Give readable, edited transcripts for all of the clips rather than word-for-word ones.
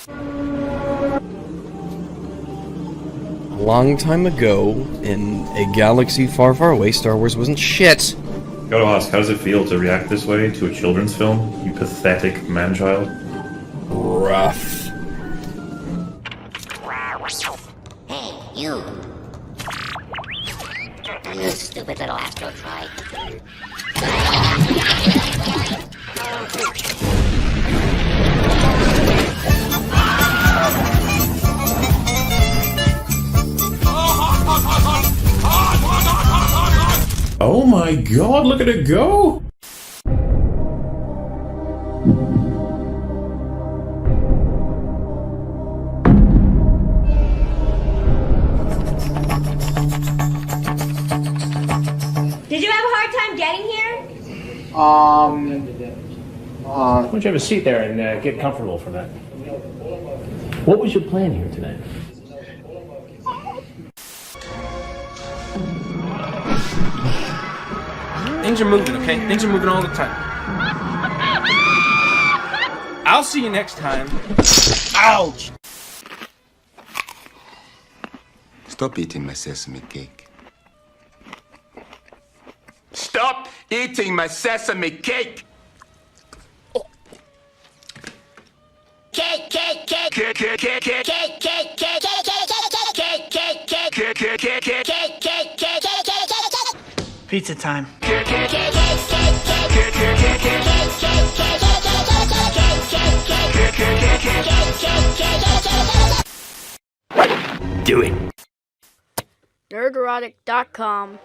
A long time ago, in a galaxy far, far away, Star Wars wasn't shit. Gotta ask, how does it feel to react this way to a children's film, you pathetic man-child? Rough. Hey, you! You stupid little astrotroid. Oh my god, look at it go! Did you have a hard time getting here? Why don't you have a seat there and get comfortable for that? What was your plan here today? Things are moving, okay? Things are moving all the time. I'll see you next time. Ouch! Stop eating my sesame cake. Stop eating my sesame cake! Cake, cake, cake, cake, cake, cake, cake, cake, cake, cake, cake, cake, cake, cake, cake, Pizza time. Do it. Nerderotic.com.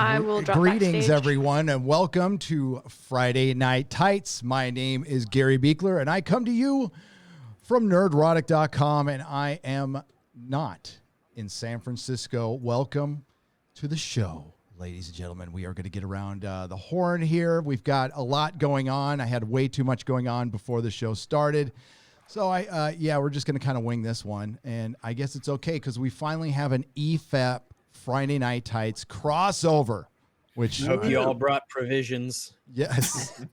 I will drop Greetings, backstage. everyone, and welcome to Friday Night Tights. My name is Gary Beekler, and I come to you from Nerdrotic.com, and I am not in San Francisco. Welcome to the show, ladies and gentlemen. We are going to get around the horn here. We've got a lot going on. I had way too much going on before the show started. So, we're just going to kind of wing this one, and I guess it's okay because we finally have an EFAP Friday Night Tights crossover, which hope you all brought provisions. Yes.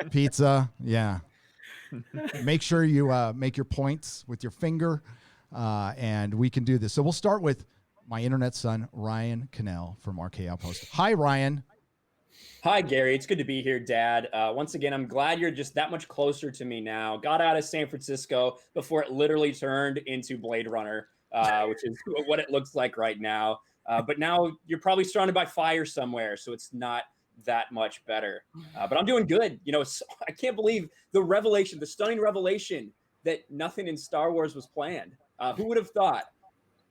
Pizza. Yeah. Make sure you make your points with your finger, and we can do this. So we'll start with my internet son, Ryan Cannell from RK Outpost. Hi, Ryan. Hi, Gary. It's good to be here, Dad. Once again, I'm glad you're just that much closer to me now. Got out of San Francisco before it literally turned into Blade Runner, which is what it looks like right now. But now you're probably surrounded by fire somewhere, so it's not that much better. But I'm doing good. You know, I can't believe the stunning revelation that nothing in Star Wars was planned. Who would have thought?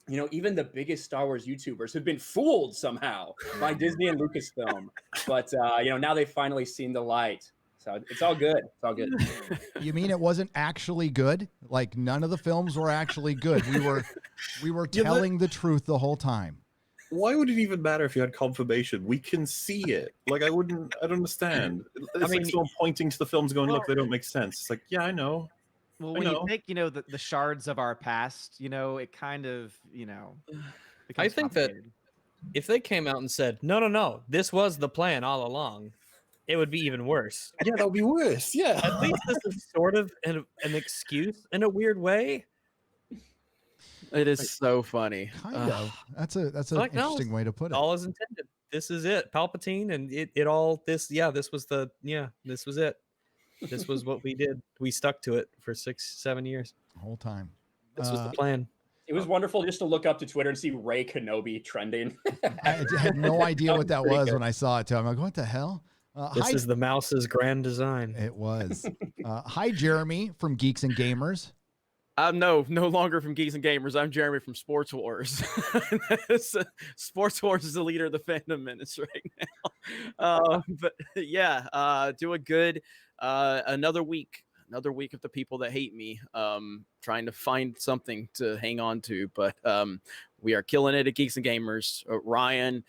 You know, even the biggest Star Wars YouTubers have been fooled somehow by Disney and Lucasfilm. But, now they've finally seen the light. So it's all good. It's all good. You mean it wasn't actually good? Like none of the films were actually good. We were telling the truth the whole time. Why would it even matter if you had confirmation? We can see it. Like, I don't understand. It's like someone pointing to the films going, look, they don't make sense. It's like, yeah, I know. Well, when you take, the shards of our past, it kind of, I think that if they came out and said, no, this was the plan all along, it would be even worse. Yeah, that would be worse. Yeah. At least this is sort of an excuse in a weird way. It is so funny. Kind of. That's an interesting way to put it. All is intended. This is it. Palpatine and this was it. This was what we did. We stuck to it for 6-7 years. The whole time. This was the plan. It was wonderful just to look up to Twitter and see Ray Kenobi trending. I had no idea what that was when I saw it too. I'm like, what the hell? This is the mouse's grand design. It was. Hi, Jeremy from Geeks and Gamers. No longer from Geeks and Gamers. I'm Jeremy from Sports Wars. Sports Wars is the leader of the fandom menace right now. But yeah, doing good. Another week of the people that hate me. Trying to find something to hang on to, but we are killing it at Geeks and Gamers. Ryan,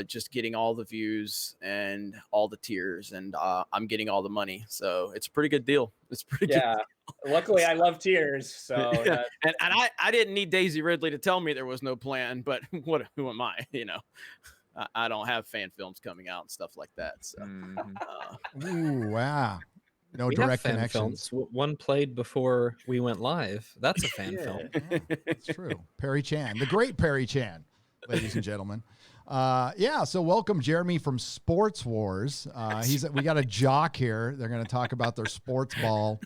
just getting all the views and all the tiers, and I'm getting all the money, so it's a pretty good deal. It's pretty good. Yeah. Luckily, I love tiers, so yeah. And I didn't need Daisy Ridley to tell me there was no plan, but who am I? I don't have fan films coming out and stuff like that. So, ooh, wow. No we direct have fan connections. films. One played before we went live. That's a fan Yeah. film. It's true. Perry Chan, the great Perry Chan, ladies and gentlemen. Yeah, so welcome Jeremy from Sports Wars. We got a jock here. They're going to talk about their sports ball.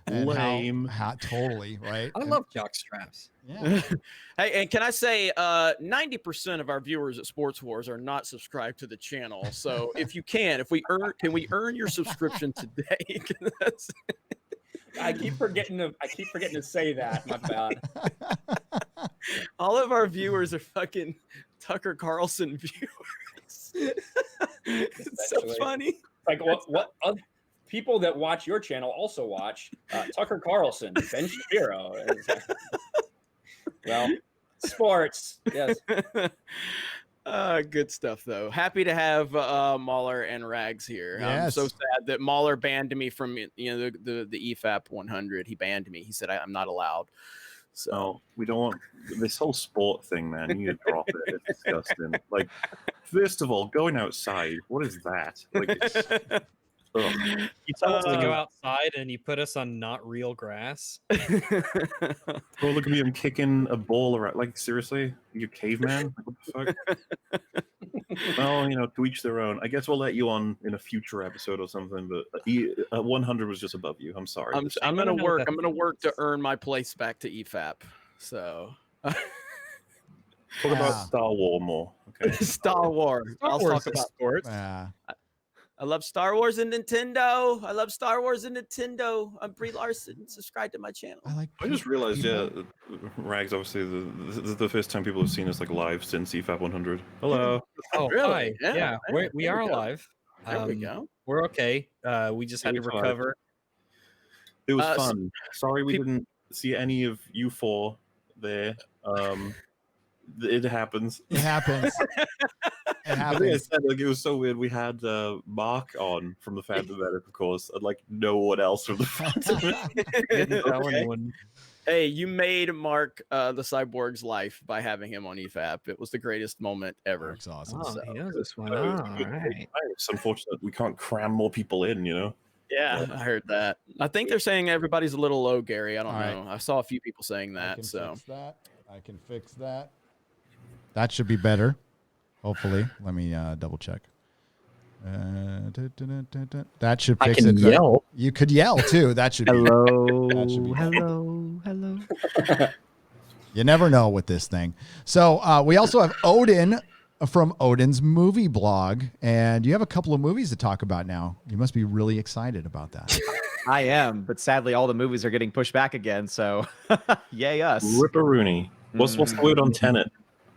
And Lame. How totally, right? I love jock straps. Yeah. Hey, and can I say 90% of our viewers at Sports Wars are not subscribed to the channel. So if we earn your subscription today? I keep forgetting to say that. My bad. All of our viewers are fucking Tucker Carlson viewers. It's so funny. Like what other people that watch your channel also watch Tucker Carlson, Ben Shapiro. Well, sports. Yes. Good stuff though. Happy to have MauLer and Rags here. I'm Yes. so sad that MauLer banned me from the EFAP 100. He banned me. He said I'm not allowed. So No, we don't want this whole sport thing, man. You need to drop it. It's disgusting. Like, first of all, going outside, what is that? Like, it's, You tell us to go outside and you put us on not real grass. oh, look at me, I'm kicking a ball around. Like, seriously? You caveman? Like, what the fuck? Well, to each their own. I guess we'll let you on in a future episode or something, but 100 was just above you. I'm sorry. I'm gonna work. I'm gonna work to earn my place back to EFAP. So Talk about Star Wars more. Okay. Star Wars. I'll talk about sports. I love Star Wars and Nintendo. I'm Brie Larson. Subscribe to my channel. I just realized, Rags, obviously, this is the first time people have seen us like live since EFAP 100. Hello. Oh, Really? hi. Yeah, we are alive. There we go. We're okay. We just had to recover. It was fun. Sorry we didn't see any of you four there. It happens. It happens. It I think I happens. said, it was so weird. We had Mark on from the Phantom Medic, of course, and no one else from the Phantom Didn't tell anyone. Hey, you made Mark the Cyborg's life by having him on EFAP. It was the greatest moment ever. That's awesome. Oh, he knows this one. All right. It's unfortunate we can't cram more people in, Yeah, I heard that. I think they're saying everybody's a little low, Gary. I don't All right. know. I saw a few people saying I that. can So fix that. I can fix that. That should be better. Hopefully. Let me double check. That should I fix can it. yell. You could yell too. That should be Hello. That should be Hello. Hello. You never know with this thing. So we also have Odin from Odin's movie blog, and you have a couple of movies to talk about now. You must be really excited about that. I am, but sadly, all the movies are getting pushed back again. So, yay us! Ripperoonie. What's the word on Tenet?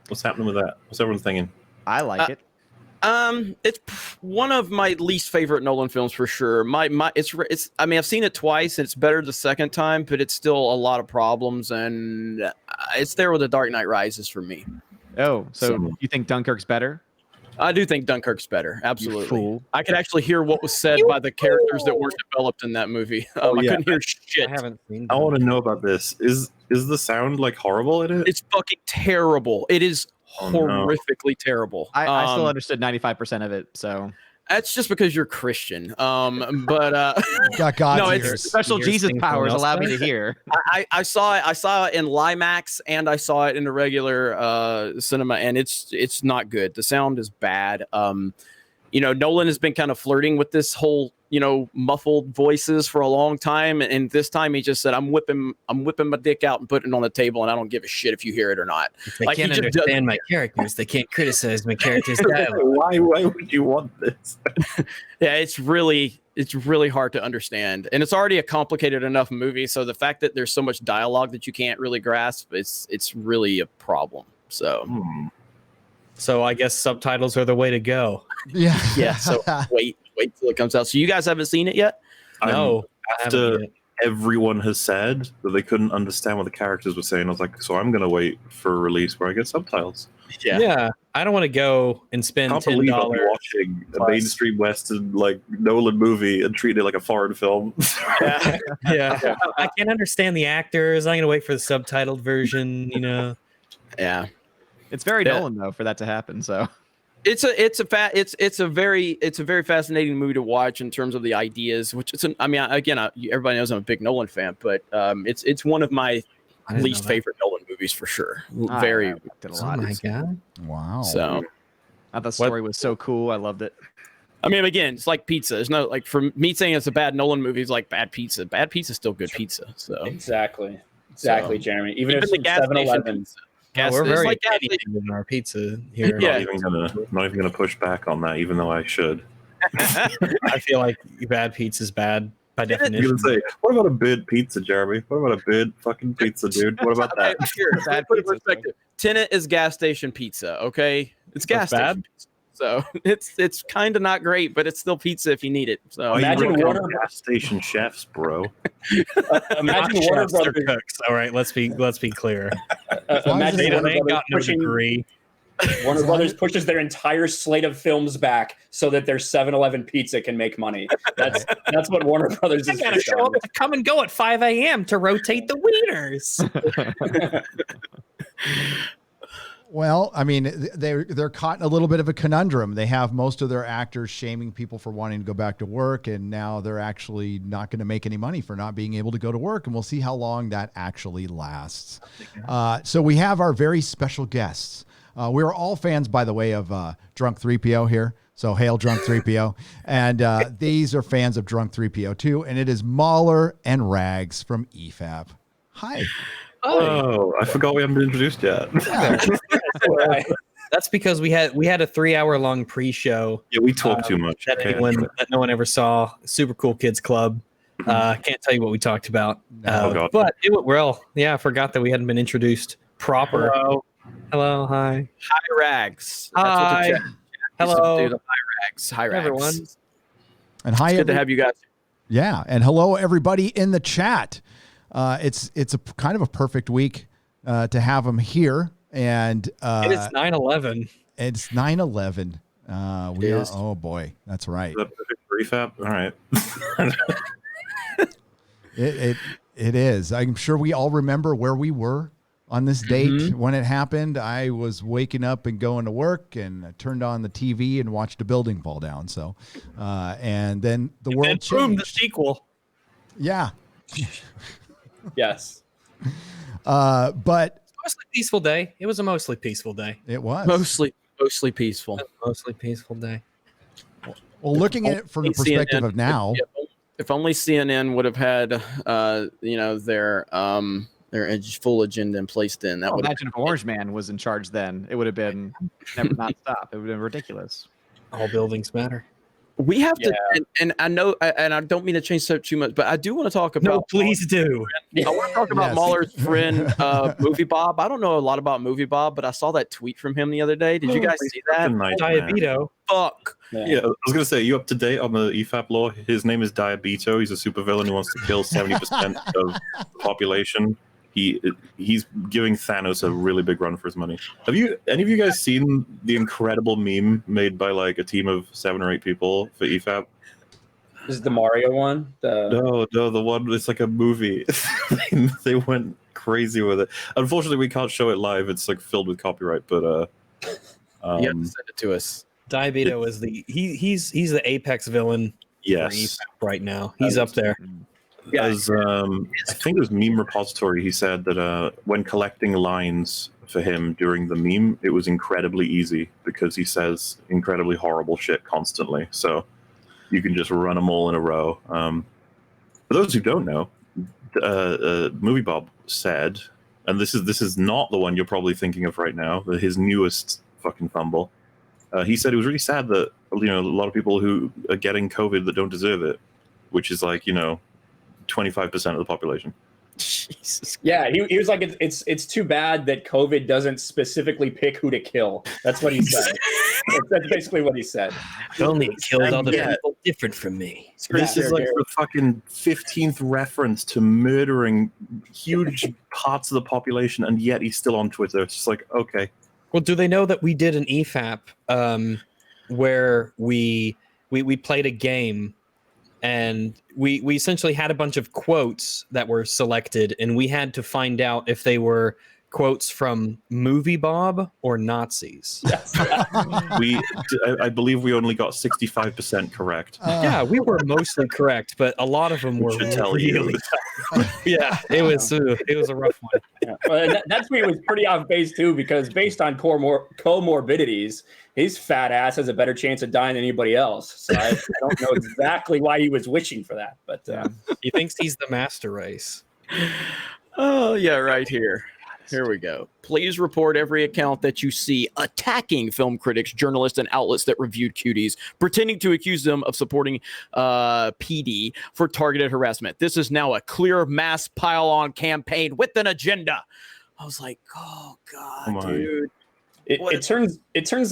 What's happening with that? What's everyone thinking? I like it. It's one of my least favorite Nolan films for sure. It's. I mean, I've seen it twice. And it's better the second time, but it's still a lot of problems, and it's there with The Dark Knight Rises for me. Oh, so you think Dunkirk's better? I do think Dunkirk's better. Absolutely. You fool. I could actually hear what was said by the characters that weren't developed in that movie. I couldn't hear shit. I haven't seen. I want to know about this. Is the sound like horrible in it? It's fucking terrible. It is Oh, no. horrifically terrible. I still understood 95% of it. So that's just because you're Christian. But Got God's no, ears. it's special Jesus powers allow me to hear. I saw it in Limax and I saw it in the regular cinema, and it's not good. The sound is bad. Nolan has been kind of flirting with this whole muffled voices for a long time, and this time he just said, I'm whipping my dick out and putting it on the table, and I don't give a shit if you hear it or not. If they can't understand my characters, they can't criticize my characters' dialogue. Why would you want this? Yeah, it's really hard to understand, and it's already a complicated enough movie, so the fact that there's so much dialogue that you can't really grasp, it's really a problem. So I guess subtitles are the way to go. Yeah. Yeah. So wait till it comes out. So you guys haven't seen it yet? No. After everyone has said that they couldn't understand what the characters were saying, I was like, so I'm gonna wait for a release where I get subtitles. Yeah. I don't want to go and spend I can't believe I'm $10 watching a mainstream Western like Nolan movie and treating it like a foreign film. Yeah. I can't understand the actors. I'm gonna wait for the subtitled version. Yeah. It's very Nolan though for that to happen. So it's a very fascinating movie to watch in terms of the ideas. Which everybody knows I'm a big Nolan fan, but it's one of my least favorite Nolan movies for sure. Very. Oh my god! Wow. So I thought the story was so cool. I loved it. I mean, again, it's like pizza. There's no for me saying it's a bad Nolan movie is like bad pizza. Bad pizza is still good pizza. So exactly, Jeremy. Even if the it's gas 7-Eleven. We're very like in our pizza here. Yeah. Not even gonna push back on that, even though I should. I feel like bad pizza is bad by definition. You would say, what about a bid pizza, Jeremy? What about a bid fucking pizza, dude? What about that? Bad put it in perspective. Tenet is gas station pizza. Okay, it's gas station pizza. So it's kind of not great, but it's still pizza if you need it. So imagine Warner gas station chefs, bro. Imagine Warner Brothers cooks. All right, let's be clear. Imagine they Warner ain't got no pushing, degree. Warner Brothers pushes their entire slate of films back so that their 7-Eleven pizza can make money. That's what Warner Brothers is. I gotta show up to come and go at 5 a.m. to rotate the wieners. Well, I mean, they're caught in a little bit of a conundrum. They have most of their actors shaming people for wanting to go back to work, and now they're actually not going to make any money for not being able to go to work, and we'll see how long that actually lasts. So we have our very special guests. We're all fans, by the way, of Drunk 3PO here. So hail Drunk 3PO. And these are fans of Drunk 3PO too, and it is MauLer and Rags from EFAP. Hi. Oh, I forgot we haven't been introduced yet. That's because we had a 3-hour-long pre-show. Yeah, we talk too much. That no one ever saw. Super Cool Kids Club. Can't tell you what we talked about. But it went well. Yeah, I forgot that we hadn't been introduced proper. Hello. Hi. Hi, Rags. Hi. Hello. Hi, Rags. Hi, Rags. Everyone. And hi. It's good to have you guys. Yeah, and hello everybody in the chat. It's a kind of a perfect week to have them here, and it is 9/11. It's 9/11. Oh boy, that's right. Refab. All right. It is. I'm sure we all remember where we were on this date when it happened. I was waking up and going to work, and I turned on the TV and watched a building fall down. So, and then the world changed. Boom, the sequel. Yeah. Yes. But mostly peaceful day. It was a mostly peaceful day. It was mostly peaceful. Mostly peaceful day. Well, looking at it from the perspective of now, if only CNN would have had their full agenda in place, then that would imagine if Orange Man was in charge. Then it would have been never not stop. It would have been ridiculous. All buildings matter. We have to, and I know, and I don't mean to change so too much, but I do want to talk about. No, please do. I want to talk about MauLer's friend, Movie Bob. I don't know a lot about Movie Bob, but I saw that tweet from him the other day. Did you guys see that? Diabito. Fuck. Yeah, I was gonna say, you up to date on the EFAP law? His name is Diabito. He's a supervillain who wants to kill 70% of the population. He's giving Thanos a really big run for his money. Have any of you guys seen the incredible meme made by like a team of 7 or 8 people for EFAP? This is the Mario one? No, the one, it's like a movie. They went crazy with it. Unfortunately, we can't show it live. It's like filled with copyright, but you have to send it to us. Diabito is he's the apex villain. Yes, right now he's up there. As I think it was Meme Repository, he said that when collecting lines for him during the meme, it was incredibly easy because he says incredibly horrible shit constantly. So you can just run them all in a row. For those who don't know, Movie Bob said, and this is not the one you're probably thinking of right now, his newest fucking fumble. He said it was really sad that a lot of people who are getting COVID that don't deserve it, which is 25% of the population. Jesus. Yeah, he was like, it's too bad that COVID doesn't specifically pick who to kill. That's what he said. That's basically what he said. Only it kills other people different from me. This is like the fucking 15th reference to murdering huge parts of the population, and yet he's still on Twitter. It's just like, okay. Well, do they know that we did an EFAP where we played a game, and we essentially had a bunch of quotes that were selected, and we had to find out if they were quotes from Movie Bob or Nazis. Yes. I believe we only got 65% correct. Yeah, we were mostly correct, but a lot of them were really tough. Yeah, it was a rough one. Yeah. Well, that tweet was pretty off base too, because based on comorbidities, his fat ass has a better chance of dying than anybody else. So I don't know exactly why he was wishing for that, but he thinks he's the master race. Oh yeah, right here. Here we go. Please report every account that you see attacking film critics, journalists, and outlets that reviewed Cuties, pretending to accuse them of supporting PD for targeted harassment. This is now a clear mass pile-on campaign with an agenda. I was like, oh God, dude. It turns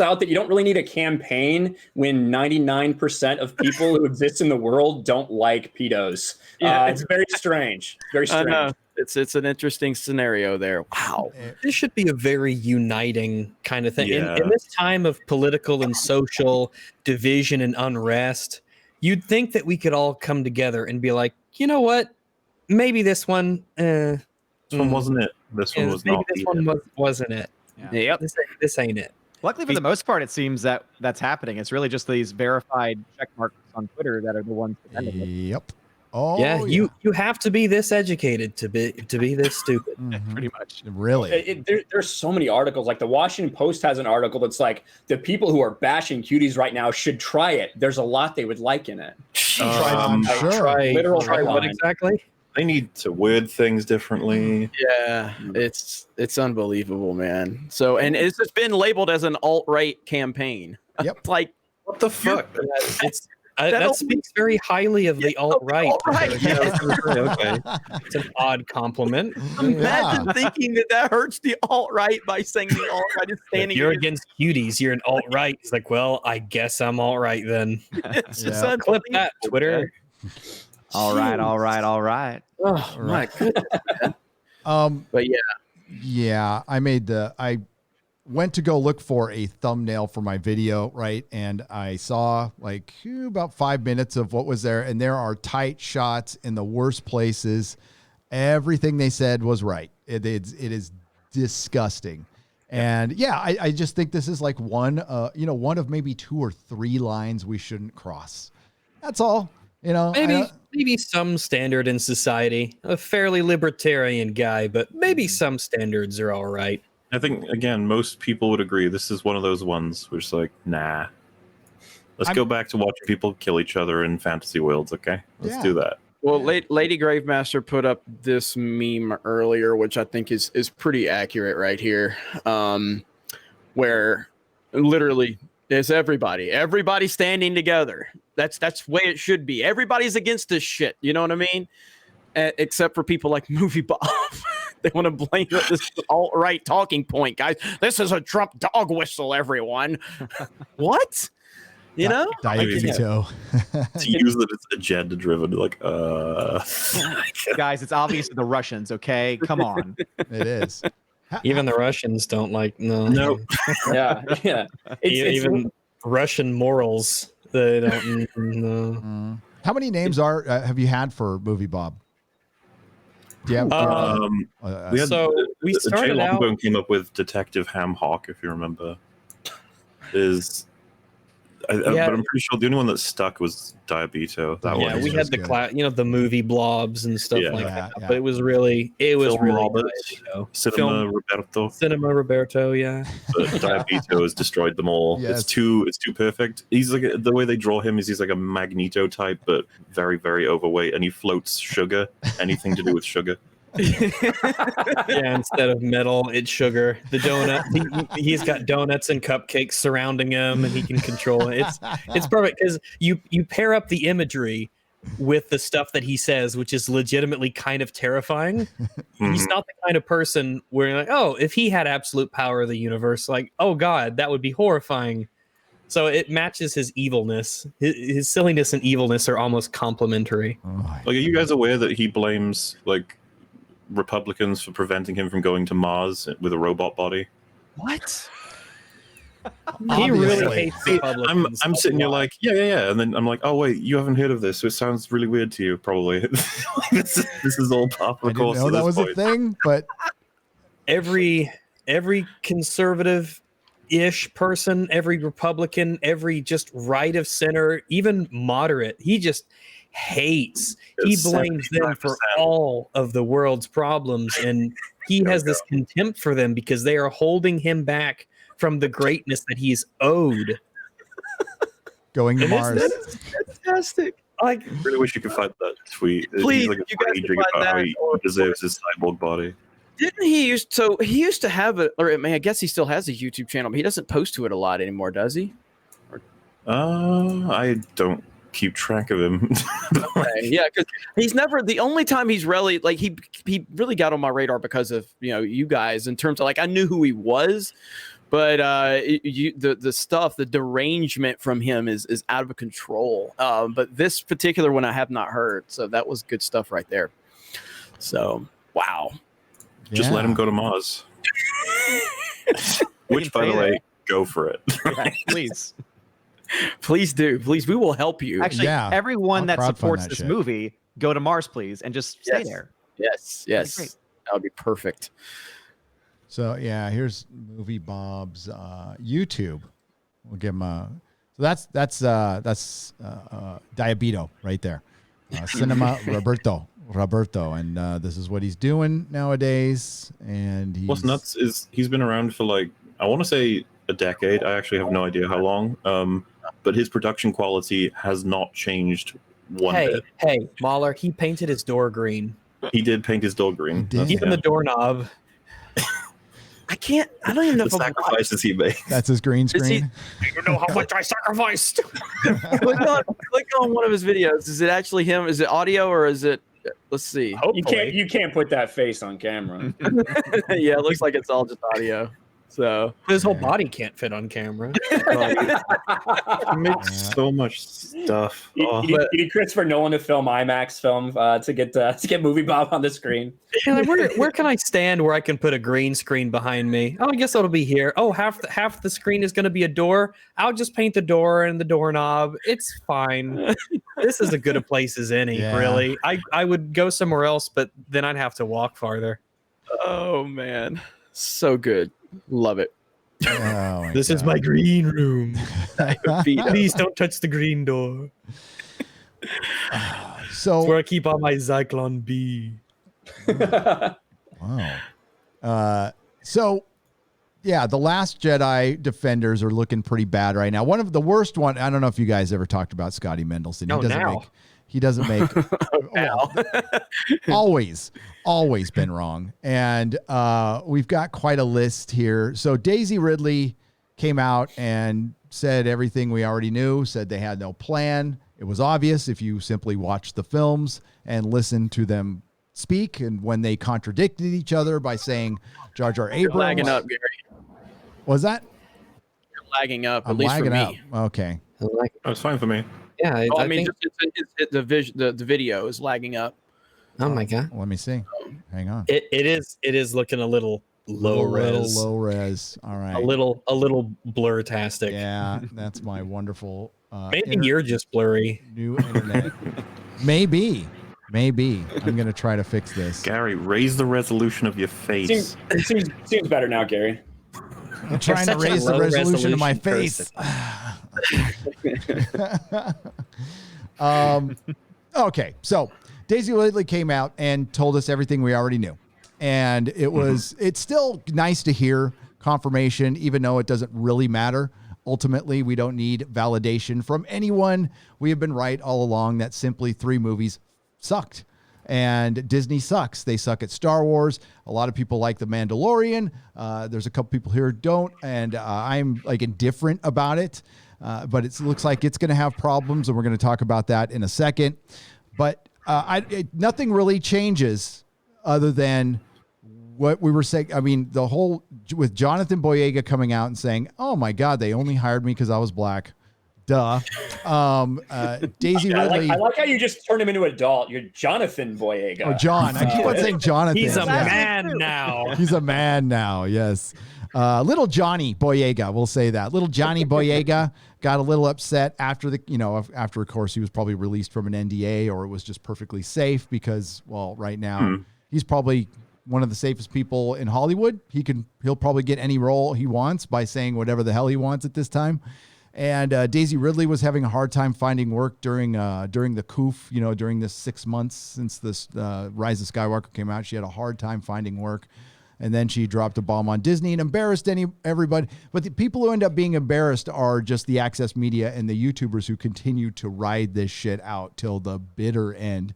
out that you don't really need a campaign when 99% of people who exist in the world don't like pedos. Yeah. It's very strange. Very strange. It's an interesting scenario there. Wow. This should be a very uniting kind of thing. Yeah. In this time of political and social division and unrest, you'd think that we could all come together and be like, you know what? Maybe this one... this one wasn't it. This one was maybe not. This one wasn't it. Yeah. Yep. This ain't it. Luckily, for the most part, it seems that that's happening. It's really just these verified check marks on Twitter that are the ones defending it. Yep. Oh, yeah, you have to be this educated to be this stupid. Pretty much. Really? There's so many articles. Like the Washington Post has an article that's like, the people who are bashing Cuties right now should try it. There's a lot they would like in it. Try what exactly? They need to word things differently. Yeah, it's unbelievable, man. So, and it's just been labeled as an alt-right campaign. Yep. Like, what the fuck? That speaks very highly of the alt-right. Okay. It's an odd compliment. Imagine thinking that hurts the alt-right by saying the alt-right is standing. If you're against Cuties, you're an alt-right. It's like, well, I guess I'm alt-right then. It's just Clip that, Twitter. All right. Oh my goodness. But yeah, I went to go look for a thumbnail for my video, right? And I saw like about 5 minutes of what was there, and there are tight shots in the worst places. Everything they said was right. It is disgusting. And yeah, I just think this is like one of maybe 2 or 3 lines we shouldn't cross. That's all. Maybe some standard in society. A fairly libertarian guy, but maybe some standards are all right. I think, again, most people would agree. This is one of those ones where it's like, nah. Let's go back to watching people kill each other in fantasy worlds, okay? Let's do that. Well, Lady Gravemaster put up this meme earlier, which I think is pretty accurate right here, where literally it's everybody standing together. That's the way it should be. Everybody's against this shit. You know what I mean? Except for people like Movie Bob. They want to blame this alt-right talking point, guys. This is a Trump dog whistle, everyone. What? You know? Diet veto. To use that it's agenda-driven, like, Guys, it's obvious to the Russians, okay? Come on. It is. Even the Russians don't like, no. Yeah. Even Russian morals, they don't know. How many names have you had for Movie Bob? Do you have, we started Jay out. came up with Detective Ham Hawk, if you remember. Yeah. But I'm pretty sure the only one that stuck was Diabito. That Yeah, one. we had the the movie blobs and stuff Yeah. like Yeah, that. yeah. But it was really Robert, Diabito. Cinema Roberto. Cinema Roberto, yeah. But Diabito has destroyed them all. Yes. It's too perfect. He's like the way they draw him is he's like a Magneto type, but very very overweight, and he floats sugar. Anything to do with sugar. Yeah, instead of metal, it's sugar. The donut, he's got donuts and cupcakes surrounding him, and he can control it. It's perfect because you pair up the imagery with the stuff that he says, which is legitimately kind of terrifying. He's not the kind of person where you're like, oh, if he had absolute power of the universe, like, oh god, that would be horrifying. So it matches his evilness. His silliness and evilness are almost complementary. Like, are you guys aware that he blames like Republicans for preventing him from going to Mars with a robot body? What? He really hates Republicans. I'm sitting here like, yeah, and then I'm like, oh wait, you haven't heard of this, so it sounds really weird to you, probably. this is all part of I didn't know that was a thing, but every conservative-ish person, every Republican, every just right of center, even moderate, he just hates. He blames them for all of the world's problems, and he has this contempt for them because they are holding him back from the greatness that he's owed. Going to Mars. That's fantastic. I really wish you could find that tweet. Please, He's like you guys raging can find about how that, he or- deserves his cyborg body. Didn't he used to have a, or I mean, I guess he still has a YouTube channel, but he doesn't post to it a lot anymore, does he? I don't keep track of him. Okay, yeah, because he's never, the only time he's really like he really got on my radar because of you guys, in terms of like I knew who he was, but the stuff, the derangement from him is out of control. But this particular one I have not heard, so that was good stuff right there. So wow, Just let him go to Mars. Which, by the way, go for it. Please. Please do. Please, we will help you. Actually, everyone that crowdfund supports that this shit. movie, go to Mars, please, and just stay there. Yes. great. That would be perfect. So yeah, here's Movie Bob's YouTube. We'll give him a. So that's Diabito right there. Cinema Roberto, and this is what he's doing nowadays. And he's What's nuts is he's been around for like, I want to say a decade. I actually have no idea how long. But his production quality has not changed one bit. Hey, MauLer, he painted his door green. He did paint his door green. Even the doorknob. I don't even know the if sacrifices he made. That's his green screen. You know how much I sacrificed. click on one of his videos. Is it actually him? Is it audio or is it? Let's see. You can't put that face on camera. Yeah, it looks like it's all just audio. So his whole body can't fit on camera. He makes so much stuff. You need Christopher Nolan to film IMAX film to get Movie Bob on the screen. Yeah, like, where can I stand where I can put a green screen behind me? Oh, I guess that'll be here. Oh, half the screen is going to be a door. I'll just paint the door and the doorknob. It's fine. This is as good a place as any, Yeah. really. I would go somewhere else, but then I'd have to walk farther. Oh man, so good. Love it. Oh, This is my green room. Diabito. Please don't touch the green door. So It's where I keep all my Zyklon B. wow. So yeah, the Last Jedi defenders are looking pretty bad right now. One of the worst one. I don't know if you guys ever talked about Scotty Mendelson. He doesn't make always been wrong. And we've got quite a list here. So Daisy Ridley came out and said everything we already knew, said they had no plan. It was obvious if you simply watched the films and listened to them speak, and when they contradicted each other by saying Jar Jar You're Abrams. lagging up, Gary. Was that? You're lagging up. I'm at least for lagging me. up. Okay. That's fine for me. Yeah, I mean, the video is lagging up. Oh my god. Let me see. Hang on. It is looking a little low res. Low res. All right. A little blur-tastic. Yeah, that's my wonderful. Maybe you're just blurry. New internet. Maybe. I'm gonna try to fix this. Gary, raise the resolution of your face. Seems better now, Gary. I'm trying to such a raise the low resolution of my resolution face. Okay, so Daisy Ridley came out and told us everything we already knew. And it's still nice to hear confirmation, even though it doesn't really matter. Ultimately, we don't need validation from anyone. We have been right all along that simply 3 movies sucked. And Disney sucks. They suck at Star Wars. A lot of people like The Mandalorian. There's a couple people here who don't, and I'm like indifferent about it. But it looks like it's going to have problems, and we're going to talk about that in a second. But nothing really changes other than what we were saying. I mean, the whole with Jonathan Boyega coming out and saying, "Oh my God, they only hired me because I was black." Duh. Daisy Ridley. I like how you just turned him into an adult. You're Jonathan Boyega. Oh, John. I keep on saying Jonathan. He's a man now. He's a man now. Yes. Little Johnny Boyega. We'll say that. Little Johnny Boyega got a little upset after after of course he was probably released from an NDA, or it was just perfectly safe because, well, right now he's probably one of the safest people in Hollywood. He'll probably get any role he wants by saying whatever the hell he wants at this time. And Daisy Ridley was having a hard time finding work during the COOF, during this 6 months since this Rise of Skywalker came out. She had a hard time finding work. And then she dropped a bomb on Disney and embarrassed everybody. But the people who end up being embarrassed are just the Access Media and the YouTubers who continue to ride this shit out till the bitter end.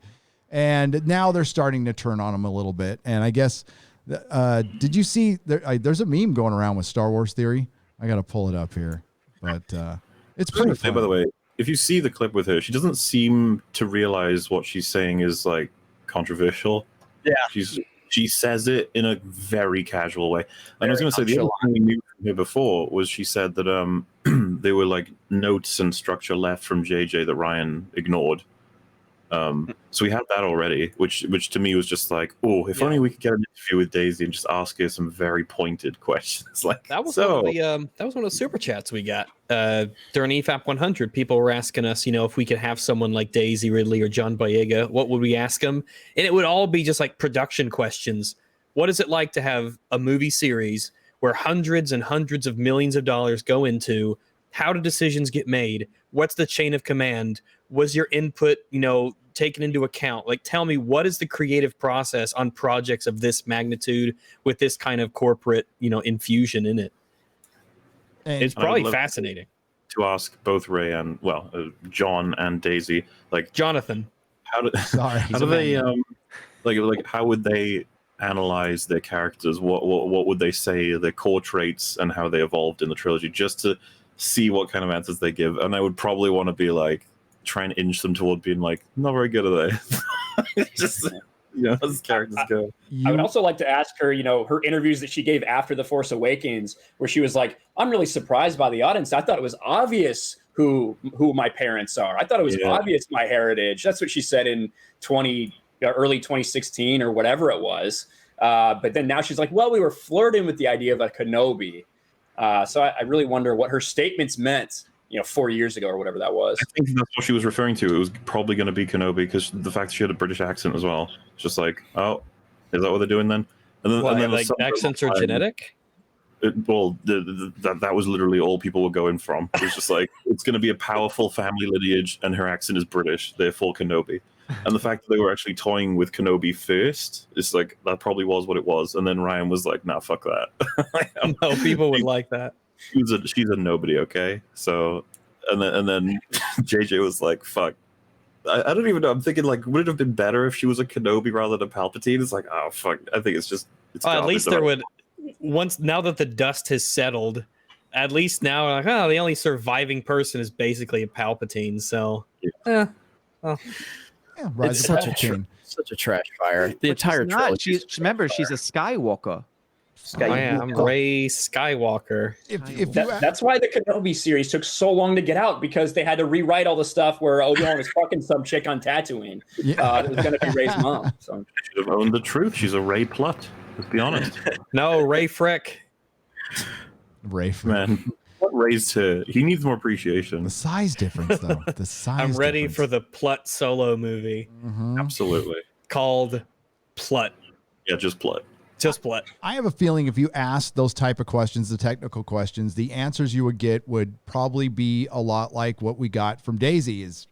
And now they're starting to turn on them a little bit. And I guess, did you see, there's a meme going around with Star Wars Theory. I got to pull it up here. But it's pretty funny. By the way, if you see the clip with her, she doesn't seem to realize what she's saying is like controversial. Yeah. She says it in a very casual way. And I was going to say, the other thing we knew from her before was she said that there were like notes and structure left from JJ that Ryan ignored. So we had that already, which to me was just like, oh, if only we could get an interview with Daisy and just ask her some very pointed questions. Like that was one of the super chats we got during EFAP 100. People were asking us, if we could have someone like Daisy Ridley or John Boyega, what would we ask them? And it would all be just like production questions. What is it like to have a movie series where hundreds and hundreds of millions of dollars go into? How do decisions get made? What's the chain of command? Was your input, taken into account? Like, tell me, what is the creative process on projects of this magnitude with this kind of corporate, infusion in it? And it's probably fascinating to ask both Ray and John and Daisy, like Jonathan. How do they like how would they analyze their characters? What would they say their core traits and how they evolved in the trilogy, just to see what kind of answers they give? And I would probably want to be like, try and inch them toward being like, not very good at they. Just as characters go. I would also like to ask her, her interviews that she gave after The Force Awakens, where she was like, I'm really surprised by the audience. I thought it was obvious who my parents are. I thought it was obvious my heritage. That's what she said in early 2016 or whatever it was. But then now she's like, well, we were flirting with the idea of a Kenobi. So I really wonder what her statements meant, 4 years ago or whatever that was. I think that's what she was referring to. It was probably going to be Kenobi because the fact that she had a British accent as well. It's just like, oh, is that what they're doing then? And then like accents are genetic? That was literally all people were going from. It was just like, it's going to be a powerful family lineage and her accent is British, therefore Kenobi. And the fact that they were actually toying with Kenobi first, it's like, that probably was what it was. And then Ryan was like, nah, fuck that. No, people would like that. She's a nobody, okay? So, and then JJ was like, fuck. I don't even know. I'm thinking, like, would it have been better if she was a Kenobi rather than a Palpatine? It's like, oh, fuck. I think it's at least there would, now that the dust has settled, at least now, like, the only surviving person is basically a Palpatine, so, it's such a trash fire. The entire trilogy. Remember, she's a Skywalker. I'm Rey Skywalker. That's why the Kenobi series took so long to get out, because they had to rewrite all the stuff where Obi-Wan was fucking some chick on Tatooine. It was going to be Rey's mom. So. She should have owned the truth. She's a Rey Plutt. Let's be honest. No, Ray Frick. Ray Frick. Man, what raised her? He needs more appreciation. The size difference, though. The size. I'm ready for the Plutt solo movie. Mm-hmm. Absolutely. Called Plutt. Yeah, just Plutt. Just what? I have a feeling if you asked those type of questions, the technical questions, the answers you would get would probably be a lot like what we got from Daisy. Is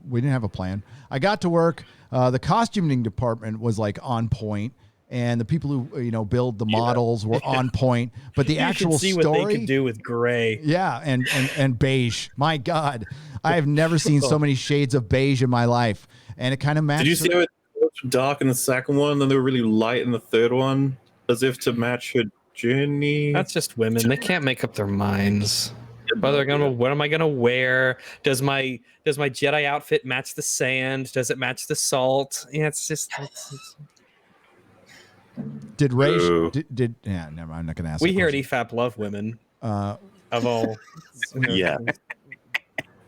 we didn't have a plan. I got to work. The costuming department was like on point, and the people who build the models were on point. But the actual see story, what they could do with gray. yeah, and beige. My God, I have never seen so many shades of beige in my life, and it kind of matched. Did you see how it was dark in the second one, and they were really light in the third one, as if to match her journey? That's just women. They can't make up their minds. What am I gonna wear? Does my Jedi outfit match the sand? Does it match the salt? Yeah, it's just. Did Ray? Did yeah? Never. I'm not gonna ask. We here at EFAP love women. Of all. Yeah.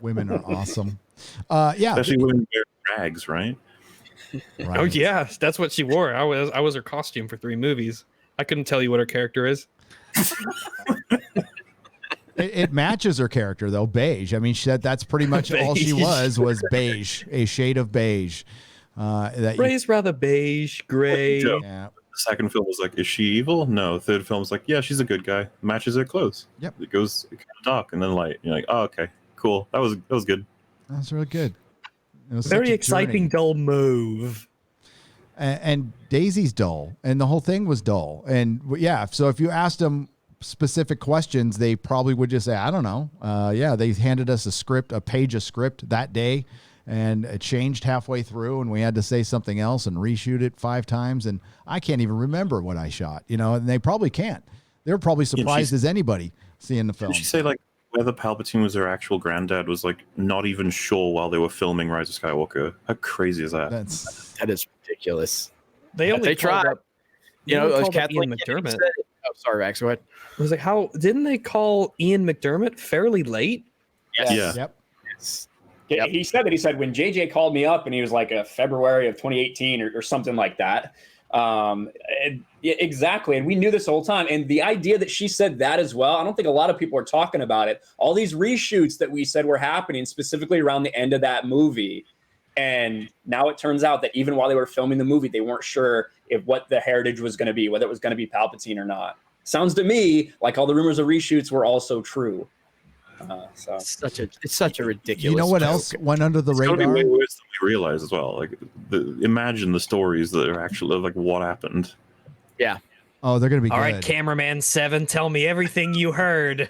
Women are awesome. Yeah. Especially women wear rags, right? Right. Oh yeah, that's what she wore. I was her costume for 3 movies. I couldn't tell you what her character is. It matches her character though, beige. I mean, that's pretty much all she was beige, a shade of beige. Ray's rather beige, gray. Yeah. The second film was like, is she evil? No. Third film was like, yeah, she's a good guy. Matches her clothes. Yep. It goes kind of dark and then light. You're like, oh, okay, cool. That was good. That's really good. It was Very such a exciting, journey. dull move. And Daisy's dull, and the whole thing was dull. And yeah, so if you asked them specific questions, they probably would just say, I don't know. Yeah, they handed us a page of script that day, and it changed halfway through, and we had to say something else and reshoot it 5 times, and I can't even remember what I shot, and they probably can't. They're probably surprised as anybody seeing the film. Did she say like whether Palpatine was her actual granddad was like not even sure while they were filming Rise of Skywalker? How crazy is that? That is ridiculous. They tried. Kathleen McDermott. Oh, sorry, Max. Go ahead. I was like, how didn't they call Ian McDermott fairly late? Yes. Yeah. Yep. Yeah, he said when JJ called me up and he was like a February of 2018 or something like that. Exactly. And we knew this the whole time. And the idea that she said that as well, I don't think a lot of people are talking about it. All these reshoots that we said were happening specifically around the end of that movie. And now it turns out that even while they were filming the movie, they weren't sure what the heritage was going to be, whether it was going to be Palpatine or not. Sounds to me like all the rumors of reshoots were also true. So It's such a ridiculous. You know what joke. else went under the It's gonna be radar? way worse than we realize as well. Like, imagine the stories that are actually like what happened. Yeah. Oh, they're gonna be All good. right, cameraman 7, tell me everything you heard.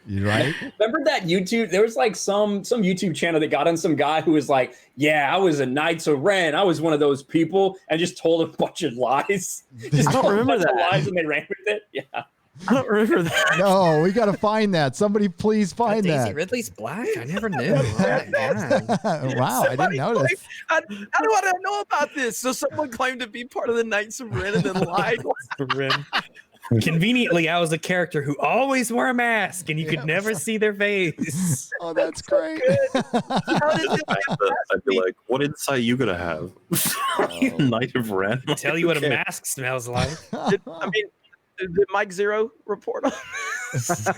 You right? remember that YouTube? There was like some YouTube channel that got on some guy who was like, "Yeah, I was a Knights of Ren. I was one of those people," and just told a bunch of lies. Just I don't told a remember bunch of that. lies and they ran with it. Yeah. I don't remember that. No, we got to find that. Somebody please find Daisy that. Ridley's black? I never knew. Oh, my God. Wow, I didn't notice. How do I know about this? So someone claimed to be part of the Knights of Ren and then lied. Conveniently, I was a character who always wore a mask, and you could never see their face. Oh, that's great. I'd be like, what insight you gonna have? Knight of Ren. Tell you what a mask smells like. Did Mike Zero report on this?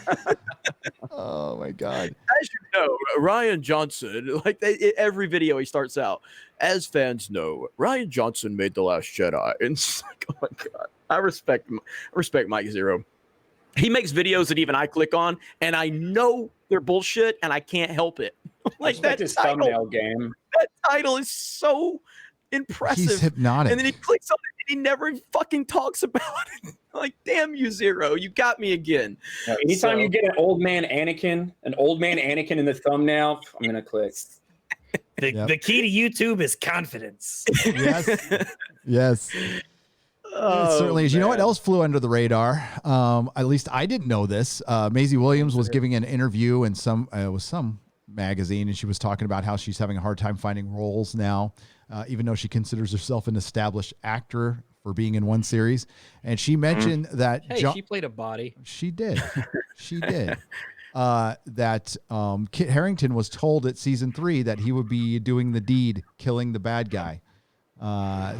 Oh my God. As you know, Ryan Johnson, every video he starts out, as fans know, Ryan Johnson made The Last Jedi. And it's like, oh my God. I respect Mike Zero. He makes videos that even I click on, and I know they're bullshit, and I can't help it. Like that his title, thumbnail game. that title is so impressive. He's hypnotic. And then he clicks on it, and he never fucking talks about it. Like, damn you, Zero, you got me again. Anytime you get an old man Anakin in the thumbnail, I'm gonna click. The key to YouTube is confidence. Yes. Yes. Oh, It certainly is. You know what man. else flew under the radar? At least I didn't know this. Maisie Williams was giving an interview in some magazine, and she was talking about how she's having a hard time finding roles now, even though she considers herself an established actor for being in one series. And she mentioned that Hey, she played a body. She did. She did. That Kit Harington was told at season 3 that he would be doing the deed, killing the bad guy.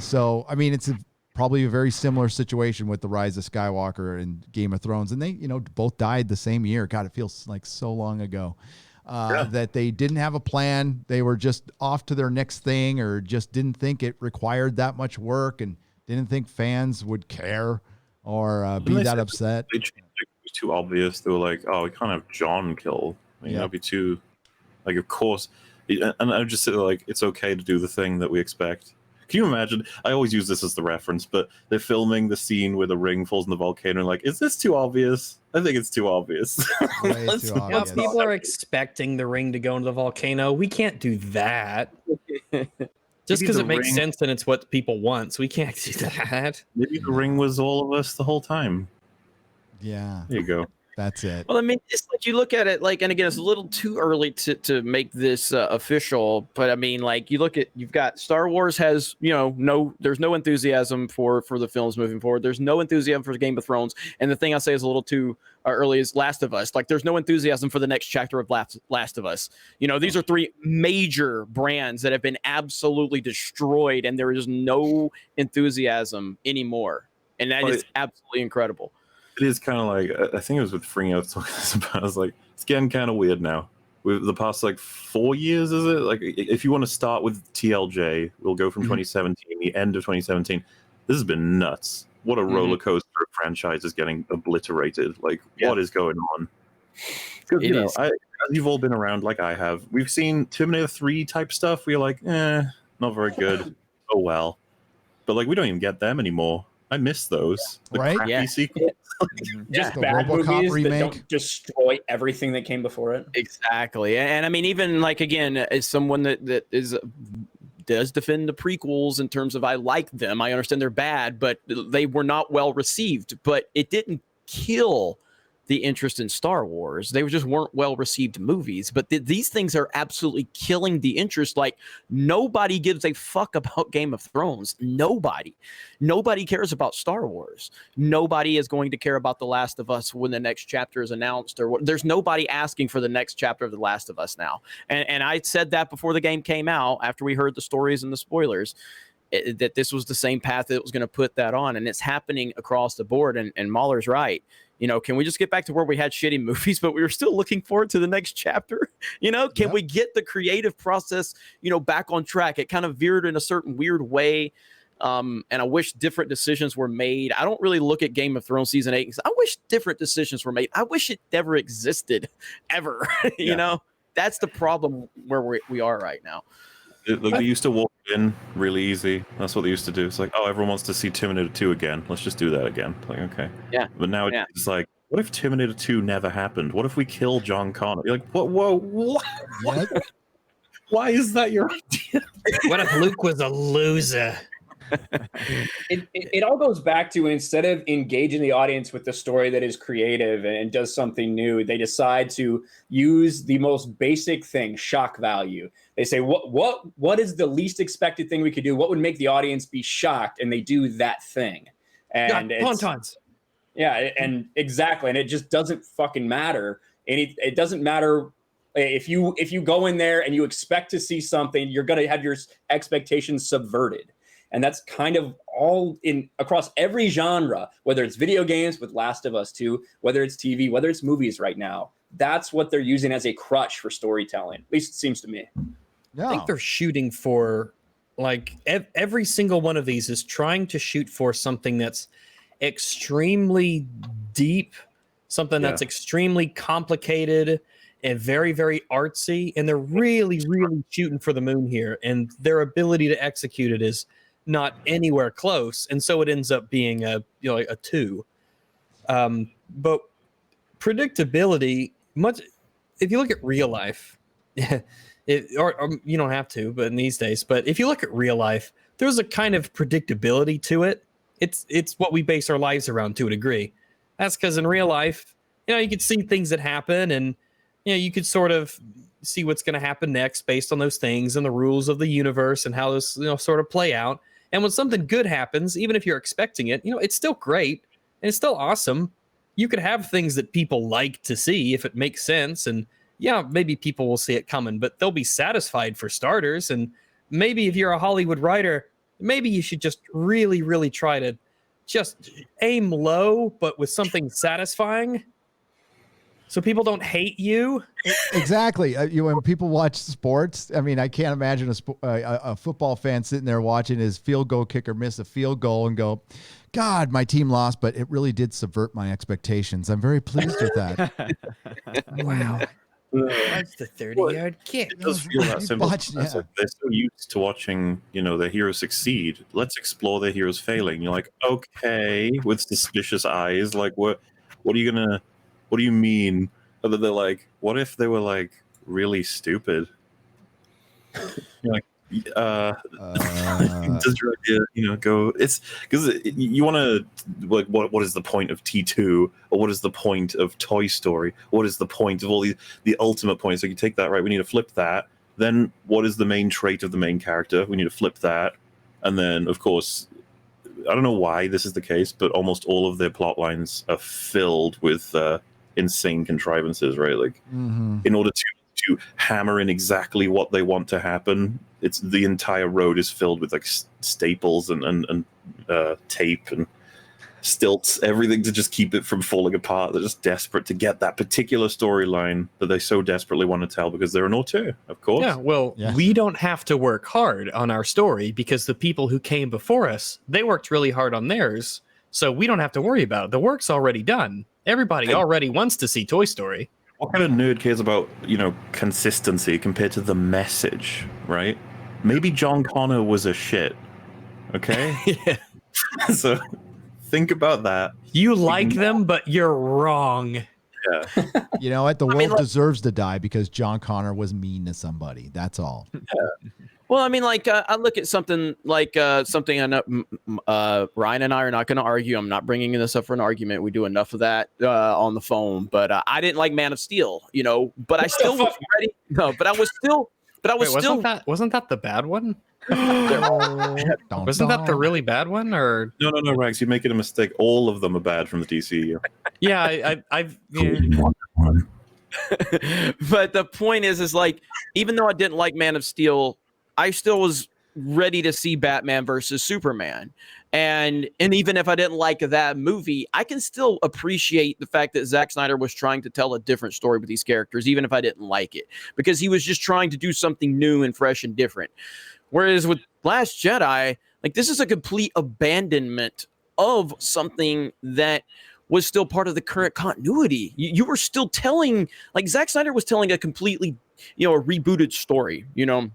So, I mean, it's probably a very similar situation with the Rise of Skywalker and Game of Thrones. And they, both died the same year. God, it feels like so long ago. That they didn't have a plan. They were just off to their next thing, or just didn't think it required that much work. And didn't think fans would care or be that upset. They changed it. It was too obvious. They were like, "Oh, we can't have John kill. That'd be too." Like, of course. And I just say, like, it's okay to do the thing that we expect. Can you imagine? I always use this as the reference, but they're filming the scene where the ring falls in the volcano, and like, is this too obvious? I think it's too obvious. Way too obvious. People are expecting the ring to go into the volcano. We can't do that. Just because it makes sense and it's what people want, so we can't do that. Maybe the ring was all of us the whole time. Yeah. There you go. That's it. Well, I mean, it's like you look at it like, and again, it's a little too early to make this official, but I mean, like you've got Star Wars has, there's no enthusiasm for the films moving forward. There's no enthusiasm for Game of Thrones. And the thing I say is a little too early is Last of Us. Like there's no enthusiasm for the next chapter of Last of Us. These are three major brands that have been absolutely destroyed, and there is no enthusiasm anymore. And that is absolutely incredible. It is kind of like, I think it was with Fringo I was talking this about. I was like, it's getting kind of weird now. With the past 4 years, is it? Like, if you want to start with TLJ, we'll go from 2017, the end of 2017. This has been nuts. What a roller coaster of franchises getting obliterated. Like, what is going on? Because, as you've all been around like I have, we've seen Terminator 3 type stuff. We're like, not very good. Oh, well. But, we don't even get them anymore. I miss those. The crappy sequels. Just bad movies that don't destroy everything that came before it. Exactly. And I mean, even again, as someone that does defend the prequels in terms of I like them, I understand they're bad, but they were not well received. But it didn't kill the interest in Star Wars. They just weren't well received movies. But these things are absolutely killing the interest. Like nobody gives a fuck about Game of Thrones. Nobody cares about Star Wars. Nobody is going to care about The Last of Us when the next chapter is announced, or there's nobody asking for the next chapter of The Last of Us now. And I said that before the game came out, after we heard the stories and the spoilers, that this was the same path that was going to put that on. And it's happening across the board. And MauLer's right. Can we just get back to where we had shitty movies, but we were still looking forward to the next chapter? Can we get the creative process, back on track? It kind of veered in a certain weird way. And I wish different decisions were made. I don't really look at Game of Thrones season 8 because I wish different decisions were made. I wish it never existed, ever. That's the problem where we are right now. They used to walk in really easy. That's what they used to do. It's like, oh, everyone wants to see Terminator 2 again. Let's just do that again. Like, okay. Yeah. But now it's like, what if Terminator 2 never happened? What if we kill John Connor? You're like, what? Why is that your idea? What if Luke was a loser? It all goes back to, instead of engaging the audience with the story that is creative and does something new, they decide to use the most basic thing, shock value. They say, what is the least expected thing we could do? What would make the audience be shocked? And they do that thing. And Pontons. Yeah, and exactly. And it just doesn't fucking matter. And it doesn't matter if you go in there and you expect to see something, you're going to have your expectations subverted. And that's kind of all across every genre, whether it's video games with Last of Us 2, whether it's TV, whether it's movies right now. That's what they're using as a crutch for storytelling. At least it seems to me. Yeah. I think they're shooting for, every single one of these is trying to shoot for something that's extremely deep, something that's extremely complicated and very, very artsy. And they're really, really shooting for the moon here. And their ability to execute it is not anywhere close, and so it ends up being a 2. But predictability, if you look at real life, or you don't have to, but in these days, but if you look at real life, there's a kind of predictability to it. It's what we base our lives around to a degree. That's because in real life, you could see things that happen, and you could sort of see what's going to happen next based on those things and the rules of the universe and how those sort of play out. And when something good happens, even if you're expecting it, it's still great and it's still awesome. You could have things that people like to see if it makes sense. And maybe people will see it coming, but they'll be satisfied for starters. And maybe if you're a Hollywood writer, maybe you should just really, really try to just aim low, but with something satisfying. So people don't hate you? Exactly. When people watch sports, I mean, I can't imagine a football fan sitting there watching his field goal kicker miss a field goal and go, God, my team lost, but it really did subvert my expectations. I'm very pleased with that. Wow. That's the 30-yard kick. It does feel that simple. It's like they're so used to watching, their heroes succeed. Let's explore their heroes failing. You're like, okay, with suspicious eyes. Like, what do you mean? And then they're like, what if they were like really stupid? You're like, does your idea, go? It's because you want to like, what is the point of T2, or what is the point of Toy Story? What is the point of all the ultimate points? So you take that, right? We need to flip that. Then what is the main trait of the main character? We need to flip that, and then of course, I don't know why this is the case, but almost all of their plot lines are filled with insane contrivances, right? Like, in order to hammer in exactly what they want to happen, it's the entire road is filled with like staples and tape and stilts, everything to just keep it from falling apart. They're just desperate to get that particular storyline that they so desperately want to tell because they're an auteur, of course. Yeah, well, we don't have to work hard on our story because the people who came before us, they worked really hard on theirs, so we don't have to worry about it. The work's already done. Everybody already wants to see Toy Story. What kind of nerd cares about, consistency compared to the message, right? Maybe John Connor was a shit, okay? Yeah. So think about that. You like them, but you're wrong. Yeah. You know what? The world deserves to die because John Connor was mean to somebody. That's all. Yeah. Well, I mean, like, I look at something like something I know Ryan and I are not going to argue. I'm not bringing this up for an argument. We do enough of that on the phone. But I didn't like Man of Steel, but I still was ready. No, but I was still. Wasn't that the bad one? Wasn't that the really bad one? Or no, Rags, you're making a mistake. All of them are bad from the DCU. Yeah, I've. But the point is like, even though I didn't like Man of Steel, I still was ready to see Batman versus Superman. And even if I didn't like that movie, I can still appreciate the fact that Zack Snyder was trying to tell a different story with these characters, even if I didn't like it, because he was just trying to do something new and fresh and different. Whereas with Last Jedi, like, this is a complete abandonment of something that was still part of the current continuity. You were still telling, like, Zack Snyder was telling a completely, a rebooted story, Yeah,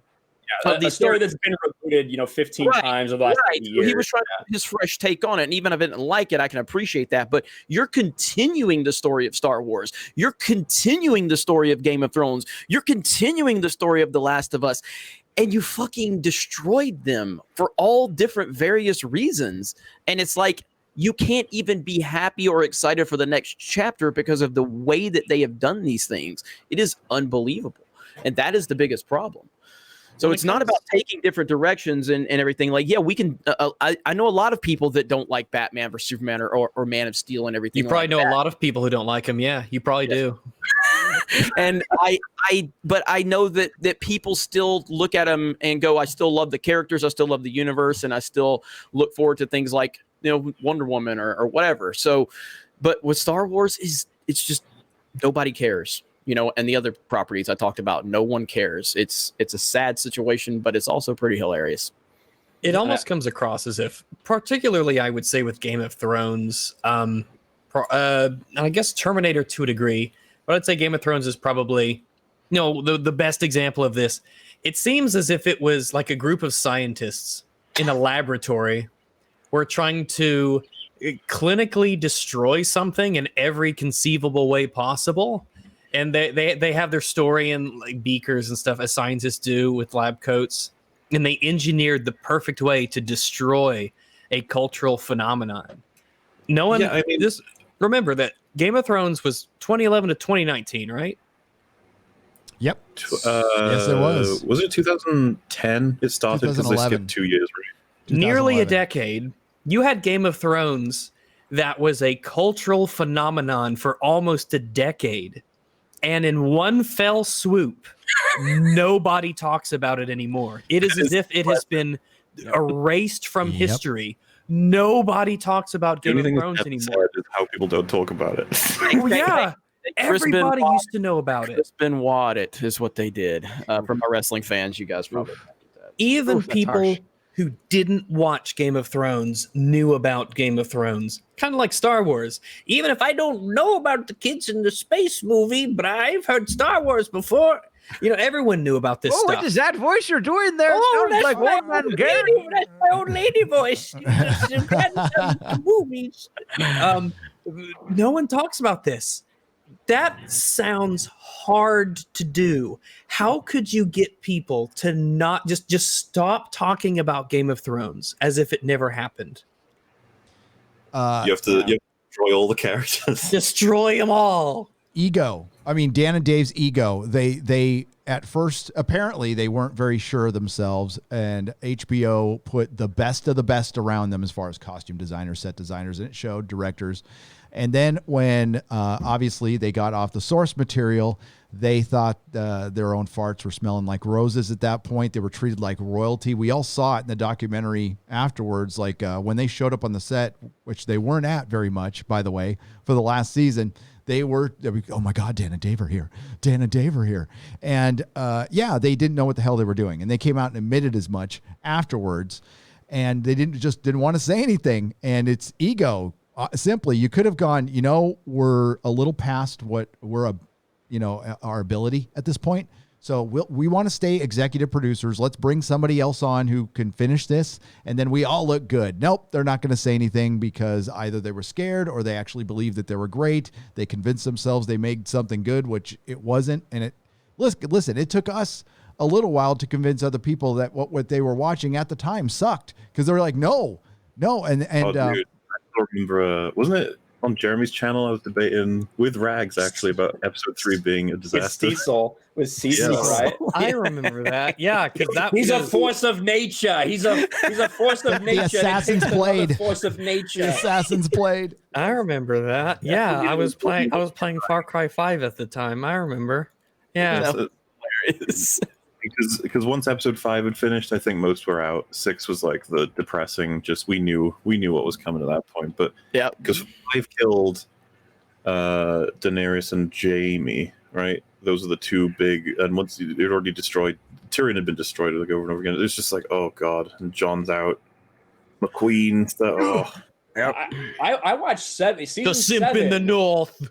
a story that's been rebooted, 15 times over the last 8 years. He was trying to put his fresh take on it, and even if I didn't like it, I can appreciate that. But you're continuing the story of Star Wars. You're continuing the story of Game of Thrones. You're continuing the story of The Last of Us, and you fucking destroyed them for all different various reasons. And it's like, you can't even be happy or excited for the next chapter because of the way that they have done these things. It is unbelievable, and that is the biggest problem. So it's not about taking different directions and everything. Like, yeah, we can. I know a lot of people that don't like Batman versus Superman or Man of Steel and everything. You probably know a lot of people who don't like him. Yeah, you probably do. And but I know that people still look at him and go, I still love the characters, I still love the universe, and I still look forward to things like, Wonder Woman or whatever. So, but with Star Wars, it's just nobody cares. And the other properties I talked about, no one cares. It's a sad situation, but it's also pretty hilarious. It almost comes across as if, particularly I would say with Game of Thrones, I guess Terminator to a degree, but I'd say Game of Thrones is probably, the best example of this. It seems as if it was like a group of scientists in a laboratory were trying to clinically destroy something in every conceivable way possible. And they have their story in like beakers and stuff, as scientists do with lab coats. And they engineered the perfect way to destroy a cultural phenomenon. Remember that Game of Thrones was 2011 to 2019, right? Yep. Yes, it was. Was it 2010? It started because they skipped 2 years, right? Nearly a decade. You had Game of Thrones that was a cultural phenomenon for almost a decade. And in one fell swoop, nobody talks about it anymore. It is as if it has been erased from history. Nobody talks about Game of Thrones anymore. How people don't talk about it. Yeah. Everybody used to know about it. Chris Benoit it is what they did. For my wrestling fans, you guys probably get that. Even Oof, that's people harsh. who didn't watch Game of Thrones knew about Game of Thrones. Kind of like Star Wars. Even if I don't know about the kids in the space movie, but I've heard Star Wars before. You know, everyone knew about this stuff. What is that voice you're doing there? Oh, Sounds that's like my one man old Gary. lady. That's my old lady voice. The movies. No one talks about this. That sounds hard to do. How could you get people to not just stop talking about Game of Thrones as if it never happened? You have to destroy all the characters. Destroy them all. Ego. I mean, Dan and Dave's ego. They at first apparently they weren't very sure of themselves, and HBO put the best of the best around them as far as costume designers, set designers, and it showed directors. And then when obviously they got off the source material, they thought their own farts were smelling like roses at that point. They were treated like royalty. We all saw it in the documentary afterwards, like when they showed up on the set, which they weren't at very much, by the way, for the last season. They were, oh my God, Dan and Dave are here. Dan and Dave are here. And yeah, they didn't know what the hell they were doing. And they came out and admitted as much afterwards. And they didn't want to say anything. And it's ego. Simply, you could have gone, we're a little past what our ability at this point. So we want to stay executive producers. Let's bring somebody else on who can finish this, and then we all look good. Nope, they're not going to say anything because either they were scared or they actually believed that they were great. They convinced themselves they made something good, which it wasn't. And listen, it took us a little while to convince other people that what they were watching at the time sucked, because they were like, no. And Dude, I still remember, wasn't it on Jeremy's channel? I was debating with Rags actually about episode 3 being a disaster. With Cecil, right? I remember that. Yeah, because he's a force of nature. He's a force of nature. The Assassin's Blade. Force of nature. The Assassin's Blade. I remember that. Yeah, I was playing Far Cry 5 at the time. I remember. Yeah. Hilarious. Because once episode 5 had finished, I think most were out. 6 was like the depressing. Just we knew what was coming at that point. But yeah, because 5 killed Daenerys and Jaime, right? Those are the two big. And once it already destroyed, Tyrion had been destroyed like over and over again. It's just like, oh god, and Jon's out, McQueen stuff. Oh. Yep. I watched season the simp 7. in the north.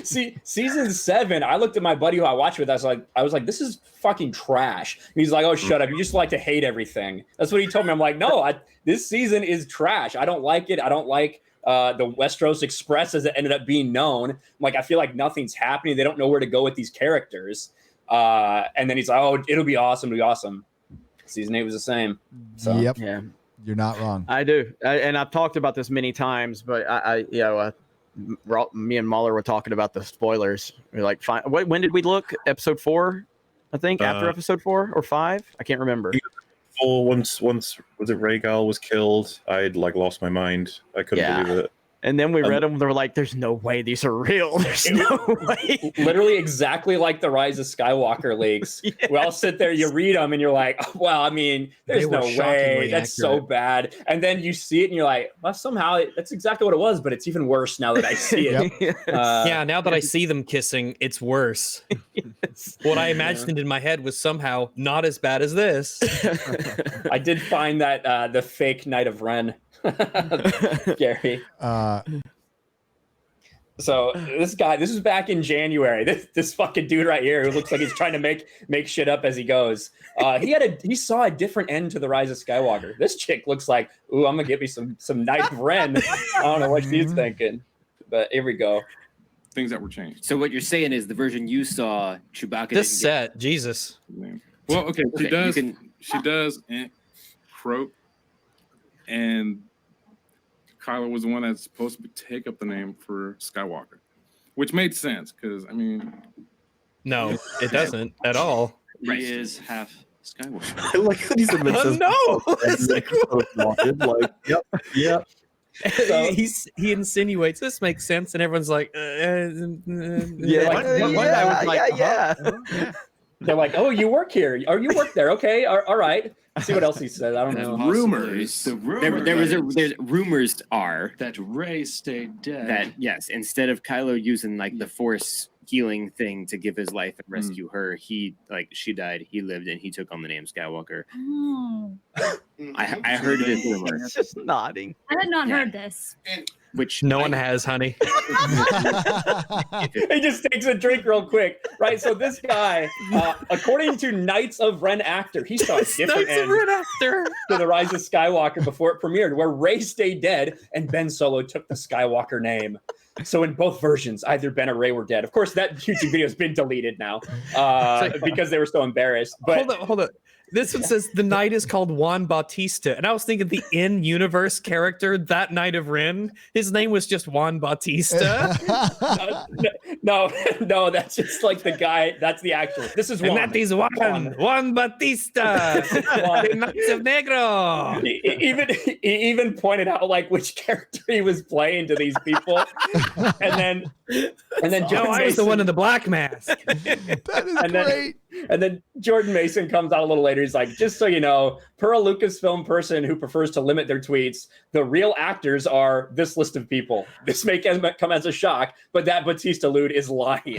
See, season 7. I looked at my buddy who I watched with. I was like, this is fucking trash. And he's like, oh, shut up. You just like to hate everything. That's what he told me. I'm like, no, this season is trash. I don't like it. I don't like the Westeros Express as it ended up being known. Like, I feel like nothing's happening. They don't know where to go with these characters. And then he's like, oh, it'll be awesome. It'll be awesome. Season 8 was the same. So yep. Yeah. You're not wrong. I do. And I've talked about this many times, but me and MauLer were talking about the spoilers. We're like, fine. When did we look? Episode 4, I think, after episode 4 or 5? I can't remember. Once was it Rhaegal was killed, I'd like lost my mind. I couldn't believe it. And then we read them. They were like, "There's no way these are real. There's no way." Literally exactly like the Rise of Skywalker leaks. Yes. We all sit there, you read them, and you're like, "Well, I mean, there's no way. That's so bad." And then you see it, and you're like, "Well, somehow that's exactly what it was, but it's even worse now that I see it." Yep. Yeah, now that I see them kissing, it's worse. Yes. What I imagined in my head was somehow not as bad as this. I did find that the fake Knight of Ren. Gary. So this is back in January. This fucking dude right here who looks like he's trying to make shit up as he goes. He saw a different end to the Rise of Skywalker. This chick looks like, ooh, I'm gonna get me some Knight of Ren. I don't know what she's thinking, but here we go. Things that were changed. So what you're saying is the version you saw, Chewbacca. This set, Jesus. Well, okay, she does croak, and Kylo was the one that's supposed to take up the name for Skywalker, which made sense because, I mean... No, it doesn't at all. He is half Skywalker. I like that he's a yep. So, he insinuates this makes sense, and everyone's like, yeah. One guy was like, They're like, "Oh, you work here? Or you work there? Okay, all right." See what else he said. I don't know. Rumors. There's rumors are that Rey stayed dead. that yes, instead of Kylo using like the Force healing thing to give his life and rescue her, she died, he lived, and he took on the name Skywalker. Oh. I heard this rumor. He's just nodding. I had not heard this. Which no one has, honey. He just takes a drink real quick, right? So this guy, according to Knights of Ren actor, he saw a different end to The Rise of Skywalker before it premiered, where Rey stayed dead and Ben Solo took the Skywalker name. So in both versions, either Ben or Rey were dead. Of course, that YouTube video has been deleted now because they were so embarrassed. But Hold up. This one says the knight is called Juan Bautista, and I was thinking the in-universe character, that Knight of Ren, his name was just Juan Bautista. no, that's just like the guy. That's the actual. This is and Juan. that is Juan Bautista, the Knights of Negro. He even pointed out like which character he was playing to these people, and then Joe, I was the one in the black mask. That is great. And then Jordan Mason comes out a little later. He's like, just so you know, per a Lucasfilm person who prefers to limit their tweets, the real actors are this list of people. This may come as a shock, but that Batista Lude is lying.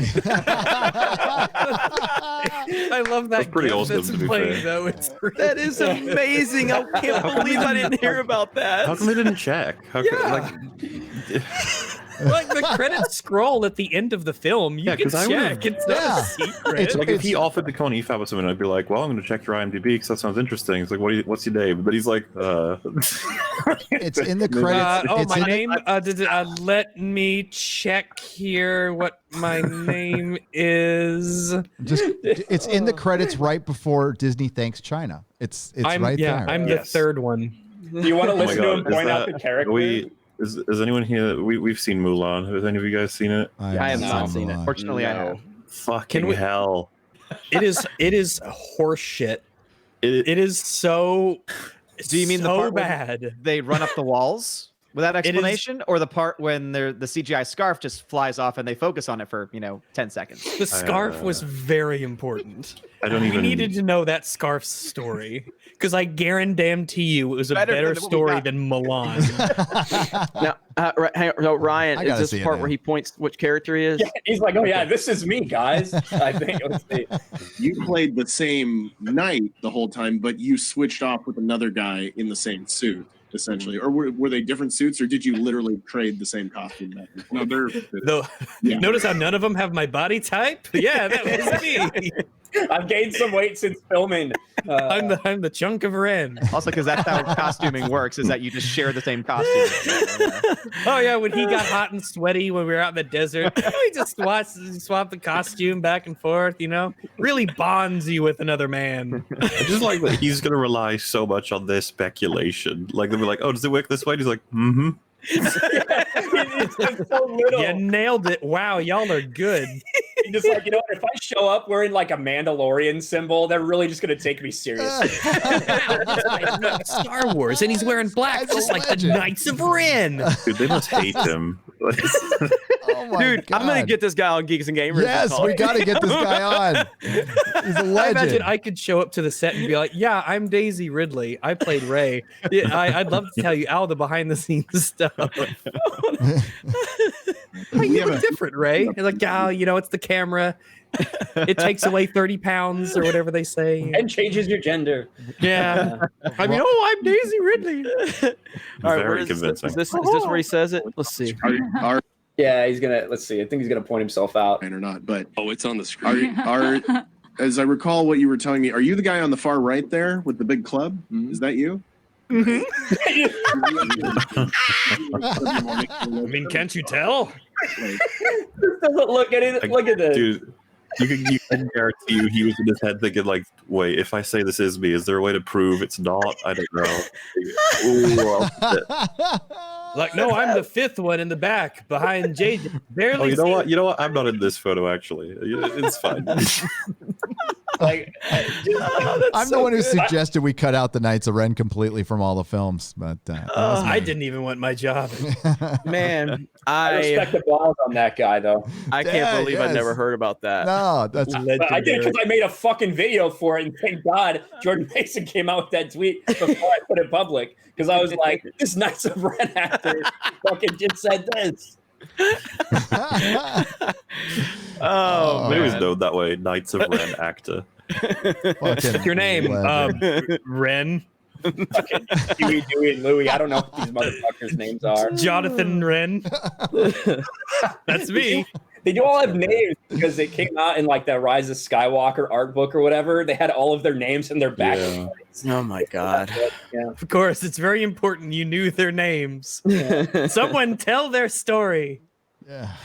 I love that. That's pretty awesome, that's to be playing, fair. though. It's That is amazing. I can't believe I didn't hear about that. How come they didn't check? like the credits scroll at the end of the film. You can 'cause I check. would've- It's not a secret. Like if he offered to come on EFAP or something, I'd be like, "Well, I'm going to check your IMDb because that sounds interesting." It's like, what's your name? But he's like, It's in the credits. Oh, It's my in- name. Let me check here what my name is. It's in the credits right before Disney thanks China. It's right there. I'm the third one. Do you want to Oh my listen to him God, point out the character? Is anyone here? We've seen Mulan. Has any of you guys seen it? I have not seen it. Fortunately, I have. Fucking hell! It is horseshit. It is so. Do you mean the so part bad? when they run up the walls without explanation, or the part when the CGI scarf just flies off and they focus on it for 10 seconds? The scarf was very important. I don't We even- needed to know that scarf's story because I guarantee you it was a Better better than what we story got. than Milan. Now, hang on, no, Ryan, I is gotta this see it part now. where he points which character he is? Yeah, he's like, "Oh yeah, this is me, guys." I think. Let's see. You played the same knight the whole time, but you switched off with another guy in the same suit, essentially. Or were they different suits, or did you literally trade the same costume back and forth? No, they're Yeah. Notice how none of them have my body type? Yeah, that was me. I've gained some weight since filming. I'm the chunk of Ren. Also, because that's how costuming works, is that you just share the same costume. Oh yeah, when he got hot and sweaty when we were out in the desert, we just swap the costume back and forth. Really bonds you with another man. I just like that he's going to rely so much on their speculation. Like they'll be like, "Oh, does it work this way?" And he's like, "Mm-hmm." It's just so little. You nailed it. Wow, y'all are good. He's just like, if I show up wearing like a Mandalorian symbol, they're really just gonna take me seriously. Star Wars, and he's wearing black, just like the Knights of Ren. Dude, they must hate him. Oh my Dude, I'm gonna God. get this guy on Geeks and Gamers. Yes, we got to get this guy on. He's a I legend. imagine I could show up to the set and be like, "Yeah, I'm Daisy Ridley. I played Rey. Yeah, I'd love to tell you all the behind-the-scenes stuff." You look different, Rey. You're like, it's the camera. It takes away 30 pounds or whatever they say. And changes your gender. Yeah. I mean, I'm Daisy Ridley. All right, Very where is convincing. Is this where he says it? Let's see. Yeah, he's gonna. Let's see. I think he's gonna point himself out. Or not, but It's on the screen. are as I recall what you were telling me, are you the guy on the far right there with the big club? Is that you? I mean, can't you tell? This doesn't look at it. Look at this. Dude, you can guarantee you he was in his head thinking like, "Wait, if I say this is me, is there a way to prove it's not? I don't know." Ooh, Like, no, I'm the fifth one in the back behind JJ. Barely. oh, you know what? I'm not in this photo actually. It's fine. Like, I'm the one who suggested we cut out the Knights of Ren completely from all the films, but I didn't even want my job. Man, I respect the balls on that guy, though. I can't believe I never heard about that. No, that's But I did because I made a fucking video for it, and thank God Jordan Mason came out with that tweet before I put it public. Because I was like, this Knights of Ren actor fucking just said this. Oh, Maybe it's man. known that way. Knights of Ren actor. What's your name? Ren. Fucking Huey, Dewey, and Louie. I don't know what these motherfuckers' names are. Jonathan Wren. That's me. They do all have names because it came out in like the Rise of Skywalker art book or whatever. They had all of their names in their back. Yeah. Oh my god. Yeah. Of course, it's very important you knew their names. Someone tell their story. Yeah.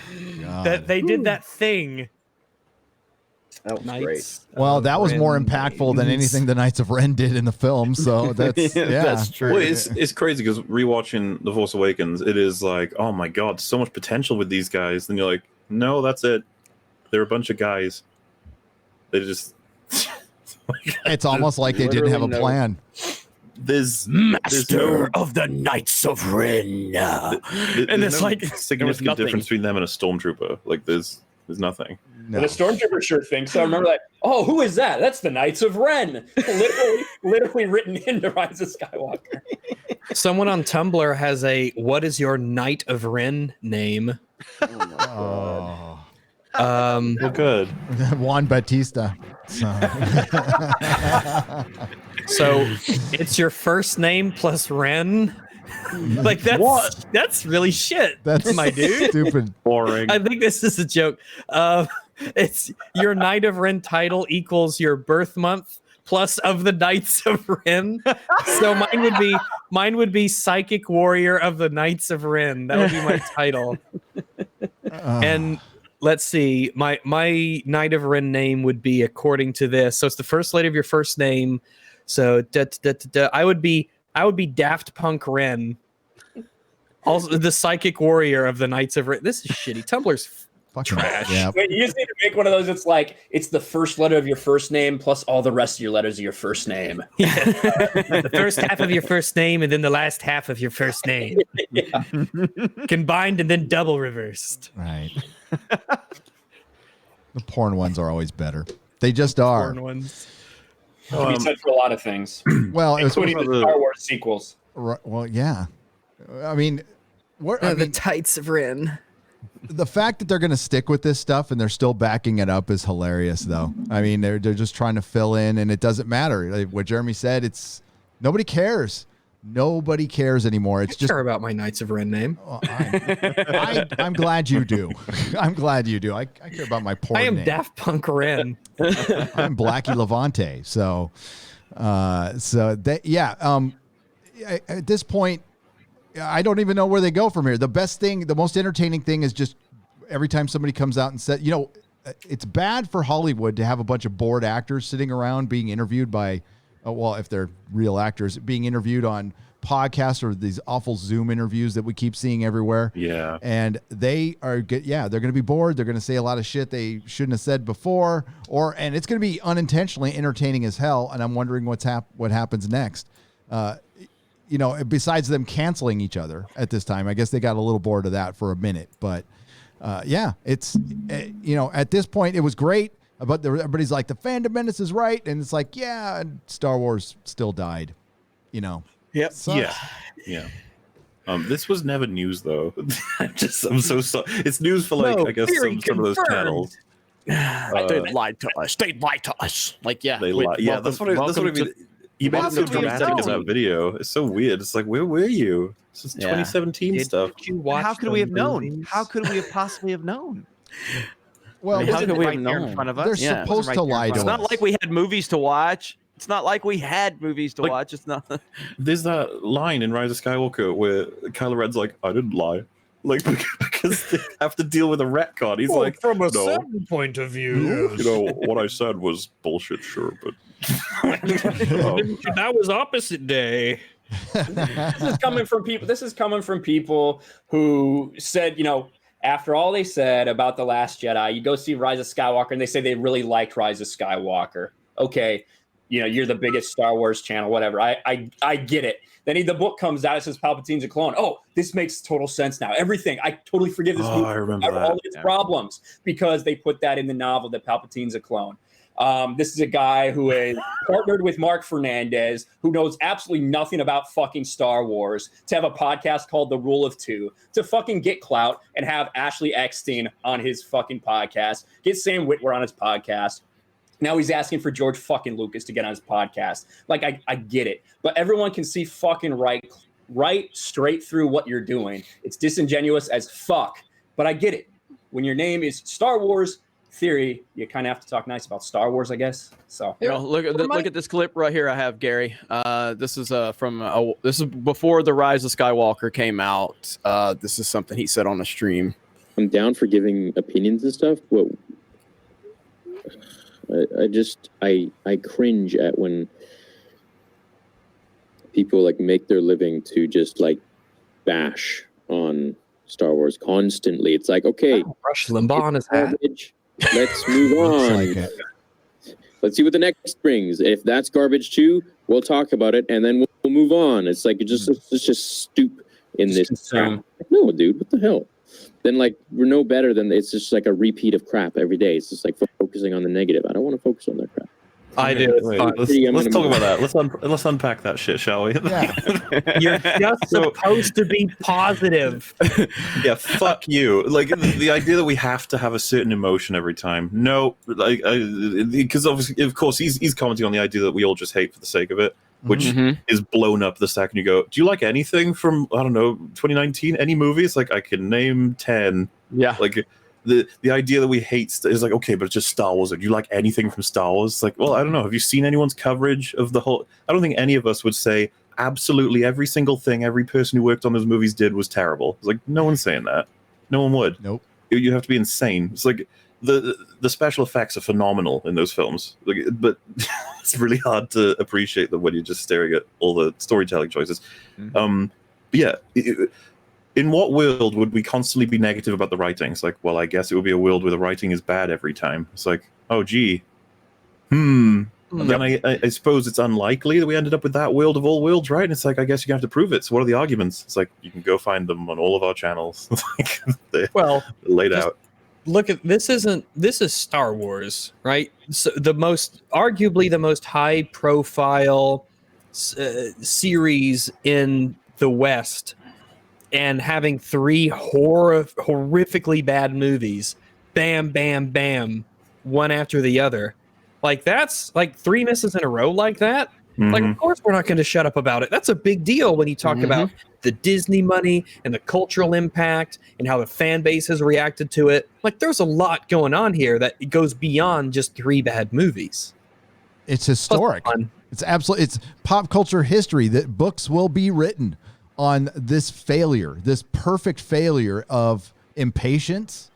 That they did that thing. That was Knights Well, that was more Ren impactful than names. anything the Knights of Ren did in the film. So that's That's true. Well, it's crazy because rewatching The Force Awakens, it is like, oh my god, so much potential with these guys. And you're like, no, that's it. They're a bunch of guys. They just. It's almost like they didn't have a plan. There's Master of the Knights of Ren. and it's like significant nothing. difference between them and a stormtrooper. Like there's nothing. No. The stormtrooper sure thinks so. I remember like, oh, who is that? That's the Knights of Ren. literally written into Rise of Skywalker. Someone on Tumblr has a "What is your Knight of Ren name?" Oh. Well, good. Juan Batista. So it's your first name plus Ren. Like that's really shit. That's my dude. Stupid. Boring. I think this is a joke. It's your Knight of Ren title equals your birth month plus of the Knights of Ren. So mine would be Psychic Warrior of the Knights of Ren. That would be my title. And let's see, my Knight of Ren name would be according to this. So it's the first letter of your first name. So I would be Daft Punk Ren. Also the Psychic Warrior of the Knights of Ren. This is shitty. Tumblr's trash. Yeah. Wait, you just need to make one of those. It's like it's the first letter of your first name plus all the rest of your letters of your first name. The first half of your first name and then the last half of your first name. Yeah. Combined and then double reversed. Right. The porn ones are always better. They just are. Porn ones. Can be said for a lot of things. Well, it was including the Star Wars sequels. Right, well, yeah. I mean, the Tights of Ren. The fact that they're going to stick with this stuff and they're still backing it up is hilarious, though. I mean, they're just trying to fill in, and it doesn't matter. Like what Jeremy said, it's nobody cares. Nobody cares anymore. It's just care about my Knights of Ren name. Well, I'm glad you do. I'm glad you do. I care about my porn I am name. Daft Punk Ren. I'm Blackie Levante. So that at this point, I don't even know where they go from here. The best thing, the most entertaining thing is just every time somebody comes out and says, it's bad for Hollywood to have a bunch of bored actors sitting around being interviewed by, if they're real actors, being interviewed on podcasts or these awful Zoom interviews that we keep seeing everywhere. Yeah. And they are they're going to be bored. They're going to say a lot of shit they shouldn't have said before, and it's going to be unintentionally entertaining as hell. And I'm wondering what happens next. Besides them canceling each other at this time, I guess they got a little bored of that for a minute. But it's at this point it was great. But everybody's like the fandom menace is right, and it's like and Star Wars still died. Yep. Yeah. This was never news though. I'm so sorry. It's news for I guess some of those channels. They lied to us. They lied to us. They lied. Yeah, that's what I mean. You made it so dramatic in that video. It's so weird. It's like, where were you? This is 2017 stuff. How could we have known? How could we have possibly have known? Well, how could we have there known? in front of us? They're supposed to lie to us. It's not like we had movies to watch. It's not like we had movies to watch. It's not. There's that line in Rise of Skywalker where Kylo Ren's like, I didn't lie. Because they have to deal with a retcon. He's like, from a no, certain point of view, what I said was bullshit, sure, but that was opposite day. This is coming from people who said, after all they said about The Last Jedi, you go see Rise of Skywalker and they say they really liked Rise of Skywalker. okay, you know, you're the biggest Star Wars channel, whatever. I get it. Then the book comes out, it says Palpatine's a clone. Oh, this makes total sense now. Everything. I totally forgive this movie. I remember that. All its problems because they put that in the novel that Palpatine's a clone. This is a guy who is partnered with Mark Fernandez, who knows absolutely nothing about fucking Star Wars, to have a podcast called The Rule of Two, to fucking get clout and have Ashley Eckstein on his fucking podcast, get Sam Witwer on his podcast. Now he's asking for George fucking Lucas to get on his podcast. Like, I get it. But everyone can see fucking right straight through what you're doing. It's disingenuous as fuck. But I get it. When your name is Star Wars Theory, you kind of have to talk nice about Star Wars, I guess. So look at this clip right here I have, Gary. This is this is before The Rise of Skywalker came out. This is something he said on the stream. I'm down for giving opinions and stuff, but I cringe at when people like make their living to just like bash on Star Wars constantly. It's like, okay, Rush Limbaugh on his hat. Let's move on. Let's see what the next brings. If that's garbage too, we'll talk about it and then we'll move on. It's like let's just stoop in this crap. No, dude, what the hell? Then like we're no better than it's just like a repeat of crap every day. It's just like focusing on the negative. I don't want to focus on that crap. I do. Let's talk about that. Let's unpack that shit, shall we? Yeah. You're just supposed to be positive. Yeah, fuck you. Like the idea that we have to have a certain emotion every time. No, like because obviously, of course, he's commenting on the idea that we all just hate for the sake of it, which is blown up the second you go. Do you like anything from 2019? Any movies? Like I can name 10. Yeah. Like. The idea that we hate is like, okay, but it's just Star Wars. Like, do you like anything from Star Wars? It's like, well, I don't know. Have you seen anyone's coverage of the whole? I don't think any of us would say absolutely every single thing every person who worked on those movies did was terrible. It's like no one's saying that. No one would. Nope. You have to be insane. It's like the special effects are phenomenal in those films, like, but it's really hard to appreciate them when you're just staring at all the storytelling choices. But yeah. In what world would we constantly be negative about the writing? It's like, well, I guess it would be a world where the writing is bad every time. It's like, oh, gee. Then I suppose it's unlikely that we ended up with that world of all worlds, right? And it's like, I guess you have to prove it. So what are the arguments? It's like, you can go find them on all of our channels. They're laid out. Look at this is Star Wars, right? So arguably the most high profile series in the West. And having 3 horrifically bad movies, bam, bam, bam, one after the other. Like, that's like 3 misses in a row like that. Like, of course we're not going to shut up about it. That's a big deal when you talk about the Disney money and the cultural impact and how the fan base has reacted to it. Like, there's a lot going on here that goes beyond just 3 bad movies. It's historic. It's absolutely, it's pop culture history that books will be written on this failure, this perfect failure of impatience.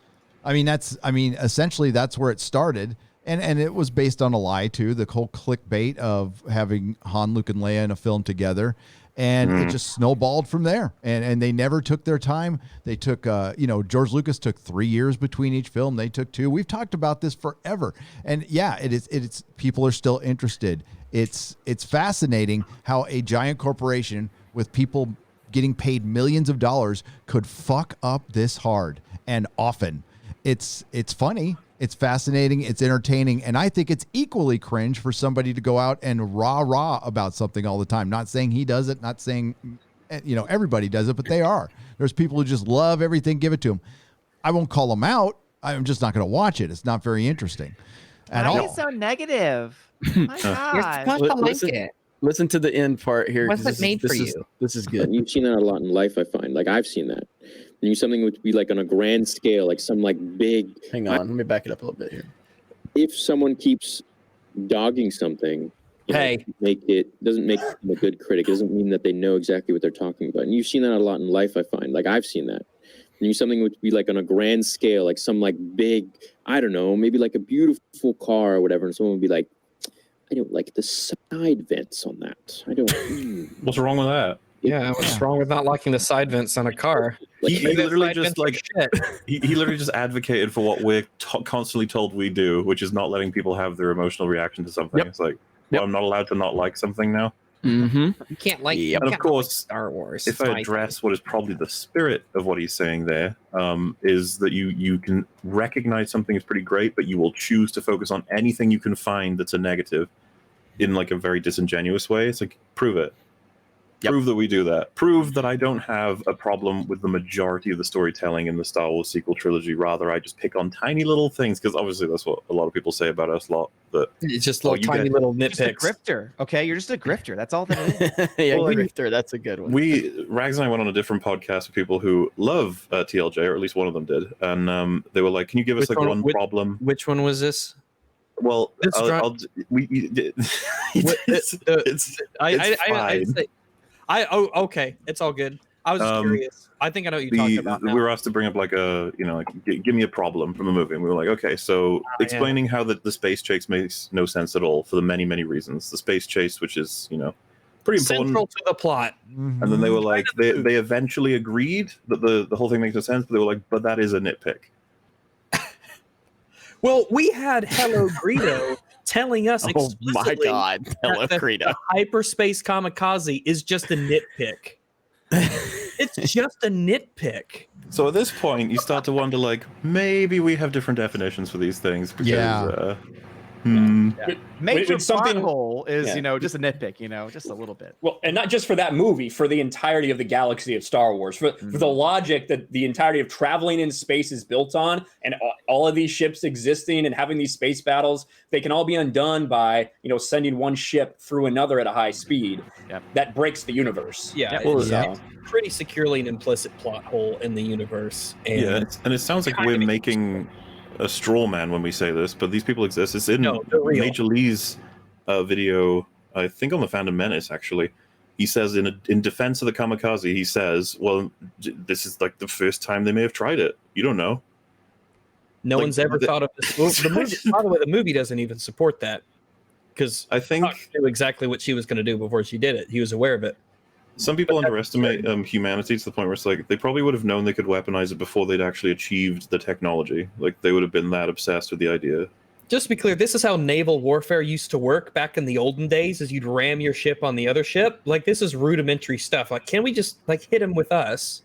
Essentially that's where it started. And it was based on a lie too, the whole clickbait of having Han, Luke, and Leia in a film together. And it just snowballed from there. And they never took their time. They took, George Lucas took 3 years between each film. They took 2. We've talked about this forever. And yeah, it's people are still interested. It's fascinating how a giant corporation with people getting paid millions of dollars could fuck up this hard and often. It's funny, it's fascinating, it's entertaining, and I think it's equally cringe for somebody to go out and rah about something all the time. Not saying he does it, not saying everybody does it, but they are. There's people who just love everything, give it to them. I won't call them out. I'm just not going to watch it. It's not very interesting at all. Why are you so negative? My God. You're supposed to like it. Listen to the end part here. What's it made for you? This is good. You've seen that a lot in life, I find. Like, I've seen that. And you something would be like on a grand scale, like some like big. Hang on, let me back it up a little bit here. If someone keeps dogging something, doesn't make them a good critic. It doesn't mean that they know exactly what they're talking about. And you've seen that a lot in life, I find. Like, I've seen that. And you something would be like on a grand scale, like some like big, I don't know, maybe like a beautiful car or whatever, and someone would be like, I don't like the side vents on that. I don't. What's wrong with that? Yeah, what's wrong with not liking the side vents on a car? He Maybe the literally side just vents are like he literally just advocated for what we're constantly told we do, which is not letting people have their emotional reaction to something. It's like, well, I'm not allowed to not like something now. Mm-hmm. You can't like. And You of can't course, like Star Wars. if It's I fine. address what is probably the spirit of what he's saying there, is that you can recognize something is pretty great, but you will choose to focus on anything you can find that's a negative in like a very disingenuous way. It's like, prove it. Prove that we do that. Prove that I don't have a problem with the majority of the storytelling in the Star Wars sequel trilogy. Rather, I just pick on tiny little things, because obviously that's what a lot of people say about us a lot. But it's just little tiny little Just a nitpicks. grifter, okay? You're just a grifter. That's all that it is. Yeah, Well, grifter. That's a good one. Rags and I went on a different podcast with people who love TLJ, or at least one of them did, and they were like, "Can you give us Which like one- one problem?" Which one was this? Well, This dra- I'd say, okay, it's all good. I was just curious. I think I know what you're talking about now. We were asked to bring up like give me a problem from the movie, and we were like, okay, so explaining how the space chase makes no sense at all for the many reasons. The space chase, which is pretty important, Central to the plot. and then they were like, they eventually agreed that the whole thing makes no sense, but they were like, but that is a nitpick. Well, we had Hello Greedo telling us explicitly my God, Hello that Greedo. the hyperspace kamikaze is just a nitpick. It's just a nitpick. So at this point, you start to wonder, like, maybe we have different definitions for these things. Because, Major something- plot hole is, Yeah. just a nitpick, just a little bit. Well, and not just for that movie, for the entirety of the galaxy of Star Wars, for the logic that the entirety of traveling in space is built on, and all of these ships existing and having these space battles, they can all be undone by sending one ship through another at a high speed. That breaks the universe. Yeah, it's pretty securely an implicit plot hole in the universe. And and it sounds like we're making a straw man when we say this, but these people exist. It's in they're real. Major Lee's video, I think on the Phantom Menace, actually. He says in defense of the kamikaze, he says, well, this is like the first time they may have tried it. You don't know. No one's ever thought of this. Well, the movie, by the way, the movie doesn't even support that, because I think Spock knew exactly what she was going to do before she did it. He was aware of it. Some people underestimate humanity to the point where it's like they probably would have known they could weaponize it before they'd actually achieved the technology. Like they would have been that obsessed with the idea. Just to be clear, this is how naval warfare used to work back in the olden days, is you'd ram your ship on the other ship. Like, this is rudimentary stuff. Like, can we just hit him with us?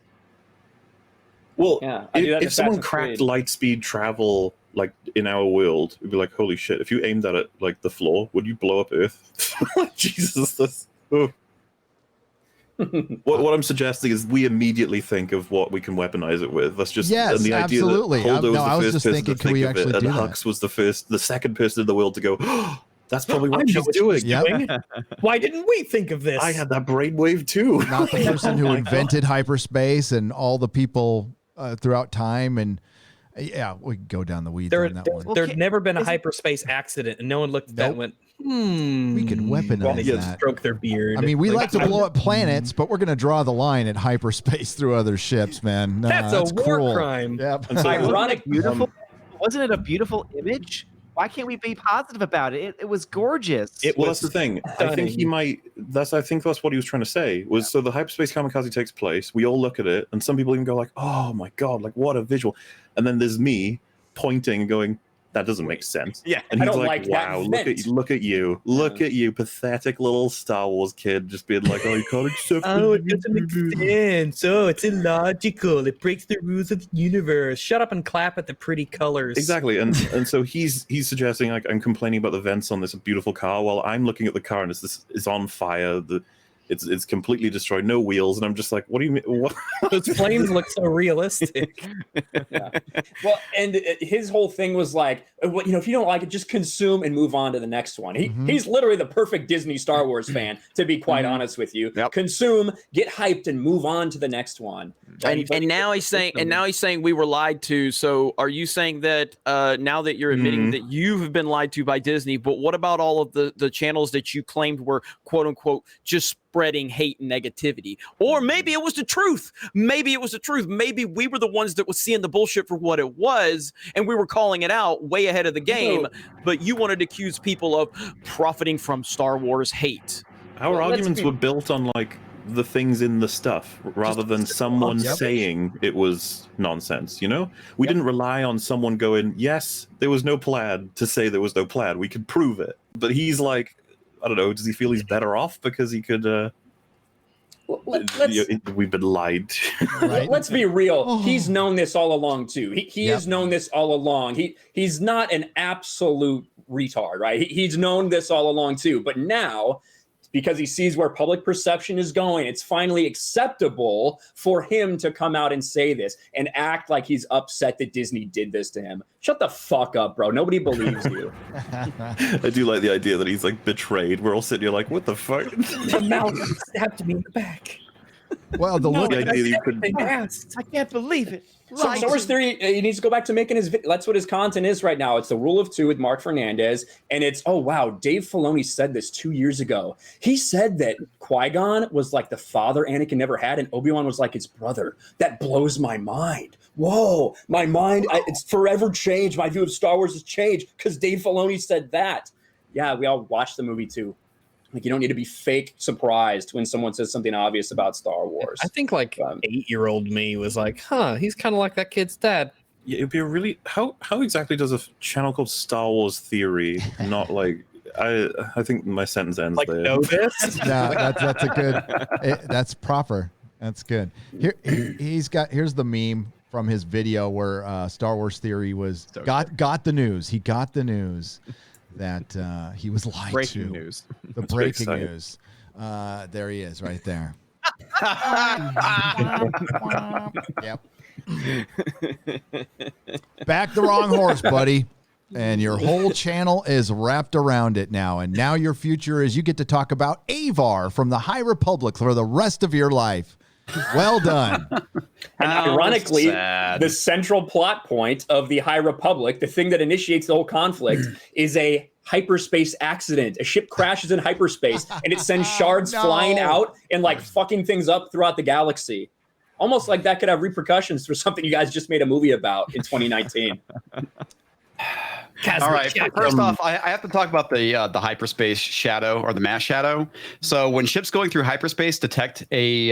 Well, I do that in if someone Assassin's cracked Creed. light speed travel like in our world, it'd be like, holy shit, if you aimed that at like the floor, would you blow up Earth? Jesus, that's what I'm suggesting is we immediately think of what we can weaponize it with. That's just Yes, and the idea absolutely. that Holdo I was was the just first person thinking, to can we think of actually it, and do that? Hux was the second person in the world to go, oh, that's probably I what know she's what she was doing. doing. Why didn't we think of this? I had that brainwave too. Not the person who invented hyperspace and all the people throughout time. And yeah, we can go down the weeds on that one. There'd never been a hyperspace accident, and no one looked at that and went, We could weaponize They just that. stroke their beard. I mean, we like to blow up planets, but we're going to draw the line at hyperspace through other ships, man. Nah, That's a war cruel. crime. Yep. And so- Ironic, beautiful. Wasn't it a beautiful image? Why can't we be positive about it? It was gorgeous. Well, that's the thing. I think he might. I think that's what he was trying to say. Was so the hyperspace kamikaze takes place. We all look at it, and some people even go like, "Oh my god, like what a visual!" And then there's me pointing and going, "That doesn't make sense." Yeah, and I he's don't like, like that "Wow, vent." look at you, pathetic little Star Wars kid, just being like, oh, you can't accept Oh, it doesn't make sense. Oh, it's illogical. It breaks the rules of the universe. Shut up and clap at the pretty colors. Exactly, and so he's suggesting like I'm complaining about the vents on this beautiful car while I'm looking at the car and it's on fire. It's completely destroyed, no wheels, and I'm just like, what do you mean? What? Those flames look so realistic. Well, and his whole thing was like, well, if you don't like it, just consume and move on to the next one. He's literally the perfect Disney Star Wars fan, to be quite honest with you. Consume, get hyped, and move on to the next one. And now he's saying we were lied to. So are you saying that now that you're admitting that you have been lied to by Disney, but what about all of the channels that you claimed were quote unquote just spreading hate and negativity? Or maybe it was the truth. Maybe it was the truth. Maybe we were the ones that was seeing the bullshit for what it was, and we were calling it out way ahead of the game. But you wanted to accuse people of profiting from Star Wars hate. Our arguments were built on like the things in the stuff rather than someone Yep. saying it was nonsense. You know, we didn't rely on someone going, "Yes, there was no plaid," to say there was no plaid. We could prove it. But he's like, I don't know. Does he feel he's better off because he could? We've been lied to. Right. Let's be real. He's known this all along too. He has known this all along. He's not an absolute retard, right? He's known this all along too. But now, because he sees where public perception is going, it's finally acceptable for him to come out and say this and act like he's upset that Disney did this to him. Shut the fuck up, bro. Nobody believes you. I do like the idea that he's like betrayed. We're all sitting here like, what the fuck? The mouth stabbed me in the back. Well, the look. The idea that you could I can't believe it. So Star Wars Theory, he needs to go back to making his. That's what his content is right now. It's the Rule of Two with Mark Fernandez, and it's Dave Filoni said this 2 years ago. He said that Qui-Gon was like the father Anakin never had, and Obi-Wan was like his brother. That blows my mind. Whoa, my mind, it's forever changed. My view of Star Wars has changed because Dave Filoni said that. Yeah, we all watched the movie too. Like, you don't need to be fake surprised when someone says something obvious about Star Wars. I think like 8-year-old me was like, he's kind of like that kid's dad. Yeah, it'd be a really how exactly does a channel called Star Wars Theory not like I think my sentence ends like there. Know this? Yeah, that's a good. That's proper. That's good. Here's the meme from his video where Star Wars Theory was got the news. He got the news that he was lied Breaking to. news. The breaking news. There he is, right there. Yep. Back the wrong horse, buddy. And your whole channel is wrapped around it now. And now your future is you get to talk about Avar from the High Republic for the rest of your life. Well done. And ironically, the central plot point of the High Republic, the thing that initiates the whole conflict, is a hyperspace accident. A ship crashes in hyperspace, and it sends shards flying out and like fucking things up throughout the galaxy. Almost like that could have repercussions for something you guys just made a movie about in 2019. All right. First off, I have to talk about the hyperspace shadow or the mass shadow. So when ships going through hyperspace detect a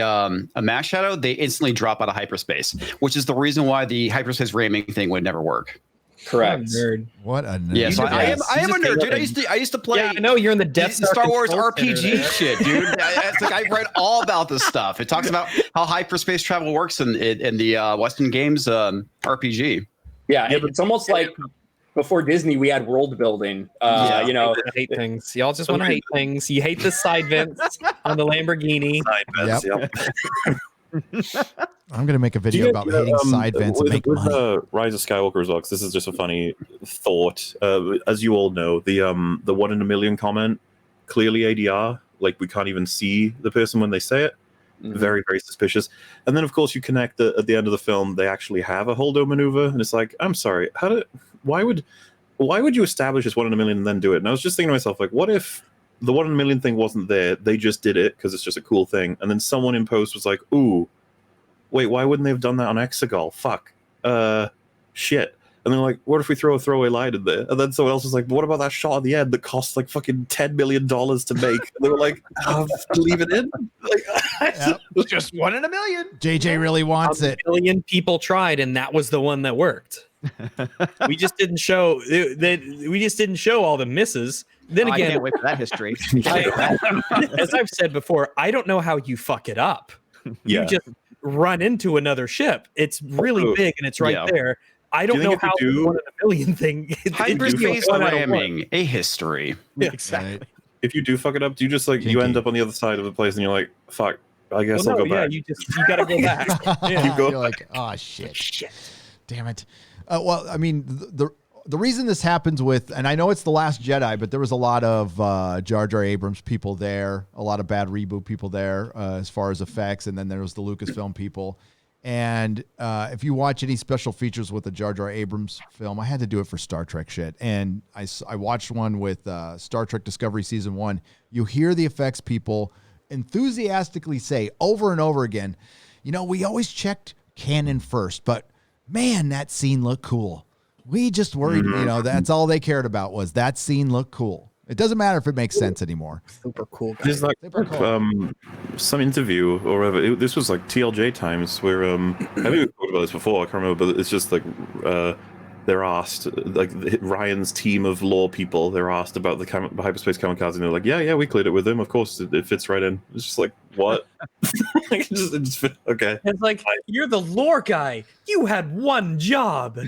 mass shadow, they instantly drop out of hyperspace, which is the reason why the hyperspace ramming thing would never work. Correct. Nerd. What a nerd. Yeah, so I am a nerd, dude. I used to play. Yeah, I know you're in the Death Star Wars Control RPG Center there. shit, dude. It's like I've read all about this stuff. It talks about how hyperspace travel works in the Western Games RPG. Yeah, it's almost like before Disney, we had world building. You know, I hate things. Y'all just want to hate things. You hate the side vents on the Lamborghini. Side vents, I'm going to make a video about hating side vents and make money. Rise of Skywalker as well, 'cause this is just a funny thought. As you all know, the 1 in a million comment, clearly ADR, like we can't even see the person when they say it. Mm-hmm. Very, very suspicious. And then, of course, you connect at the end of the film, they actually have a holdo maneuver, and it's like, I'm sorry, why would you establish this 1 in a million and then do it? And I was just thinking to myself, like, what if the 1 in a million thing wasn't there? They just did it because it's just a cool thing, and then someone in post was like, ooh, wait, why wouldn't they have done that on Exegol? Fuck. Shit. And they're like, what if we throw a throwaway line in there? And then someone else was like, what about that shot at the end that cost like fucking $10 million to make? And they were like, leave it in? Like, just 1 in a million. JJ really wants it. A million people tried, and that was the one that worked. We just didn't show all the misses. Then I again, can't wait for that history. As I've said before, I don't know how you fuck it up. Yeah. You just run into another ship. It's really big and it's right there. I don't know how the 1 in a million thing. Hyperspace ramming, a history. Yeah, exactly. If you do fuck it up, do you just like you end up on the other side of the place and you're like, fuck, I guess I'll go back. You gotta go back. You're like, oh shit. Damn it. Well, I mean, the reason this happens with, and I know it's The Last Jedi, but there was a lot of Jar Jar Abrams people there, a lot of bad reboot people there as far as effects, and then there was the Lucasfilm people. And if you watch any special features with the Jar Jar Abrams film, I had to do it for Star Trek shit. And I watched one with Star Trek Discovery Season 1. You hear the effects people enthusiastically say over and over again, you know, we always checked canon first, but man, that scene looked cool. We just worried, you know, that's all they cared about was that scene looked cool. It doesn't matter if it makes sense anymore. Super cool guy. There's like some interview or whatever. This was like TLJ times where I think we've talked about this before. I can't remember, but it's just like they're asked, like Ryan's team of law people, they're asked about the hyperspace kamikaze, and they're like, yeah, we cleared it with him. Of course, it fits right in. It's just like, what? Okay. It's like, you're the lore guy. You had one job.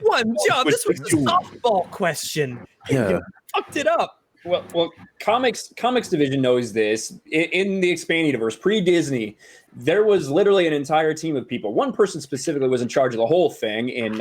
One job. This was a softball question. Yeah. You fucked it up. Well, comics division knows this. In the expanded universe, pre-Disney, there was literally an entire team of people. One person specifically was in charge of the whole thing in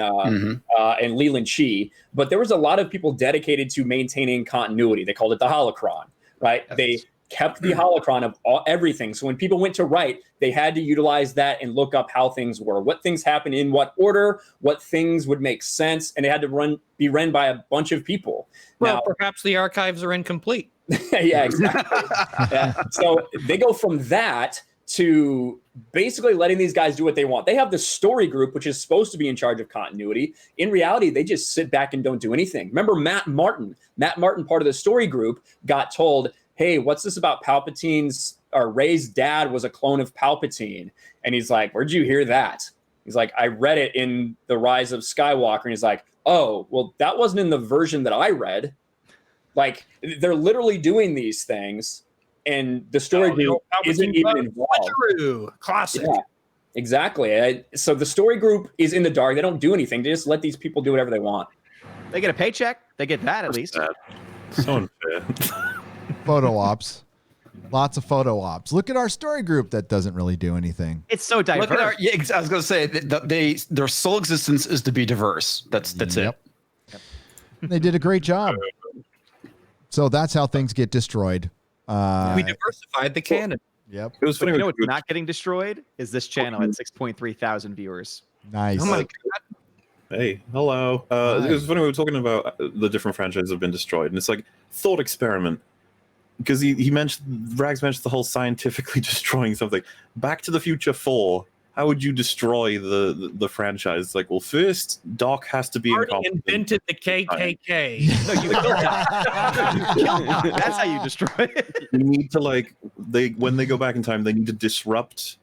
Leland Chi, but there was a lot of people dedicated to maintaining continuity. They called it the holocron, right? Yes. They kept the holocron of everything. So when people went to write, they had to utilize that and look up how things were, what things happened in what order, what things would make sense, and it had to be run by a bunch of people. Well, perhaps the archives are incomplete. Yeah, exactly. So they go from that to basically letting these guys do what they want. They have the story group, which is supposed to be in charge of continuity. In reality, they just sit back and don't do anything. Remember Matt Martin? Matt Martin, part of the story group, got told, hey, what's this about Palpatine's or Rey's dad was a clone of Palpatine? And he's like, where'd you hear that? He's like, I read it in The Rise of Skywalker. And he's like, oh, well, that wasn't in the version that I read. Like, they're literally doing these things, and the story group isn't even involved. Classic. Yeah, exactly. So the story group is in the dark. They don't do anything. They just let these people do whatever they want. They get a paycheck. They get that at least. So unfair. Photo ops. Lots of photo ops. Look at our story group that doesn't really do anything. It's so diverse. Look at our, I was going to say their sole existence is to be diverse. That's it. They did a great job. So that's how things get destroyed. We diversified the canon. Yep. It was funny. You know what's not getting destroyed is this channel at 6.3 thousand viewers. Nice. Oh my God. Hey, hello. It was funny. We were talking about the different franchises have been destroyed, and it's like thought experiment. Because he mentioned, Rags mentioned the whole scientifically destroying something. Back to the Future 4. How would you destroy the franchise? It's like, well, first, Doc has to be incompetent. Invented the KKK. No, you killed that. You killed that. That's how you destroy it. You need to when they go back in time, they need to disrupt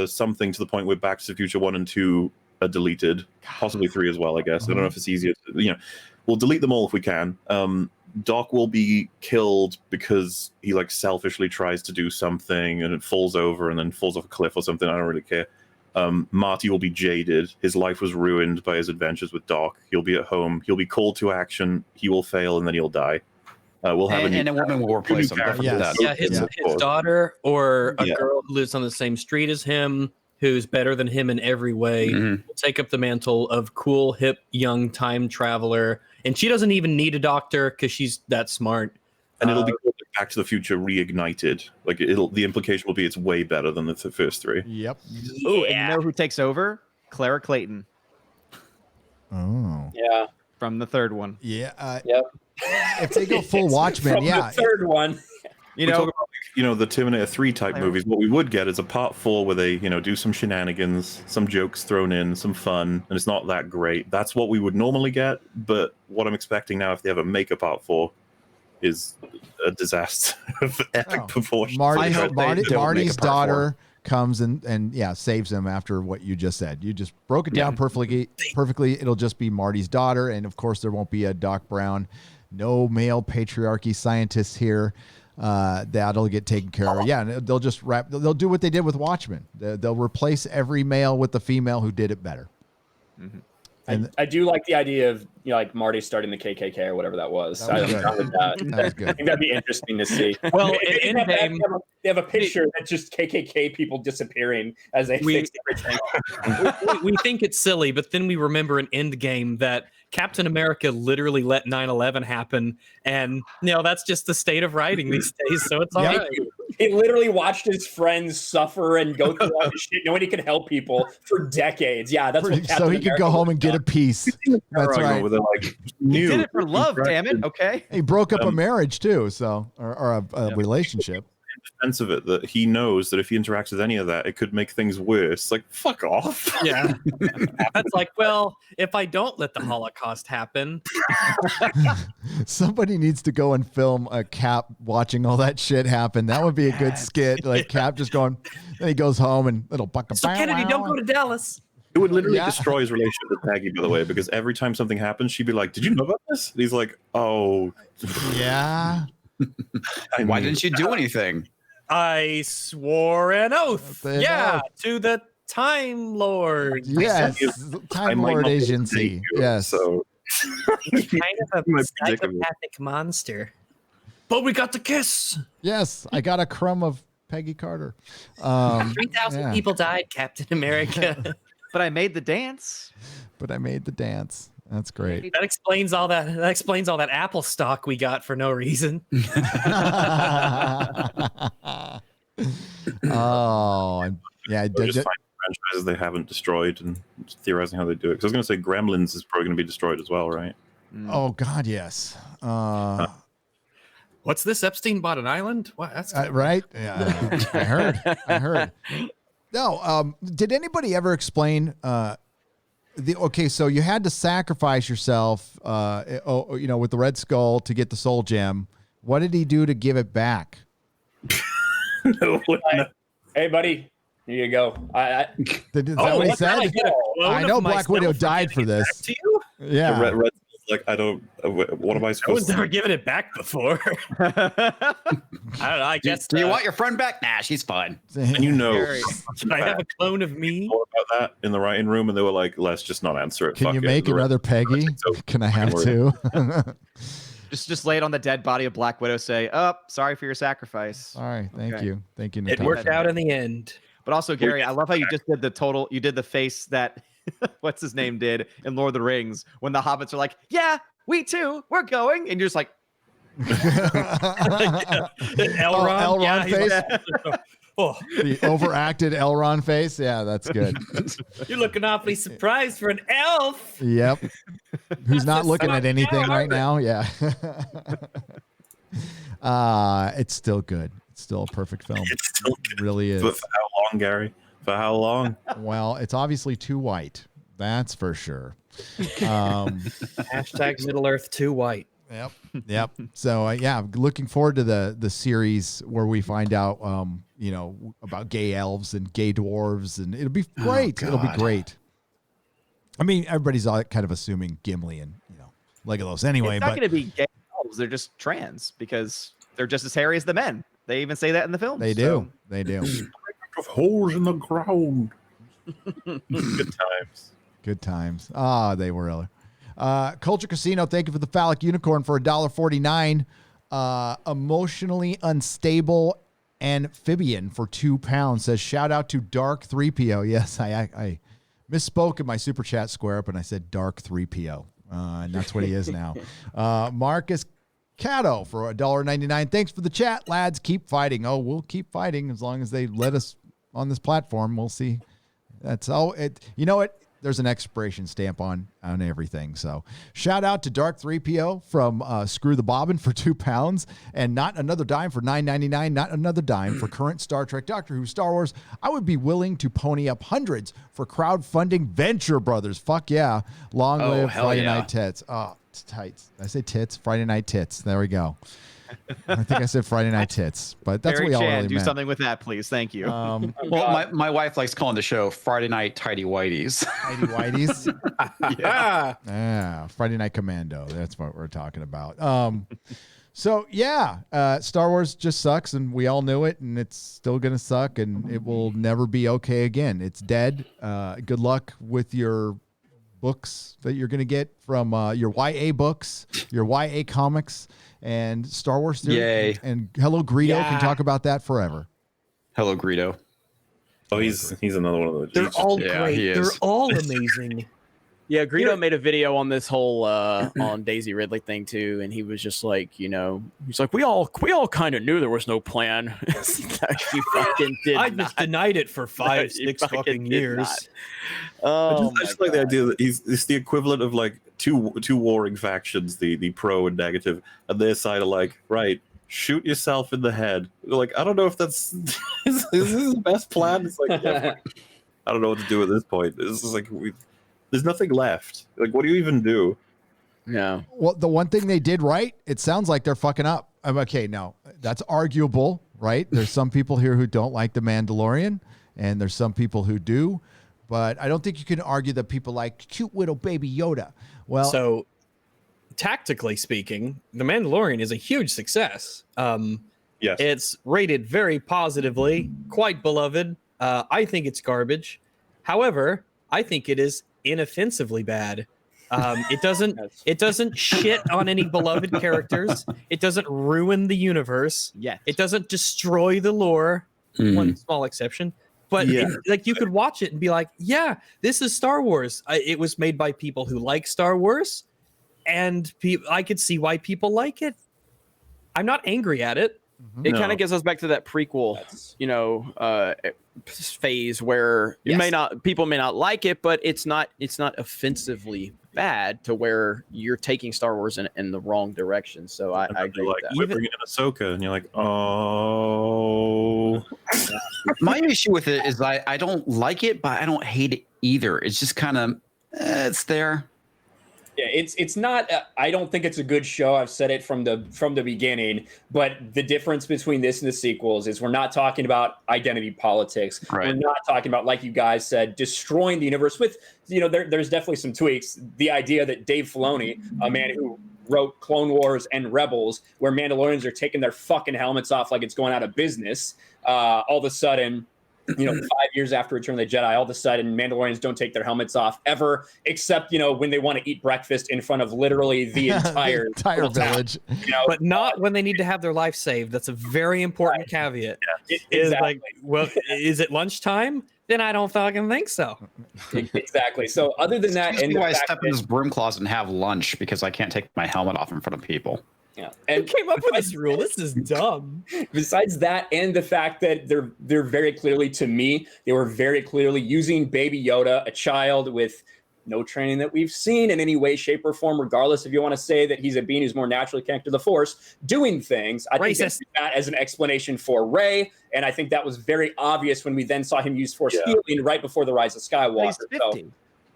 something to the point where Back to the Future 1 and 2 are deleted, possibly 3 as well. I guess I don't know if it's easier. We'll delete them all if we can. Doc will be killed because he selfishly tries to do something and it falls over and then falls off a cliff or something. I don't really care. Marty will be jaded. His life was ruined by his adventures with Doc. He'll be at home. He'll be called to action. He will fail and then he'll die. We'll have and a woman will replace him. Yeah, his daughter or a girl who lives on the same street as him, who's better than him in every way, will take up the mantle of cool, hip, young time traveler. And she doesn't even need a doctor because she's that smart. And it'll be called Back to the Future Reignited. The implication will be it's way better than the first 3. Yep. Oh, and you know who takes over? Clara Clayton. Oh. Yeah. From the third one. Yeah. Yep. If they go full Watchmen, From the third one. We talk about the Terminator 3 type movies. What we would get is a part 4 where they do some shenanigans, some jokes thrown in, some fun, and it's not that great. That's what we would normally get, but what I'm expecting now, if they ever make a part 4, is a disaster of epic proportions. Marty's daughter comes and saves him after what you just said. You just broke it down perfectly. It'll just be Marty's daughter, and of course there won't be a Doc Brown. No male patriarchy scientists here. That'll get taken care of. Yeah, and they'll just they'll do what they did with Watchmen. They'll replace every male with the female who did it better. Mm-hmm. And I do like the idea of Marty starting the KKK or whatever that was. That was That was good. I think that'd be interesting to see. Well, they have a picture that's just KKK people disappearing as they fix everything. we think it's silly, but then we remember in Endgame that Captain America literally let 9/11 happen, and that's just the state of writing these days. So it's all right. He literally watched his friends suffer and go through all this shit, knowing he could help people for decades. Yeah, that's what Captain so he could America go home and get a piece. That's right. He did it for love, damn it. Okay. He broke up a marriage too, or a relationship. defense of it that he knows that if he interacts with any of that, it could make things worse. Like, fuck off. Yeah. That's like, well, if I don't let the Holocaust happen. Somebody needs to go and film a Cap watching all that shit happen. That would be a good skit. Like Cap just going, then he goes home and little buck. So Kennedy, don't go to Dallas. It would literally destroy his relationship with Peggy, by the way, because every time something happens, she'd be like, "Did you know about this?" And he's like, "Oh, yeah." Why didn't you do anything? I swore an oath. To the Time Lord. Yes, Time Lord Agency. Yes. So he's kind of a psychopathic monster. But we got the kiss. Yes, I got a crumb of Peggy Carter. 3,000 people died, Captain America. But I made the dance. That's great. That explains all that. That explains all that Apple stock we got for no reason. Oh, yeah. Or just find franchises they haven't destroyed and theorizing how they do it. Because I was going to say Gremlins is probably going to be destroyed as well, right? Oh God, yes. What's this? Epstein bought an island? What? That's right. Yeah, I heard. No. Did anybody ever explain? So you had to sacrifice yourself, with the Red Skull to get the Soul Gem. What did he do to give it back? No. Hey, buddy, here you go. Is that what he said? I know Black Widow died for this. Yeah. Red Skull's like, I don't. What am I No supposed one's to? never given it back before. I don't know. I guess. Do you want your friend back? Nah, she's fine. And you know, I have a clone of me. thought about that in the writing room, and they were like, "Let's just not answer it." Can Fuck you it. make The another Peggy? Can I have two? Just lay it on the dead body of Black Widow. Say, "Oh, sorry for your sacrifice." All right, thank you, It Natasha. worked out in the end. But also, Gary, I love how you just did you did the face that what's his name did in Lord of the Rings when the hobbits are like, "Yeah, we too, we're going," and you're just like, Elrond face. The overacted Elrond face. Yeah, that's good. You're looking awfully surprised for an elf. Yep. Who's not looking at anything right now? Yeah. It's still good. It's still a perfect film. It's still It really is. But for how long, Gary? For how long? Well, it's obviously too white. That's for sure. Hashtag Middle Earth too white. Yep. So looking forward to the series where we find out, about gay elves and gay dwarves, and it'll be great. It'll be great. I mean, everybody's all kind of assuming Gimli and Legolas anyway, it's not but going to be gay elves. They're just trans because they're just as hairy as the men. They even say that in the film. they do. They do. Of holes in the ground. Good times. Good times. They were. Culture Casino, thank you for the phallic unicorn for $1.49. Emotionally unstable amphibian for £2 says shout out to Dark 3PO. Yes, I misspoke in my super chat square up and I said Dark 3PO. And that's what he is now. Marcus Cato for $1.99. Thanks for the chat, lads. Keep fighting. Oh, we'll keep fighting as long as they let us on this platform. We'll see. That's all. You know what? There's an expiration stamp on everything. So shout out to Dark 3PO from Screw the Bobbin for £2 and Not Another Dime for $9.99. Not Another Dime for current Star Trek, Doctor Who, Star Wars. I would be willing to pony up hundreds for crowdfunding Venture Brothers. Fuck yeah. Long live Friday Night Tits. Oh, tights. Did I say tits? Friday Night Tits. There we go. I think I said Friday Night Tits, but that's Barry what we all Chan, really do meant. something with that, please. Thank you. Well, my wife likes calling the show Friday Night Tidy Whiteys. Tidy Whiteys? Yeah. Yeah. Friday Night Commando. That's what we're talking about. Star Wars just sucks, and we all knew it, and it's still going to suck, and it will never be okay again. It's dead. Good luck with your books that you're going to get from your YA books, your YA comics, and Star Wars theory. Yay. And Hello Greedo can talk about that forever. Hello, Greedo. Oh, he's another one of those. They're all Yeah, great. he is. They're all amazing. Yeah, Greedo made a video on this whole on Daisy Ridley thing too, and he was just like, he's like, we all kind of knew there was no plan. You fucking did. I just denied it for 5-6 fucking years. I just like the idea that it's the equivalent of like two warring factions, the pro and negative, and their side are like, right, shoot yourself in the head. Like, I don't know if that's is this the best plan. It's like, yeah, I don't know what to do at this point. This is like there's nothing left. Like, what do you even do? Yeah. Well, the one thing they did right, it sounds like they're fucking up. Okay, no, that's arguable, right? There's some people here who don't like The Mandalorian, and there's some people who do, but I don't think you can argue that people like cute little baby Yoda. Well, so tactically speaking, The Mandalorian is a huge success. Yes, it's rated very positively, quite beloved. I think it's garbage. However, I think it is inoffensively bad. It doesn't shit on any beloved characters. It doesn't ruin the universe. Yeah. It doesn't destroy the lore. One small exception. But like you could watch it and be like, yeah, this is Star Wars. It was made by people who like Star Wars, and I could see why people like it. I'm not angry at it. It kind of gets us back to that prequel, phase where people may not like it, but it's not offensively bad to where you're taking Star Wars in the wrong direction. So I agree with that. We're bringing in Ahsoka, and you're like, oh. My issue with it is I don't like it, but I don't hate it either. It's just kind of it's there. Yeah, it's not. I don't think it's a good show. I've said it from the beginning. But the difference between this and the sequels is we're not talking about identity politics. Right. We're not talking about, like you guys said, destroying the universe. With there's definitely some tweaks. The idea that Dave Filoni, a man who wrote Clone Wars and Rebels, where Mandalorians are taking their fucking helmets off like it's going out of business, all of a sudden. 5 years after Return of the Jedi, all of a sudden Mandalorians don't take their helmets off ever, except when they want to eat breakfast in front of literally the entire village. But not when they need to have their life saved. That's a very important caveat. Exactly. Is it lunchtime? Then I don't fucking think so. Exactly. So other than that, and I step in this broom closet and have lunch because I can't take my helmet off in front of people. Yeah, and who came up with this rule? This is dumb. Besides that, and the fact that they're very clearly, to me, they were very clearly using Baby Yoda, a child with no training that we've seen in any way, shape, or form, regardless if you want to say that he's a being who's more naturally connected to the Force, doing things. I think that as an explanation for Rey, and I think that was very obvious when we then saw him use Force healing right before the Rise of Skywalker. He's 50.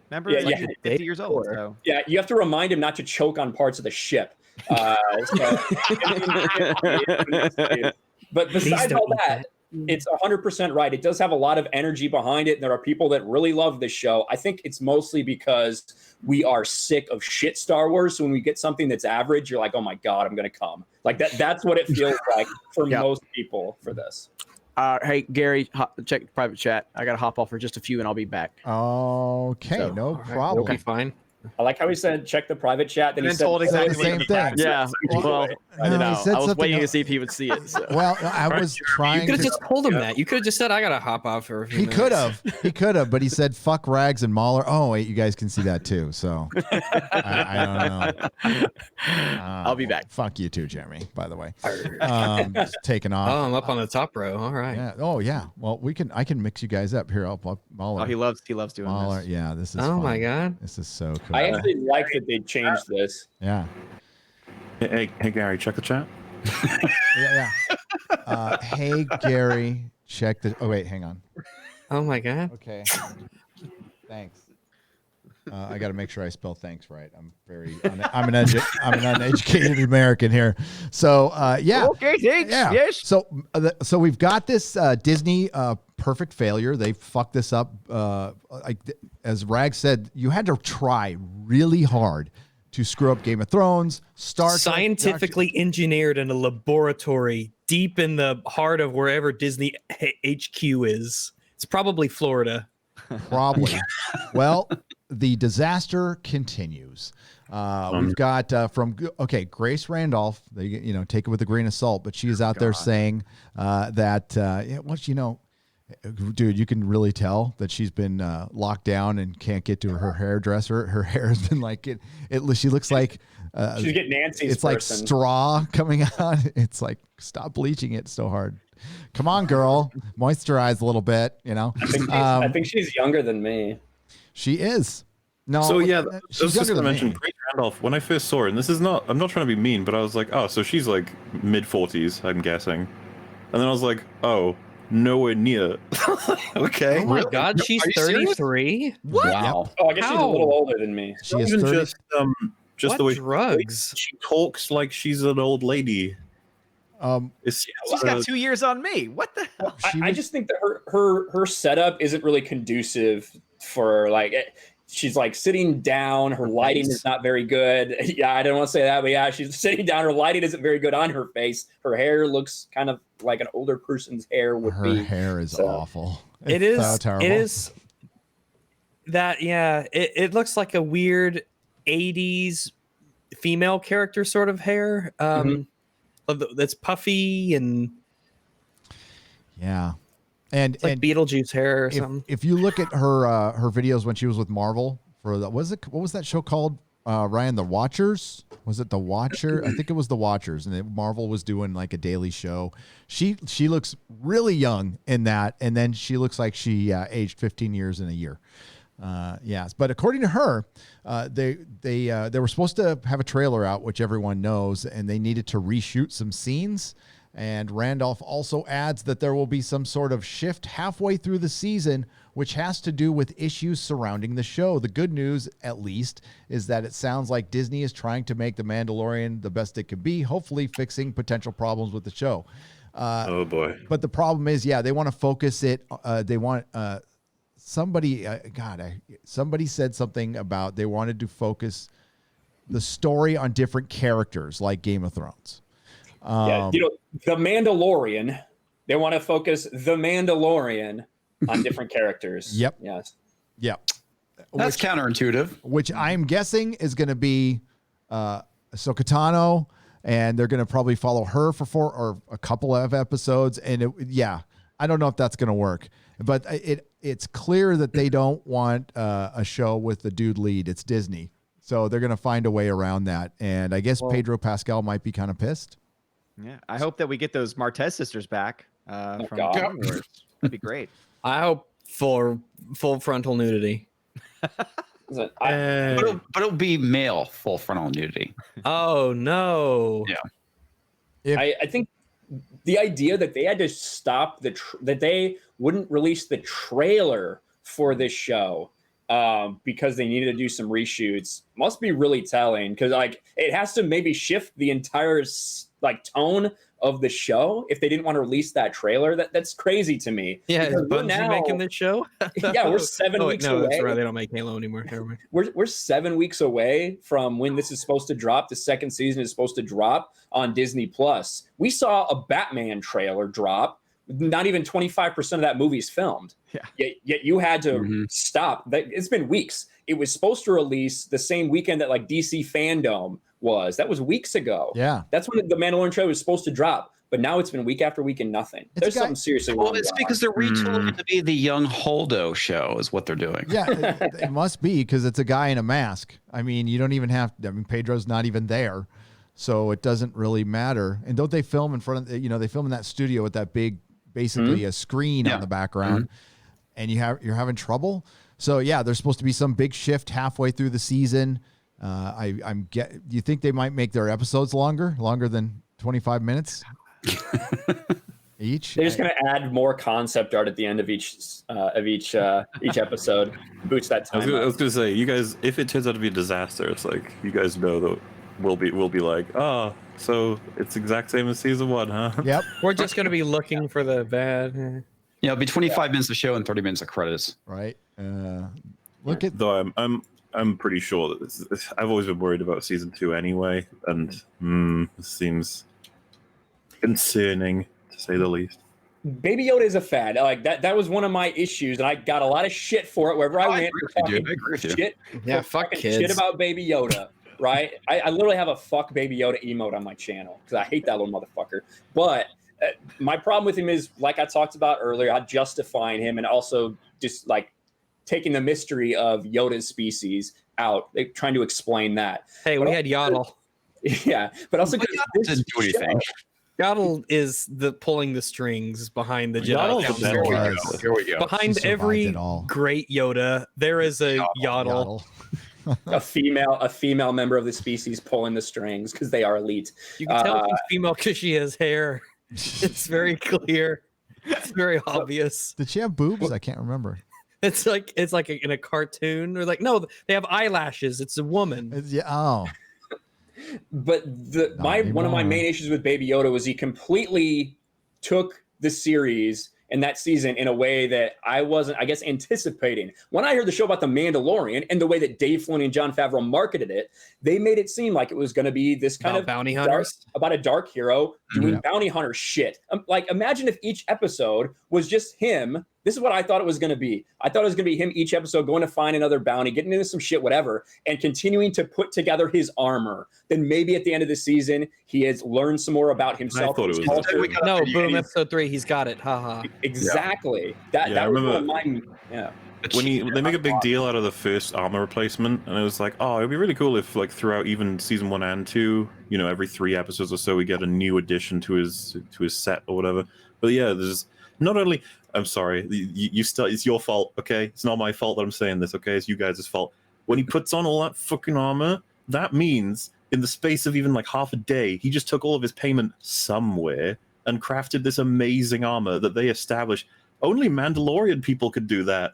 Remember, he's 50 years old. So. Yeah, you have to remind him not to choke on parts of the ship. But besides all that, it's 100% right. It does have a lot of energy behind it. And there are people that really love this show. I think it's mostly because we are sick of shit Star Wars. So when we get something that's average, you're like, oh my God, I'm going to come. Like that's what it feels like for most people for this. Hey, Gary, check private chat. I got to hop off for just a few and I'll be back. Okay, no problem. Okay, fine. I like how he said, check the private chat. Then he said exactly the same thing. Yeah. Well, I was waiting to see if he would see it. So. Well, I was trying You could have just told him that. You could have just said, I got to hop off for a few He minutes. could have, but he said, fuck Rags and MauLer. Oh, wait, you guys can see that too. So I don't know. I'll be back. Fuck you too, Jeremy, by the way. Just taking off. Oh, I'm up on the top row. All right. Yeah. Oh, yeah. Well, I can mix you guys up here. I'll MauLer. Oh, he loves doing MauLer. this. Yeah, this is Oh fun. my God. This is so cool. I actually like that they changed this. Yeah. Hey, Gary, check the chat. Yeah. Hey, Gary, check the. Oh, wait, hang on. Oh my God. Okay. Thanks. I got to make sure I spell thanks right. I'm I'm an uneducated American here. So yeah. Okay, thanks. Yeah. Yes. So we've got this Disney perfect failure. They fucked this up. As Rag said, you had to try really hard to screw up Game of Thrones, Star Trek. Scientifically engineered in a laboratory deep in the heart of wherever Disney HQ is. It's probably Florida. Probably. Well, the disaster continues. We've got Grace Randolph. They take it with a grain of salt, but she is out there saying that dude, you can really tell that she's been locked down and can't get to her hairdresser. Her hair has been like it. She looks like she's getting Nancy's. It's like straw coming out. It's like, stop bleaching it so hard. Come on, girl, moisturize a little bit. I think she's younger than me. She is. No. So yeah, I she's was just younger gonna than mention me. Paige Randolph when I first saw her, and this is not. I'm not trying to be mean, but I was like, oh, so she's like mid-40s, I'm guessing, and then I was like, oh, nowhere near. Okay. Oh my God, she's Are you serious? 33. What? Wow. Oh, I guess she's a little How? older than me. She is Even 30. just What the way drugs? she talks like she's an old lady. She's got 2 years on me. What the hell? I just think that her setup isn't really conducive for like she's like sitting down. Her lighting is not very good. Yeah, I don't want to say that, but yeah, she's sitting down. Her lighting isn't very good on her face. Her hair looks kind of like an older person's hair would be. Her hair is awful. It It's is. so terrible. It is. That it looks like a weird 80s female character sort of hair. That's puffy and Yeah. And like Beetlejuice hair or something. If you look at her videos when she was with Marvel for what was that show called? Ryan, The Watchers? Was it The Watcher? I think it was The Watchers, and Marvel was doing like a daily show. She looks really young in that, and then she looks like she aged 15 years in a year. Yes, but according to her, they were supposed to have a trailer out, which everyone knows, and they needed to reshoot some scenes. And Randolph also adds that there will be some sort of shift halfway through the season, which has to do with issues surrounding the show. The good news, at least, is that it sounds like Disney is trying to make The Mandalorian the best it could be, hopefully fixing potential problems with the show. Oh boy! But the problem is, they want to focus it. They want somebody said something about they wanted to focus the story on different characters like Game of Thrones. Yeah, The Mandalorian, they want to focus The Mandalorian on different characters. Yep. Yes. Yep. That's counterintuitive. Which I'm guessing is going to be Ahsoka Tano, and they're going to probably follow her for 4 or a couple of episodes. And I don't know if that's going to work, but it's clear that they don't want a show with the dude lead. It's Disney. So they're going to find a way around that. And I guess Pedro Pascal might be kind of pissed. Yeah, I hope that we get those Martez sisters back from God. Clone Wars. That'd be great. I hope full frontal nudity. But it'll be male full frontal nudity. Oh no! Yeah, I think the idea that they had to stop that they wouldn't release the trailer for this show because they needed to do some reshoots must be really telling, because like it has to maybe shift the entire like tone of the show if they didn't want to release that trailer. That's crazy to me. Yeah, is Because Bungie making this show? Yeah, we're 7 weeks no, away. that's right. They don't make Halo anymore. Never mind. We're 7 weeks away from when this is supposed to drop. The second season is supposed to drop on Disney Plus. We saw a Batman trailer drop. Not even 25% of that movie is filmed. Yeah. Yet you had to stop. It's been weeks. It was supposed to release the same weekend that like DC Fandom was. That was weeks ago. Yeah. That's when the Mandalorian trailer was supposed to drop. But now it's been week after week and nothing. There's something seriously wrong. Well, it's because they're retooling it to be the young Holdo show, is what they're doing. Yeah, it must be, because it's a guy in a mask. I mean, you don't even have. I mean, Pedro's not even there, so it doesn't really matter. And don't they film in front of? They film in that studio with that big, basically a screen on the background, and you're having trouble. So yeah, there's supposed to be some big shift halfway through the season. You think they might make their episodes longer than 25 minutes? Each. They're just going to add more concept art at the end of each episode. Boost that time. I was gonna say, you guys, if it turns out to be a disaster, it's like you guys know that we'll be like, so it's exact same as season 1, huh? Yep. We're just gonna be looking for the bad. It'll be 25 minutes of show and 30 minutes of credits. Right. Though I'm pretty sure that I've always been worried about season 2 anyway, and this seems concerning to say the least. Baby Yoda is a fad. Like that was one of my issues, and I got a lot of shit for it wherever I went. I agree with you. Shit, Yeah, fuck kids. Shit about Baby Yoda, right? I literally have a fuck Baby Yoda emote on my channel because I hate that little motherfucker. But my problem with him is, like I talked about earlier, I'm justifying him and also just like taking the mystery of Yoda's species out, like, trying to explain that. Hey, we had Yaddle. Yeah, but also because didn't do anything. Yaddle is the pulling the strings behind the Yaddle's Jedi the Council. best. Here we go. Behind She survived every it all. great Yoda, there is a Yaddle. a female member of the species pulling the strings because they are elite. You can tell she's female because she has hair. It's very clear. It's very obvious. Did she have boobs? I can't remember. It's like in a cartoon. Or like, no, they have eyelashes. It's a woman. Yeah. Oh. But one of my main issues with Baby Yoda was he completely took the series in that season in a way that I wasn't, I guess, anticipating. When I heard the show about The Mandalorian and the way that Dave Filoni and Jon Favreau marketed it, they made it seem like it was going to be this kind of bounty hunters, about a dark hero doing bounty hunter shit. Like, imagine if each episode was just him. This is what I thought it was going to be. I thought it was going to be him each episode going to find another bounty, getting into some shit, whatever, and continuing to put together his armor. Then maybe at the end of the season, he has learned some more about himself. I thought it was no, boom, episode 3, he's got it. Haha. Exactly. Yeah, That I was remember- one of mine. Yeah. When they make a big deal out of the first armor replacement, and it was like, oh, it'd be really cool if, like, throughout even season 1 and 2, you know, every 3 episodes or so, we get a new addition to his set or whatever. But yeah, there's not only. I'm sorry, you still. It's your fault, okay? It's not my fault that I'm saying this, okay? It's you guys' fault. When he puts on all that fucking armor, that means in the space of even like half a day, he just took all of his payment somewhere and crafted this amazing armor that they established. Only Mandalorian people could do that.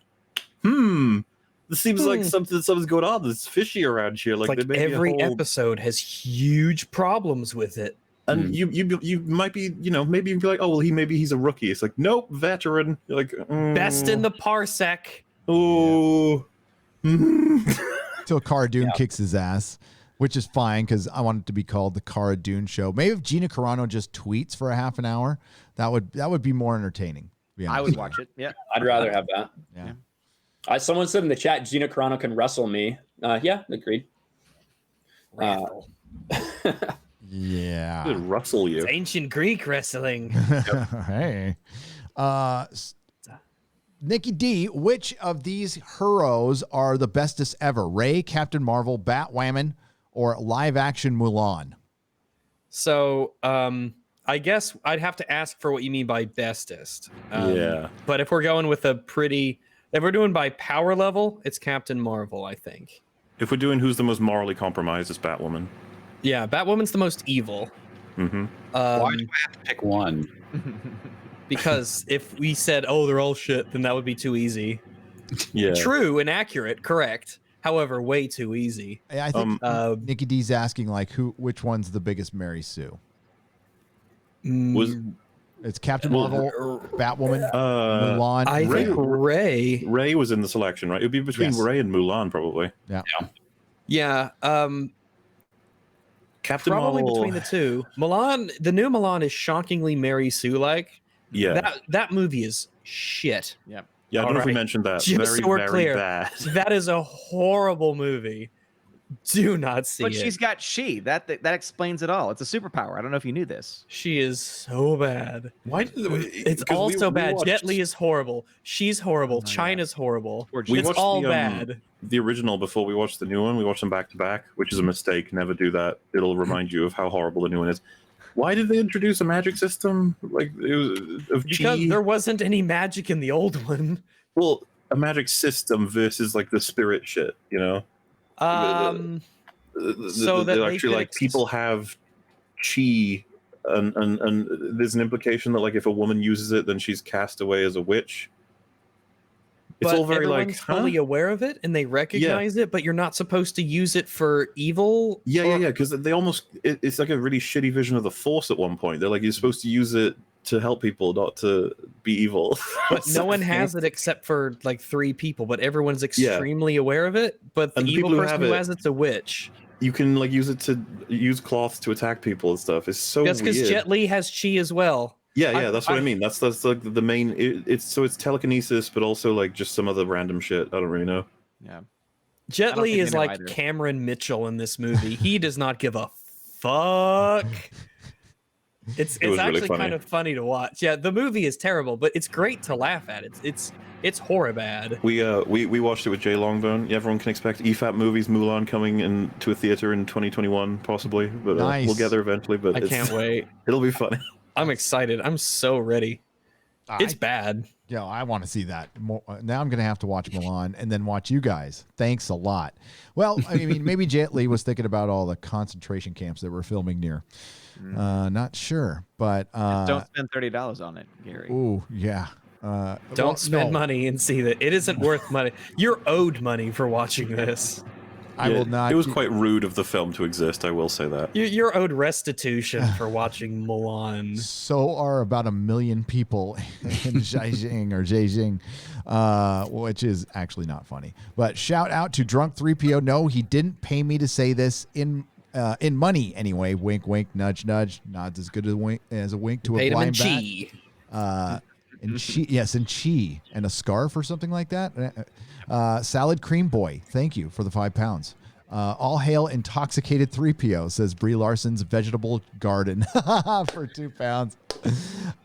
This seems like something's going on. There's fishy around here. Like there may be a every whole- episode has huge problems with it. And you might be, you know, maybe you'd be like, oh well, maybe he's a rookie. It's like, nope, veteran. You're like, Best in the parsec. Oh. Till Cara Dune kicks his ass, which is fine because I want it to be called the Cara Dune Show. Maybe if Gina Carano just tweets for a half an hour, that would be more entertaining. To be I honest. would watch it. Yeah. I'd rather have that. Yeah. Someone said in the chat, Gina Carano can wrestle me. Yeah, agreed. Yeah. Could rustle you. It's ancient Greek wrestling. Hey. Nikki D, which of these heroes are the bestest ever? Rey, Captain Marvel, Batwoman, or live action Mulan? So, I guess I'd have to ask for what you mean by bestest. Yeah. But if we're going with if we're doing by power level, it's Captain Marvel, I think. If we're doing who's the most morally compromised, it's Batwoman. Yeah, Batwoman's the most evil. Mm-hmm. Why do I have to pick one? Because if we said, oh, they're all shit, then that would be too easy. Yeah. True and accurate, correct. However, way too easy. I think Nikki D's asking like which one's the biggest Mary Sue? It's Captain Marvel, Batwoman, Mulan. I think Rey. Rey was in the selection, right? It'd be between Rey and Mulan, probably. Yeah. Yeah. Captain probably Marvel. between the two. Mulan, the new Mulan is shockingly Mary Sue-like. Yeah. That movie is shit. Yeah. Yeah, I don't know if we mentioned that. Just Very, so we're very clear, bad. that is a horrible movie. Do not see But it. she's got that explains it all. It's a superpower. I don't know if you knew this. She is so bad. Why did it's all so bad. Jet Li is horrible. She's horrible. China's horrible. It's watched all bad. The original before we watched the new one. We watched them back to back, which is a mistake. Never do that. It'll remind you of how horrible the new one is. Why did they introduce a magic system like it was, of Because chi? there wasn't any magic in the old one. Well, a magic system versus like the spirit shit, you know. So that they're they actually could like people have chi, and there's an implication that like if a woman uses it, then she's cast away as a witch. It's but all very like everyone's fully aware of it and they recognize it, but you're not supposed to use it for evil. Yeah, because they almost it's like a really shitty vision of the Force at one point. They're like you're supposed to use it to help people, not to be evil. But no one has it except for like 3 people, but everyone's extremely aware of it. But the And the evil people who person have who it- has it's a witch. You can like use it to use cloth to attack people and stuff. It's so Just because weird. Jet Li has chi as well. Yeah, that's what I mean. That's like the main. It's telekinesis, but also like just some other random shit. I don't really know. Yeah. Jet don't Li think is they know like either. Cameron Mitchell in this movie. He does not give a fuck. It's was really actually funny. kind of funny to watch. Yeah, the movie is terrible, but it's great to laugh at. It's horror bad. We watched it with Jay Longbone. Yeah, everyone can expect EFAP movies, Mulan coming into a theater in 2021, possibly. But Nice. we'll get there eventually. But I can't wait. It'll be funny. I'm excited. I'm so ready. It's bad. Yeah, I want to see that. Now I'm going to have to watch Milan and then watch you guys. Thanks a lot. Well, I mean, maybe Jet Li was thinking about all the concentration camps that we're filming near. Not sure, but don't spend $30 on it, Gary. Ooh, yeah. Don't spend money and see that it isn't worth money. You're owed money for watching this. I will not. It was quite rude of the film to exist. I will say that. You're owed restitution for watching Milan. So are about 1 million people in Beijing, which is actually not funny. But shout out to Drunk 3PO. No, he didn't pay me to say this in money anyway. Wink, wink, nudge, nudge. Nods as good as a wink to a Paid him in blind bat. And chi, yes, and chi, and a scarf or something like that. Salad Cream Boy, thank you for the £5. All hail intoxicated 3PO, says Brie Larson's vegetable garden for £2.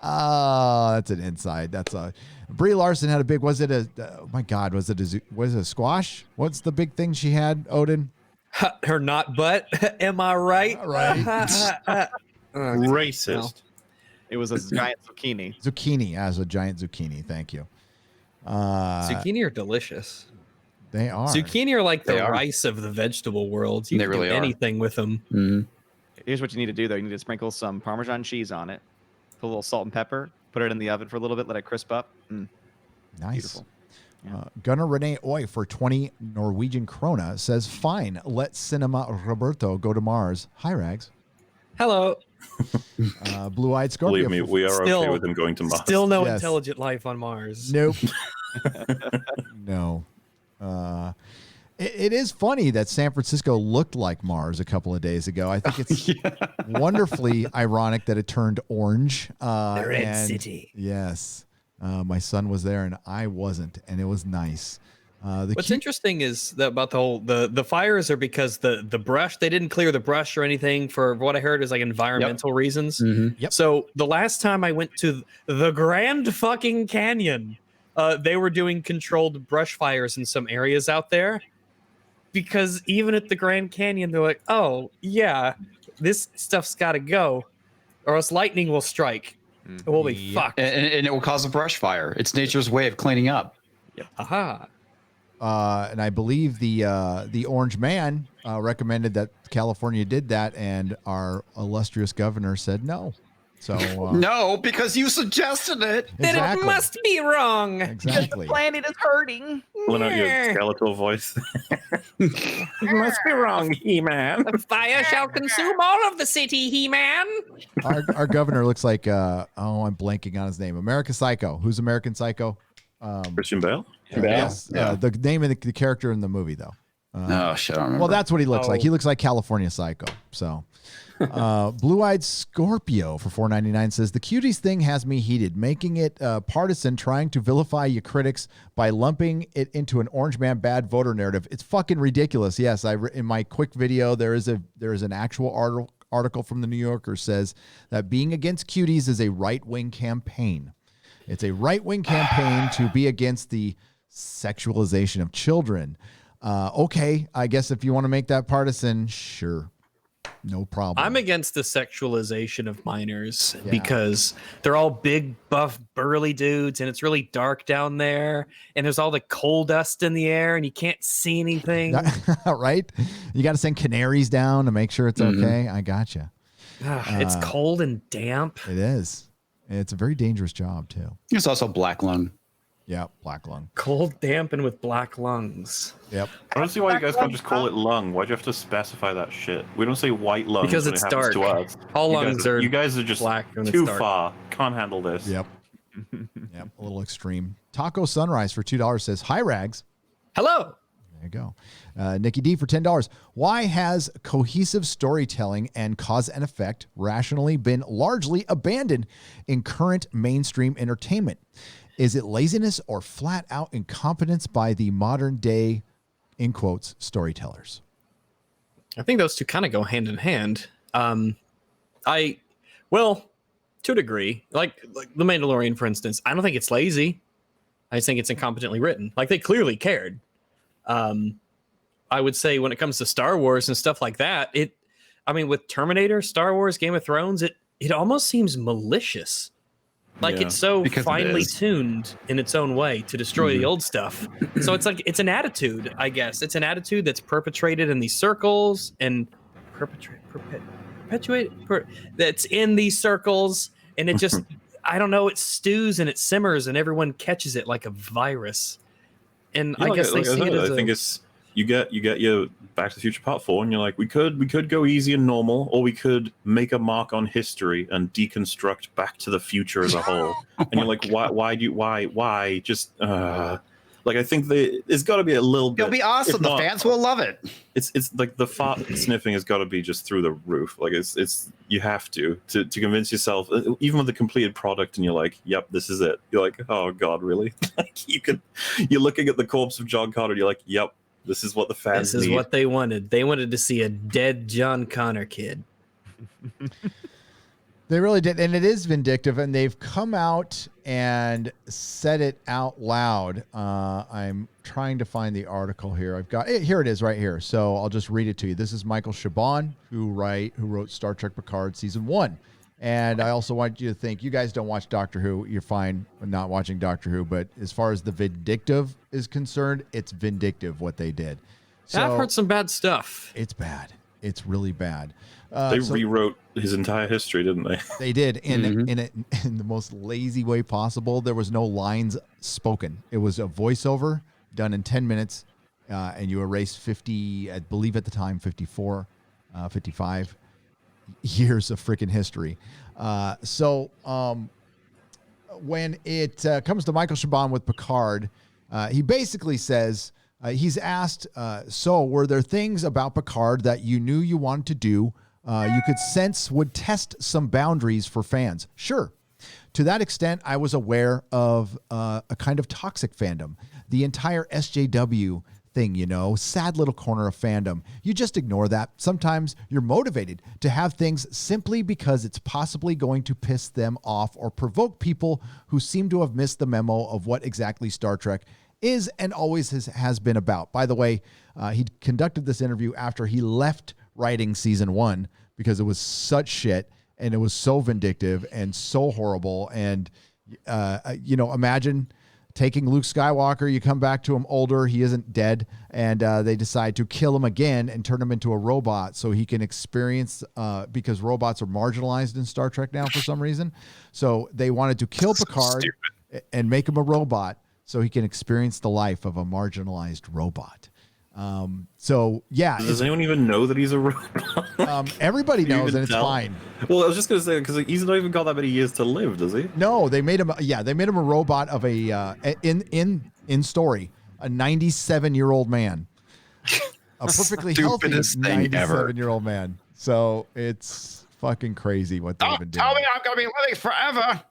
Oh, that's an inside. That's a Brie Larson had a big. Was it a? Oh my God, was it a squash? What's the big thing she had, Odin? Her not butt. Am I right? Right. Racist. No. It was a giant zucchini. Zucchini, as a giant zucchini. Thank you. Zucchini are delicious. They are. Zucchini are like the rice of the vegetable world. You can do anything with them. Mm-hmm. Here's what you need to do, though. You need to sprinkle some Parmesan cheese on it, put a little salt and pepper, put it in the oven for a little bit, let it crisp up. Nice. Beautiful. Gunnar Rene Oy for 20 Norwegian krona says, fine, let Cinema Roberto go to Mars. Hi, Rags. Hello. Blue-eyed Scorpio. Believe me, we are okay with him going to Mars. Still no intelligent life on Mars. Nope. No. It is funny that San Francisco looked like Mars a couple of days ago. I think it's wonderfully ironic that it turned orange. The Red City. Yes. My son was there and I wasn't, and it was nice. What's interesting is that about the whole the fires are because the brush, they didn't clear the brush or anything. For what I heard is like environmental reasons. Yep. So the last time I went to the Grand fucking Canyon, they were doing controlled brush fires in some areas out there, because even at the Grand Canyon they're like, oh yeah, this stuff's got to go or else lightning will strike. We'll be fucked. And it will cause a brush fire. It's nature's way of cleaning up. Yep. Aha. And I believe the Orange Man recommended that California did that, and our illustrious governor said no. So no, because you suggested it. Then it must be wrong. Exactly. The planet is hurting. Pulling out your skeletal voice. You must be wrong, He-Man. The fire shall consume all of the city, He-Man. Our governor looks like I'm blanking on his name. American Psycho. Who's American Psycho? Christian Bale. Yes. The name of the character in the movie, though. Oh shit! I don't remember. Well, that's what he looks like. He looks like California Psycho. So, Blue-eyed Scorpio for $4.99 says the cuties thing has me heated, making it partisan, trying to vilify your critics by lumping it into an Orange Man bad voter narrative. It's fucking ridiculous. Yes, in my quick video there is an actual article from the New Yorker says that being against cuties is a right-wing campaign. It's a right-wing campaign to be against the sexualization of children. Okay, I guess if you want to make that partisan, sure. No problem. I'm against the sexualization of minors because they're all big, buff, burly dudes, and it's really dark down there, and there's all the coal dust in the air, and you can't see anything. Right? You got to send canaries down to make sure it's okay. I gotcha. It's cold and damp. It is. It's a very dangerous job, too. It's also black lung. Yeah, black lung. Cold, damp, and with black lungs. Yep. I don't see why you guys can't just call it lung. Why'd you have to specify that shit? We don't say white lungs because when it's it happens dark. to us. All lungs are you guys are just black when too it's dark. far. Can't handle this. Yep. Yep. A little extreme. Taco Sunrise for $2 says, hi, Rags. Hello. There you go. Nikki D for $10. Why has cohesive storytelling and cause and effect rationally been largely abandoned in current mainstream entertainment? Is it laziness or flat out incompetence by the modern day, in quotes, storytellers? I think those two kind of go hand in hand. Well, to a degree, like The Mandalorian, for instance, I don't think it's lazy. I just think it's incompetently written. Like they clearly cared. I would say when it comes to Star Wars and stuff like that, with Terminator, Star Wars, Game of Thrones, it almost seems malicious. Like it's so finely tuned in its own way to destroy the old stuff. So it's like it's an attitude, I guess. It's an attitude that's perpetrated in these circles and that's in these circles, and it just I don't know, it stews and it simmers and everyone catches it like a virus. And I guess they see it as I think it's you get your Back to the Future Part 4, and you're like, we could go easy and normal, or we could make a mark on history and deconstruct Back to the Future as a whole. And you're like, why? Just like I think there's got to be a little bit. It'll be awesome. The fans will love it. It's like the fart sniffing has got to be just through the roof. Like it's you have to convince yourself, even with the completed product, and you're like, yep, this is it. You're like, oh god, really? Like you're looking at the corpse of John Connor, and you're like, yep. This is what the fans This is need. what they wanted. They wanted to see a dead John Connor kid. They really did. And it is vindictive. And they've come out and said it out loud. I'm trying to find the article here. I've got it. Here it is right here. So I'll just read it to you. This is Michael Chabon, who wrote Star Trek Picard Season 1. And I also want you to think, you guys don't watch Doctor Who. You're fine with not watching Doctor Who. But as far as the vindictive is concerned, it's vindictive what they did. So, I've heard some bad stuff. It's bad. It's really bad. They rewrote his entire history, didn't they? They did in the most lazy way possible. There was no lines spoken. It was a voiceover done in 10 minutes, and you erased 50, I believe at the time, 55 years of freaking history. When it comes to Michael Chabon with Picard, he basically says, he's asked, so were there things about Picard that you knew you wanted to do, you could sense would test some boundaries for fans? Sure. To that extent, I was aware of a kind of toxic fandom. The entire SJW thing, sad little corner of fandom. You just ignore that. Sometimes you're motivated to have things simply because it's possibly going to piss them off or provoke people who seem to have missed the memo of what exactly Star Trek is and always has been about. By the way, he conducted this interview after he left writing Season 1 because it was such shit and it was so vindictive and so horrible. And, imagine taking Luke Skywalker, you come back to him older, he isn't dead, and they decide to kill him again and turn him into a robot so he can experience, because robots are marginalized in Star Trek now for some reason. So they wanted to kill Picard and make him a robot so he can experience the life of a marginalized robot. Does anyone even know that he's a robot? Everybody knows, and it's fine. Well, I was just gonna say, because he's not even got that many years to live, does he? No, they made him. Yeah, they made him a robot of in story, a 97-year-old man, a perfectly healthy 97-year-old man. So it's fucking crazy what they've been doing. Tell me I'm gonna be living forever.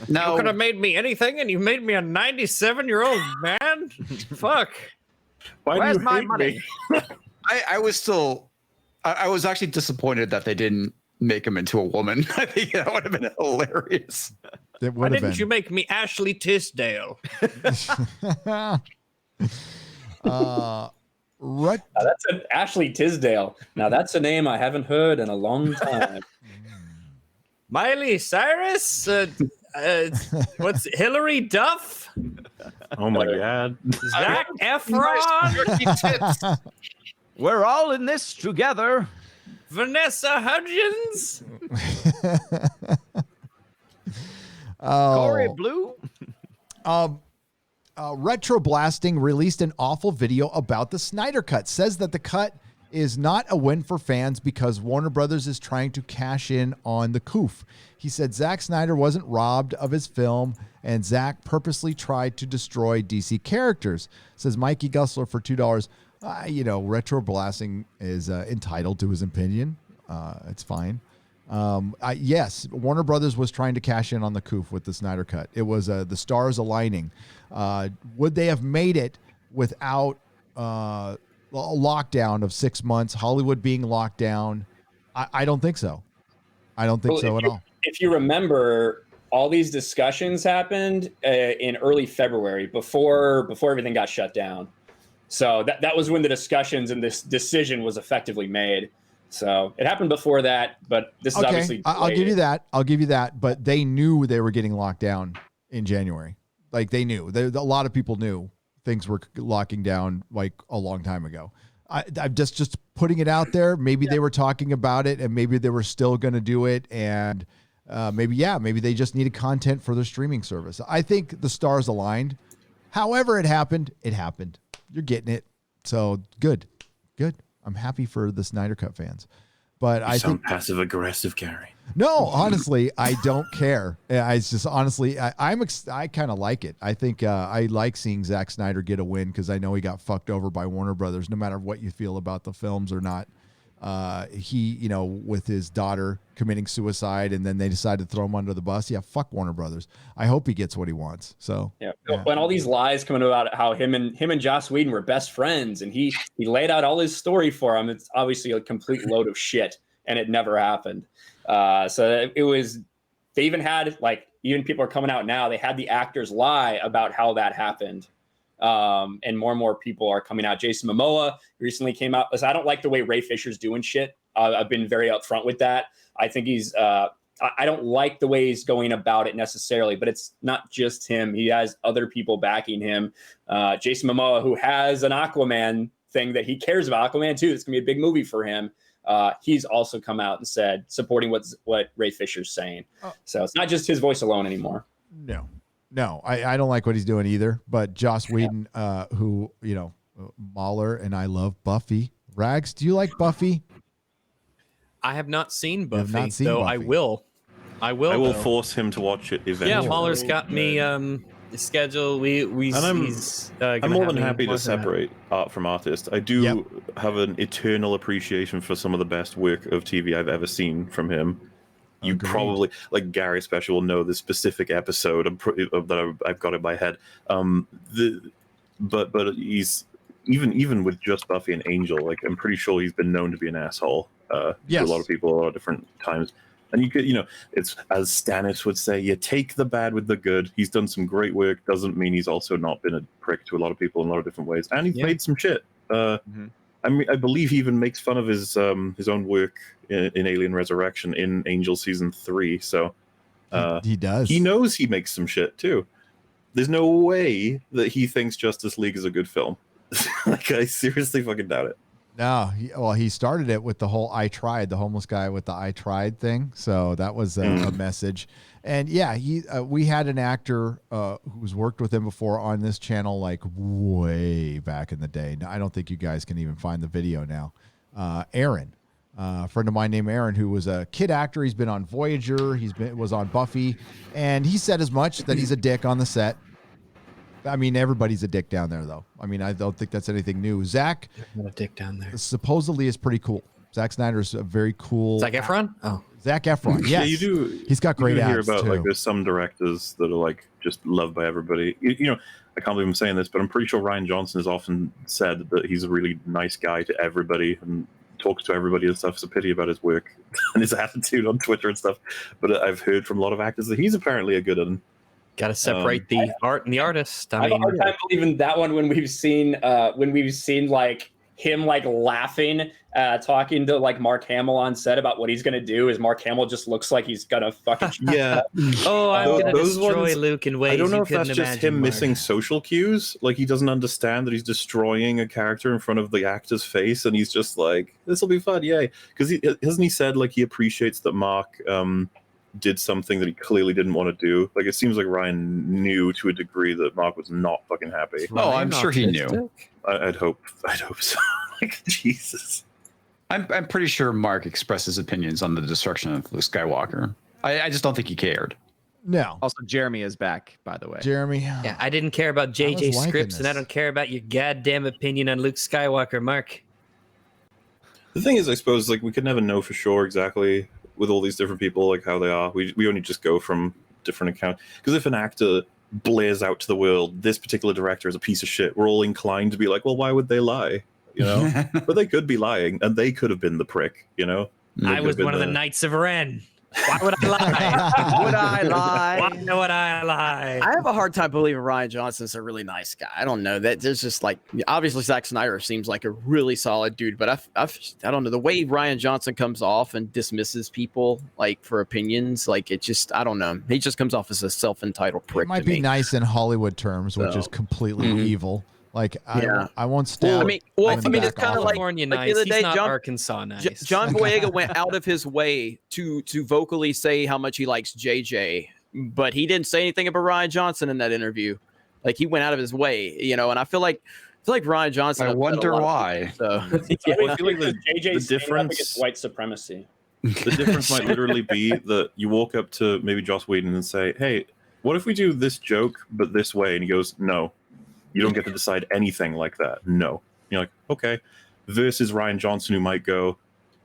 No, you could have made me anything, and you made me a 97-year-old man. Fuck. Where's my money? I was actually disappointed that they didn't make him into a woman. I think that would have been hilarious. Why didn't you make me Ashley Tisdale? That's an Ashley Tisdale. Now that's a name I haven't heard in a long time. Miley Cyrus? What's Hillary Duff? Oh my god. Zac Efron? We're all in this together. Vanessa Hudgens? Corey Blue? Retro Blasting released an awful video about the Snyder Cut. Says that the cut is not a win for fans because Warner Brothers is trying to cash in on the coup. He said Zack Snyder wasn't robbed of his film, and Zack purposely tried to destroy DC characters. Says Mikey Gussler for $2. Retro Blasting is entitled to his opinion. It's fine. Yes, Warner Brothers was trying to cash in on the coup with the Snyder Cut. It was the stars aligning. Would they have made it without a lockdown of 6 months, Hollywood being locked down? I don't think so. I don't think so at all. If you remember, all these discussions happened in early February before everything got shut down. So that was when the discussions and this decision was effectively made. So it happened before that, but this is obviously. I'll give you that. I'll give you that. But they knew they were getting locked down in January. Like they knew. A lot of people knew things were locking down like a long time ago. I'm just putting it out there. Maybe they were talking about it, and maybe they were still going to do it, and maybe they just needed content for their streaming service. I think the stars aligned. However, it happened. It happened. You're getting it. So good. I'm happy for the Snyder Cut fans. But I think passive aggressive, Gary. No, honestly, I don't care. I just honestly, I kind of like it. I think I like seeing Zack Snyder get a win because I know he got fucked over by Warner Brothers. No matter what you feel about the films or not, he, with his daughter committing suicide, and then they decided to throw him under the bus. Yeah, fuck Warner Brothers. I hope he gets what he wants. So yeah. When all these lies coming about how him and Joss Whedon were best friends, and he laid out all his story for him, it's obviously a complete load of shit, and it never happened. So it was. They even had even people are coming out now. They had the actors lie about how that happened. And more people are coming out. Jason Momoa recently came out. Listen, I don't like the way Ray Fisher's doing shit. I've been very upfront with that. I think he's. I don't like the way he's going about it necessarily, but it's not just him. He has other people backing him. Jason Momoa, who has an Aquaman thing that he cares about, Aquaman 2. It's gonna be a big movie for him. He's also come out and said supporting what Ray Fisher's saying. So it's not just his voice alone anymore. No, I don't like what he's doing either. But Joss Whedon, who, MauLer, and I love Buffy. Rags, do you like Buffy? I have not seen Buffy, not seen though Buffy. I will. I will though. Force him to watch it eventually. Yeah, MauLer's got me scheduled. I'm more than happy to separate art from artist. I do have an eternal appreciation for some of the best work of TV I've ever seen from him. You probably, like Gary especially, will know the specific episode that I've got in my head. But he's even with just Buffy and Angel, like I'm pretty sure he's been known to be an asshole to a lot of people a lot of different times. And you could, it's as Stannis would say, you take the bad with the good. He's done some great work. Doesn't mean he's also not been a prick to a lot of people in a lot of different ways. And he's made some shit. I mean, I believe he even makes fun of his own work in Alien Resurrection in Angel season 3. So he does. He knows he makes some shit too. There's no way that he thinks Justice League is a good film. Like, I seriously fucking doubt it. No, he started it with the whole "I tried," the homeless guy with the "I tried" thing. So that was a message. And yeah, we had an actor who's worked with him before on this channel, like way back in the day. Now, I don't think you guys can even find the video now. Aaron, a friend of mine named Aaron, who was a kid actor. He's been on Voyager. Was on Buffy, and he said as much that he's a dick on the set. I mean, everybody's a dick down there, though. I mean, I don't think that's anything new. Zach, not a dick down there. Supposedly is pretty cool. Zack Snyder's a very cool. Zac Efron? Oh, Zac Efron. Yes, yeah, you do. He's got great abs hear about too. like there's some directors that are like just loved by everybody. I can't believe I'm saying this, but I'm pretty sure Ryan Johnson has often said that he's a really nice guy to everybody and talks to everybody and stuff. It's a pity about his work and his attitude on Twitter and stuff. But I've heard from a lot of actors that he's apparently a good one. Got to separate the art and the artist. I have a hard time believing that one when we've seen like him like laughing, talking to like Mark Hamill on set about what he's gonna do. Is Mark Hamill just looks like he's gonna fucking yeah. Oh, I'm gonna destroy Luke in ways I don't know you if that's couldn't just imagine, him Mark. missing social cues. Like he doesn't understand that he's destroying a character in front of the actor's face, and he's just like, "This will be fun, yay!" Because hasn't he said like he appreciates that Mark did something that he clearly didn't want to do. Like it seems like Ryan knew to a degree that Mark was not fucking happy. Oh, I'm sure he knew. I'd hope so. Like Jesus. I'm pretty sure Mark expressed his opinions on the destruction of Luke Skywalker. I just don't think he cared. No. Also, Jeremy is back, by the way. Jeremy. Yeah, I didn't care about JJ scripts, and I don't care about your goddamn opinion on Luke Skywalker, Mark. The thing is, I suppose, like we could never know for sure exactly with all these different people, like how they are. We only just go from different accounts. Because if an actor blares out to the world, this particular director is a piece of shit, we're all inclined to be like, well, why would they lie? But they could be lying, and they could have been the prick, I was one of the Knights of Ren. Why would I lie? Would I lie? Why would I lie? I have a hard time believing Ryan Johnson's a really nice guy. I don't know that there's just like obviously Zack Snyder seems like a really solid dude, but I don't know the way Ryan Johnson comes off and dismisses people like for opinions. Like it just I don't know. He just comes off as a self-entitled prick. It might be nice in Hollywood terms, which is completely evil. Like I won't stand. It's kind of like California the nice. other He's day, not Arkansas nice. John Boyega went out of his way to vocally say how much he likes JJ, but he didn't say anything about Ryan Johnson in that interview. Like he went out of his way, and I feel like Ryan Johnson. I wonder why. So I feel like JJ's the difference against white supremacy. The difference might literally be that you walk up to maybe Joss Whedon and say, "Hey, what if we do this joke but this way?" And he goes, "No, you don't get to decide anything like that. No." You're like, okay. Versus Ryan Johnson, who might go,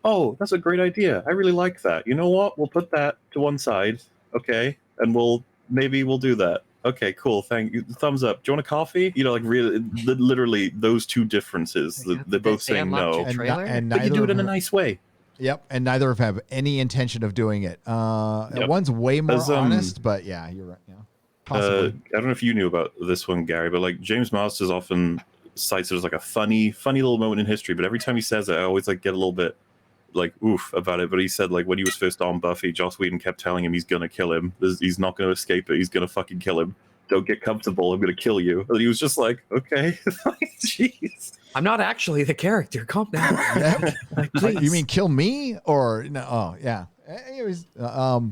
"Oh, that's a great idea. I really like that. You know what? We'll put that to one side, okay, and we'll do that. Okay, cool. Thank you. Thumbs up. Do you want a coffee?" Like really, literally those two differences. They're both saying no, and but you do it in a of- nice way. Yep, and neither of them have any intention of doing it. One's way more honest, but yeah, you're right. Yeah, possibly. I don't know if you knew about this one, Gary, but like James Masters often cites it as like a funny little moment in history. But every time he says it, I always like get a little bit like oof about it. But he said like when he was first on Buffy, Joss Whedon kept telling him he's gonna kill him. He's not gonna escape it. He's gonna fucking kill him. Don't get comfortable. I'm gonna kill you. And he was just like, okay, jeez. I'm not actually the character. Calm down. You mean kill me or no? Oh yeah. Anyways, but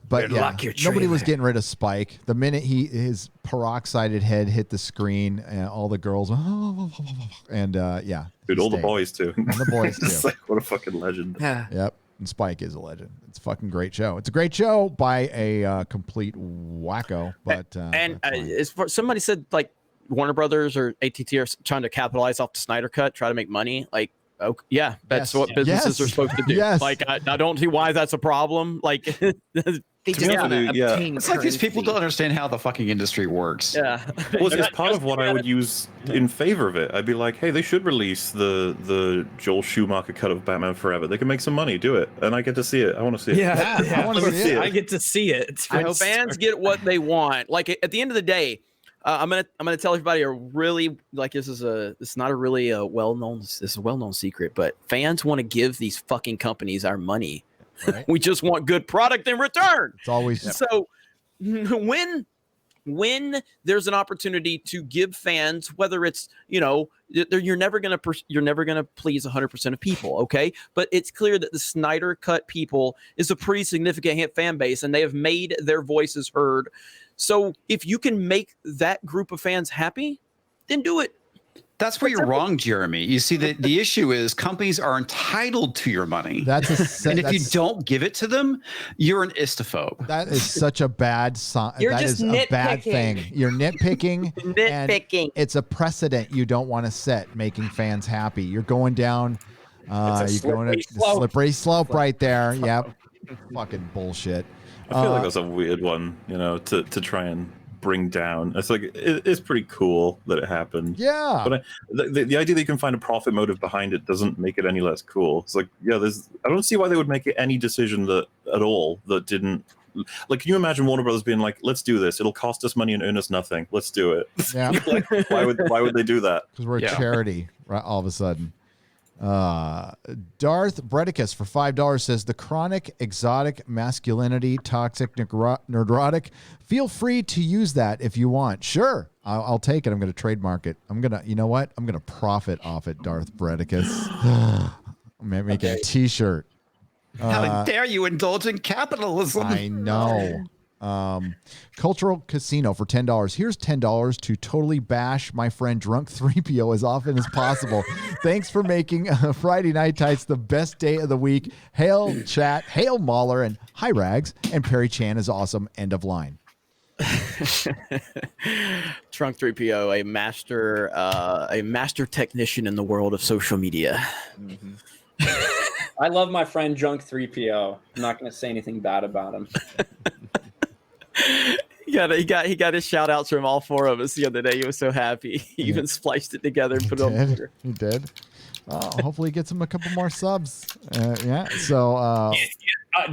Good yeah, luck, your nobody was trailer. getting rid of Spike. The minute his peroxided head hit the screen, and all the girls, and yeah, Dude, all the boys too. And the boys It's too. like, what a fucking legend. Yep. And Spike is a legend. It's a fucking great show. It's a great show by a complete wacko. But as far somebody said like Warner Brothers or AT&T are trying to capitalize off the Snyder Cut, try to make money. Like, okay, yeah, that's Yes. what businesses Yes. are supposed to do. Yes. Like, I don't see why that's a problem. Like, They just wanna obtain It's like these people currency. don't understand how the fucking industry works. Yeah. Well, it's part of what I would use in favor of it. I'd be like, hey, they should release the Joel Schumacher cut of Batman Forever. They can make some money. Do it, and I get to see it. I want to see it. I want to see it. I get to see it. It's I hope fans get what they want. Like at the end of the day, I'm gonna tell everybody a really like this is not a really well-known secret, but fans want to give these fucking companies our money. Right. We just want good product in return. It's always So when there's an opportunity to give fans, whether it's you're never gonna please 100% of people, okay? But it's clear that the Snyder Cut people is a pretty significant fan base, and they have made their voices heard. So if you can make that group of fans happy, then do it. That's where you're wrong, Jeremy. You see, the issue is companies are entitled to your money. That's and if you don't give it to them, you're an istophobe. That is such a bad sign. You're That just is a bad nitpicking. thing. You're nitpicking. And it's a precedent you don't want to set, making fans happy. You're going down. You're going to slippery slope right there. Yep. Fucking bullshit. I feel like that's a weird one, to try and bring down. It's like it's pretty cool that it happened. Yeah. But the idea that you can find a profit motive behind it doesn't make it any less cool. It's like, yeah, I don't see why they would make any decision at all that didn't. Like, can you imagine Warner Brothers being like, "Let's do this. It'll cost us money and earn us nothing. Let's do it." Yeah. Like, why would they do that? Because we're a charity, right? All of a sudden. Darth Bredicus for $5 says the chronic exotic masculinity, toxic neurotic. Feel free to use that if you want. Sure, I'll take it. I'm going to trademark it. You know what? I'm going to profit off it, Darth Bredicus. I'm going to make a T-shirt. How dare you indulge in capitalism? I know. Cultural Casino for $10. Here's $10 to totally bash my friend Drunk 3PO as often as possible. Thanks for making Friday Night Tights the best day of the week. Hail chat, hail MauLer, and hi Rags. And Perry Chan is awesome. End of line. Trunk 3PO, a master technician in the world of social media. I love my friend Drunk 3PO. I'm not going to say anything bad about him. He got his shout outs from all four of us the other day. He was so happy. He even spliced it together and put it on Twitter. He did. Hopefully he gets him a couple more subs. Yeah. So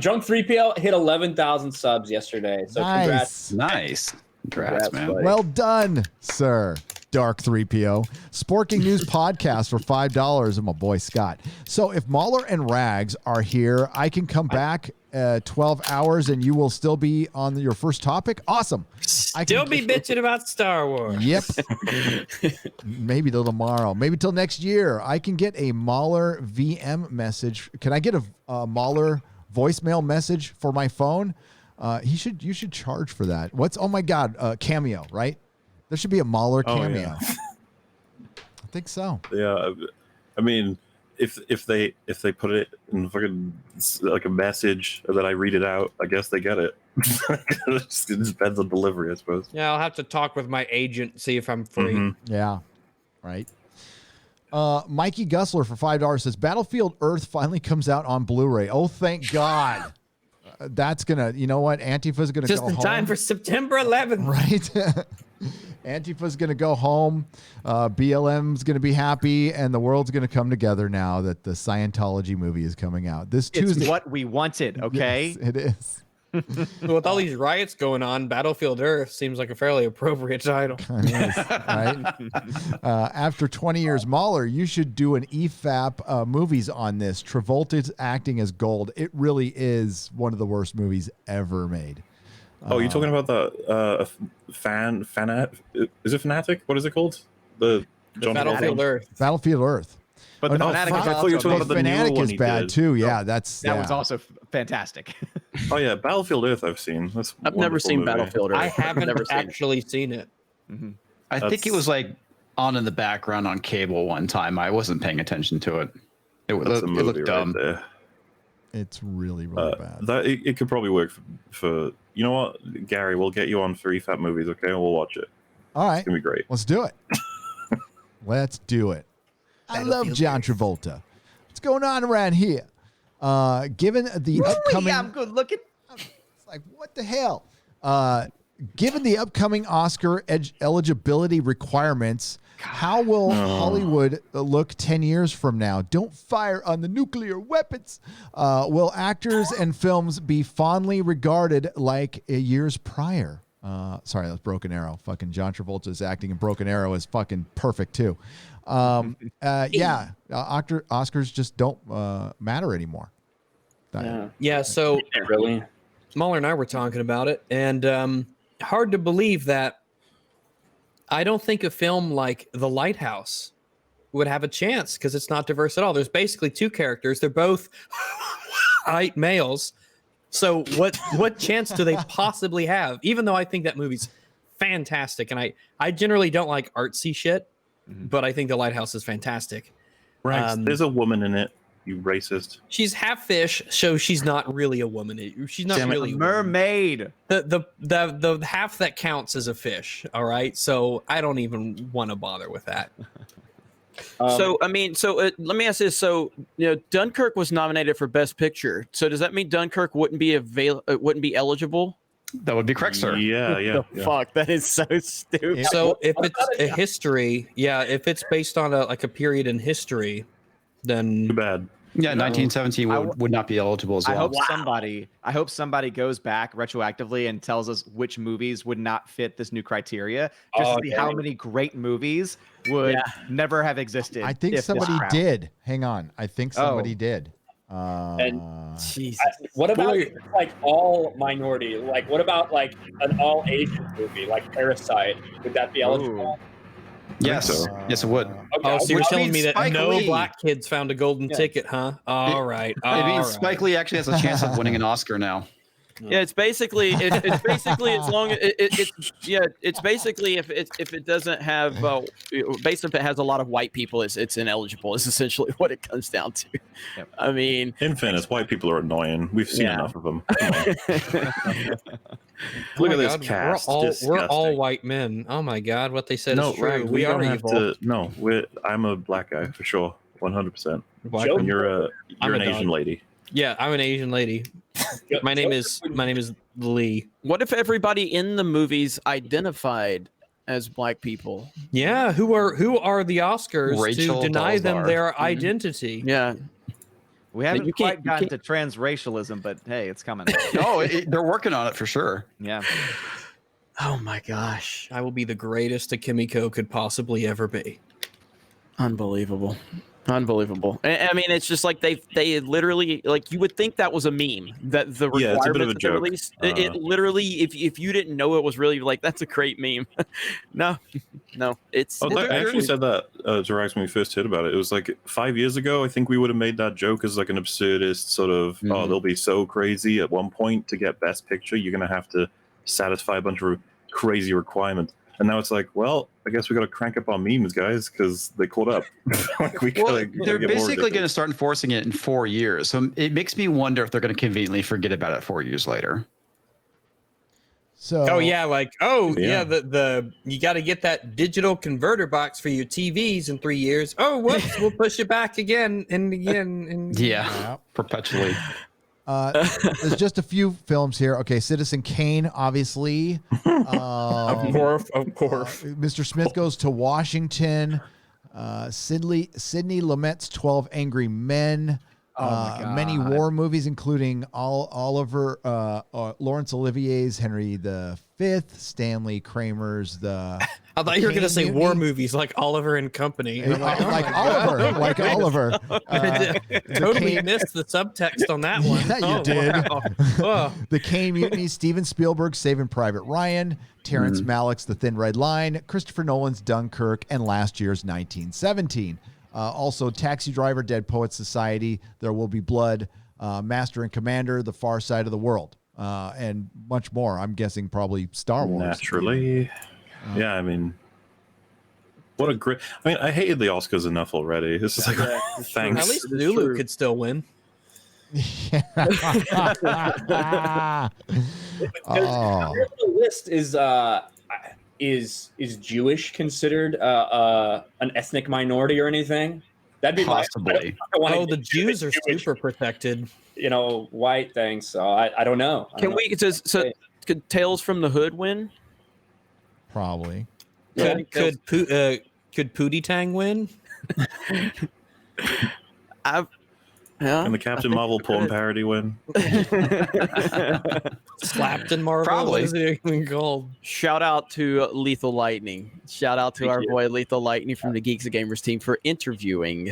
Drunk 3PL hit 11,000 subs yesterday. So congrats. Nice. Congrats, man. buddy. Well done, sir. Dark 3PO. Sporking News Podcast for $5 and my boy Scott. So if MauLer and Rags are here, I can come back 12 hours and you will still be on your first topic. Awesome. Still be bitching about Star Wars. Yep. Maybe till tomorrow. Maybe till next year. I can get a MauLer VM message. Can I get a MauLer voicemail message for my phone? You should charge for that. Oh my God, Cameo, right? There should be a MauLer cameo. Yeah. I think so. Yeah, I mean, if they put it in fucking like a message and then I read it out, I guess they get it. It just depends on delivery, I suppose. Yeah, I'll have to talk with my agent, see if I'm free. Mm-hmm. Yeah, right. Mikey Gussler for $5 says Battlefield Earth finally comes out on Blu-ray. Oh, thank God. That's gonna, you know what? Antifa's gonna Just go in home. time for September 11th. Right. Antifa's gonna go home. BLM's gonna be happy, and the world's gonna come together now that the Scientology movie is coming out this Tuesday. It's what we wanted. Okay, Yes, it is. With all these riots going on, Battlefield Earth seems like a fairly appropriate title. Right? After 20 years, MauLer, you should do an EFAP movies on this. Travolta's acting as Gold. It really is one of the worst movies ever made. Oh, you're talking about the Fanat? Is it Fanatic? What is it called? The John Battlefield Earth. Battlefield Earth. But the Fanatic is I thought you were talking about the new Fanatic one is he bad did. too. Yeah, that was also fantastic. Oh yeah, Battlefield Earth I've seen. That's I've never seen Battlefield Earth. I haven't never seen it. actually seen it. Mm-hmm. I think it was like on in the background on cable one time. I wasn't paying attention to it. It looked dumb. There. It's really bad. That it could probably work for you know what, Gary, we'll get you on 3 Fat Movies, okay? And we'll watch it. All right. It's gonna be great. Let's do it. Let's do it. I love John Travolta. What's going on around here? Given the upcoming, I'm good looking. It's like, what the hell? Given the upcoming Oscar eligibility requirements, how will Hollywood look 10 years from now? Don't fire on the nuclear weapons. Will actors and films be fondly regarded like years prior? Sorry, that's Broken Arrow. Fucking John Travolta's acting in Broken Arrow is fucking perfect too. Oscars just don't matter anymore. Yeah, so really, MauLer and I were talking about it, and hard to believe that I don't think a film like The Lighthouse would have a chance because it's not diverse at all. There's basically two characters. They're both white males. So what chance do they possibly have? Even though I think that movie's fantastic, and I generally don't like artsy shit, but I think The Lighthouse is fantastic. Right. There's a woman in it, you racist. She's half fish, so she's not really a woman. She's not really a mermaid. The half that counts as a fish. All right, so I don't even want to bother with that. Let me ask this. So, Dunkirk was nominated for Best Picture. So, does that mean Dunkirk wouldn't be eligible? That would be correct, sir. Yeah. Fuck, that is so stupid. So, if it's a history, if it's based on a period in history, then too bad. Yeah, 1917 would not be eligible as well. I hope somebody goes back retroactively and tells us which movies would not fit this new criteria, just to see how many great movies would never have existed. I think somebody did. Hang on. I think somebody did. What about like all minority? Like, what about like an all Asian movie, like Parasite? Would that be eligible? Yes, yes, it would. Okay. So you're telling me that no black kids found a golden ticket, huh? All right. It means Spike Lee actually has a chance of winning an Oscar now. Yeah, it's basically as long as it's basically if it doesn't have based if it has a lot of white people, it's ineligible. Is essentially what it comes down to. Yep. I mean, in fairness, white people are annoying. We've seen enough of them. Look at this cast. We're all white men. Oh my God, what they said is true. We are don't have evil. I'm a black guy for sure, 100%. And you're an Asian lady. Yeah, I'm an Asian lady. My name is Lee. What if everybody in the movies identified as black people? Yeah, who are the Oscars Rachel to deny them Dolezal. their identity? Yeah. We haven't You can't- quite gotten to transracialism, but hey, it's coming. No, they're working on it for sure. Yeah. Oh my gosh. I will be the greatest a Kimiko could possibly ever be. Unbelievable. Unbelievable. I mean, it's just like they literally, like, you would think that was a meme, that the Yeah, it's a bit of a requirements that they joke. released, it literally, if you didn't know it was really like, that's a great meme. no, it's Oh, I actually literally- said that to Rax when we first heard about it. It was like 5 years ago. I think we would have made that joke as like an absurdist sort of, oh, they'll be so crazy at one point to get Best Picture. You're going to have to satisfy a bunch of crazy requirements. And now it's like, well, I guess we got to crank up our memes, guys, because they caught up. Like, we Well, gotta they're get more basically going to ridiculous. start enforcing it in 4 years. So it makes me wonder if they're going to conveniently forget about it 4 years later. So Oh yeah, like Yeah. the you got to get that digital converter box for your TVs in 3 years. Oh, whoops, we'll push it back again and again and Yeah, perpetually. There's just a few films here. Okay, Citizen Kane, obviously. Of course. Mr. Smith Goes to Washington. Sidney Lumet's 12 Angry Men. Many war movies, including Oliver, Laurence Olivier's Henry V, Stanley Kramer's The. I thought you were going to Kane say Mutiny. war movies like Oliver and Company. And I'm like, oh Like my Oliver, God. like Oliver. Totally Kane- missed the subtext on that one. Yeah, you Oh, did. wow. Oh. The Kane Mutiny, Steven Spielberg's Saving Private Ryan, Terrence Mm-hmm. Malick's The Thin Red Line, Christopher Nolan's Dunkirk, and last year's 1917. Also, Taxi Driver, Dead Poets Society, There Will Be Blood, Master and Commander, The Far Side of the World, and much more. I'm guessing probably Star Wars. Naturally. Yeah, I mean, what a great. I mean, I hated the Oscars enough already. It's just like, thanks. At least Lulu could still win. The list is Jewish considered an ethnic minority or anything? That'd be Possibly. Oh, the Jews are super protected. You know, white thing. So I don't know. Can we? So could Tales from the Hood win? Probably. Could Pootie Tang win? Can the Captain Marvel porn parody win? Slapped in Marvel. Probably. What is it even called? Shout out to Lethal Lightning. Shout out to our boy Lethal Lightning from the Geeks and Gamers team for interviewing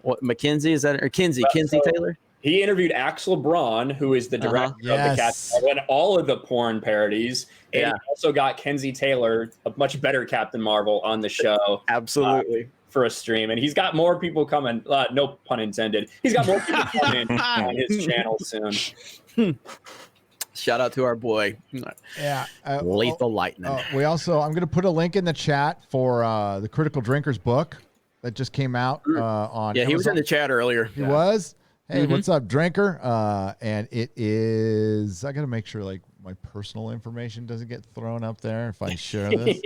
what Mackenzie is that or Kinsey Taylor? He interviewed Axel Braun, who is the director of the Captain Marvel and all of the porn parodies. And he also got Kenzie Taylor, a much better Captain Marvel, on the show. Absolutely. For a stream. And he's got more people coming. No pun intended. He's got more people coming on his channel soon. Shout out to our boy. Yeah. Lethal Lightning. We also, I'm going to put a link in the chat for the Critical Drinkers book that just came out on Yeah, he was in the chat earlier. He was? Hey, what's up, Drinker? And it is, I got to make sure like my personal information doesn't get thrown up there if I share this.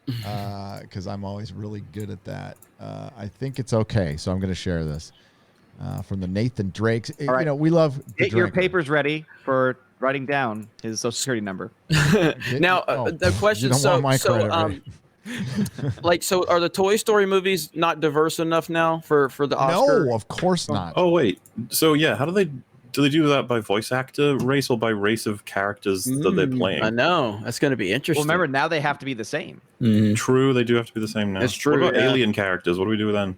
Because I'm always really good at that. I think it's okay, so I'm going to share this from the Nathan Drakes. All right. You know, we love the Get your Drinker. papers ready for writing down his social security number. Now the question. You don't want my credit, right? Like, so are the Toy Story movies not diverse enough now for the Oscar? No, of course not. Oh wait. So yeah, how do they do that by voice actor race or by race of characters that they're playing? I know that's going to be interesting. Well, remember now they have to be the same. True, they do have to be the same now. It's true, What about yeah. alien characters? What do we do with them?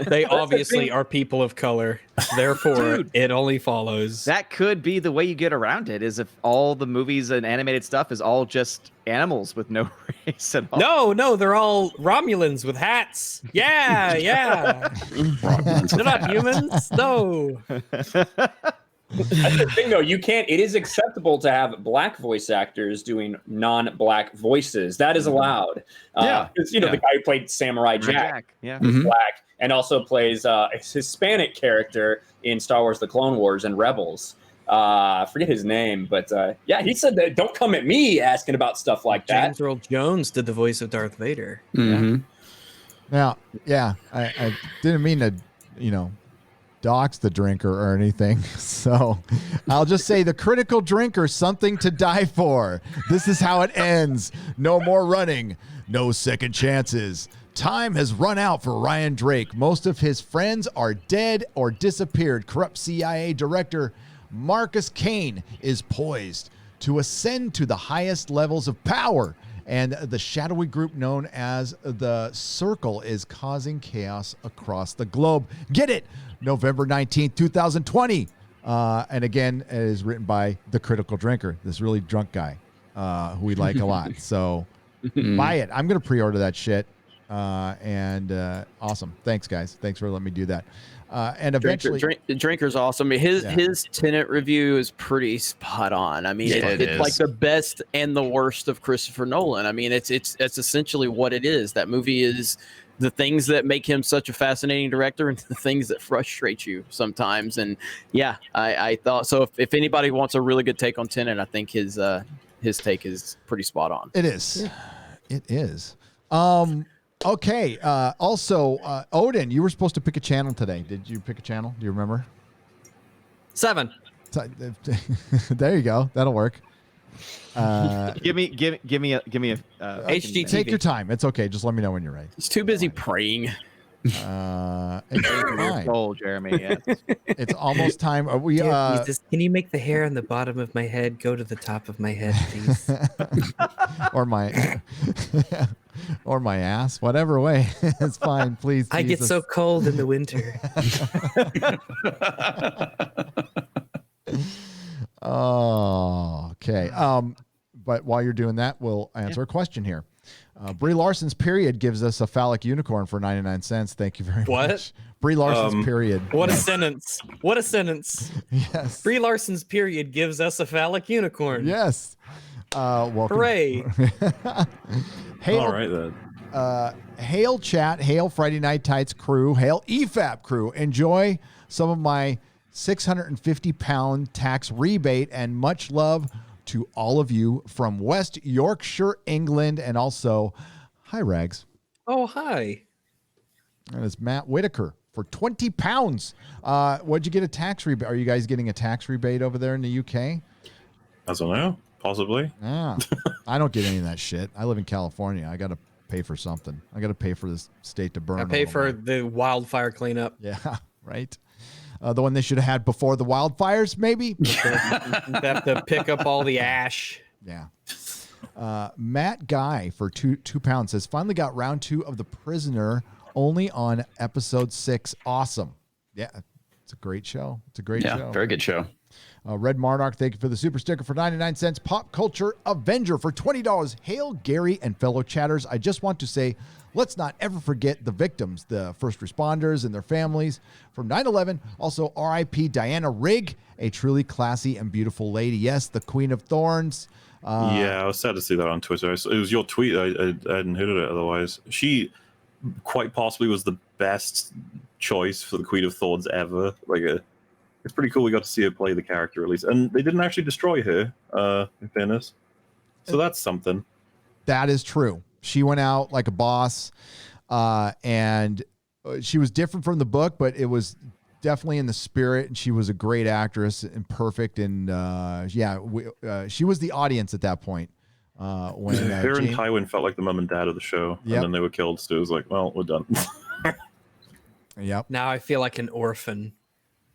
They obviously are people of color. Therefore, Dude. it only follows. That could be the way you get around it. Is if all the movies and animated stuff is all just animals with no race at all. No, they're all Romulans with hats. Yeah. They're not humans. No. That's the thing, though. You can't. It is acceptable to have black voice actors doing non-black voices. That is allowed. Because the guy who played Samurai Jack, is black, and also plays a Hispanic character in Star Wars: The Clone Wars and Rebels. I forget his name, but he said that. Don't come at me asking about stuff like that. James Earl Jones did the voice of Darth Vader. Now, I didn't mean to, dox the drinker or anything. So I'll just say the Critical Drinker, something to die for. This is how it ends. No more running. No second chances. Time has run out for Ryan Drake. Most of his friends are dead or disappeared. Corrupt CIA director Marcus Kane is poised to ascend to the highest levels of power, and the shadowy group known as the Circle is causing chaos across the globe. Get it? November 19th, 2020. And again, it is written by The Critical Drinker, this really drunk guy who we like a lot. So buy it. I'm going to pre-order that shit. Awesome. Thanks, guys. Thanks for letting me do that. And eventually, Drinker's awesome. His Tenet review is pretty spot on. I mean, it's like the best and the worst of Christopher Nolan. I mean, it's essentially what it is. That movie is the things that make him such a fascinating director and the things that frustrate you sometimes. And yeah, I thought so. If anybody wants a really good take on Tenet, I think his take is pretty spot on. It is. It is. Okay. Also, Odin, you were supposed to pick a channel today. Did you pick a channel? Do you remember? 7. There you go. That'll work. Give me a HGTV. Take your time. It's okay. Just let me know when you're ready. He's too busy praying. It's fine. Oh, Jeremy. Yes. It's almost time. Are we? Jesus, can you make the hair on the bottom of my head go to the top of my head, please? or my ass, whatever way. It's fine, please. I get so cold in the winter. Oh, okay. But while you're doing that, we'll answer a question here. Brie Larson's period gives us a phallic unicorn for 99 cents. Thank you very much. Brie Larson's period. What a sentence. What a sentence. Yes. Brie Larson's period gives us a phallic unicorn. Yes. Welcome. Hooray. Hail, all right then. Hail chat, hail Friday Night Tights crew, hail EFAP crew. Enjoy some of my 650-pound tax rebate, and much love to all of you from West Yorkshire, England, and also, hi, Rags. Oh, hi. And it's Matt Whitaker for 20 pounds. What'd you get a tax rebate? Are you guys getting a tax rebate over there in the UK? I don't know. Possibly. Yeah. I don't get any of that shit. I live in California. I got to pay for something. I got to pay for this state to burn. I pay for the wildfire cleanup. Yeah, right. The one they should have had before the wildfires, maybe. They have to pick up all the ash. Yeah. Matt Guy for two pounds says, finally got round 2 of The Prisoner, only on episode 6. Awesome. Yeah, it's a great show. It's a great show. Yeah, very good show. Red Monarch, thank you for the super sticker for 99 cents. Pop Culture Avenger for $20. Hail Gary and fellow chatters. I just want to say, let's not ever forget the victims, the first responders and their families from 9/11. Also, R.I.P. Diana Rigg, a truly classy and beautiful lady. Yes, the Queen of Thorns. Yeah, I was sad to see that on Twitter. It was your tweet. I hadn't hit it otherwise. She quite possibly was the best choice for the Queen of Thorns ever. It's pretty cool we got to see her play the character at least. And they didn't actually destroy her, in fairness. So that's something. That is true. She went out like a boss, and she was different from the book, but it was definitely in the spirit, and she was a great actress and perfect. And she was the audience at that point. When her and Tywin felt like the mom and dad of the show, and then they were killed. So it was like, well, we're done. Yep. Now I feel like an orphan.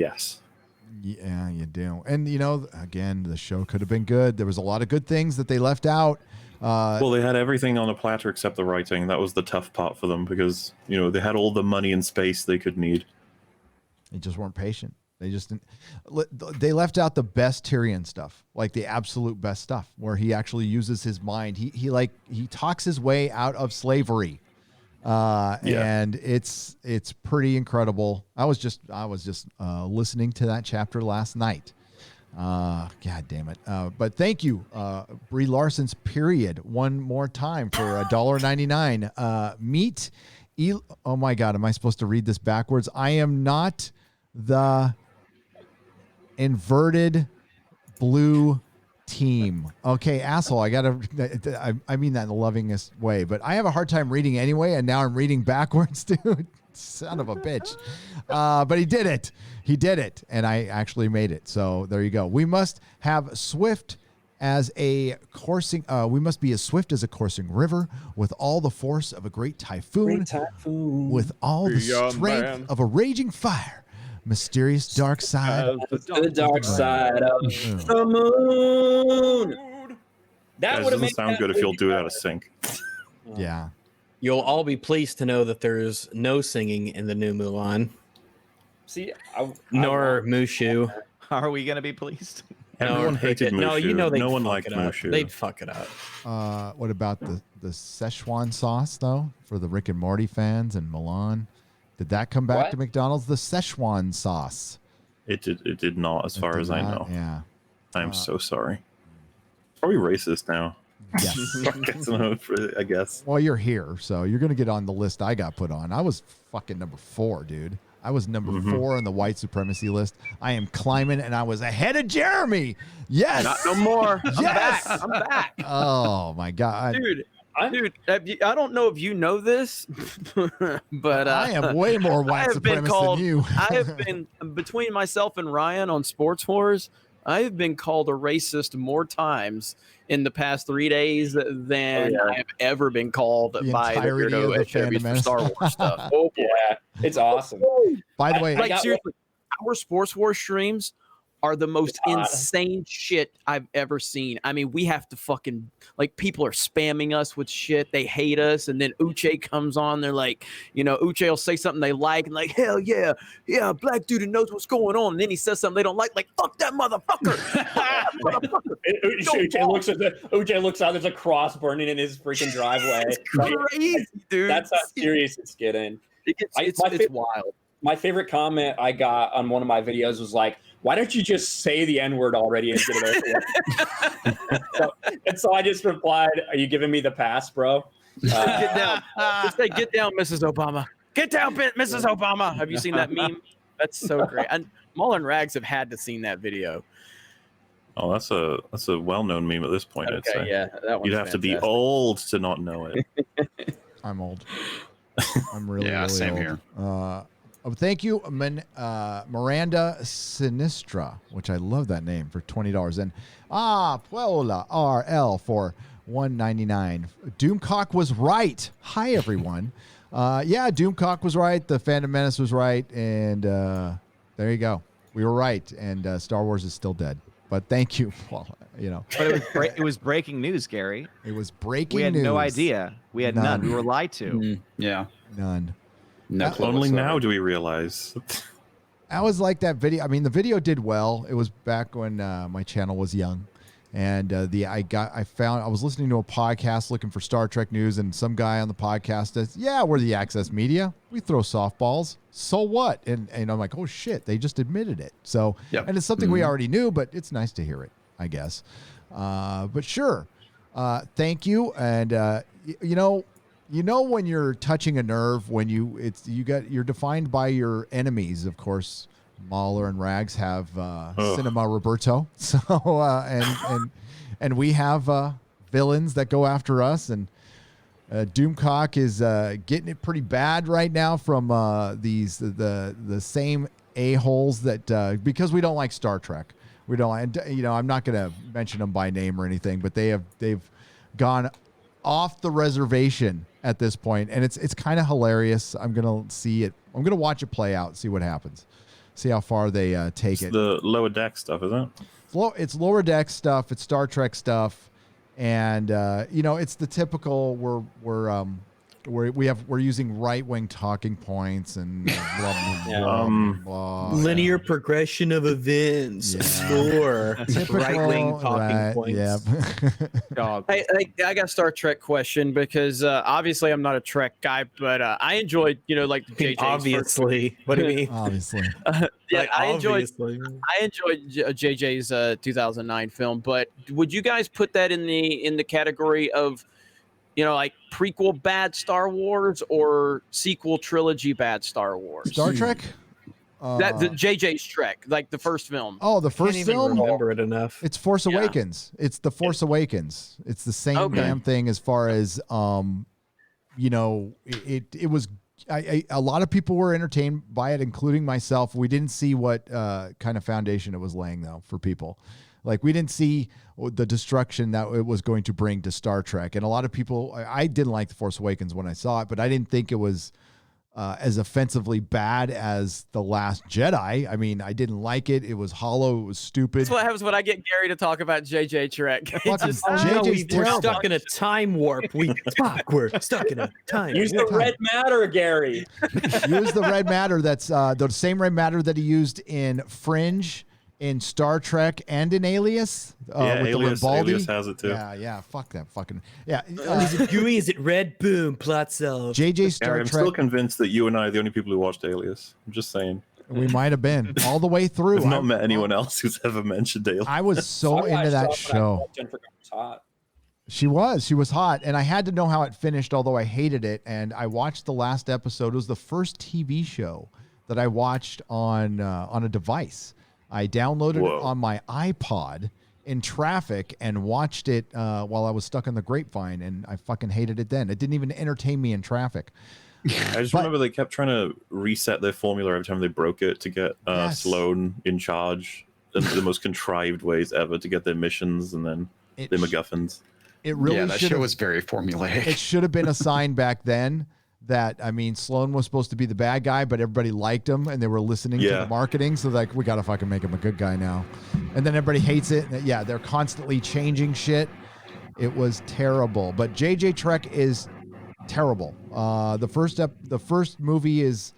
Yes. Yeah, you do. And, again, the show could have been good. There was a lot of good things that they left out. Well, they had everything on a platter except the writing. That was the tough part for them because, they had all the money and space they could need. They just weren't patient. They just didn't. They left out the best Tyrion stuff, like the absolute best stuff, where he actually uses his mind. He talks his way out of slavery. And it's pretty incredible. I was just listening to that chapter last night. God damn it. But thank you, Brie Larson's period one more time for $1.99. Oh my God. Am I supposed to read this backwards? I am not the inverted blue team. Okay, asshole. I mean that in the lovingest way, but I have a hard time reading anyway, and now I'm reading backwards, dude. Son of a bitch. But he did it. He did it, and I actually made it. So there you go. We must have swift As a coursing, we must be as swift as a coursing river, with all the force of a great typhoon, with all the strength of a raging fire, mysterious dark side. The dark side of the moon. That Guys, would have doesn't made sound that good if you'll movie do it out better. of sync. Yeah. You'll all be pleased to know that there's no singing in the new Mulan, See, nor Mushu. Are we gonna be pleased? Everyone hated Mushu. No, you know they'd No one fuck liked it up. Mushu. They'd fuck it up. What about the Szechuan sauce though for the Rick and Morty fans and Milan? Did that come back What? to McDonald's? The Szechuan sauce. It did not, as far did as I not? know. Yeah. I'm so sorry. Probably racist now. Yes. I guess. Well, you're here, so you're gonna get on the list I got put on. I was fucking number 4, dude. I was number 4 on the white supremacy list. I am climbing, and I was ahead of Jeremy. Yes. Not no more. Yes. I'm back. Oh my god, Dude, I don't know if you know this, but I am way more white supremacist than you. I have been, between myself and Ryan on Sports Wars, I have been called a racist more times in the past 3 days than I have ever been called The by the entirety of weirdo the HWs for Star Wars stuff. Oh yeah, it's awesome. By the way, like seriously, our Sports Wars streams are the most insane shit I've ever seen. I mean, we have to fucking, like, people are spamming us with shit. They hate us. And then Uche comes on. They're like, you know, Uche will say something they like and like, hell yeah, yeah, black dude who knows what's going on. And then he says something they don't like, fuck that motherfucker. Uche looks out. There's a cross burning in his freaking driveway. It's crazy, dude. That's how serious it's getting. It's wild. My favorite comment I got on one of my videos was like, why don't you just say the N-word already and get it over with? so I just replied, are you giving me the pass, bro? Get down. Just say, get down, Mrs. Obama. Get down, Mrs. Obama. Have you seen that meme? That's so great. And MauLer and Rags have had to seen that video. Oh, that's a well-known meme at this point. I'd say. Yeah, that one's You'd have to be fantastic. old to not know it. I'm old. I'm really, Yeah, really same old. here. Thank you, Miranda Sinistra, which I love that name, for $20. And Puebla RL for $1.99. Doomcock was right. Hi, everyone. Yeah, Doomcock was right. The Phantom Menace was right. And there you go. We were right. And Star Wars is still dead. But thank you. Well, you know. But it was breaking news, Gary. It was breaking We had news. no idea. We had none. We were lied to. Yeah. None. No clue Only whatsoever. now do we realize. I was like that video. I mean, the video did well. It was back when my channel was young, and I was listening to a podcast looking for Star Trek news, and some guy on the podcast says, "Yeah, we're the Access Media. We throw softballs. So what?" And I'm like, "Oh shit!" They just admitted it. So, and it's something we already knew, but it's nice to hear it, I guess. But sure, thank you, and you know when you're touching a nerve, when you're defined by your enemies. Of course, MauLer and Rags have Cinema Roberto, so and we have villains that go after us, and Doomcock is getting it pretty bad right now from the same a-holes that because we don't like Star Trek. We don't, I'm not going to mention them by name or anything, but they've gone off the reservation at this point, and it's kind of hilarious. I'm gonna see it. I'm gonna watch it play out, see what happens, see how far they take it. The lower deck stuff, isn't it? It's lower deck stuff. It's Star Trek stuff, and it's the typical. We're using right-wing talking points and blah blah blah. Linear progression of events, score, right-wing talking points. Yeah. I got a Star Trek question because obviously I'm not a Trek guy, but I enjoyed, like the JJ's obviously. What do you mean? Obviously. Yeah, Like, I enjoyed obviously. JJ's 2009 film, but would you guys put that in the category of like prequel bad Star Wars or sequel trilogy bad Star Wars? Star Trek? The JJ's Trek, like the first film. Oh, the first Can't even film? remember it enough. It's Force Awakens. It's the Force Awakens. It's the same damn thing as far as it was. A lot of people were entertained by it, including myself. We didn't see what kind of foundation it was laying though for people. Like we didn't see the destruction that it was going to bring to Star Trek. And a lot of people, I didn't like The Force Awakens when I saw it, but I didn't think it was as offensively bad as The Last Jedi. I mean, I didn't like it. It was hollow. It was stupid. That's what happens when I get Gary to talk about JJ Trek. We're stuck in a time warp. We're stuck in a time. Use the red matter, Gary. Use the red matter. That's the same red matter that he used in Fringe, in Star Trek, and in Alias. Yeah, with Alias, the Limbaldi. Alias has it too. Yeah. Fuck that fucking. Yeah. Is it gooey? Is it red? Boom. Plot solved. JJ Star Gary, I'm Trek. still convinced that you and I are the only people who watched Alias. I'm just saying. We might have been all the way through. I've not met anyone else who's ever mentioned Alias. I was so into that show. Jennifer was hot. She was hot, and I had to know how it finished, although I hated it. And I watched the last episode. It was the first TV show that I watched on a device. I downloaded it on my iPod in traffic and watched it while I was stuck on the grapevine, and I fucking hated it then. It didn't even entertain me in traffic. I just remember they kept trying to reset their formula every time they broke it to get Sloane in charge in the most contrived ways ever to get their missions and then the MacGuffins. It really that show was very formulaic. It should have been a sign back then that, I mean, Sloane was supposed to be the bad guy, but everybody liked him and they were listening to the marketing. So like, we got to fucking make him a good guy now. And then everybody hates it. Yeah, they're constantly changing shit. It was terrible. But JJ Trek is terrible. The first movie is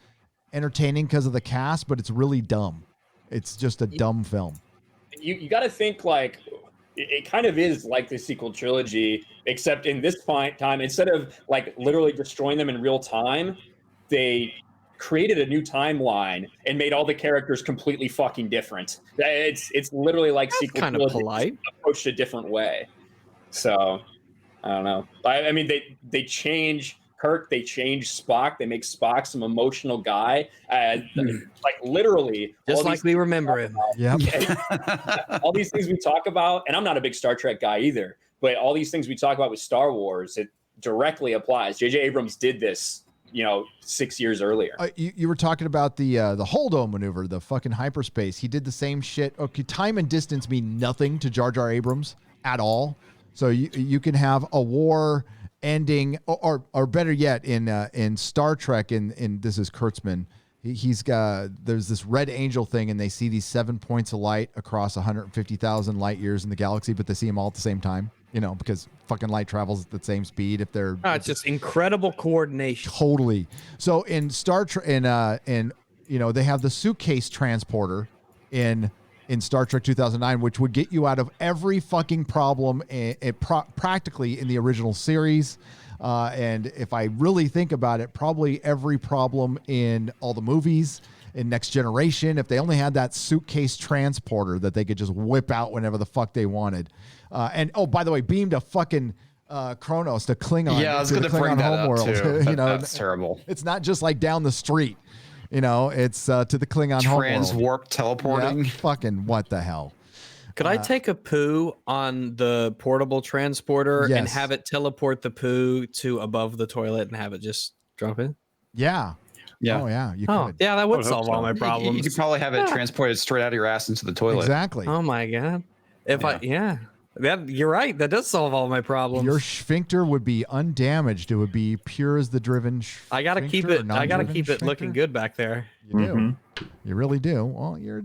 entertaining because of the cast, but it's really dumb. It's just a dumb film. You got to think like it kind of is like the sequel trilogy, except in this time, instead of like literally destroying them in real time, they created a new timeline and made all the characters completely fucking different. It's literally like sequel kind of trilogy polite. approached a different way. So I don't know. I mean, they change Kirk, they change Spock, they make Spock some emotional guy. Like literally, just like we remember him. Yep. All these things we talk about, and I'm not a big Star Trek guy either, but all these things we talk about with Star Wars, it directly applies. J.J. Abrams did this, 6 years earlier. You were talking about the Holdo maneuver, the fucking hyperspace. He did the same shit. Okay, time and distance mean nothing to Jar Jar Abrams at all. So you can have a war ending, or better yet, in Star Trek, in this is Kurtzman. He's got, there's this red angel thing, and they see these 7 points of light across 150,000 light years in the galaxy, but they see them all at the same time. Because fucking light travels at the same speed. If they're, it's just incredible coordination. Totally. So in Star Trek, they have the suitcase transporter in Star Trek 2009, which would get you out of every fucking problem practically in the original series. And if I really think about it, probably every problem in all the movies, in Next Generation, if they only had that suitcase transporter that they could just whip out whenever the fuck they wanted. And by the way, beamed a fucking Kronos to Klingon. Yeah, I was going to bring that up too. That's terrible. It's not just like down the street. It's to the Klingon homeworld. Transwarp teleporting. Yeah, fucking what the hell? Could I take a poo on the portable transporter and Yes. have it teleport the poo to above the toilet and have it just drop in? Yeah. Yeah. Oh, yeah. You Oh, could. yeah, that I would would solve hope all so. my problems. You could probably have it transported straight out of your ass into the toilet. Exactly. Oh my god. You're right. That does solve all my problems. Your sphincter would be undamaged. It would be pure as the driven. I gotta keep sphincter or it. I gotta non-driven keep it looking sphincter. good back there. You do. You really do. Well, you're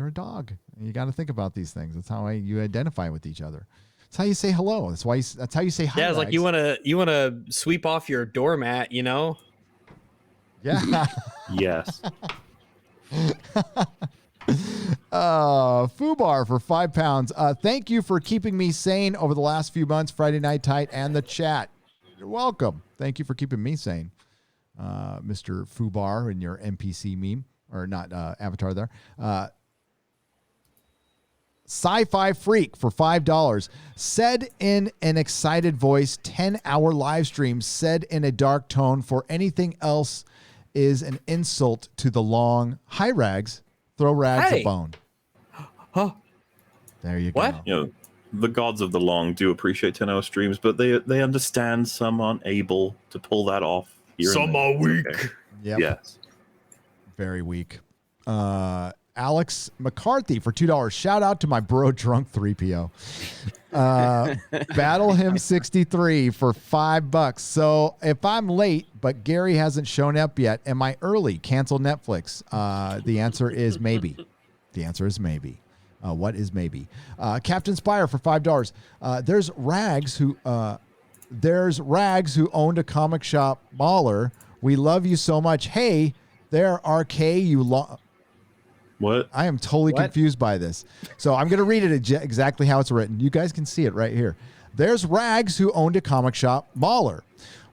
a dog. You got to think about these things. That's how you identify with each other. That's how you say hello. That's why. That's how you say hi. Yeah, it's like you Rags. want to sweep off your doormat. Yeah. Yes. Fubar for £5. Thank you for keeping me sane over the last few months, Friday Night Tight and the chat. You're welcome. Thank you for keeping me sane, Mr. Fubar, in your NPC meme, or not avatar there. Sci-Fi Freak for $5 said in an excited voice, 10-hour live stream said in a dark tone, for anything else is an insult to the long. Hi, Rags. Throw Rags a bone. Huh. There you What? go. The gods of the long do appreciate 10-hour streams, but they understand some aren't able to pull that off. Here and Some there. are weak. Okay. Yep. Yes. Very weak. Alex McCarthy for $2. Shout out to my bro drunk 3PO. Battle him 63 for $5. So if I'm late, but Gary hasn't shown up yet, am I early? Cancel Netflix. The answer is maybe. The answer is maybe. What is maybe? Captain Spire for $5. There's Rags who owned a comic shop, MauLer. We love you so much. Hey, there, RK, What? I am totally confused by this. So I'm going to read it exactly how it's written. You guys can see it right here. There's Rags who owned a comic shop, MauLer.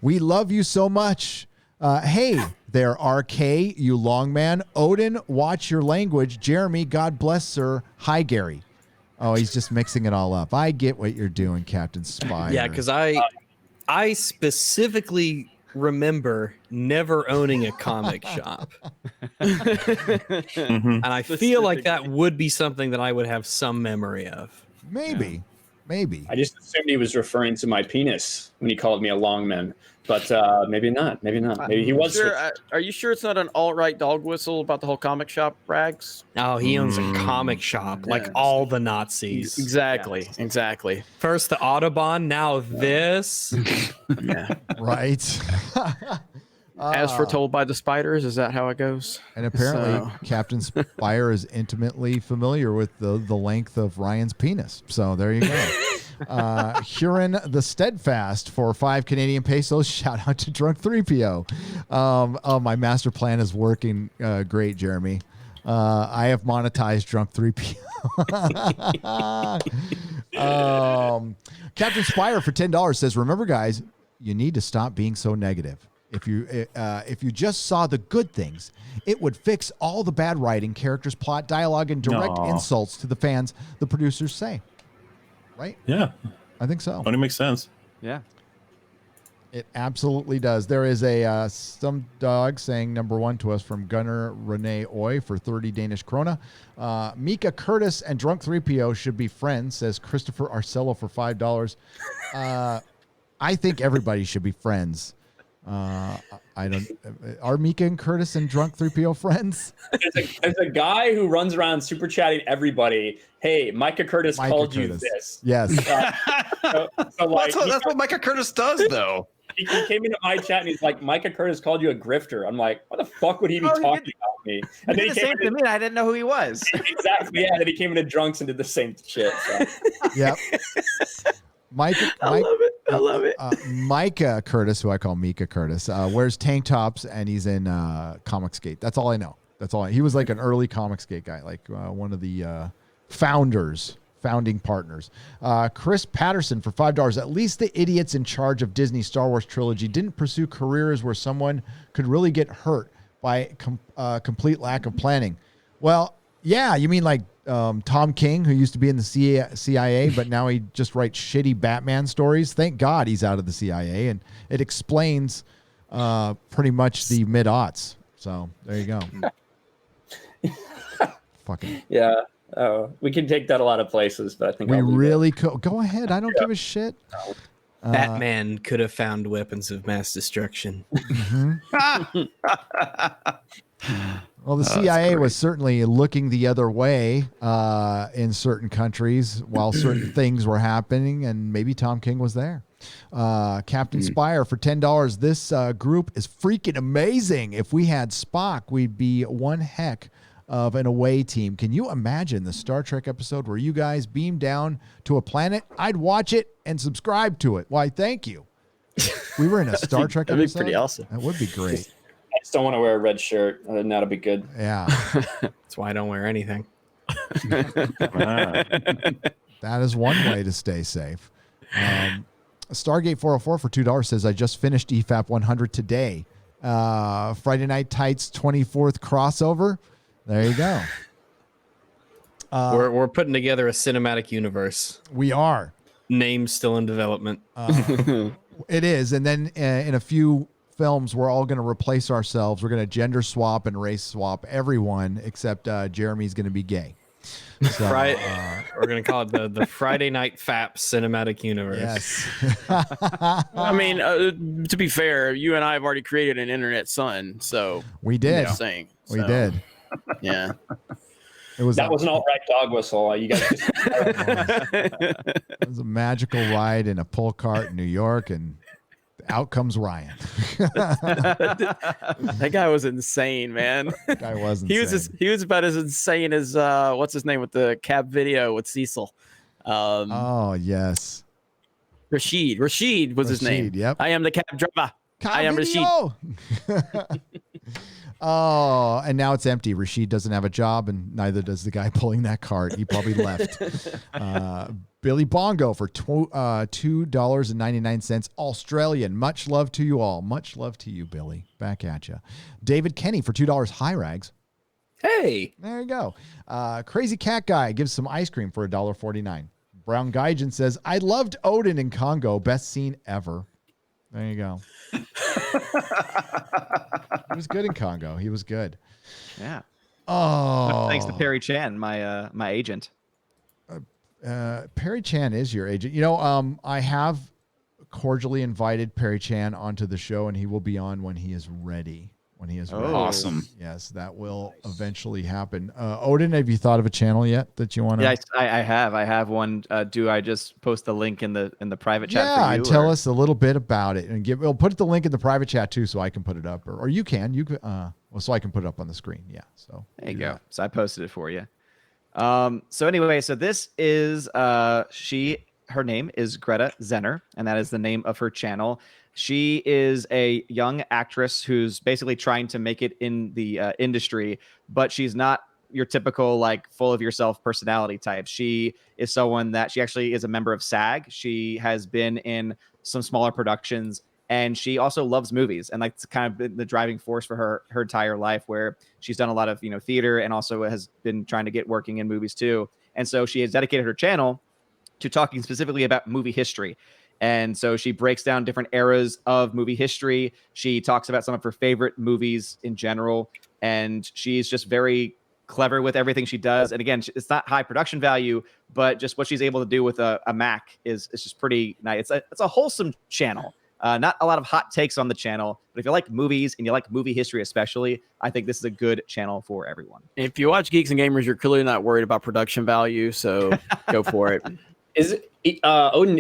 We love you so much. Hey there, RK, you long man. Odin, watch your language. Jeremy, God bless, sir. Hi, Gary. Oh, he's just mixing it all up. I get what you're doing, Captain Spire. Yeah, because I specifically remember never owning a comic shop. And I feel like that would be something that I would have some memory of. Maybe. I just assumed he was referring to my penis when he called me a long man, but maybe not. Maybe not. Maybe he was. Sure, are you sure it's not an alt-right dog whistle about the whole comic shop, Rags? Oh, he owns a comic shop, like all the Nazis. Exactly. First the Audubon, now this. Yeah. Right. As foretold by the spiders, is that how it goes? And apparently, Captain Spire is intimately familiar with the length of Ryan's penis. So there you go. Huron the Steadfast for 5 Canadian pesos. Shout out to Drunk 3PO. Oh, my master plan is working great, Jeremy. I have monetized Drunk 3PO. Captain Spire for $10 says, remember, guys, you need to stop being so negative. If you just saw the good things, it would fix all the bad writing, characters, plot, dialogue, and direct insults to the fans, the producers say. Right? Yeah. I think so. Only makes sense. Yeah. It absolutely does. There is a some dog saying number one to us from Gunnar Renee Oy for 30 Danish krona. Mika Curtis and Drunk 3PO should be friends, says Christopher Arcello for $5. I think everybody should be friends. Are Mika and Curtis and Drunk 3PO friends? There's a guy who runs around super chatting everybody. Hey, Micah Curtis called you this. Yes. That's what Micah Curtis does, though. He came into my chat and he's like, Micah Curtis called you a grifter. I'm like, what the fuck would he be talking about me? And He did the same to me, and I didn't know who he was. Exactly. Yeah. And then he came into Drunks and did the same shit. So. Yep. I love it. Micah Curtis, who I call Mika Curtis, wears tank tops and he's in Comicsgate. That's all I know. He was like an early Comicsgate guy, like one of the founding partners. Chris Patterson for $5. At least the idiots in charge of Disney's Star Wars trilogy didn't pursue careers where someone could really get hurt by complete lack of planning. Well, yeah, you mean like Tom King, who used to be in the CIA, but now he just writes shitty Batman stories. Thank God he's out of the CIA, and it explains pretty much the mid-aughts. So there you go. Fucking yeah. Oh, we can take that a lot of places, but I think we really could. Go ahead. I don't give a shit. Batman could have found weapons of mass destruction. Well, the CIA was certainly looking the other way in certain countries while certain things were happening, and maybe Tom King was there. Captain Spire for $10. This group is freaking amazing. If we had Spock, we'd be one heck of an away team. Can you imagine the Star Trek episode where you guys beam down to a planet? I'd watch it and subscribe to it. Why, thank you. We were in a Star Trek episode. That'd be pretty awesome. That would be great. I just don't want to wear a red shirt. And that'll be good. Yeah. That's why I don't wear anything. That is one way to stay safe. Stargate 404 for $2 says, I just finished EFAP 100 today. Friday Night Tights 24th crossover. There you go. We're putting together a cinematic universe. We are. Name's still in development. It is. And then in a few films, we're all going to replace ourselves. We're going to gender swap and race swap everyone except Jeremy's going to be gay. So, we're going to call it the Friday Night FAP cinematic universe. Yes. I mean, to be fair, you and I have already created an internet son, so we did. We did. Yeah. It was That was an alt-right dog whistle. You guys just It was a magical ride in a pull cart in New York, and out comes Ryan. That guy was insane, man. That guy was He was about as insane as what's his name with the cab video with Cecil. Oh yes, Rashid. Rashid was his name. Yep. I am the cab driver. I am Rashid. Oh, and now it's empty. Rashid doesn't have a job, and neither does the guy pulling that cart. He probably left. Billy Bongo for $2.99 Australian. Much love to you all. Much love to you, Billy. Back at you. David Kenny for $2. Hi, Rags. Hey. There you go. Crazy Cat Guy gives some ice cream for $1.49. Brown Gaijin says, I loved Odin in Congo. Best scene ever. There you go. He was good in Congo. He was good. Yeah. Oh. Thanks to Perry Chan, my agent. Perry Chan is your agent. You know, I have cordially invited Perry Chan onto the show, and he will be on when he is ready. When he is ready. Awesome. Yes, that will eventually happen. Odin, have you thought of a channel yet that you want to? Yeah, I have. I have one. Do I just post the link in the private chat for you? Tell us a little bit about it, and we'll put the link in the private chat too, so I can put it up, or you can. So I can put it up on the screen. Yeah. So there you go. So I posted it for you. So anyway, so this is her name is Greta Zenner, and that is the name of her channel. She is a young actress who's basically trying to make it in the industry, but she's not your typical like full of yourself personality type. She is someone that she actually is a member of SAG. She has been in some smaller productions, and she also loves movies, and like it's kind of been the driving force for her entire life, where she's done a lot of theater and also has been trying to get working in movies too. And so she has dedicated her channel to talking specifically about movie history. And so she breaks down different eras of movie history. She talks about some of her favorite movies in general. And she's just very clever with everything she does. And again, it's not high production value, but just what she's able to do with a Mac is just pretty nice. It's a wholesome channel. Not a lot of hot takes on the channel, but if you like movies and you like movie history especially, I think this is a good channel for everyone. If you watch Geeks and Gamers, you're clearly not worried about production value, so go for it. Odin,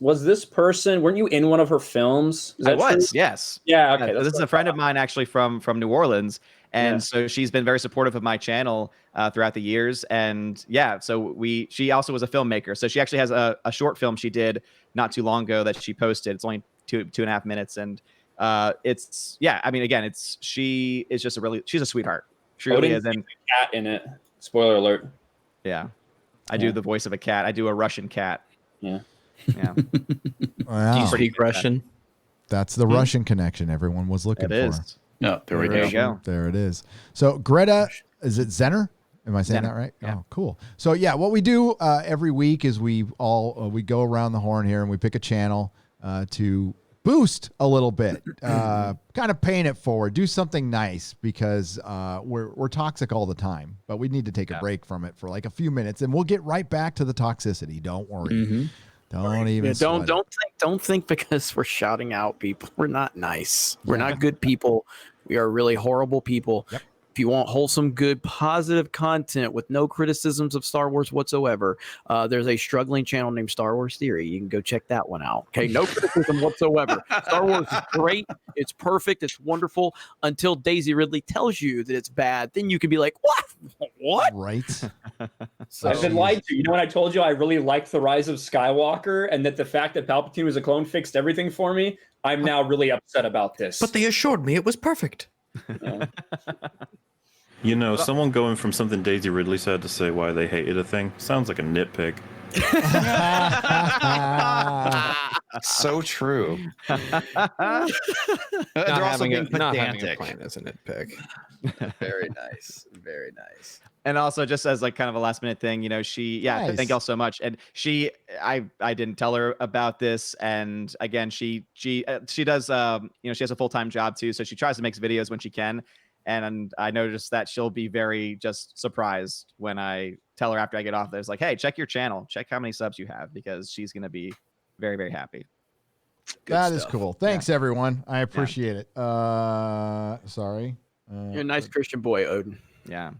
was this person, weren't you in one of her films? I was, yes. Yeah, okay. This is a friend of mine actually from New Orleans. And so she's been very supportive of my channel throughout the years. And yeah, so she also was a filmmaker. So she actually has a short film she did not too long ago that she posted. It's only 2.5 minutes. And she is just she's a sweetheart. She really is. And cat in it. Spoiler alert. Yeah. I do the voice of a cat. I do a Russian cat. Yeah. Yeah. Wow. Do you speak Russian? That's the Russian connection everyone was looking for. It is. No, there you go. There it is. So Greta, is it Zenner? Am I saying that right? Yeah. Oh, cool. So yeah, what we do every week is we go around the horn here and we pick a channel to boost a little bit, kind of paying it forward, do something nice because we're toxic all the time, but we need to take a break from it for like a few minutes, and we'll get right back to the toxicity. Don't worry. Mm-hmm. Don't think because we're shouting out people, we're not nice. We're not good people. We are really horrible people. Yep. If you want wholesome, good, positive content with no criticisms of Star Wars whatsoever, there's a struggling channel named Star Wars Theory. You can go check that one out. Okay, no criticism whatsoever. Star Wars is great. It's perfect. It's wonderful until Daisy Ridley tells you that it's bad. Then you can be like, what? What? Right. So I've been lied to. You know what I told you? I really liked The Rise of Skywalker, and that the fact that Palpatine was a clone fixed everything for me. I'm now really upset about this. But they assured me it was perfect. You know, someone going from something Daisy Ridley said to say why they hated a thing sounds like a nitpick. So true. Not having a plan is a nitpick. Very nice. Very nice. And also, just as like kind of a last minute thing, Nice. thank y'all so much. And I didn't tell her about this. And again, she does, she has a full-time job too. So she tries to make videos when she can. And I noticed that she'll be very just surprised when I tell her after I get off there, it's like, hey, check your channel, check how many subs you have, because she's going to be very, very happy. That is cool. Thanks, everyone. I appreciate it. Sorry. You're a nice Christian boy, Odin. Yeah.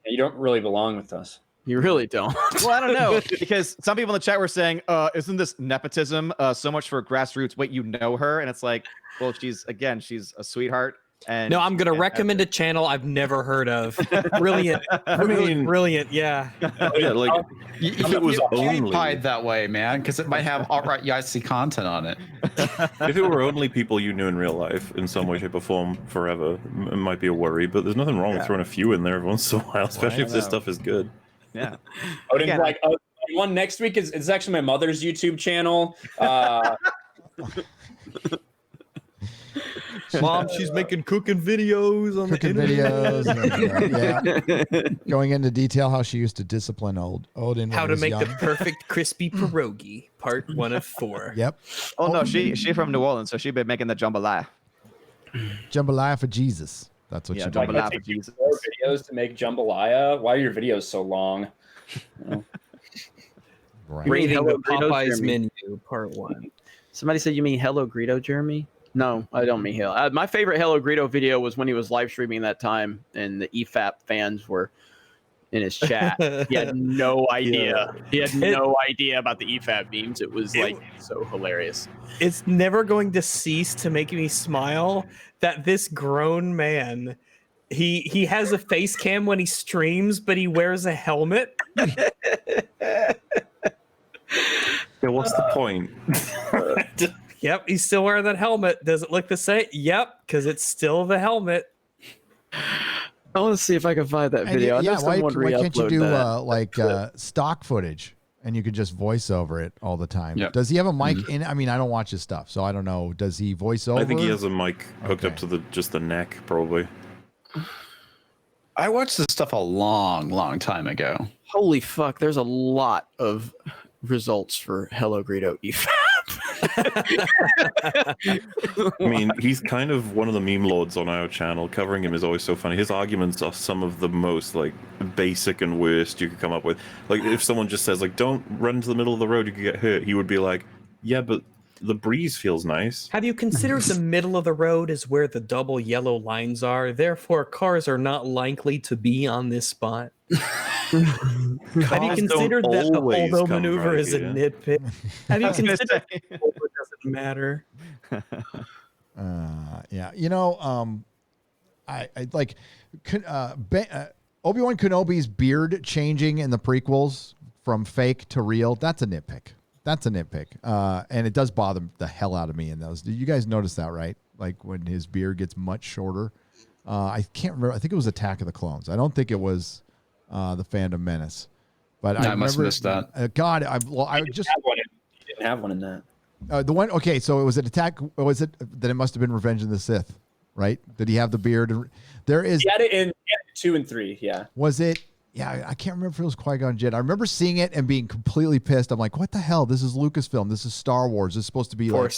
You don't really belong with us. You really don't. Well, I don't know, because some people in the chat were saying, isn't this nepotism? So much for grassroots. Wait, you know her? And it's like, well, she's a sweetheart. And No, I'm gonna recommend a channel I've never heard of. Brilliant. I mean, brilliant. Yeah. Yeah, like if it was only PewDiePie that way, man, because it might have alt-right Yahtzee content on it. if it were only people you knew in real life in some way, shape, or form forever, it might be a worry. But there's nothing wrong with throwing a few in there every once in a while, especially if this stuff is good. Yeah. Odin's like, one next week is it's actually my mother's YouTube channel. Mom, she's making cooking videos on Cooking the videos. Going into detail how she used to discipline Odin. How when to he was make the young. perfect crispy pierogi, part 1 of 4. Yep. Oh no, she from New Orleans, so she been making the jambalaya. Jambalaya for Jesus. That's what Yeah, she jambalaya did. for Take Jesus. 4 videos to make jambalaya. Why are your videos so long? Right. Rating Hello, the Greedo, Popeyes Jeremy. menu, part 1. Somebody said you mean Hello Greedo, Jeremy? No, I don't mean Hello. My favorite Hello Greedo video was when he was live streaming that time, and the EFAP fans were in his chat. He had no idea. He had no idea about the EFAP memes. It was like so hilarious. It's never going to cease to make me smile that this grown man, he has a face cam when he streams, but he wears a helmet. Yeah, what's the point? Yep, he's still wearing that helmet. Does it look the same? Yep, because it's still the helmet. I want to see if I can find that And video. I know yeah, why someone can't you re-upload do that. stock footage and you could just voice over it all the time? Yep. Does he have a mic in? I mean, I don't watch his stuff, so I don't know. Does he voice over? I think he has a mic hooked up to just the neck, probably. I watched this stuff a long time ago. Holy fuck! There's a lot of results for Hello Greedo EFAP. I mean, he's kind of one of the meme lords on our channel. Covering him is always so funny. His arguments are some of the most like basic and worst you could come up with. Like if someone just says like, "Don't run into the middle of the road, you could get hurt," he would be like, "Yeah, but the breeze feels nice." Have you considered the middle of the road is where the double yellow lines are? Therefore, cars are not likely to be on this spot. Have you considered that the holdo maneuver is a nitpick? Have you considered that the holdo doesn't matter? Yeah, you know, I like Obi-Wan Kenobi's beard changing in the prequels from fake to real. That's a nitpick. That's a nitpick. And it does bother the hell out of me in those. Did you guys notice that, right? Like when his beard gets much shorter. I can't remember. I think it was Attack of the Clones. I don't think it was the Phantom Menace. But I must have remember, missed that. God, I just You didn't have one in that. the one. Okay, so it was an Attack. Was it? Then it must have been Revenge of the Sith, right? Did he have the beard? There is. He had it in 2 and 3. Yeah. Was it? Yeah, I can't remember if it was Qui-Gon Jinn. I remember seeing it and being completely pissed. I'm like, what the hell? This is Lucasfilm. This is Star Wars. This is supposed to be like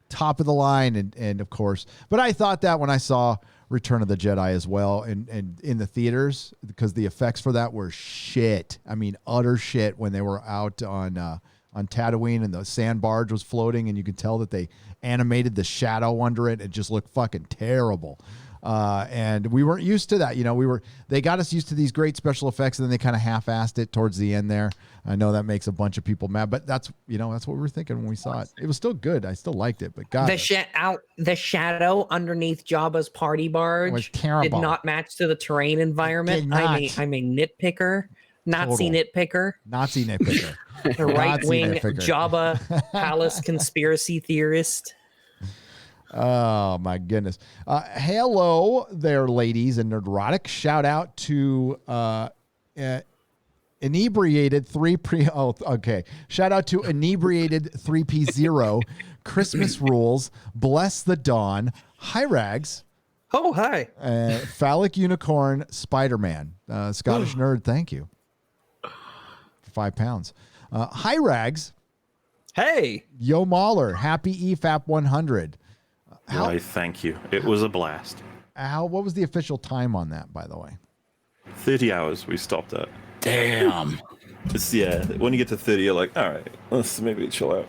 top of the line, and of course. But I thought that when I saw Return of the Jedi as well, and in the theaters, because the effects for that were shit. I mean, utter shit when they were out on Tatooine and the sand barge was floating, and you could tell that they animated the shadow under it. It just looked fucking terrible. And we weren't used to that. You know, they got us used to these great special effects, and then they kind of half-assed it towards the end there. I know that makes a bunch of people mad, but that's what we were thinking when we saw it. It was still good. I still liked it, but God, the shadow underneath Jabba's party barge was terrible. did not match to the terrain environment. Did not. I'm a nitpicker, Nazi Total. nitpicker. Nazi nitpicker. The right-wing Nazi nitpicker. Jabba palace conspiracy theorist. Oh my goodness. Hello there, ladies and Nerdrotic. Shout out to Inebriated 3P. Oh, okay. Shout out to Inebriated 3P0. Christmas Rules. Bless the Dawn. Hyrags. Oh, hi. Phallic Unicorn. Spider-Man. Scottish Nerd, thank you. For £5. Hyrags. Hey. Yo MauLer. Happy EFAP 100. Why, thank you. It was a blast. What was the official time on that, by the way? 30 hours we stopped at. Damn. Yeah, when you get to 30, you're like, all right, let's maybe chill out.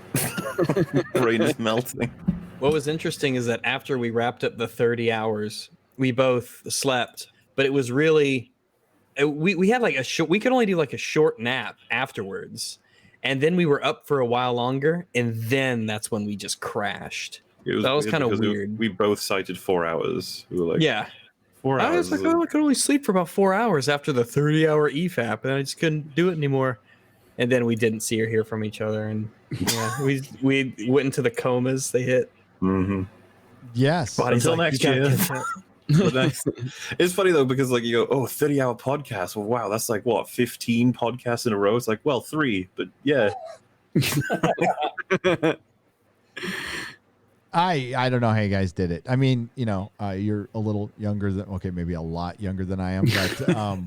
Brain is melting. What was interesting is that after we wrapped up the 30 hours, we both slept, but it was really we had like a short. We could only do like a short nap afterwards, and then we were up for a while longer, and then that's when we just crashed. That was weird kind of because weird. We both cited 4 hours. We were like, Yeah. 4 I hours. was like, oh, I could only sleep for about 4 hours after the 30-hour EFAP, and I just couldn't do it anymore. And then we didn't see or hear from each other, and yeah, we went into the comas they hit. Mm-hmm. Yes. Body's Until like, next "You gotta year." catch up." But it's funny though, because like you go, oh, 30-hour podcast. Well, wow, that's like what, 15 podcasts in a row? It's like, well, 3, but yeah. I don't know how you guys did it. I mean, you're a little younger than, okay, maybe a lot younger than I am, but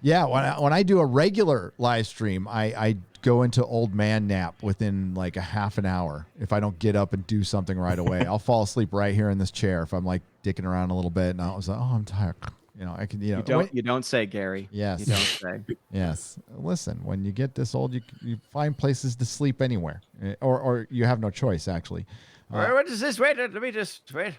yeah, when I do a regular live stream, I go into old man nap within like a half an hour. If I don't get up and do something right away, I'll fall asleep right here in this chair if I'm like dicking around a little bit, and I was like, oh, I'm tired. I can, You don't say, Gary. Yes. You don't say. Yes. Listen, when you get this old, you find places to sleep anywhere, or you have no choice, actually. What is this? Wait, let me just wait.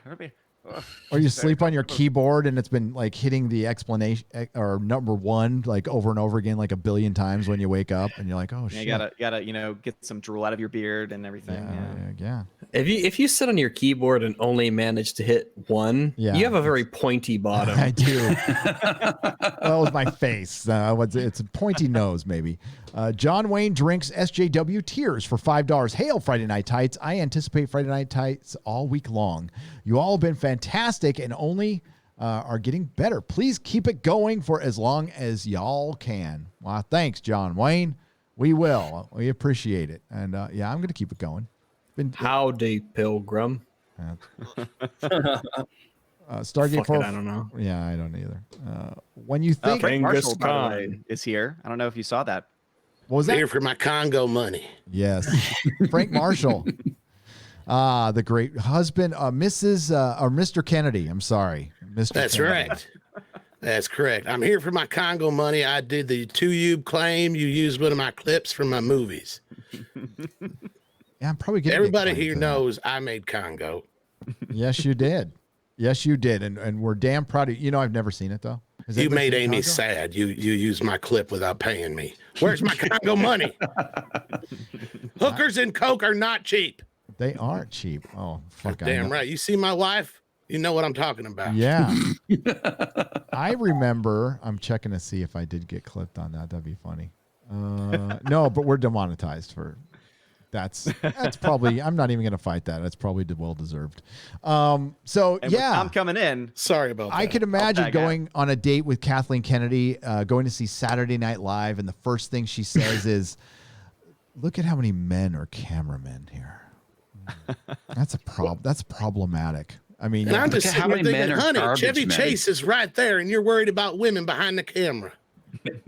Or you sleep on your keyboard and it's been like hitting the explanation or number 1 like over and over again like a billion times when you wake up, and you're like, oh shit. You gotta get some drool out of your beard and everything. Yeah. If you sit on your keyboard and only manage to hit 1, Yeah. you have a very pointy bottom. I do. That was my face. It's a pointy nose, maybe. John Wayne drinks SJW Tears for $5. Hail Friday Night Tights. I anticipate Friday Night Tights all week long. You all have been fantastic and only are getting better. Please keep it going for as long as y'all can. Wow, thanks, John Wayne. We will. We appreciate it. And yeah, I'm going to keep it going. Howdy, Pilgrim. Stargate Fuck 4. it, I don't know. Yeah, I don't either. When you think Frank Marshall, by the way, is here. I don't know if you saw that. What was that? Here for my Congo money. Yes. Frank Marshall. The great husband, Mrs. or Mr. Kennedy. I'm sorry. Mr. That's Kennedy. right. That's correct. I'm here for my Congo money. I did the 2U claim. You used one of my clips from my movies. Yeah, I'm probably getting Everybody here knows I made Congo. Yes, you did. Yes, you did. And we're damn proud of you. I've never seen it though. Has You anybody made seen Amy Congo? sad. You used my clip without paying me. Where's my Congo money? Hookers and coke are not cheap. They aren't cheap. Oh, fuck. I Damn know. right. You see my wife? You know what I'm talking about. Yeah. I remember. I'm checking to see if I did get clipped on that. That'd be funny. No, but we're demonetized for. That's probably. I'm not even going to fight that. That's probably well deserved. So And with yeah, Tom coming in. Sorry about that. I could imagine tag going on a date with Kathleen Kennedy, going to see Saturday Night Live, and the first thing she says is, "Look at how many men are cameramen here." That's a problem. That's problematic. I mean, And I'm just Look at sitting how there many men thinking, are honey, garbage Chevy men." Chase is right there, and you're worried about women behind the camera.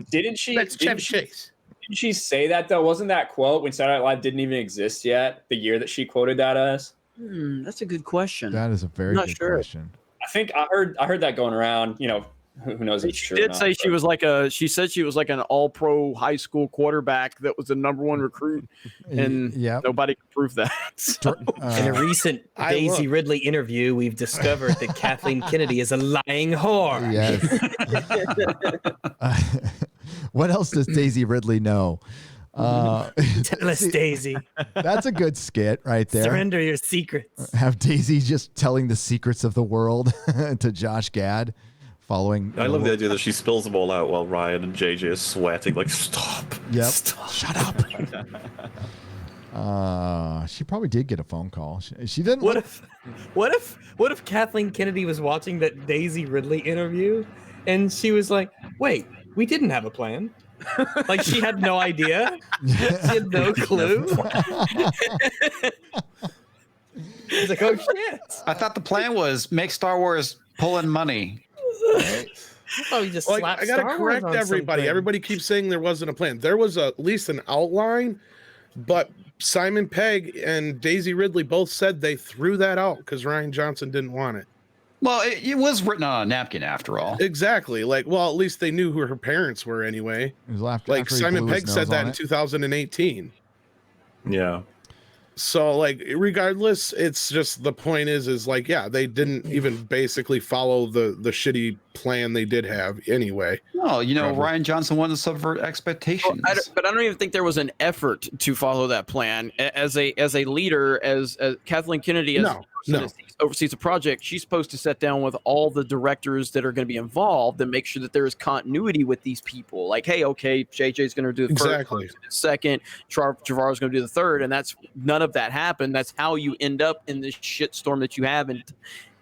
Didn't she? That's Chevy Chase. Didn't she say that though? Wasn't that quote when Saturday Night Live didn't even exist yet? The year that she quoted that as. That's a good question. that is a very Not good sure. question. I think I heard that going around. Who knows if it's She true. or did not, say but- she was like she said she was like an all-pro high school quarterback that was the #1 recruit, and nobody could prove that. So, In a recent I Daisy look- Ridley interview, we've discovered that Kathleen Kennedy is a lying whore. Yes. What else does Daisy Ridley know? Tell us, see, Daisy. That's a good skit right there. Surrender your secrets. Have Daisy just telling the secrets of the world to Josh Gad, following. I love the idea that she spills them all out while Ryan and JJ are sweating. Like, stop. Yep. Stop. Shut up. She probably did get a phone call. She didn't. What if Kathleen Kennedy was watching that Daisy Ridley interview and she was like, "Wait, we didn't have a plan." Like she had no idea. She had no clue. He's like, "Oh shit!" I thought the plan was make Star Wars pull in money. Oh, you just Like, slapped I gotta Star Wars correct on everybody. something. Everybody keeps saying there wasn't a plan. There was at least an outline, but Simon Pegg and Daisy Ridley both said they threw that out because Ryan Johnson didn't want it. Well, it was written on a napkin after all. Exactly. Like, well, at least they knew who her parents were anyway. It was after, Like after he Simon blew his Pegg said nose that on in it. 2018. Yeah. So like regardless, it's just the point is like, yeah, they didn't even basically follow the shitty plan they did have anyway. No, you know, Probably. Ryan Johnson wanted to subvert expectations. But I don't even think there was an effort to follow that plan. As a leader, as Kathleen Kennedy, as oversees the project, she's supposed to sit down with all the directors that are going to be involved and make sure that there is continuity with these people. Like, hey, okay, JJ's going to do the Exactly. first, second, Trevorrow's going to do the third, and that's none of that happened. That's how you end up in this shitstorm that you have, and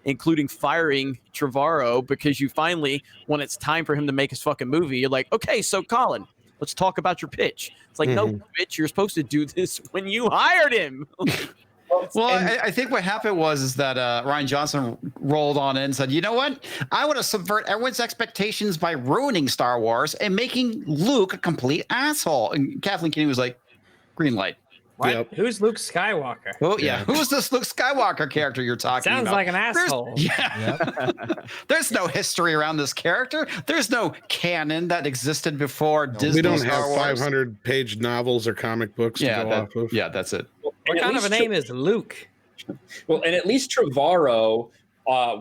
including firing Trevorrow, because you finally, when it's time for him to make his fucking movie, you're like, okay, so Colin, let's talk about your pitch. It's like, no, bitch, you're supposed to do this when you hired him. Well, I think what happened is that Ryan Johnson rolled on in and said, you know what? I want to subvert everyone's expectations by ruining Star Wars and making Luke a complete asshole. And Kathleen Kennedy was like, green light. What? Yep. Who's Luke Skywalker? Oh, yeah. Who's this Luke Skywalker character you're talking about? Sounds like an asshole. There's no history around this character. There's no canon that existed before Disney. We don't Star have Wars. 500-page novels or comic books to go off of. Yeah, that's it. What kind of a name is Luke? Well, and at least Trevorrow,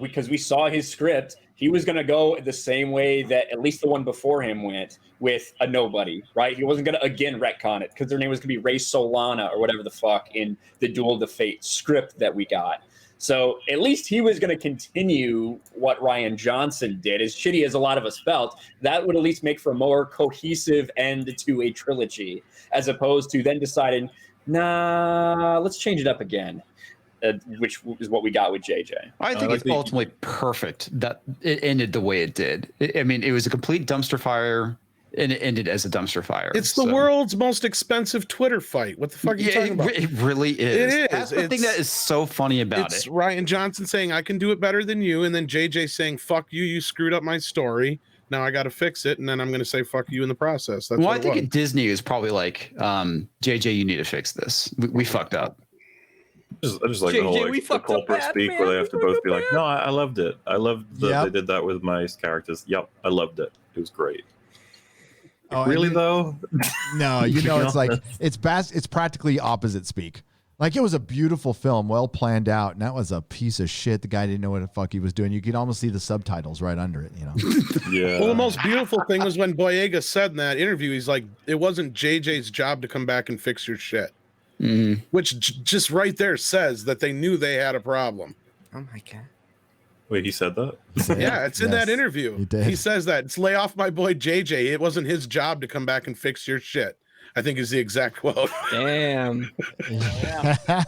because we saw his script, he was going to go the same way that at least the one before him went, with a nobody, right? He wasn't going to again retcon it because their name was going to be Rey Solana or whatever the fuck in the Duel of Fate script that we got. So at least he was going to continue what Ryan Johnson did. As shitty as a lot of us felt, that would at least make for a more cohesive end to a trilogy, as opposed to then deciding, nah, let's change it up again. Which is what we got with JJ. I think it's ultimately perfect that it ended the way it did. I mean, it was a complete dumpster fire, and it ended as a dumpster fire. It's the world's most expensive Twitter fight. What the fuck are you talking about? It really is. It is. That's the thing that is so funny about It's it. Ryan Johnson saying, I can do it better than you, and then JJ saying, fuck you, you screwed up my story. Now I got to fix it, and then I'm going to say fuck you in the process. That's Well, what I think at Disney is probably like, JJ, you need to fix this. We fucked up. I just like the whole like, the corporate speak where they have to both be like, no, I loved it. I loved that they did that with my characters. Yep, I loved it. It was great. Oh, Really though? No, it's like it's practically opposite speak. Like, it was a beautiful film, well planned out, and that was a piece of shit. The guy didn't know what the fuck he was doing. You could almost see the subtitles right under it, you know. Yeah. Well, the most beautiful thing was when Boyega said in that interview, he's like, it wasn't JJ's job to come back and fix your shit. Mm-hmm. Which just right there says that they knew they had a problem. Oh my god. Wait, he said that? Yeah, it's in that interview. He says that. It's lay off my boy JJ. It wasn't his job to come back and fix your shit. I think is the exact quote. Damn.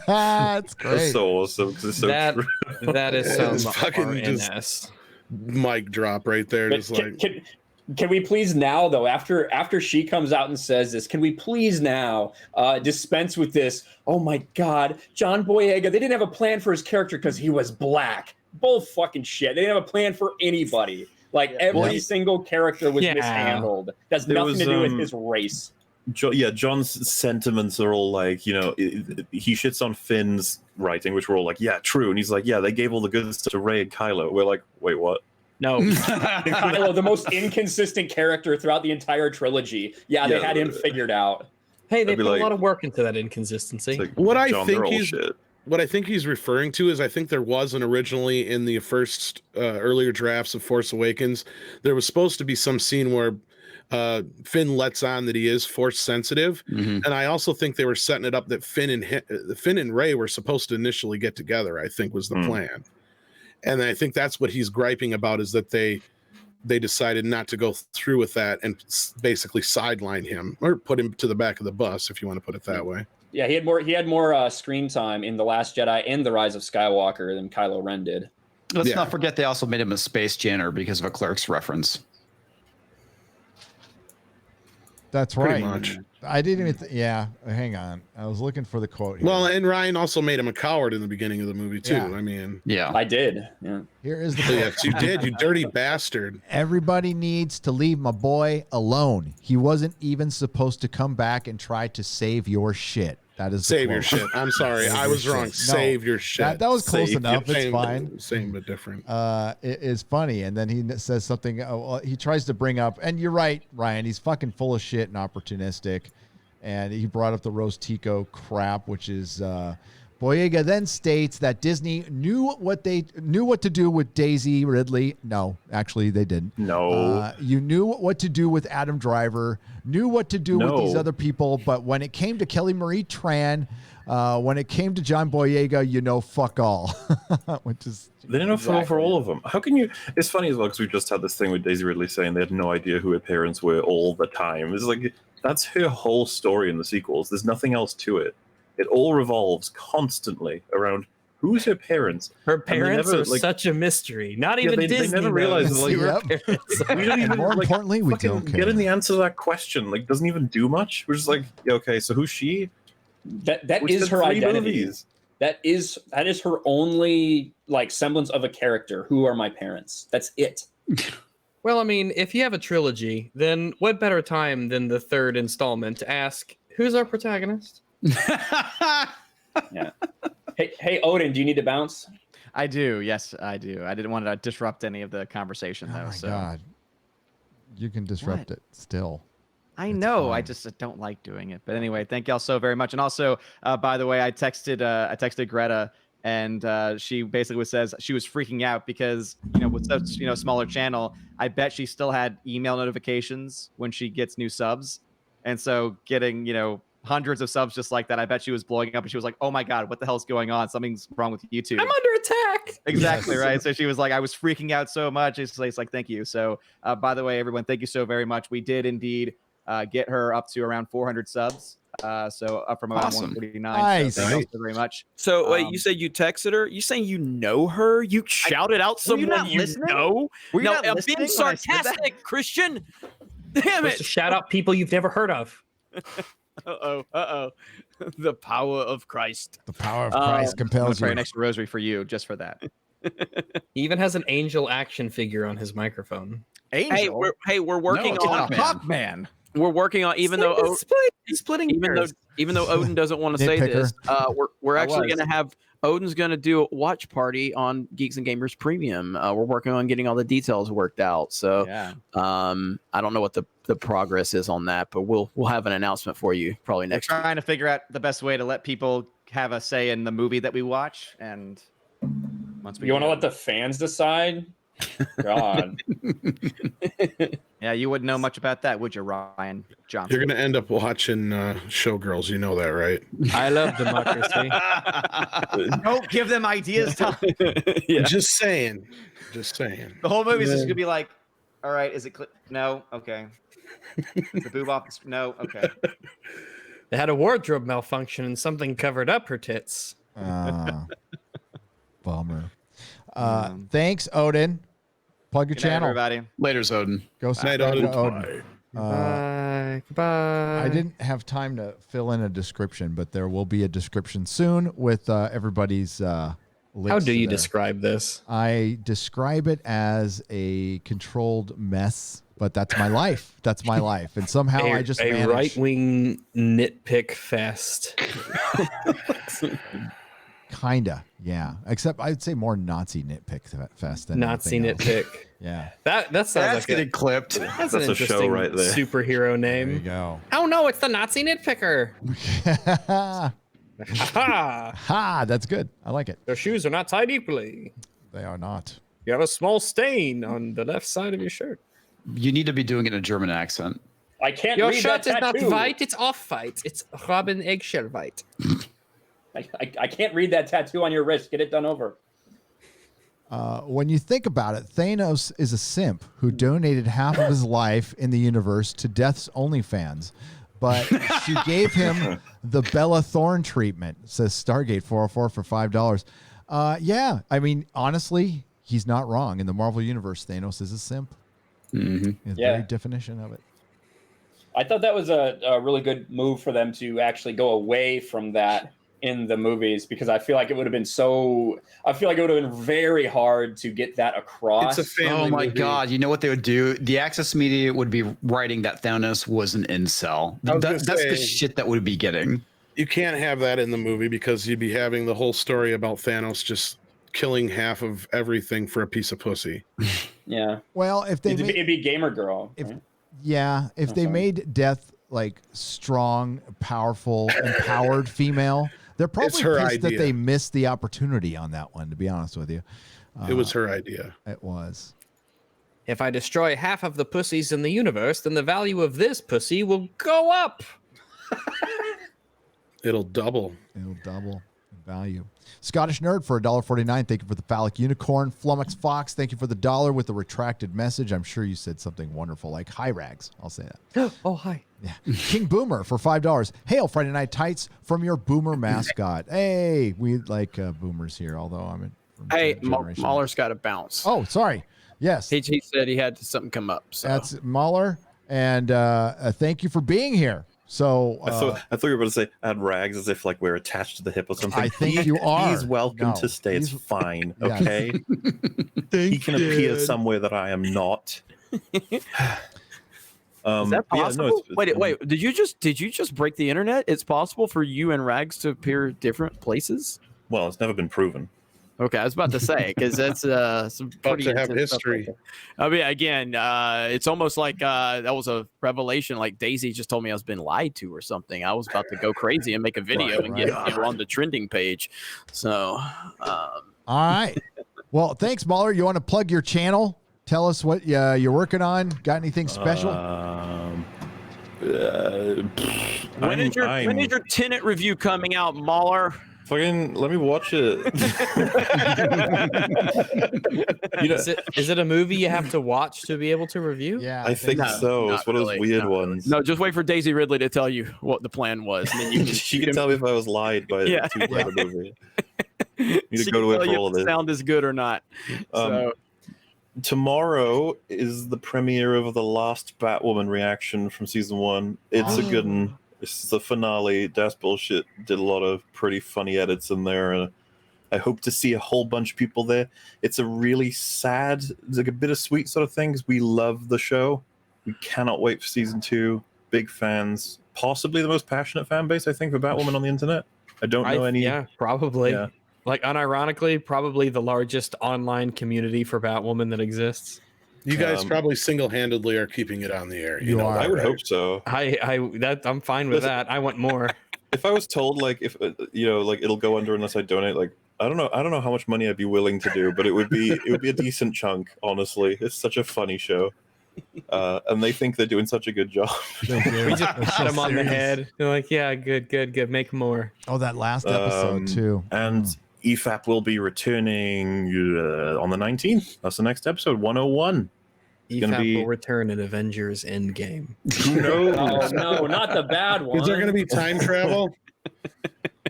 That's great. That's so awesome because it's so true. That is some It's fucking RNS. just mic drop right there. But Just like can we please now, though, after she comes out and says this, can we please now dispense with this? Oh my God, John Boyega, they didn't have a plan for his character because he was black. Bull fucking shit. They didn't have a plan for anybody. Like every single character was mishandled. That's There nothing was, to do with his race. John's sentiments are all like, you know, he shits on Finn's writing, which we're all like, yeah, true. And he's like, yeah, they gave all the good stuff to Rey and Kylo. We're like, wait, what? No, Kylo, the most inconsistent character throughout the entire trilogy. Yeah, they had him figured out. Hey, they I'd be put like- a lot of work into that inconsistency. what I John, they're think all he's shit. what I think he's referring to is I think there was originally in the first earlier drafts of Force Awakens, there was supposed to be some scene where Finn lets on that he is Force sensitive, and I also think they were setting it up that Finn and Rey were supposed to initially get together. I think was the plan, and I think that's what he's griping about is that they decided not to go through with that and basically sideline him or put him to the back of the bus, if you want to put it that way. Yeah, he had more screen time in The Last Jedi and The Rise of Skywalker than Kylo Ren did. Let's not forget they also made him a space janitor because of a Clerks reference. That's Pretty right. much. I didn't even. Hang on. I was looking for the quote here. Well, and Ryan also made him a coward in the beginning of the movie too. Yeah. I mean, I did. Yeah. Here is the quote. yes, you did, you dirty bastard. Everybody needs to leave my boy alone. He wasn't even supposed to come back and try to save your shit. That is the Save your quote. shit. I'm sorry, Save I your was wrong. shit. Save your shit. That was close Save enough. your- It's same, fine. Same but different. It is funny, and then he says something. Well, he tries to bring up, and you're right, Ryan. He's fucking full of shit and opportunistic. And he brought up the Rose Tico crap, which is Boyega then states that Disney knew what to do with Daisy Ridley. No, actually they didn't. No. You knew what to do with Adam Driver, knew what to do with these No. other people, but when it came to Kelly Marie Tran, when it came to John Boyega, fuck all. Which is They didn't know for all of them. How can you? It's funny as well because we just had this thing with Daisy Ridley saying they had no idea who her parents were all the time. It's like that's her whole story in the sequels. There's nothing else to it. It all revolves constantly around who's her parents. Her And they parents never, are like- such a mystery. Not Yeah, even they Disney never realize knows like who her parents are. we don't even more like, importantly, we fucking don't care. getting the answer to that question. Like doesn't even do much. We're just like, yeah, okay, so who's she? That Which is did her 3 identity. movies. That is her only like semblance of a character. Who are my parents? That's it. Well, I mean, if you have a trilogy, then what better time than the third installment to ask, who's our protagonist? Yeah. Hey, Odin, do you need to bounce? I do. Yes, I do. I didn't want to disrupt any of the conversation though. oh my so God. You can disrupt What? it still. I know. I fine. just don't like doing it. But anyway, thank y'all so very much. And also, by the way, I texted Greta, and she basically says she was freaking out because with such smaller channel, I bet she still had email notifications when she gets new subs, and so getting hundreds of subs just like that, I bet she was blowing up, and she was like, "Oh my God, what the hell's going on? Something's wrong with YouTube." I'm under attack. Exactly right. So she was like, I was freaking out so much. It's like, thank you. So, by the way, everyone, thank you so very much. We did indeed get her up to around 400 subs. So up from around Awesome. 149. Nice. So thank you so very much. So wait, you said you texted her? You saying you know her? You shouted out Were you someone not you listening? know? Were you No, not I'm listening being when I said that? sarcastic, Christian. Damn Supposed it! to shout out people you've never heard of. Uh-oh. The power of Christ. The power of Christ I'm gonna compels pray you. an extra rosary for you just for that. He even has an angel action figure on his microphone. Angel. We're working it's on a Hawkman. We're working on even though Splitting even though Odin doesn't want to say this, we're I actually was. going to have Odin's going to do a watch party on Geeks and Gamers Premium. We're working on getting all the details worked out. So Yeah. I don't know what the progress is on that, but we'll have an announcement for you probably We're next week. trying to figure out the best way to let people have a say in the movie that we watch, and once we You want to do- let the fans decide? God. Yeah, you wouldn't know much about that, would you, Ryan Johnson? You're gonna end up watching Showgirls. You know that, right? I love democracy. Don't give them ideas, Tom. Just saying. Just saying. The whole movie's just gonna be like, all right, is it no? Okay. Is the boob off? No, okay. They had a wardrobe malfunction and something covered up her tits. Bummer. Thanks, Odin. Plug your Good night, channel. everybody. Later's Odin. Go subscribe to Odin. Bye. Goodbye. I didn't have time to fill in a description, but there will be a description soon with everybody's links. How do you there. describe this? I describe it as a controlled mess, but that's my life. That's my life, and somehow I just a manage. right-wing nitpick fest. Kinda, yeah. Except I'd say more Nazi nitpick fest than Nazi anything else. nitpick. Yeah. That sounds That's like getting clipped. That's That's an a show interesting right there. superhero There you name. go. Oh no, it's the Nazi nitpicker. Ha! Ha! That's good. I like it. Their shoes are not tied equally. They are not. You have a small stain on the left side of your shirt. You need to be doing it in a German accent. I can't Your read shirt that is not tattoo. white, it's off-white. It's Robin eggshell white. I can't read that tattoo on your wrist. Get it done over. When you think about it, Thanos is a simp who donated half of his life in the universe to Death's OnlyFans, but she gave him the Bella Thorne treatment, says Stargate 404 for $5. Yeah, I mean, honestly, he's not wrong. In the Marvel Universe, Thanos is a simp. Mm-hmm. It's the Yeah. very definition of it. I thought that was a really good move for them to actually go away from that in the movies, because I feel like it would have been very hard to get that across. It's a family Oh my movie. god! You know what they would do? The Access Media would be writing that Thanos was an incel. I was gonna That's the say- shit that would be getting. You can't have that in the movie because you'd be having the whole story about Thanos just killing half of everything for a piece of pussy. Yeah. Well, if they It'd be Gamer Girl. If right? yeah, if they sorry. made Death like strong, powerful, empowered female, They're probably her pissed that idea. they missed the opportunity on that one, to be honest with you. It was her idea. It was. If I destroy half of the pussies in the universe, then the value of this pussy will go up. It'll double. It'll double in value. Scottish Nerd for $1.49. Thank you for the phallic unicorn. Flummox Fox, thank you for the $1 with the retracted message. I'm sure you said something wonderful like hi rags. I'll say that. Oh, hi. Yeah. King Boomer for $5. Hail Friday Night Tights from your boomer mascot. Hey, we like boomers here, although I'm in. Hey, MauLer's got to bounce. Oh, sorry. Yes. He said he had something come up. So. That's MauLer. And thank you for being here. So I thought you were going to say add rags as if like we're attached to the hip or something. I think you are. He's welcome No, to stay. It's fine. Yes. Okay. He can appear somewhere that I am not. Is that possible? Wait. Did you just break the internet? It's possible for you and Rags to appear different places? Well, it's never been proven. Okay, I was about to say because that's some pretty to have intense stuff history. right there. I mean, again, it's almost like that was a revelation. Like Daisy just told me I was been lied to or something. I was about to go crazy and make a video and get on the trending page. So, all right. Well, thanks, MauLer. You want to plug your channel? Tell us what you're working on. Got anything special? when is your tenant review coming out, MauLer? Fucking let me watch it. Is it a movie you have to watch to be able to review? Yeah, I think so. It's one of those weird ones. No, just wait for Daisy Ridley to tell you what the plan was. And then you can, she can tell me if I was lied by the two movie. You need she to go to can it tell for you all if of the this. sound is good or not. So Tomorrow is the premiere of the last Batwoman reaction from season 1. It's a good one. This is the finale. Das Bullshit did a lot of pretty funny edits in there. And I hope to see a whole bunch of people there. It's a really sad, it's like a bittersweet sort of thing because we love the show. We cannot wait for season 2. Big fans. Possibly the most passionate fan base, I think, for Batwoman on the internet. I don't know any. Yeah, probably. Yeah. Like, unironically, probably the largest online community for Batwoman that exists. You guys probably single-handedly are keeping it on the air. You know, I would hope so. I'm fine with that. I want more. If I was told like if like it'll go under unless I donate, like I don't know how much money I'd be willing to do, but it would be a decent chunk. Honestly, it's such a funny show, and they think they're doing such a good job. We just pat them on the head. They're like, yeah, good, make more. Oh, that last episode too. And EFAP will be returning on the 19th. That's the next episode, 101. EFAP will return in Avengers Endgame. Who knows? Oh no, not the bad one. Is there going to be time travel?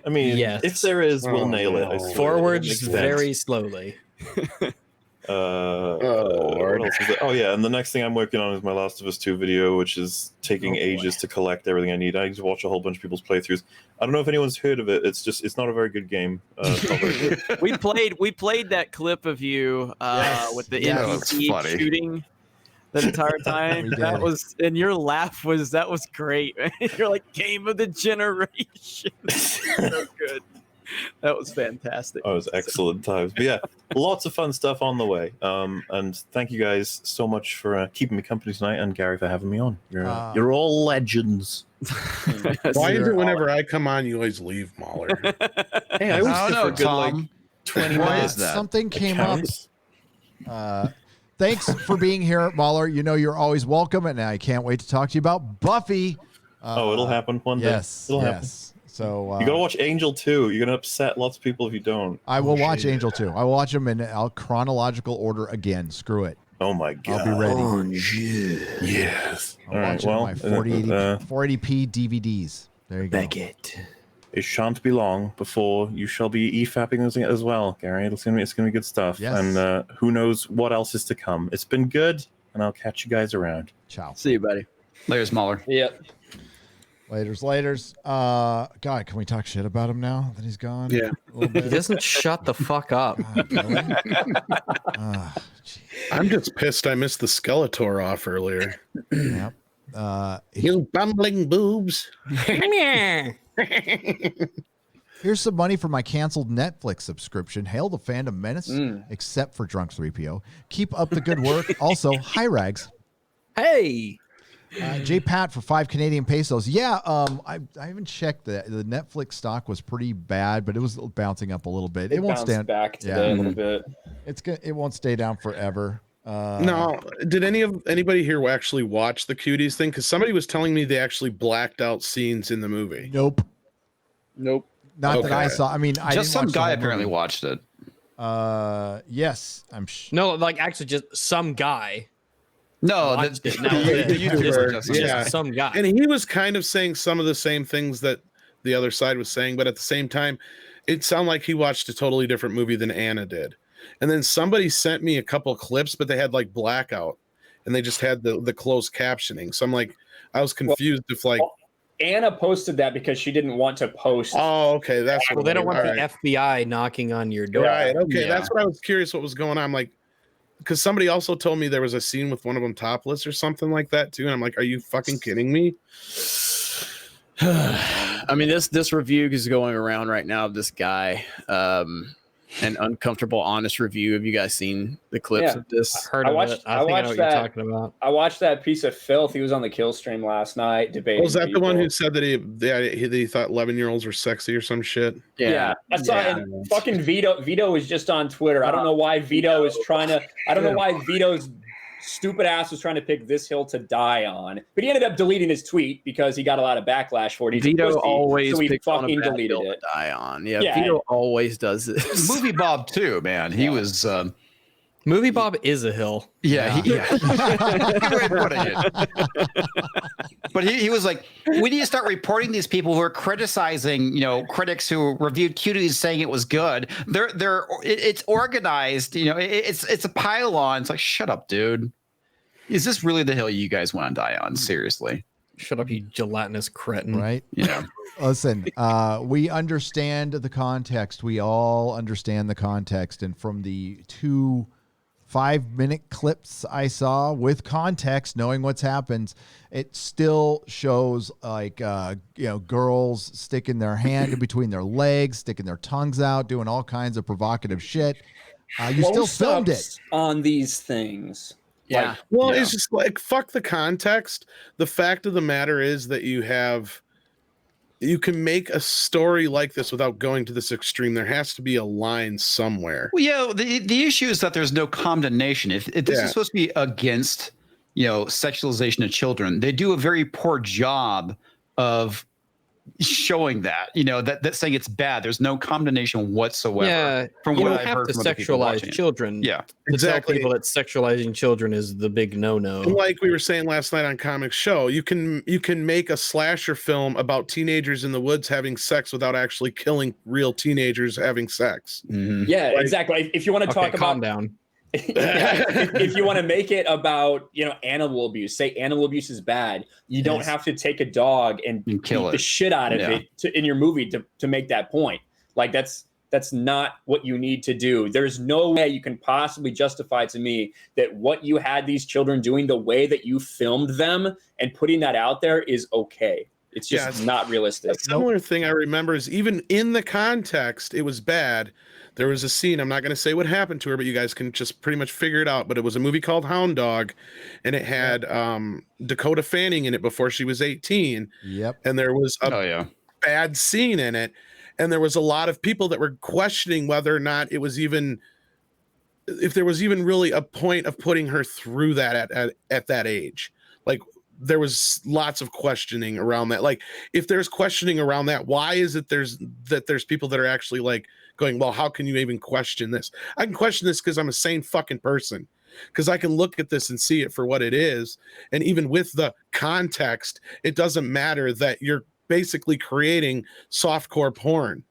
I mean, Yes. if there is, we'll nail it. I swear. Forwards It makes sense. very slowly. What else is it? Oh yeah, and the next thing I'm working on is my Last of Us 2 video, which is taking ages to collect everything I need. I just watch a whole bunch of people's playthroughs. I don't know if anyone's heard of it. It's not a very good game. It's not very good. we played that clip of you with the Yes. NPC That was funny. shooting the entire time. We That did. was, and your laugh was great. Man. You're like game of the generation. So good. That was fantastic. Oh, it was excellent times. But yeah, lots of fun stuff on the way. And thank you guys so much for keeping me company tonight, and Gary for having me on. You're all legends. Why is it whenever I come on, you always leave, MauLer? Hey, I always sit for a good like 20 Well, minutes. something came counts. up. Thanks for being here, MauLer. You know you're always welcome, and I can't wait to talk to you about Buffy. It'll happen one day. Yes, It'll happen. yes. So You gotta watch Angel 2. You're gonna upset lots of people if you don't. I will watch Angel 2. I will watch them in chronological order again. Screw it. Oh my god. I'll be ready. Yes. I'll watch it on my 480p DVDs. There you go. It shan't be long before you shall be e-fapping as well, Gary. It's gonna be good stuff. Yes. And who knows what else is to come. It's been good, and I'll catch you guys around. Ciao. See you, buddy. Later, smaller. Yep. Laters. God, can we talk shit about him now that he's gone? Yeah. A little He bit? doesn't shut the fuck up. I'm just pissed I missed the Skeletor off earlier. Yep. You bumbling boobs. Here's some money for my canceled Netflix subscription. Hail the Fandom Menace, except for Drunk 3PO. Keep up the good work. Also, hi, Rags. Hey. J Pat for 5 Canadian pesos. Yeah, I haven't checked that. The Netflix stock was pretty bad, but it was bouncing up a little bit. It won't bounced stand back today a little bit. It won't stay down forever. No, did anybody here actually watch the Cuties thing? Because somebody was telling me they actually blacked out scenes in the movie. Nope. Nope. Not that I saw. I mean, I just didn't some watch the guy whole apparently movie. watched it. Yes, No, like actually just some guy. No, watched the- it. Now the it's YouTuber, just yeah, some guy. and he was kind of saying some of the same things that the other side was saying, but at the same time, it sounded like he watched a totally different movie than Anna did. And then somebody sent me a couple of clips, but they had like blackout, and they just had the closed captioning. So I'm like, I was confused if like. Anna posted that because she didn't want to post. Oh, okay, that's Well, they don't want the FBI knocking on your door. Right. Okay, that's what I was curious what was going on. I'm like, because somebody also told me there was a scene with one of them topless or something like that too, and I'm like, are you fucking kidding me? I mean, this review is going around right now of this guy. An uncomfortable, honest review. Have you guys seen the clips of this? Heard of it. I think I know what you're talking about. I watched that piece of filth. He was on the kill stream last night debating. Was that the one people. who said that he thought 11-year-olds were sexy or some shit? Yeah, I saw it. And fucking Vito was just on Twitter. I don't know why Vito is trying to. I don't know why Vito's stupid ass was trying to pick this hill to die on. But he ended up deleting his tweet because he got a lot of backlash for it. He's a Vito pussy, always so he picks on a fucking bad deleted hill it. to die on. Yeah, Vito always does this. Movie Bob too, man. He was. Movie Bob is a hill. Yeah. Good way of putting it. But he was like, we need to start reporting these people who are criticizing, critics who reviewed Cuties saying it was good. It's organized, it's a pile-on. It's like, shut up, dude. Is this really the hill you guys want to die on? Seriously. Shut up, you gelatinous cretin. Right? Yeah. Listen, we understand the context. We all understand the context. And from the 2 5-minute clips I saw with context, knowing what's happened, it still shows like, girls sticking their hand in between their legs, sticking their tongues out, doing all kinds of provocative shit. You still filmed it on these things. Yeah. It's just like, fuck the context. The fact of the matter is that you can make a story like this without going to this extreme. There has to be a line somewhere. Well, yeah, the issue is that there's no condemnation. If this is supposed to be against, sexualization of children, they do a very poor job of showing that, that saying it's bad. There's no condemnation whatsoever. Yeah, from you what don't I've have heard to from other people sexualize watching it. children. Yeah, to tell people that sexualizing children is the big no-no. Like we were saying last night on Comic Show, you can make a slasher film about teenagers in the woods having sex without actually killing real teenagers having sex. Yeah, exactly. If you want to talk about, calm down. if you want to make it about animal abuse, say animal abuse is bad, you don't have to take a dog and kill beat the it. shit out of it in your movie to make that point. Like that's not what you need to do. There's no way you can possibly justify to me that what you had these children doing, the way that you filmed them and putting that out there is okay. It's just not realistic. A similar thing I remember is even in the context, it was bad. There was a scene, I'm not going to say what happened to her, but you guys can just pretty much figure it out. But it was a movie called Hound Dog, and it had Dakota Fanning in it before she was 18. Yep. And there was a bad scene in it. And there was a lot of people that were questioning whether or not it was even, if there was even really a point of putting her through that at that age. Like, there was lots of questioning around that. Like, if there's questioning around that, why is it there's people that are actually like going, well, how can you even question this? I can question this because I'm a sane fucking person, because I can look at this and see it for what it is. And even with the context, it doesn't matter that you're basically creating softcore porn.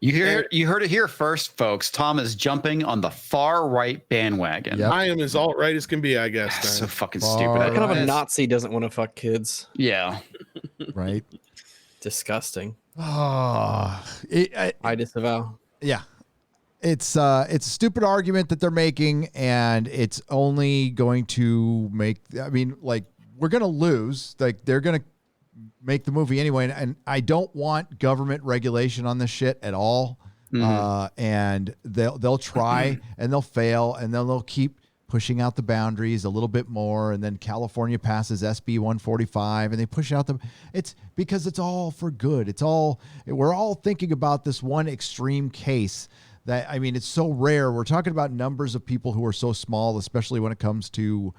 You heard it here first, folks. Tom is jumping on the far right bandwagon. I am as alt-right as can be, I guess. So fucking What stupid. kind of a Nazi doesn't want to fuck kids? Yeah. Right. Disgusting. Oh, I disavow. Yeah. It's a stupid argument that they're making, and it's only going to make, we're going to lose. Like, they're going to make the movie anyway, and I don't want government regulation on this shit at all. And they'll try and they'll fail, and then they'll keep pushing out the boundaries a little bit more, and then California passes SB 145, and they push out it's because it's all for good. We're all thinking about this one extreme case that, I mean, it's so rare. We're talking about numbers of people who are so small, especially when it comes to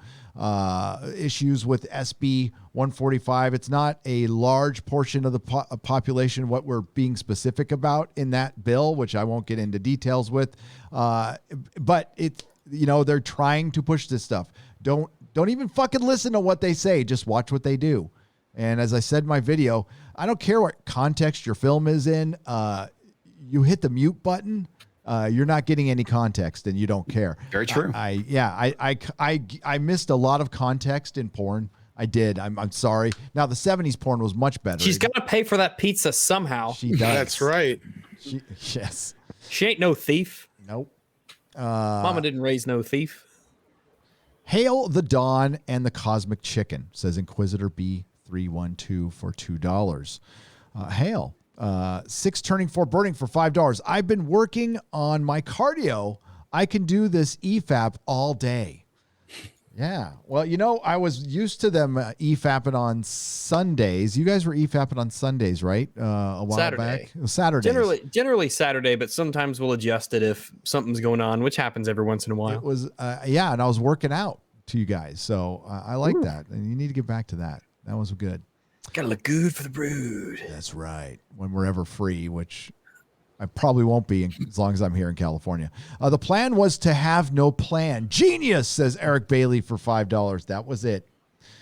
issues with SB 145. It's not a large portion of the population, what we're being specific about in that bill, which I won't get into details with. But it's, they're trying to push this stuff. Don't even fucking listen to what they say. Just watch what they do. And as I said in my video, I don't care what context your film is in. You hit the mute button, you're not getting any context, and you don't care. Very true. I missed a lot of context in porn. I did. I'm sorry. Now the 70s porn was much better. She's got to pay for that pizza somehow. She does. That's right. Yes. She ain't no thief. Nope. Mama didn't raise no thief. Hail the Dawn and the Cosmic Chicken, says Inquisitor B312 for $2. Hail. 6 turning 4 burning for $5. I've been working on my cardio. I can do this EFAP all day. Yeah. Well, I was used to them EFAPing on Sundays. You guys were EFAPing on Sundays, right? A while back. Saturday. Generally Saturday, but sometimes we'll adjust it if something's going on, which happens every once in a while. It was, and I was working out to you guys. So I like that. And you need to get back to that. That was good. Gotta look good for the brood. That's right. When we're ever free, which I probably won't be as long as I'm here in California. The plan was to have no plan. Genius, says Eric Bailey for $5. That was it.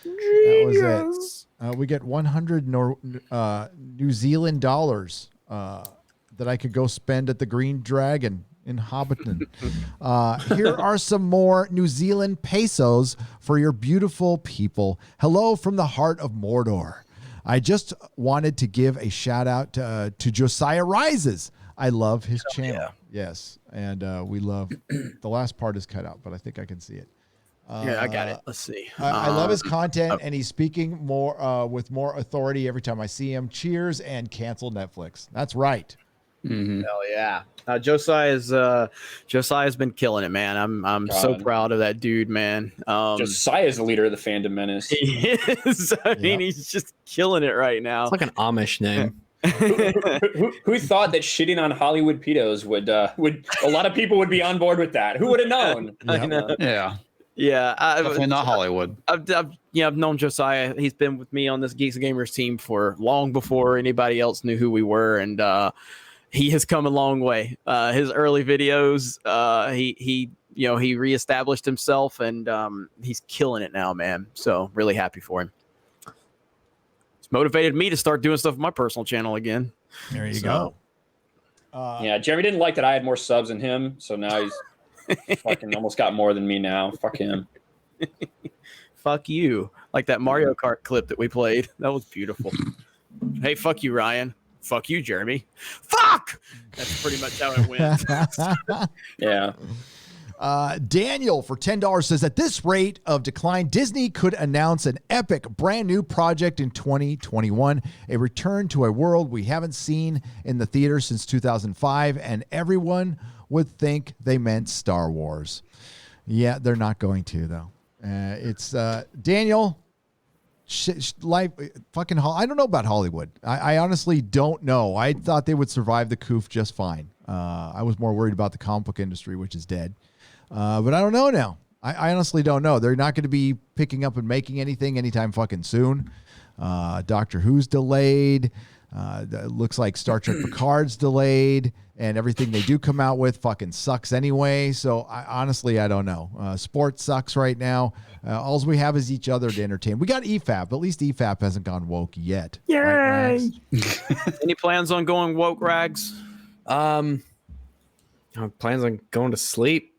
Genius. That was it. We get 100 New Zealand dollars that I could go spend at the Green Dragon in Hobbiton. Here are some more New Zealand pesos for your beautiful people. Hello from the heart of Mordor. I just wanted to give a shout out to Josiah Rises. I love his channel. Yeah. Yes. And we love the last part is cut out, but I think I can see it. Yeah, I got it. Let's see. I love his content, and he's speaking more with more authority every time I see him. Cheers and cancel Netflix. That's right. Mm-hmm. Hell yeah. Josiah's been killing it, man. I'm so proud of that dude, man. Josiah's the leader of the fandom menace. He is. I mean, he's just killing it right now. It's like an Amish name. Who thought that shitting on Hollywood pedos would a lot of people would be on board with that? Who would have known? I know. Yeah. Definitely not Hollywood. I've known Josiah. He's been with me on this Geeks and Gamers team for long before anybody else knew who we were, and he has come a long way. His early videos, he reestablished himself, and he's killing it now, man. So really happy for him. It's motivated me to start doing stuff with my personal channel again. There you go. Yeah, Jeremy didn't like that I had more subs than him, so now he's fucking almost got more than me now. Fuck him. Fuck you. Like that Mario Kart clip that we played. That was beautiful. Hey, fuck you, Ryan. Fuck you, Jeremy. Fuck! That's pretty much how it went. Yeah. Daniel for $10 says, at this rate of decline, Disney could announce an epic brand new project in 2021, a return to a world we haven't seen in the theater since 2005, and everyone would think they meant Star Wars. Yeah, they're not going to, though. It's Daniel. Life, fucking. I don't know about Hollywood. I honestly don't know. I thought they would survive the coof just fine. I was more worried about the comic book industry, which is dead. But I don't know now. I honestly don't know. They're not going to be picking up and making anything anytime fucking soon. Doctor Who's delayed. Looks like Star Trek Picard's delayed, and everything they do come out with fucking sucks anyway. So honestly, I don't know. Sports sucks right now. All we have is each other to entertain. We got EFAP. At least EFAP hasn't gone woke yet. Yay! Right, Any plans on going woke, Rags? Plans on going to sleep.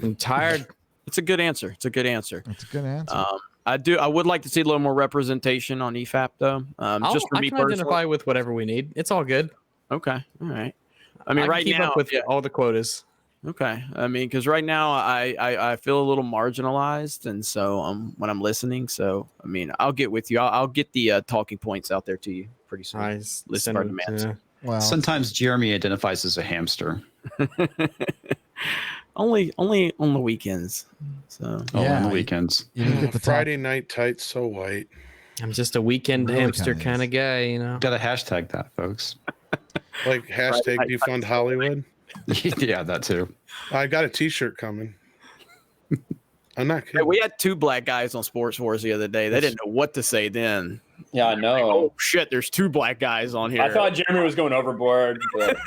I'm tired. It's a good answer. It's a good answer. It's a good answer. I would like to see a little more representation on EFAP, though. Just for me I can personally. identify with whatever we need. It's all good. Okay. All right. I mean, I can right keep now, up with all the quotas. Okay. I mean, because right now I feel a little marginalized, and so when I'm listening, so I mean, I'll get with you. I'll get the talking points out there to you pretty soon. Listen for demands. Well, sometimes Jeremy identifies as a hamster. Only on the weekends. So on the weekends. You didn't get the Friday night tights so white. I'm just a weekend Really hamster kinda kind of guy, you know. Got to hashtag that, folks. Like hashtag defund Hollywood. Yeah, that too. I got a T-shirt coming. I'm not Hey, kidding. we had two black guys on Sports Wars the other day. They didn't know what to say then. Yeah, I know. Like, oh shit, there's two black guys on here. I thought Jeremy was going overboard. But,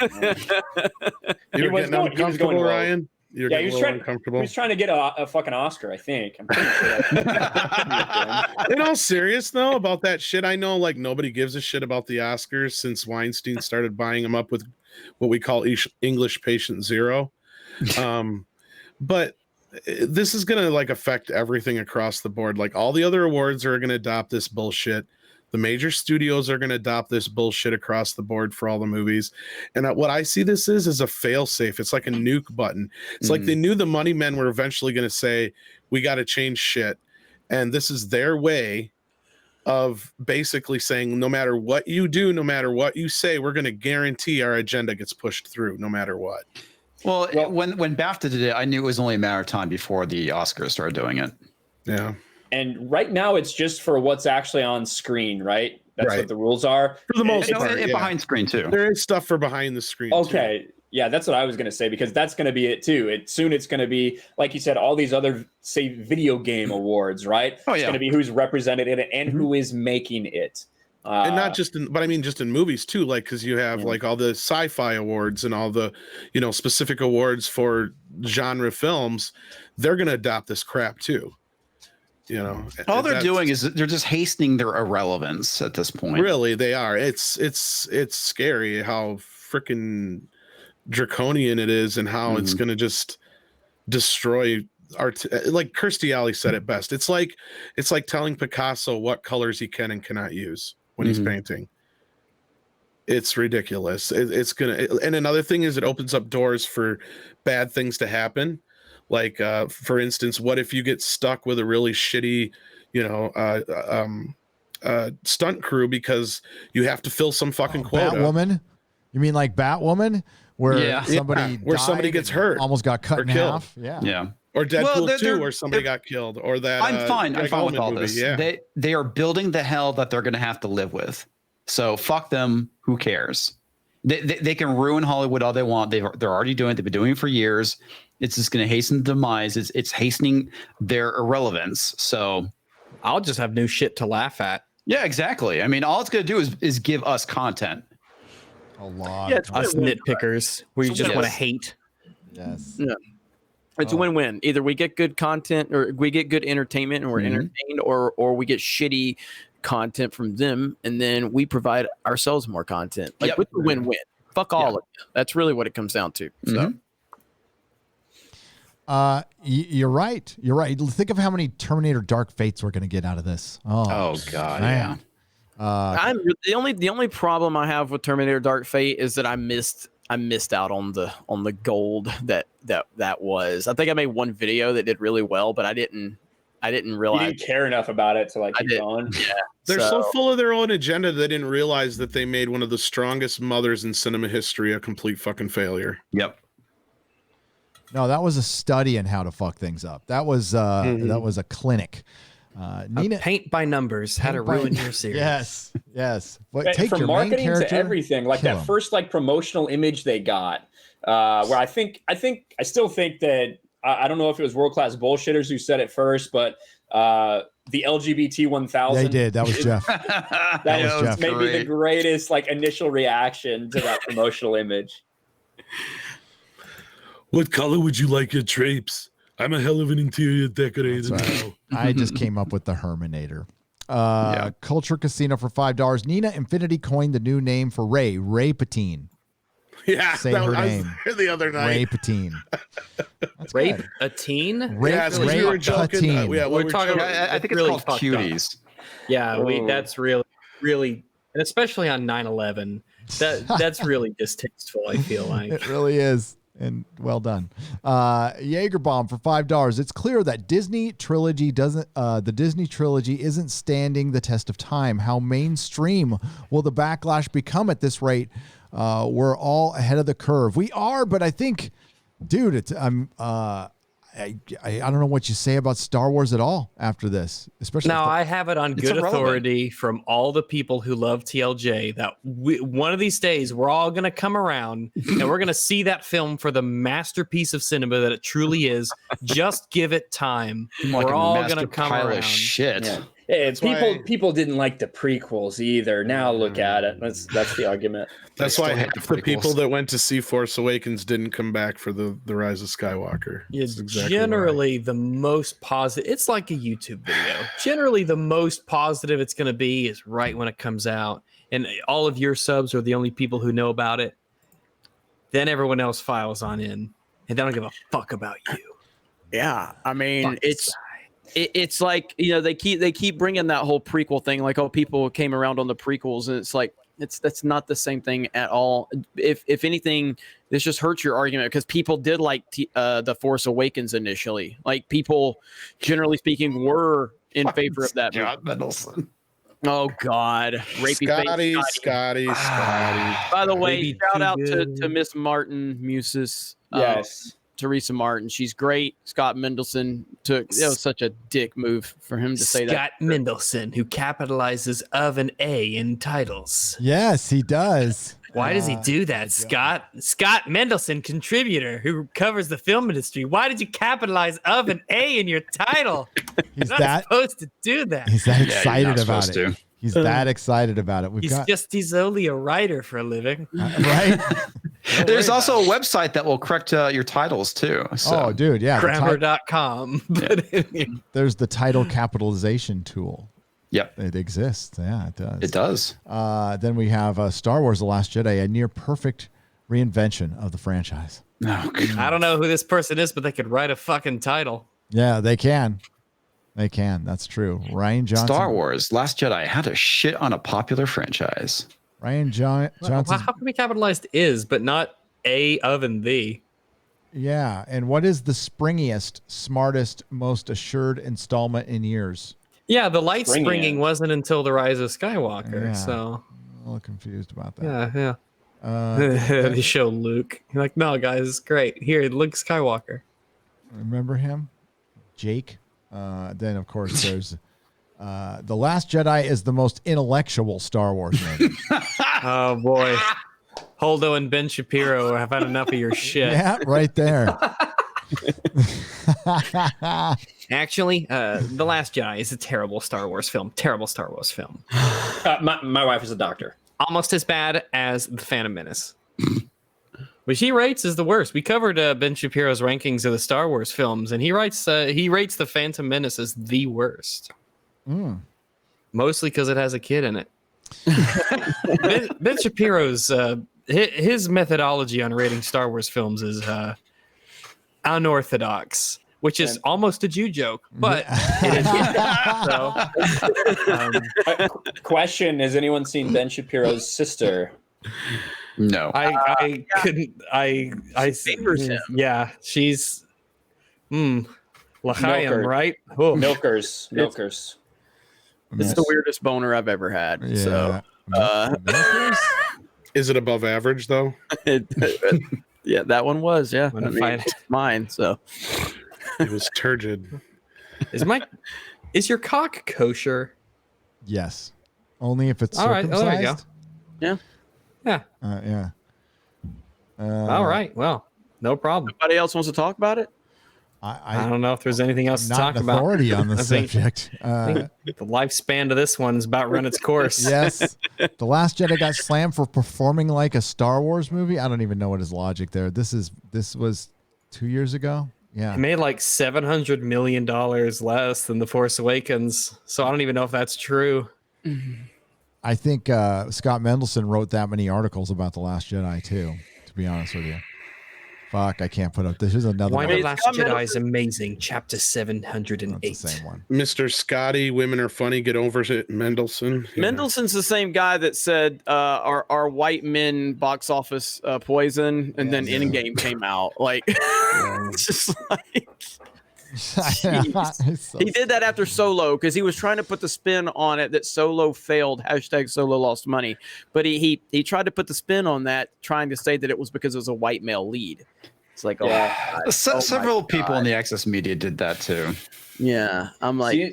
You were getting uncomfortable, low. Ryan? You were Yeah, getting he was a little trying. He uncomfortable. was trying to get a fucking Oscar, I think. I'm pretty sure. In all serious though, about that shit, I know like nobody gives a shit about the Oscars since Weinstein started buying them up with what we call English Patient Zero. But this is gonna like affect everything across the board. Like all the other awards are gonna adopt this bullshit. The major studios are going to adopt this bullshit across the board for all the movies. And what I see this is a fail safe. It's like a nuke button. It's like they knew the money men were eventually going to say, we got to change shit. And this is their way of basically saying, no matter what you do, no matter what you say, we're going to guarantee our agenda gets pushed through no matter what. Well, when BAFTA did it, I knew it was only a matter of time before the Oscars started doing it. Yeah. And right now, it's just for what's actually on screen, right? That's Right. what the rules are. For the most And- part, and yeah. behind screen too. There is stuff for behind the screen. Okay. Yeah, that's what I was going to say, because that's going to be it too. Soon it's going to be, like you said, all these other, say, video game awards, right? Oh, It's yeah. going to be who's represented in it and who is making it. And not just in, but I mean just in movies too, like because you have like all the sci-fi awards and all the, you know, specific awards for genre films. They're going to adopt this crap too. You know, All they're doing is they're just hastening their irrelevance at this point. Really, they are. It's scary how freaking draconian it is, and how it's going to just destroy art. Like Kirstie Alley said it best. It's like telling Picasso what colors he can and cannot use when he's painting. It's ridiculous. It's gonna. And another thing is, it opens up doors for bad things to happen. Like, for instance, what if you get stuck with a really shitty, you know, stunt crew because you have to fill some fucking quota? Batwoman? You mean like Batwoman, where Yeah. somebody Yeah, where somebody died gets and hurt almost got cut or in killed. half? Yeah. Yeah. Or Deadpool Well, 2, they're- where somebody got killed, or that. I'm fine. I'm Greg fine with Allman all movie. this. Yeah. They are building the hell that they're going to have to live with. So fuck them. Who cares? They can ruin Hollywood all they want. They're already doing it. They've been doing it for years. It's just going to hasten the demise. It's hastening their irrelevance. So I'll just have new shit to laugh at. yeah, exactly. I mean, all it's going to do is give us content. A lot. Yeah, of it's Us content. nitpickers, where you just want to hate. Yes. Yeah. It's a win-win. Either we get good content, or we get good entertainment and we're entertained, or we get shitty content from them, and then we provide ourselves more content. Like, with the win-win. Fuck all of it. That's really what it comes down to. So You're right. You're right. Think of how many Terminator Dark Fates we're going to get out of this. Oh God, man. the only problem I have with Terminator Dark Fate is that I missed out on the gold that was. I think I made one video that did really well, but I didn't You realize. didn't care enough about it to like keep going. Yeah. They're so full of their own agenda they didn't realize that they made one of the strongest mothers in cinema history a complete fucking failure. Yep. No, that was a study in how to fuck things up. That was that was a clinic. Nina, Paint by numbers, how to ruin your series. Yes, yes. But Right, take from your main marketing character, to everything, like kill that him. first like promotional image they got, where I still think that I don't know if it was World Class Bullshitters who said it first, but the LGBT 1000. They did. That was Jeff. That was was Jeff. maybe the greatest like initial reaction to that promotional image. What color would you like your drapes? I'm a hell of an interior decorator now. I just came up with the Herminator. Culture Casino for $5. Nina Infinity coined the new name for Ray Patine. Yeah, Say that her was, I was name. there the other night. Ray Patine. Rape a teen? Ray, Yeah, it's 'cause Ray we were joking, Patine. yeah, We're we're talking joking. about. I think it's really called fucked up. Cuties. Yeah, that's really, and especially on 9/11, that's really distasteful. I feel like. It really is. And well done. Jaeger Bomb for $5. It's clear that Disney trilogy the Disney trilogy isn't standing the test of time. How mainstream will the backlash become at this rate? We're all ahead of the curve. We are, but I think dude, it's I don't know what you say about Star Wars at all after this, especially Now I have it on It's good irrelevant. authority from all the people who love TLJ that one of these days we're all going to come around and we're going to see that film for the masterpiece of cinema that it truly is. Just give it time. Like we're a all master going to come pile of around. shit. Yeah. Hey, people didn't like the prequels either. Now look at it. That's the argument. That's why half the people that went to see Force Awakens didn't come back for the Rise of Skywalker. It's exactly generally the most positive. It's like a YouTube video. Generally, the most positive it's going to be is right when it comes out, and all of your subs are the only people who know about it. Then everyone else files on in, and they don't give a fuck about you. Yeah, I mean, it's like, you know, they keep bringing that whole prequel thing, like, oh, people came around on the prequels, and it's like that's not the same thing at all. If anything, this just hurts your argument because people did like the Force Awakens initially. Like, people, generally speaking, were in favor of that. Scott Mendelson. Oh God, rapey face Scotty. By the way, Maybe shout too out good. to Miss Martin Musis. Yes. Teresa Martin. She's great. Scott Mendelson it was such a dick move for him to say that. Scott Mendelson, who capitalizes of an A in titles. Yes, he does. Why does he do that, Scott? Scott Mendelson, contributor who covers the film industry. Why did you capitalize of an A in your title? You're not supposed to do that. He's that excited about it. to. He's that excited about it. He's only a writer for a living. Right? There's also a website that will correct your titles too. So. Oh, dude, yeah. Grammar.com. There's the title capitalization tool. Yep. It exists. Yeah, it does. It does. Then we have Star Wars The Last Jedi, a near perfect reinvention of the franchise. Oh, God. I don't know who this person is, but they could write a fucking title. Yeah, they can. They can. That's true. Ryan Johnson. Star Wars Last Jedi had to shit on a popular franchise. Ryan Johnson. How can we capitalized is, but not A of and the? Yeah. And what is the springiest, smartest, most assured installment in years? Yeah, the light springing wasn't until the Rise of Skywalker. Yeah. So I'm a little confused about that. yeah. They show Luke. You're like, no, guys, it's great. Here, Luke Skywalker. Remember him? Jake. Then, of course, there's The Last Jedi is the most intellectual Star Wars movie. Oh, boy. Holdo and Ben Shapiro have had enough of your shit. Yeah, right there. Actually, The Last Jedi is a terrible Star Wars film. Terrible Star Wars film. My wife is a doctor. Almost as bad as The Phantom Menace. Which he rates as the worst. We covered Ben Shapiro's rankings of the Star Wars films, and he rates The Phantom Menace as the worst. Mostly because it has a kid in it. Ben Shapiro's his methodology on rating Star Wars films is unorthodox, which is almost a Jew joke, but it is. Question: has anyone seen Ben Shapiro's sister? No, I couldn't. I favors him. Yeah, she's L'chaim, Milker. right? Milkers. It's the weirdest boner I've ever had. So, Is it above average though? yeah, that one was. Yeah, I mean, find- it's mine. So It was turgid. Is your cock kosher? Yes. Only if it's All right. Oh, there you go. circumcised. yeah. Yeah. Yeah. All right. Well, no problem. Anybody else wants to talk about it? I don't know if there's anything else to Not talk an about. authority on the I think- subject. I think the lifespan of this one's about run its course. Yes. The Last Jedi got slammed for performing like a Star Wars movie. I don't even know what his logic there. This was 2 years ago. Yeah. It made like $700 million less than The Force Awakens. So I don't even know if that's true. I think Scott Mendelson wrote that many articles about The Last Jedi too, to be honest with you. Fuck, I can't put up. This is another Why one. The Last Jedi is amazing. Chapter 708. That's the same one. Mr. Scotty, women are funny. Get over it, Mendelson. Yeah. Mendelssohn's the same guy that said our white men box office poison, and then Endgame came out. Like, it's just like he did that after Solo because he was trying to put the spin on it that Solo failed. #Solo lost money, but he tried to put the spin on that, trying to say that it was because it was a white male lead. It's like, oh, Yeah. my God. Several people in the excess media did that too. Yeah, I'm like,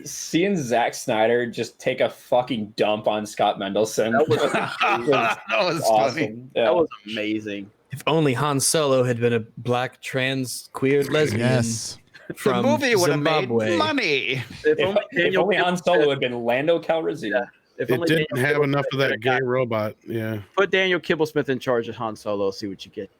seeing Zack Snyder just take a fucking dump on Scott Mendelson. That was, that was awesome. funny. Yeah. That was amazing. If only Han Solo had been a black trans queer lesbian. Yes. From The movie would have Zimbabwe. made money. If only Han Solo had been Lando Calrissian. If It only didn't Daniel have Kibblesmith enough of that had gay got- robot. Yeah. Put Daniel Kibblesmith in charge of Han Solo. See what you get.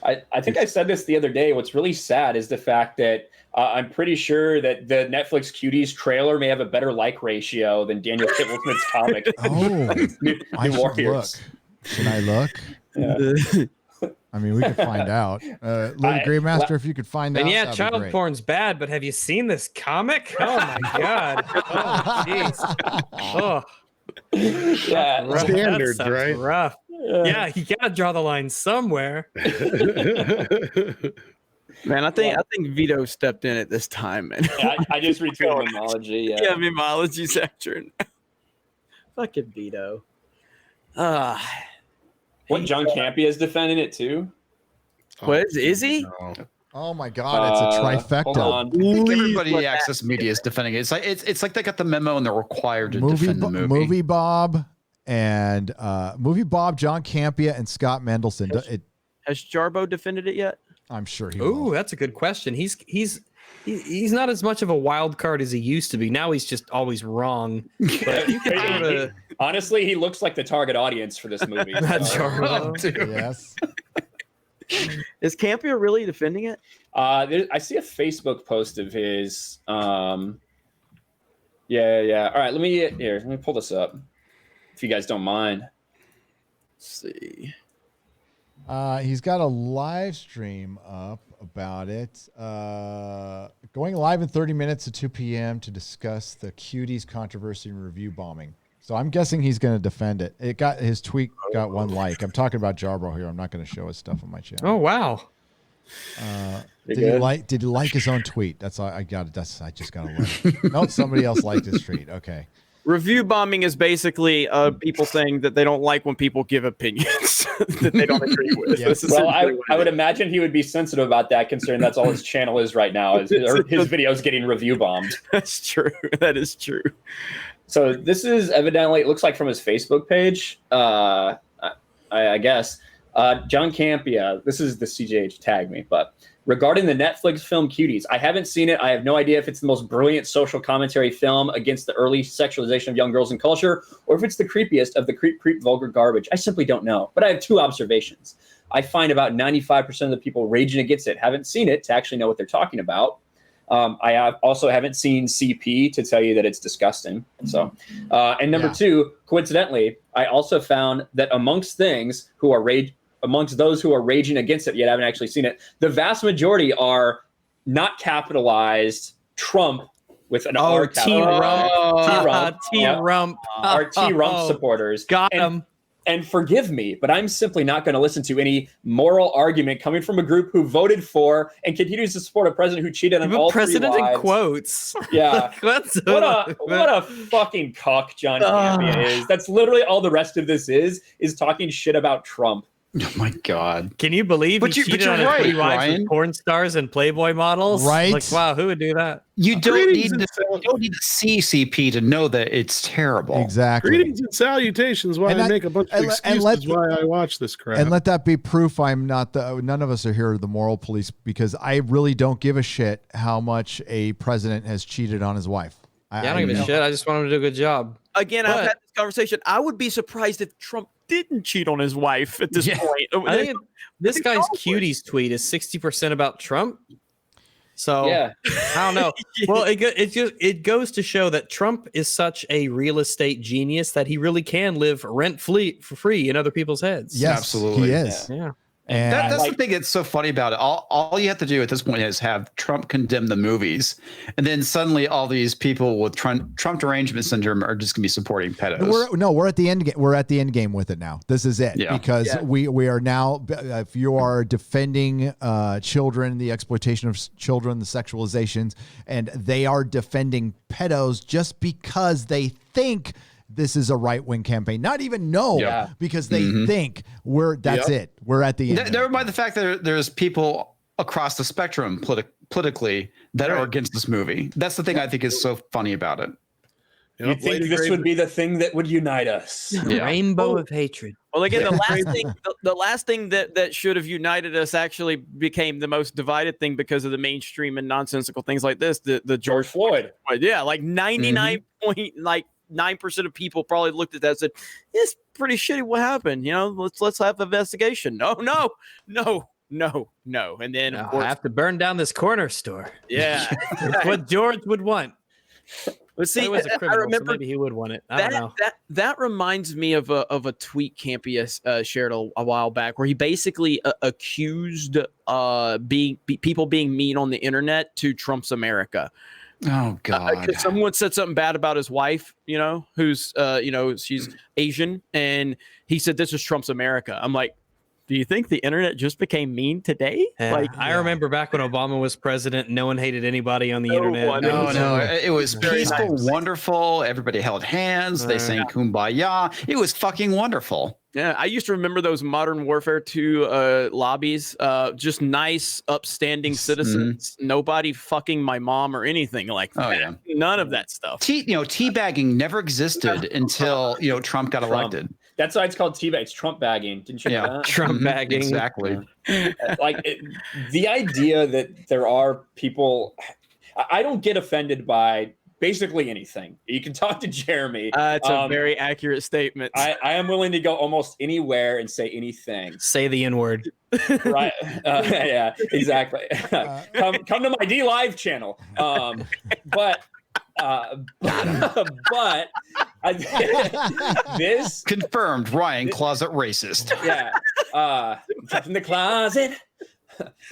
I think I said this the other day. What's really sad is the fact that I'm pretty sure that the Netflix Cuties trailer may have a better like ratio than Daniel Kibblesmith's comic. Oh, New I should Warriors. look. Should I look? Yeah. I mean, we could find out. Lady Greymaster, if you could find out. And yeah, that'd be child great. porn's bad, but have you seen this comic? Oh my god! Oh jeez! Oh, Yeah, rough. Standards, That sounds right? Rough. Yeah, you gotta draw the line somewhere. Man, I think Vito stepped in at this time, man. Yeah, I just retweeted Mimology. Yeah. Yeah, Mimology section. Fucking Vito. What, John Campea is defending it too? What is he? Oh my God, it's a trifecta. Hold on. I think everybody in the access media is defending it. It's like they got the memo and they're required to defend the movie. Movie Bob and Movie Bob, John Campea, and Scott Mendelson. Has Jarbo defended it yet? I'm sure he will. Ooh, that's a good question. He's not as much of a wild card as he used to be. Now he's just always wrong. But you can go to Honestly, he looks like the target audience for this movie. That's so. Yes. Is Campea really defending it? I see a Facebook post of his. Yeah. All right, let me pull this up, if you guys don't mind. Let's see. He's got a live stream up about it. Going live in 30 minutes at 2 p.m. to discuss the Cuties controversy and review bombing. So I'm guessing he's going to defend it. His tweet got 1 like. I'm talking about Jarbo here. I'm not going to show his stuff on my channel. Oh wow. Did he like his own tweet? That's all I got. I just got to look. No, somebody else liked his tweet. Okay. Review bombing is basically people saying that they don't like when people give opinions that they don't agree with. Yes. Well, I would imagine he would be sensitive about that, considering that's all his channel is right now. His videos getting review bombed. That's true. That is true. So this is evidently, it looks like from his Facebook page. I guess John Campea. This is the CJH tag me, but regarding the Netflix film Cuties, I haven't seen it. I have no idea if it's the most brilliant social commentary film against the early sexualization of young girls in culture, or if it's the creepiest of the creep vulgar garbage. I simply don't know. But I have 2 observations. I find about 95% of the people raging against it haven't seen it to actually know what they're talking about. I also haven't seen CP to tell you that it's disgusting. So, and number 2, coincidentally, I also found that amongst those who are raging against it yet haven't actually seen it, the vast majority are not capitalized Trump with an R capitalized. T-Rump. Our T-Rump supporters. Got him. And forgive me, but I'm simply not going to listen to any moral argument coming from a group who voted for and continues to support a president who cheated on all 3 president wives. in quotes. Yeah. What a fucking cuck John Campea is. That's literally all the rest of this is talking shit about Trump. Oh my God. Can you believe he cheated on his 3 wives with porn stars and Playboy models? Right. Like, wow, who would do that? You don't need to see CP to know that it's terrible. Exactly. Greetings and salutations. Why I make a bunch of excuses why I watch this crap. And let that be proof I'm not none of us are here the moral police, because I really don't give a shit how much a president has cheated on his wife. I don't give a shit. I just want him to do a good job. Again, I've had this conversation. I would be surprised if Trump didn't cheat on his wife at this point. I think this guy's Cuties tweet is 60% about Trump. So yeah. I don't know. Well, it goes to show that Trump is such a real estate genius that he really can live rent free in other people's heads. Yes, absolutely. He is. Yeah. And that's the thing that's so funny about it. All you have to do at this point is have Trump condemn the movies, and then suddenly all these people with Trump derangement syndrome are just going to be supporting pedos. We're at the end game. We're at the end game with it now. This is it, because we are now. If you are defending children, the exploitation of children, the sexualizations, and they are defending pedos just because they think this is a right-wing campaign. Not even know, Yeah. because they think that's it. We're at the end. Never mind the fact that there's people across the spectrum politically that are against this movie. That's the thing I think is so funny about it. You think this would be the thing that would unite us? Rainbow of hatred. Well, again, the last thing that should have united us actually became the most divided thing because of the mainstream and nonsensical things like this. The George Floyd. Yeah, like 99.9% of people probably looked at that and said, "It's pretty shitty. What happened? You know, let's have an investigation." No. And then of course, I have to burn down this corner store. Yeah, It's what George would want. But see, He was a criminal, I remember so maybe he would want it. I don't know. That reminds me of a tweet Campy shared a while back where he basically accused people being mean on the internet to Trump's America. Oh God! Because someone said something bad about his wife, who's she's Asian, and he said this is Trump's America. I'm like, do you think the internet just became mean today? Yeah, I remember back when Obama was president, no one hated anybody on the internet. No, it was peaceful, wonderful. Everybody held hands. They sang "Kumbaya." It was fucking wonderful. Yeah, I used to remember those Modern Warfare 2 lobbies. Just nice, upstanding citizens. Nobody fucking my mom or anything like that. Oh, yeah. None of that stuff. Teabagging never existed until Trump got elected. That's why it's called teabag. It's Trump bagging. Didn't you know that? Trump bagging. Exactly. The idea that there are people, I don't get offended by basically anything. You can talk to Jeremy. It's a very accurate statement. I am willing to go almost anywhere and say anything. Say the N-word. Right. Yeah, exactly. Come to my D Live channel. But this confirmed. Ryan, closet racist. Yeah. Trapped in the closet.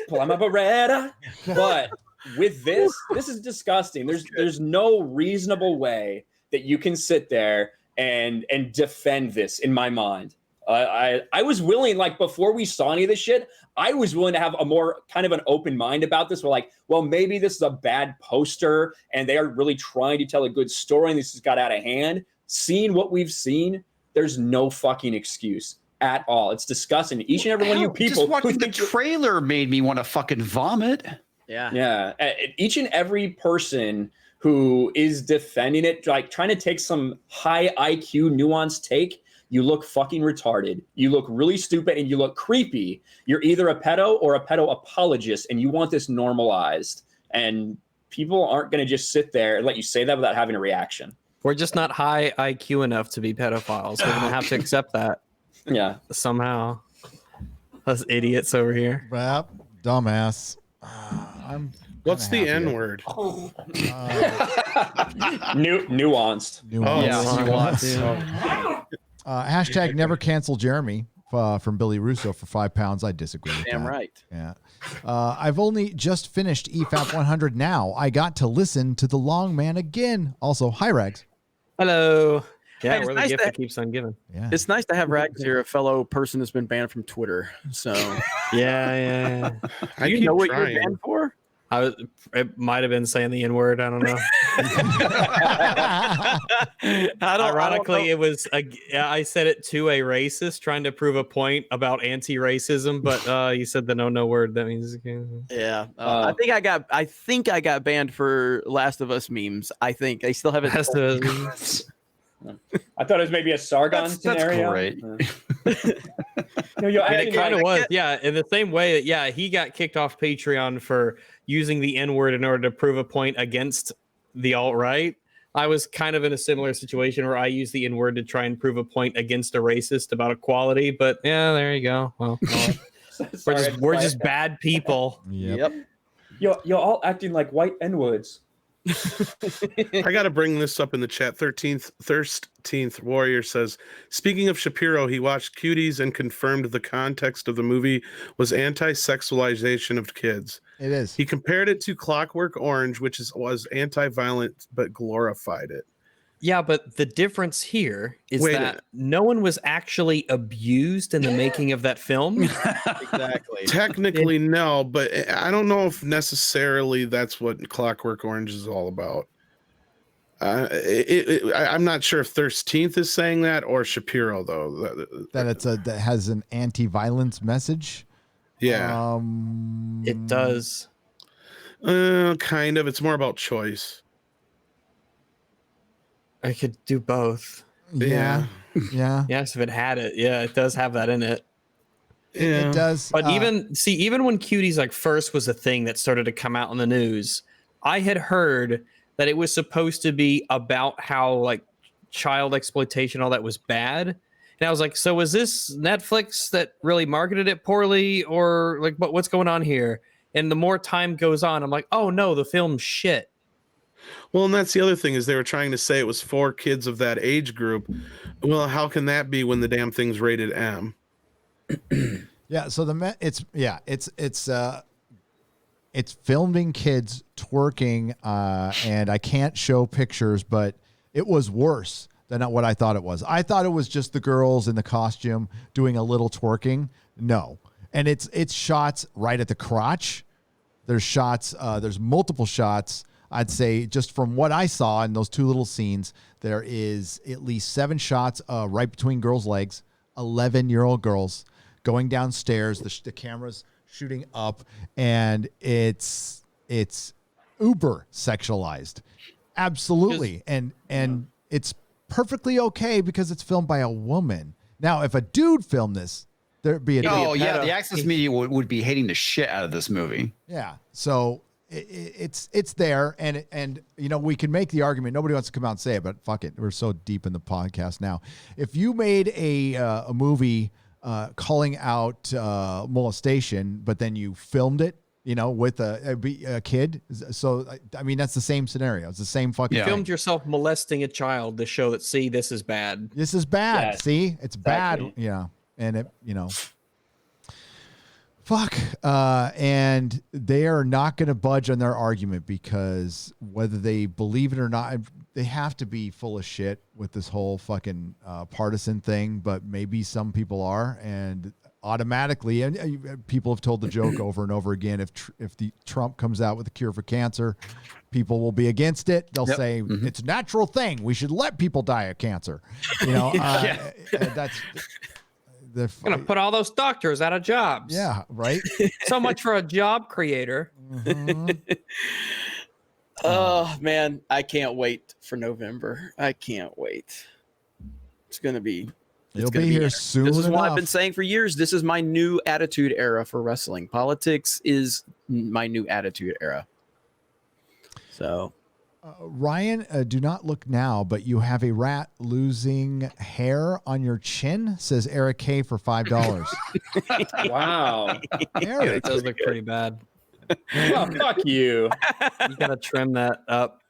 Pull out my Beretta. But with this is disgusting. There's no reasonable way that you can sit there and defend this in my mind. I was willing, like, before we saw any of this shit, I was willing to have a more kind of an open mind about this. We're like, well, maybe this is a bad poster and they are really trying to tell a good story and this has got out of hand. Seeing what we've seen, there's no fucking excuse at all. It's disgusting. Each and every one of you people. Just watching the trailer made me want to fucking vomit. Yeah. Each and every person who is defending it, like trying to take some high IQ nuanced take, you look fucking retarded. You look really stupid and you look creepy. You're either a pedo or a pedo apologist and you want this normalized. And people aren't going to just sit there and let you say that without having a reaction. We're just not high IQ enough to be pedophiles. We're going to have to accept that. Yeah. Somehow. Us idiots over here. Well, dumbass. What's the N word? Nuanced. Hashtag never cancel Jeremy from Billy Russo for £5. I disagree with Damn that. right. Yeah. I've only just finished EFAP 100 now. I got to listen to The Long Man again. Also, hi, Rags. Hello. Yeah, Hey, we're the gift that keeps on giving. Yeah. It's nice to have Rags here, a fellow person that's been banned from Twitter. So Yeah. Do you know what you're banned for? It might have been saying the N-word. I don't know. Ironically, it was I said it to a racist trying to prove a point about anti-racism, but you said the no word. That means Yeah. I think I got banned for Last of Us memes. I think I still haven't. Last of Us. I thought it was maybe a Sargon scenario. Great. It kind of was, yeah. In the same way that, he got kicked off Patreon for using the N-word in order to prove a point against the alt-right. I was kind of in a similar situation where I used the N-word to try and prove a point against a racist about equality. But yeah, there you go. Well, we're just bad people. Yep. You're all acting like white N-words. I got to bring this up in the chat. 13th Warrior says, speaking of Shapiro, he watched Cuties and confirmed the context of the movie was anti-sexualization of kids. It is. He compared it to Clockwork Orange, which was anti-violent but glorified it. Yeah, but the difference here is that no one was actually abused in the making of that film. Exactly. Technically, no, but I don't know if necessarily that's what Clockwork Orange is all about. I'm not sure if 13th is saying that or Shapiro though. That has an anti-violence message. Yeah, it does. Kind of. It's more about choice. I could do both. Yeah. Yes, if it had it, yeah, it does have that in it. It does. But even when Cuties like first was a thing that started to come out in the news, I had heard that it was supposed to be about how like child exploitation, all that was bad. And I was like, so is this Netflix that really marketed it poorly, or like what's going on here? And the more time goes on, I'm like, oh no, the film's shit. Well, and that's the other thing is they were trying to say it was for kids of that age group. Well, how can that be when the damn thing's rated M? Yeah, so it's filming kids twerking, and I can't show pictures, but it was worse than what I thought it was. I thought it was just the girls in the costume doing a little twerking. No, and it's shots right at the crotch. There's shots. There's multiple shots. I'd say just from what I saw in those two little scenes, there is at least 7 shots right between girls' legs. 11-year-old girls going downstairs. The camera's shooting up, and it's uber sexualized, absolutely, and it's perfectly okay because it's filmed by a woman. Now, if a dude filmed this, there'd be a the access media would be hating the shit out of this movie. Yeah, so it's there, and you know, we can make the argument. Nobody wants to come out and say it, but fuck it, we're so deep in the podcast now. If you made a movie calling out molestation, but then you filmed it, you know, with a kid. So, I mean, that's the same scenario. It's the same fucking You thing. filmed yourself molesting a child to show that, see, this is bad. This is bad. Yes, See, it's exactly. bad. Yeah. And it, you know, fuck. And they are not going to budge on their argument because whether they believe it or not, they have to be full of shit with this whole fucking partisan thing. But maybe some people are, and automatically, and people have told the joke over and over again. If the Trump comes out with a cure for cancer, people will be against it. They'll say it's a natural thing. We should let people die of cancer. You know, that's. They're gonna put all those doctors out of jobs. Yeah, right. So much for a job creator. Oh man, I can't wait for November. I can't wait. It's gonna be. You'll be here soon. This is what I've enough. been saying for years. This is my new attitude era for wrestling. Politics is my new attitude era. So, Ryan, do not look now, but you have a rat losing hair on your chin, says Eric K for $5. Wow. Eric. It does look pretty bad. Oh, fuck you. You gotta trim that up.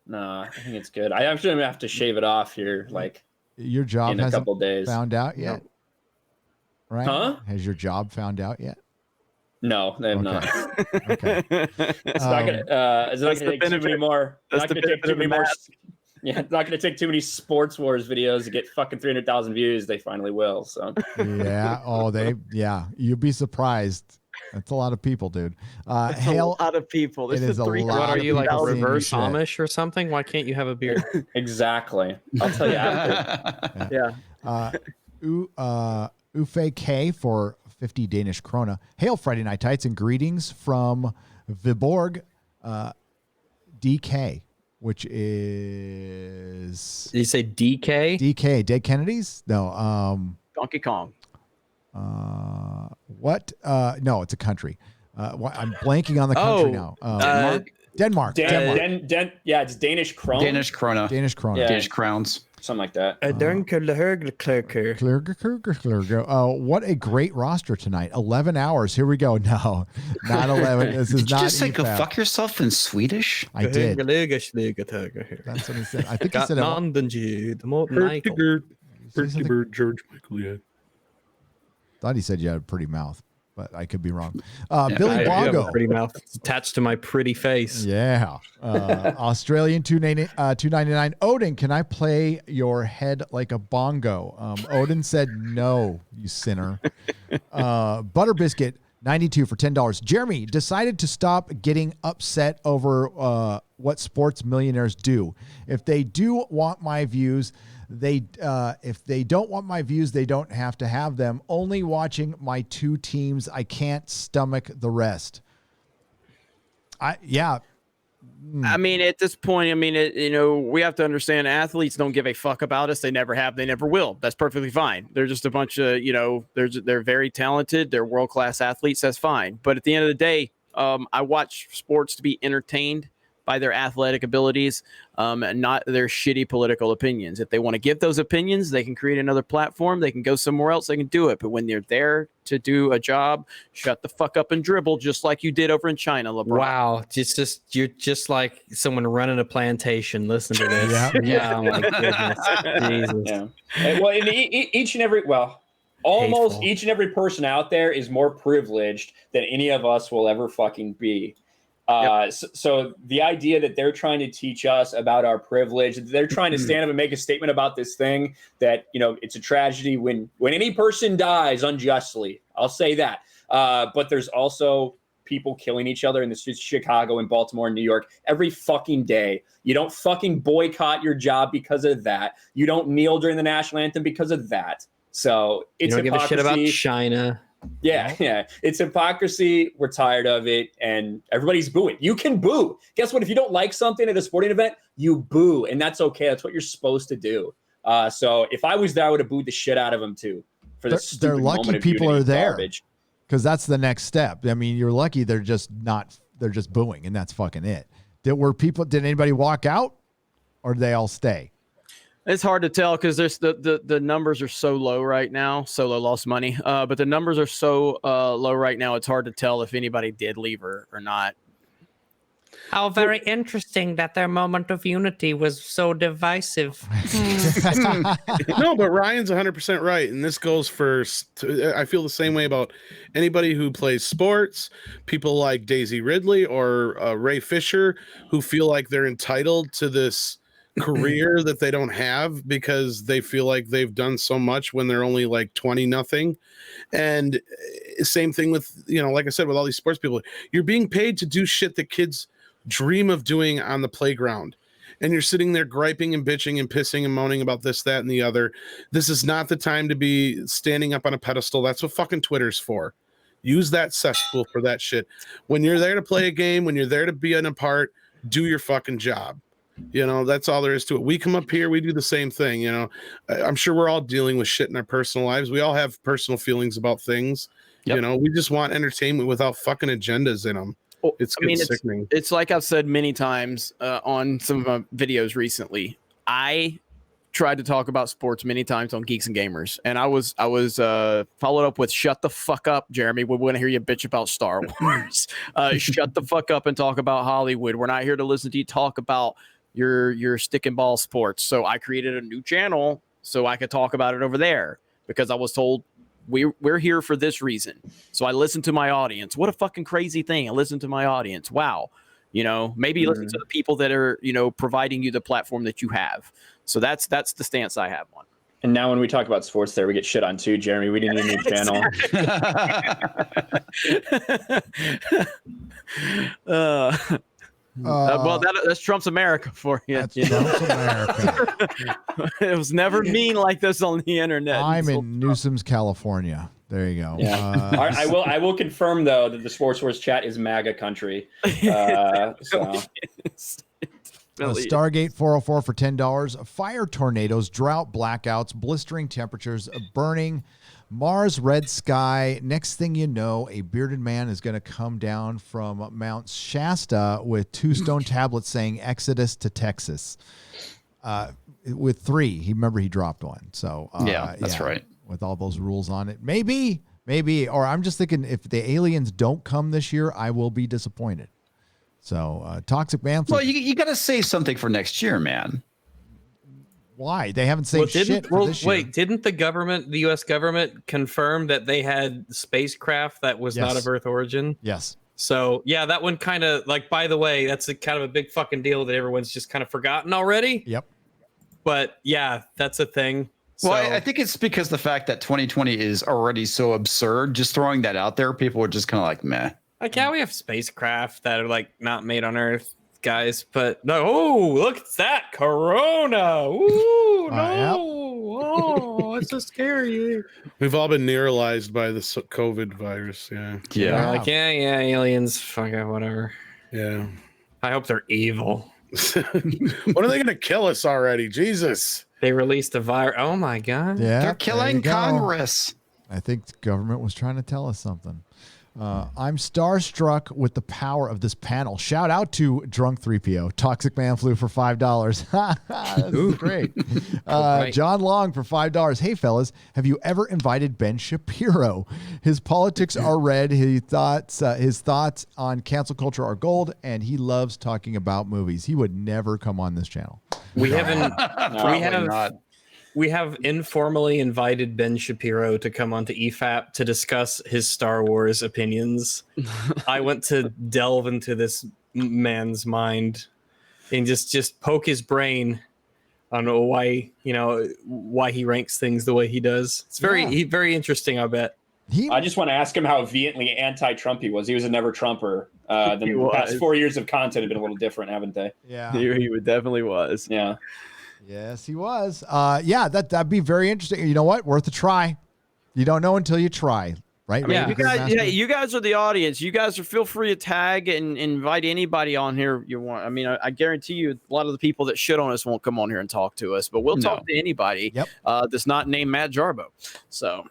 Nah, I think it's good. I actually have to shave it off here, like Your job in a hasn't couple days. found out yet, right? Huh? Has your job found out yet? No, they have not. Okay. It's not gonna. It's not gonna take too many more. Not gonna take too many more. Yeah, it's not gonna take too many Sports Wars videos to get fucking 300,000 views. They finally will. So. Yeah. Oh, you'd be surprised. That's a lot of people, dude. it's Hail, a lot of people. This it is a three. lot What are of you, like people seeing reverse shit. Amish or something? Why can't you have a beard? Exactly. I'll tell you after. Yeah. Ufe K for 50 Danish krona. Hail Friday Night Tights and greetings from Viborg DK, which is. Did you say DK? DK, Dead Kennedys? No. Donkey Kong. What? No, it's a country. I'm blanking on the country now. Denmark. Yeah, it's Danish krone. Danish krona. Danish krona. Yeah. Danish crowns. Something like that. What a great roster tonight. 11 hours. Here we go. No, not 11. This is Did you not just say go EFAP. fuck yourself in Swedish? I did. That's what he said. I think he said Bertie Bird, George Michael, yeah. Thought he said you had a pretty mouth, but I could be wrong. Yeah, Billy I do have Bongo. a pretty mouth. It's attached to my pretty face. Yeah. Australian 299. Odin, can I play your head like a bongo? Odin said no, you sinner. Butter Biscuit 92 for $10. Jeremy decided to stop getting upset over what sports millionaires do. If they do want my views, if they don't want my views, they don't have to have them. Only watching my two teams. I can't stomach the rest. I mean, at this point, I mean, we have to understand athletes don't give a fuck about us. They never have. They never will. That's perfectly fine. They're just a bunch of, they're very talented. They're world-class athletes. That's fine. But at the end of the day, I watch sports to be entertained by their athletic abilities, and not their shitty political opinions. If they want to give those opinions, they can create another platform. They can go somewhere else. They can do it. But when they're there to do a job, shut the fuck up and dribble, just like you did over in China, LeBron. Wow, you're just like someone running a plantation. Listen to this. Yeah, oh my goodness, Jesus. Yeah. Well, each and every almost Hateful. each and every person out there is more privileged than any of us will ever fucking be. So the idea that they're trying to teach us about our privilege, they're trying to stand up and make a statement about this thing that, it's a tragedy when any person dies unjustly. I'll say that. But there's also people killing each other in the streets of Chicago and Baltimore and New York every fucking day. You don't fucking boycott your job because of that. You don't kneel during the national anthem because of that. So it's You don't give a shit about China. Yeah. It's hypocrisy. We're tired of it, and everybody's booing. You can boo. Guess what? If you don't like something at a sporting event, you boo, and that's okay. That's what you're supposed to do. So if I was there, I would have booed the shit out of them too. For the They're lucky people are there, garbage. because that's the next step. I mean, you're lucky they're just booing, and that's fucking it. Did anybody walk out, or did they all stay? It's hard to tell because there's the numbers are so low right now. Solo lost money, but the numbers are so low right now. It's hard to tell if anybody did leave or not. How very interesting that their moment of unity was so divisive. No, but Ryan's 100% right, and this goes for. I feel the same way about anybody who plays sports. People like Daisy Ridley or Ray Fisher, who feel like they're entitled to this career that they don't have because they feel like they've done so much when they're only like 20-0. And same thing with, like I said, with all these sports people, you're being paid to do shit that kids dream of doing on the playground. And you're sitting there griping and bitching and pissing and moaning about this, that, and the other. This is not the time to be standing up on a pedestal. That's what fucking Twitter's for. Use that cesspool for that shit. When you're there to play a game, when you're there to be a part, do your fucking job. That's all there is to it. We come up here, we do the same thing. I'm sure we're all dealing with shit in our personal lives. We all have personal feelings about things. Yep. We just want entertainment without fucking agendas in them. It's sickening. It's like I've said many times on some of my videos recently. I tried to talk about sports many times on Geeks and Gamers, and I was followed up with "Shut the fuck up, Jeremy. We want to hear you bitch about Star Wars. Shut the fuck up and talk about Hollywood. We're not here to listen to you talk about your stick and ball sports." So I created a new channel so I could talk about it over there because I was told we're here for this reason. So I listened to my audience. What a fucking crazy thing. I listened to my audience. Wow. Maybe listen to the people that are, providing you the platform that you have. So that's the stance I have on. And now when we talk about sports there, we get shit on too, Jeremy. We need a new channel. Well, that's Trump's America for you. That's Trump's America. It was never mean like this on the internet. I'm in Newsom's, California. There you go. Yeah. I will confirm though that the Sports Wars chat is MAGA country. Stargate 404 for $10. Fire tornadoes, drought, blackouts, blistering temperatures, burning, Mars, red sky. Next thing you know, a bearded man is going to come down from Mount Shasta with 2 stone tablets saying Exodus to Texas. With 3, he dropped one. So that's right. With all those rules on it, maybe, or I'm just thinking if the aliens don't come this year, I will be disappointed. So Toxic Man. Well, you got to say something for next year, man. Why? They haven't said shit for this year. Wait, didn't the U.S. government confirm that they had spacecraft that was not of Earth origin? Yes. So, yeah, that one kind of, by the way, that's kind of a big fucking deal that everyone's just kind of forgotten already. Yep. But, yeah, that's a thing. Well, I think it's because the fact that 2020 is already so absurd, just throwing that out there, people are just kind of like, meh. Yeah, we have spacecraft that are, not made on Earth. guys. But no, oh, look at that Corona. Ooh, no. Yep. Oh, it's so scary. We've all been neuralized by this COVID virus. Yeah. They're like, yeah, aliens. Fuck it, whatever. Yeah. I hope they're evil. When are they going to kill us already? Jesus. They released a virus. Oh my God. Yeah, They're there killing you go. Congress. I think the government was trying to tell us something. I'm starstruck with the power of this panel. Shout out to Drunk 3PO, Toxic Man Flu for $5. That's great. Right. John Long for $5. Hey, fellas, have you ever invited Ben Shapiro? His politics are red. His thoughts on cancel culture are gold, and he loves talking about movies. He would never come on this channel. We haven't. Not. We have informally invited Ben Shapiro to come onto EFAP to discuss his Star Wars opinions. I went to delve into this man's mind and just poke his brain on why he ranks things the way he does. It's very interesting, I bet. I just want to ask him how vehemently anti-Trump he was. He was a never Trumper. The past 4 years of content have been a little different, haven't they? Yeah, he definitely was. Yeah. Yes, he was. Yeah, that'd be very interesting. You know what? Worth a try. You don't know until you try, right? I mean, you guys are the audience. You guys feel free to tag and invite anybody on here you want. I mean, I guarantee you, a lot of the people that shit on us won't come on here and talk to us, but we'll talk to anybody. Yep. That's not named Matt Jarbo. So,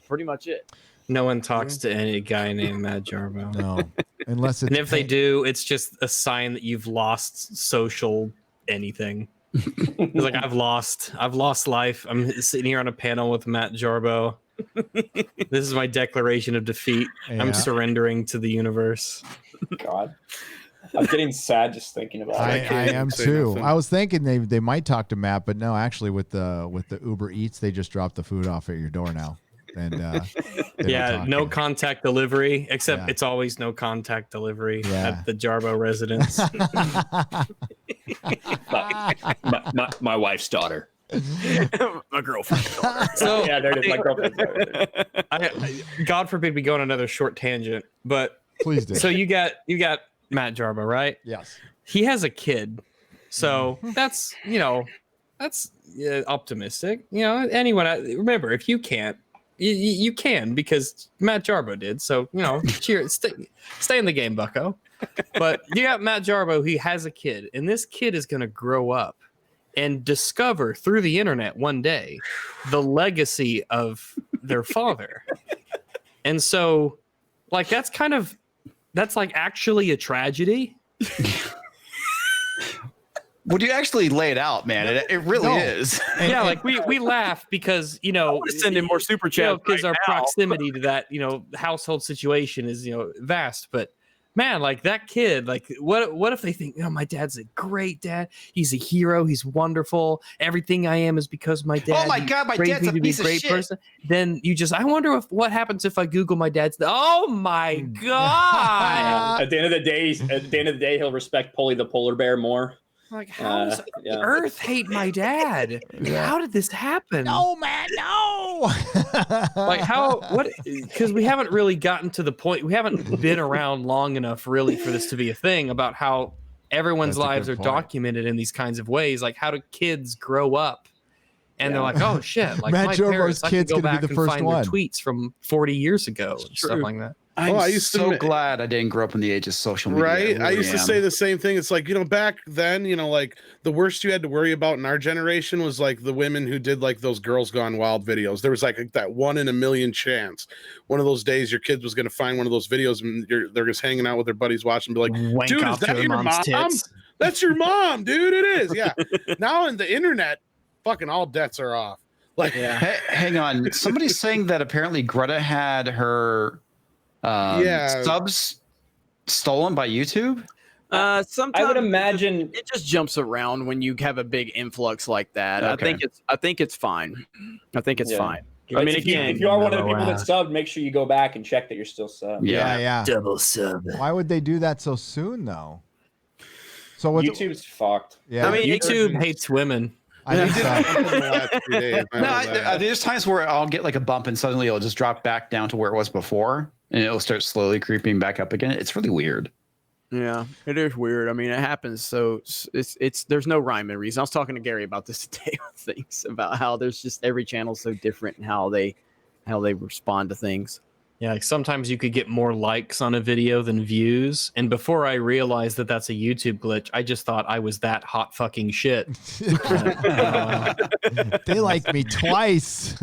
pretty much it. No one talks to any guy named Matt Jarbo. No, unless it's and if they do, it's just a sign that you've lost social anything. It's like I've lost life. I'm sitting here on a panel with Matt Jarbo. This is my declaration of defeat. Yeah. I'm surrendering to the universe. God, I'm getting sad just thinking about it. I am too. I was thinking they might talk to Matt, but no, actually with the Uber Eats, they just drop the food off at your door now. And yeah, no contact delivery, except it's always no contact delivery at the Jarbo residence. my wife's daughter. My girlfriend's daughter. So yeah, there it is. My girlfriend's daughter. God forbid we go on another short tangent, but please do. So you got Matt Jarbo, right? Yes. He has a kid, so that's optimistic. Anyone. Remember, if you can't. You can because Matt Jarbo did. So, cheers. Stay in the game, bucko. But you got Matt Jarbo, he has a kid, and this kid is going to grow up and discover through the internet one day the legacy of their father. And so, that's actually a tragedy. Would you actually lay it out, man? It really is. Yeah, we laugh because send in more super chat because our proximity to that household situation is vast. But man, that kid, what if they think, my dad's a great dad. He's a hero. He's wonderful. Everything I am is because my dad. Oh my God, my raised dad's me a to be piece of great shit. person. Then I wonder what happens if I Google my dad's. Oh my God! At the end of the day, he'll respect Polly the polar bear more. How does the Earth hate my dad? How did this happen? No, man, no. Because we haven't really gotten to the point. We haven't been around long enough, really, for this to be a thing about how everyone's lives are documented in these kinds of ways. Like, how do kids grow up? And they're like, oh shit! Like Matt my Jarbo's parents, I can kid's go gonna be back the and first find one. their tweets from 40 years ago and stuff like that. I'm so glad I didn't grow up in the age of social media. Right? I used to say am. the same thing. It's back then, the worst you had to worry about in our generation was the women who did those Girls Gone Wild videos. There was that 1 in a million chance. One of those days your kid was going to find one of those videos and they're just hanging out with their buddies watching and be like, Wank dude, is off to that their your mom's mom? tits. That's your mom, dude. It is. Yeah. Now in the internet, fucking all debts are off. Hang on. Somebody's saying that apparently Greta had her subs stolen by YouTube. Sometimes I would imagine it just jumps around when you have a big influx like that. Okay. I think it's fine. I think it's fine. I mean, if you are one of the people that subbed, make sure you go back and check that you're still subbed. Yeah. Double sub. Why would they do that so soon, though? So YouTube's fucked. Yeah, I mean, YouTube hates women. There's times where I'll get a bump and suddenly it'll just drop back down to where it was before, and it'll start slowly creeping back up again. It's really weird. Yeah, it is weird. I mean, it happens. So it's there's no rhyme and reason. I was talking to Gary about this today on things about how there's just every channel's so different in how they respond to things. Yeah, like sometimes you could get more likes on a video than views. And before I realized that that's a YouTube glitch, I just thought I was that hot fucking shit. They like me twice.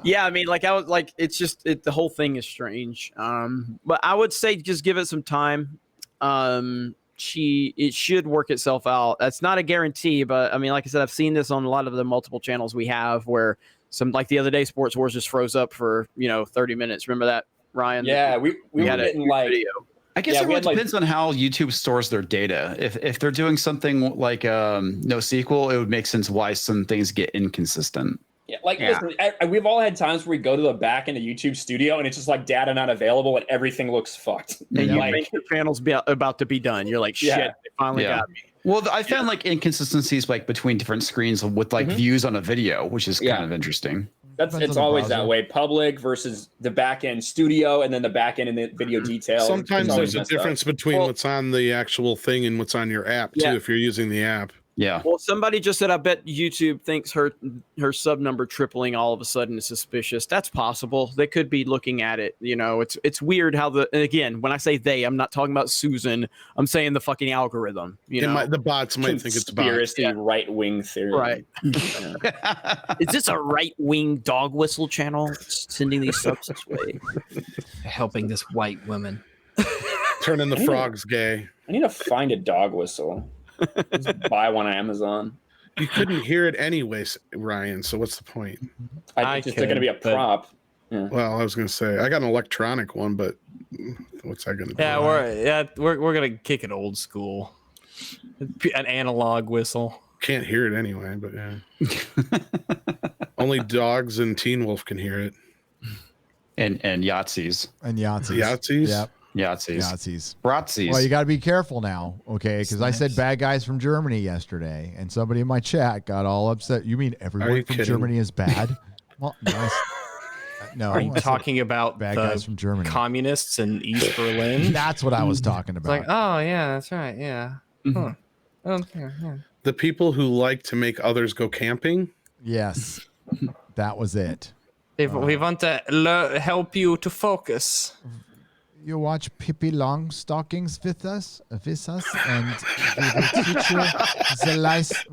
Yeah, I mean, like I was like, it's just the whole thing is strange. But I would say just give it some time. It should work itself out. That's not a guarantee, but I mean, like I said, I've seen this on a lot of the multiple channels we have where some, like the other day, Sports Wars just froze up for 30 minutes. Remember that, Ryan? Yeah, we were had getting like video. I guess it really depends on how YouTube stores their data. If they're doing something like NoSQL, it would make sense why some things get inconsistent. Yeah, listen, we've all had times where we go to the back end of YouTube Studio and it's just like data not available and everything looks fucked. And you think your channel's about to be done. You're like, shit, they finally got me. Well, I found like inconsistencies like between different screens with like views on a video, which is kind of interesting. It's always that way. Public versus the back end studio, and then the back end and the video details. Sometimes there's a difference between what's on the actual thing and what's on your app too. If you're using the app. Yeah. Well, somebody just said, I bet YouTube thinks her sub number tripling all of a sudden is suspicious. That's possible. They could be looking at it. You know, it's weird how and again, when I say they, I'm not talking about Susan. I'm saying the fucking algorithm. The bots might think it's conspiracy right wing theory. Right. Is this a right wing dog whistle channel sending these subs this way? Helping this white woman. Turning the frogs gay. I need to find a dog whistle. Just buy one on Amazon. You couldn't hear it anyways, Ryan. So what's the point? It's just going to be a prop. Yeah. Well, I was going to say I got an electronic one, but what's that going to do? Yeah, we're gonna kick it old school. An analog whistle. Can't hear it anyway, but yeah. Only dogs and Teen Wolf can hear it. And Yahtzees. And Yahtzees. Yahtzees? Yep. Yahtzees. Bratzies. Well, you got to be careful now, okay? Because I said bad guys from Germany yesterday, and somebody in my chat got all upset. You mean everyone from Germany is bad? Well, nice. No. Are you talking about bad the guys from Germany? Communists in East Berlin? That's what I was talking about. It's like, oh yeah, that's right, yeah. Huh. Okay, yeah. The people who like to make others go camping? Yes. That was it. We want to help you to focus. You watch Pippi Longstockings with us, and we will teach you the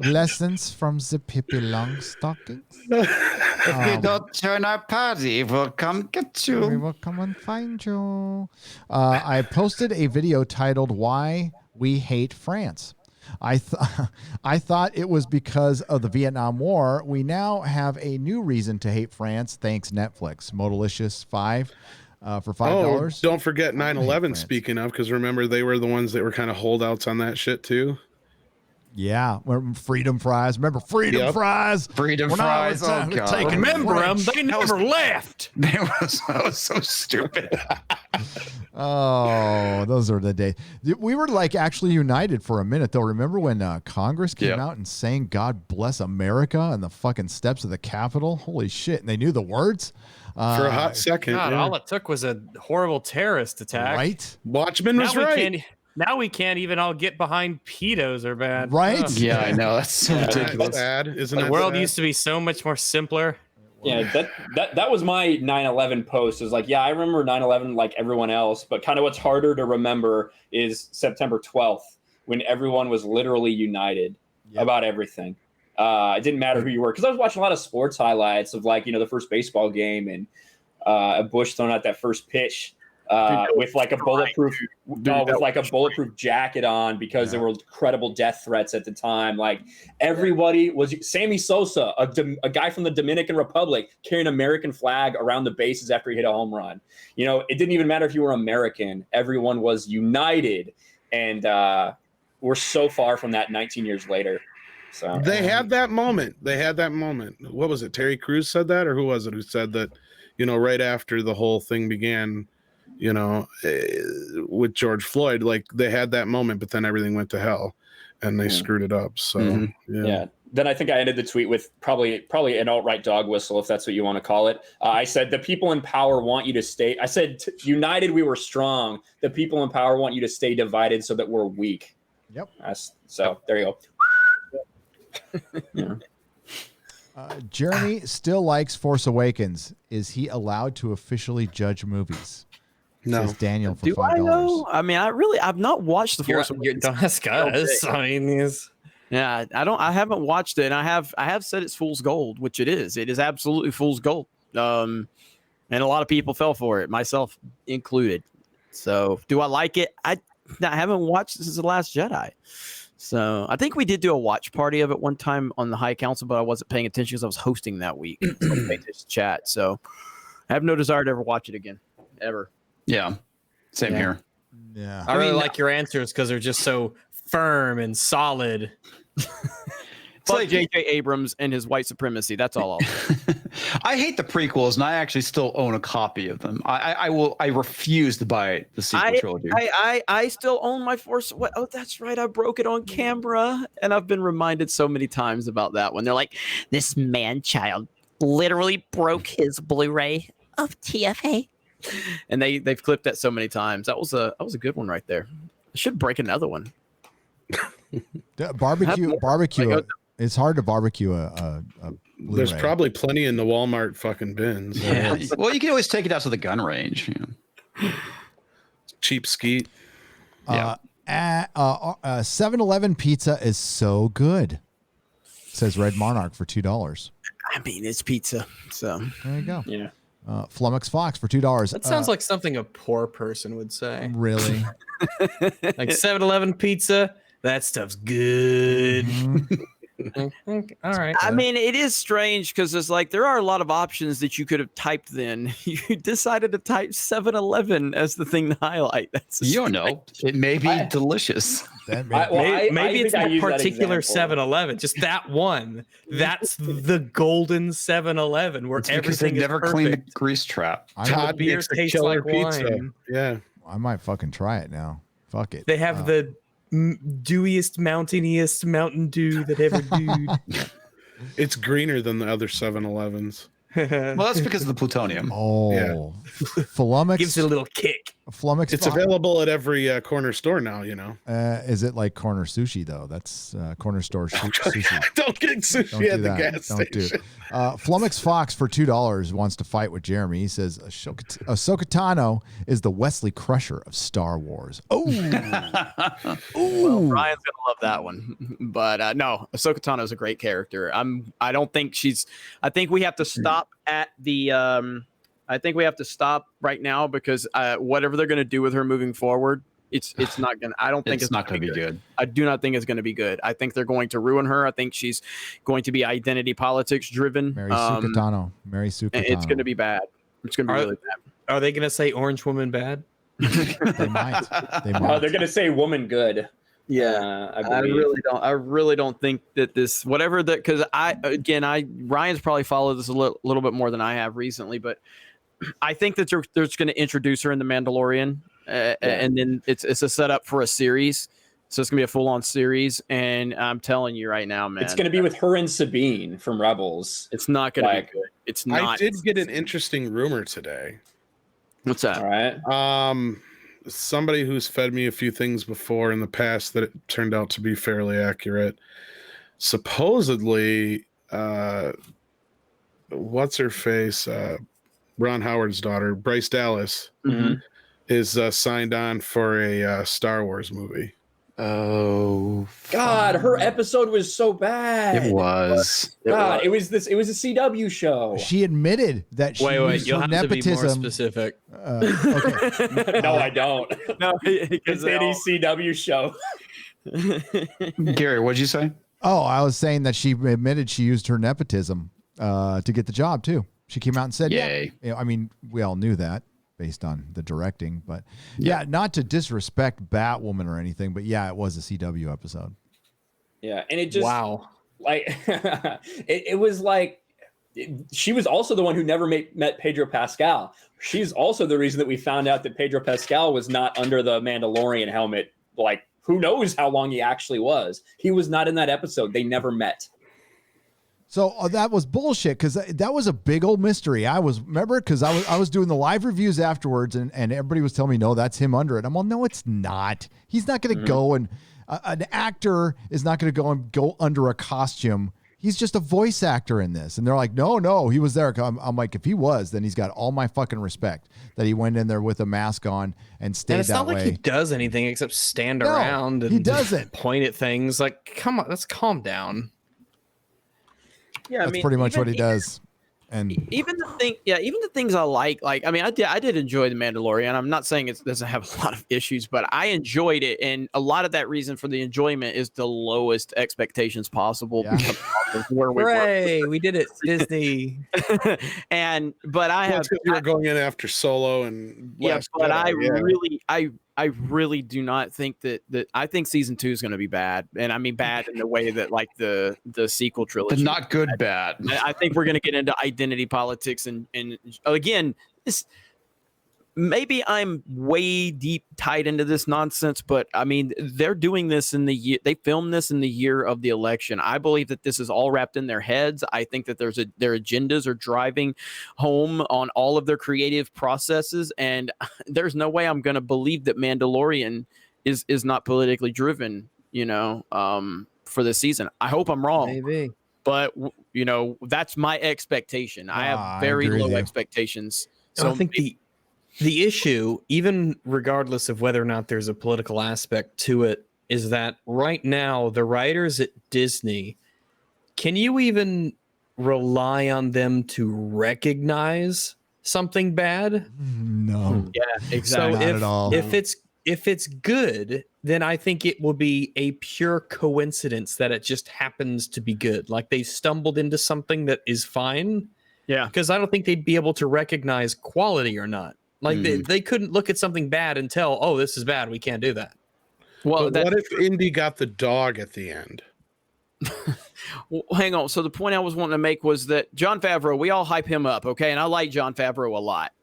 lessons from the Pippi Longstockings. If you don't join our party, we'll come get you. We will come and find you. I posted a video titled "Why We Hate France." I thought it was because of the Vietnam War. We now have a new reason to hate France, thanks Netflix. Modalicious 5. For $5. Don't forget 9/11. Speaking of, because remember they were the ones that were kind of holdouts on that shit too. Yeah, freedom fries. Remember freedom fries? Freedom When fries. Oh god! Remember them? They never left. That was so stupid. Oh, those are the days. We were like actually united for a minute though. Remember when Congress came out and sang "God Bless America" on the fucking steps of the Capitol? Holy shit! And they knew the words. For a hot second. God, all it took was a horrible terrorist attack. Right? Watchmen was right. Now we can't even all get behind pedos are bad. Right? Ugh. Yeah, I know. That's so ridiculous. That's sad, isn't it? The world used to be so much more simpler. Yeah, that was my 9/11 post. It was like, yeah, I remember 9/11 like everyone else, but kind of what's harder to remember is September 12th when everyone was literally united about everything. It didn't matter who you were, because I was watching a lot of sports highlights of like, the first baseball game and Bush throwing out that first pitch with like a bulletproof jacket on because there were credible death threats at the time. Like everybody was Sammy Sosa, a guy from the Dominican Republic, carrying an American flag around the bases after he hit a home run. It didn't even matter if you were American. Everyone was united, and we're so far from that 19 years later. So they had that moment. What was it? Terry Crews said that, or who was it who said that? Right after the whole thing began, with George Floyd, like they had that moment, but then everything went to hell, and they screwed it up. So then I think I ended the tweet with probably an alt-right dog whistle, if that's what you want to call it. I said, the people in power want you to stay. I said, united, we were strong. The people in power want you to stay divided so that we're weak. Yep. So there you go. Yeah. Jeremy still likes Force Awakens. Is he allowed to officially judge movies? No. Says Daniel for Do I $5. know? I mean, I've not watched the Force Awakens. Don't ask us. I mean, yeah, I haven't watched it, and I have said it's fool's gold, which it is. It is absolutely fool's gold. And a lot of people fell for it, myself included. So, do I like it? I haven't watched since The Last Jedi. So, I think we did do a watch party of it one time on the High Council, but I wasn't paying attention because I was hosting that week. So I was paying attention to chat. So, I have no desire to ever watch it again, ever. Yeah, same here. Yeah, I really like your answers because they're just so firm and solid. Fuck like J.J. Abrams and his white supremacy. That's all. I hate the prequels, and I actually still own a copy of them. I refuse to buy the sequel trilogy. I still own my Force. Oh, that's right. I broke it on camera, and I've been reminded so many times about that one. They're like, this man-child literally broke his Blu-ray of TFA, and they've clipped that so many times. That was a good one right there. I should break another one. Barbecue. It's hard to barbecue a Blu-ray. There's probably plenty in the Walmart fucking bins. Yeah. Well, you can always take it out to the gun range. You know. Cheap skeet. Yeah. 7-Eleven pizza is so good. Says Red Monarch for $2. I mean, it's pizza. So there you go. Yeah. Flummox Fox for $2. That sounds like something a poor person would say. Really? Like 7-Eleven pizza, that stuff's good. All right. I mean, it is strange because it's like there are a lot of options that you could have typed then. You decided to type 7-Eleven as the thing to highlight. You don't know. It may be delicious. Maybe it's I that use that particular example. 7-Eleven, just that one. That's the golden 7-Eleven where It's because they everything is never perfect. cleaned the grease trap. Todd beer makes a tastes killer like pizza. wine. Yeah. I might fucking try it now. Fuck it. They have the dewiest, mountainiest Mountain Dew that ever dewed. It's greener than the other 7-Elevens. Well, that's because of the plutonium. Oh, Yeah. Flummox. Gives it a little kick. Flummox. It's Fox. available at every corner store now, you know. Is it like corner sushi though? That's corner store sushi. Don't get sushi Don't do at the that. gas Don't do it. station. Flummox Fox for $2 wants to fight with Jeremy. He says Ahsoka Tano is the Wesley Crusher of Star Wars. Oh, Well, Ryan's gonna love that one, but no, Ahsoka Tano is a great character. I don't think she's. I think we have to stop at the. I think we have to stop right now because whatever they're gonna do with her moving forward, it's not gonna. I don't think It's not going to be good. I do not think it's going to be good. I think they're going to ruin her. I think she's going to be identity politics driven. Mary Sukatano. Mary Sukatano. It's going to be bad. It's going to be really bad. Are they going to say Orange Woman bad? They might. They Oh, might. they're gonna say woman good. Yeah, I I believe. really don't think that this whatever that because Ryan's probably followed this a little bit more than I have recently, but I think that they're just going to introduce her in the Mandalorian, and then it's a setup for a series. So it's gonna be a full-on series, and I'm telling you right now, man, It's gonna be with her and Sabine from Rebels. It's not gonna be good. It's not. I did get an interesting rumor today. What's that? All right. Somebody who's fed me a few things before in the past that it turned out to be fairly accurate. Supposedly, what's her face? Ron Howard's daughter, Bryce Dallas, is signed on for a Star Wars movie. Oh God, her episode was so bad. It was. God, it was a CW show. She admitted that she used you'll her have nepotism. to be more specific. Okay. No, I don't. No, It's any CW show. Gary, what'd you say? Oh, I was saying that she admitted she used her nepotism to get the job too. She came out and said, Yay. "Yeah." You know, I mean, we all knew that based on the directing, but yeah, not to disrespect Batwoman or anything, but yeah, it was a CW episode. Yeah, and it just Wow. like it was like she was also the one who never met Pedro Pascal. She's also the reason that we found out that Pedro Pascal was not under the Mandalorian helmet. Like, who knows how long he actually was? He was not in that episode. They never met. So that was bullshit because that was a big old mystery. Remember because I was doing the live reviews afterwards and everybody was telling me, no, that's him under it. I'm all, no, it's not. He's not going to go and an actor is not going to go under a costume. He's just a voice actor in this. And they're like, no, he was there. I'm like, if he was, then he's got all my fucking respect that he went in there with a mask on and stayed And it's that not like way. he does anything except stand No, around and he doesn't. point at things. Like, come on, let's calm down. Yeah, That's pretty much what he does. And even the things I like, I mean, I did enjoy The Mandalorian. I'm not saying it doesn't have a lot of issues, but I enjoyed it, and a lot of that reason for the enjoyment is the lowest expectations possible. Because of where we Hooray, we did it, Disney. But I have you were going in after Solo and Last but Jedi, I really do not think that I think season 2 is going to be bad, and I mean bad in the way that like the sequel trilogy, The not good bad. I think we're going to get into identity politics and again, this maybe I'm way deep tied into this nonsense, but I mean they're doing this in the year they filmed this in the year of the election. I believe that this is all wrapped in their heads. I think that their agendas are driving home on all of their creative processes, and there's no way I'm going to believe that Mandalorian is not politically driven, for this season. I hope I'm wrong. Maybe. But that's my expectation. I have very low expectations. So I think the issue, even regardless of whether or not there's a political aspect to it, is that right now the writers at Disney, can you even rely on them to recognize something bad? No. Yeah, exactly. So Not at all. if it's good, then I think it will be a pure coincidence that it just happens to be good. Like they stumbled into something that is fine. Yeah. Because I don't think they'd be able to recognize quality or not. Like they couldn't look at something bad and tell, oh, this is bad. We can't do that. Well, But what if Indy got the dog at the end? Well, hang on. So the point I was wanting to make was that Jon Favreau, we all hype him up, okay? And I like Jon Favreau a lot.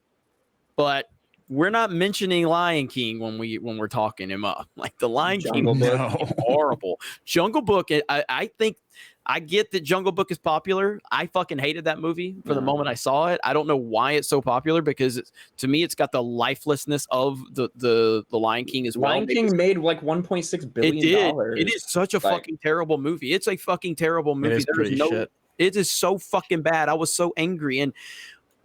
But we're not mentioning Lion King when we're talking him up. Like the Lion King Book is horrible. Jungle Book, I think I get that Jungle Book is popular. I fucking hated that movie for the moment I saw it. I don't know why it's so popular because to me it's got the lifelessness of the Lion King as well. Lion King made like $1.6 billion. It did. It is such a fucking terrible movie. It's a fucking terrible movie. It is pretty shit. It is so fucking bad. I was so angry. And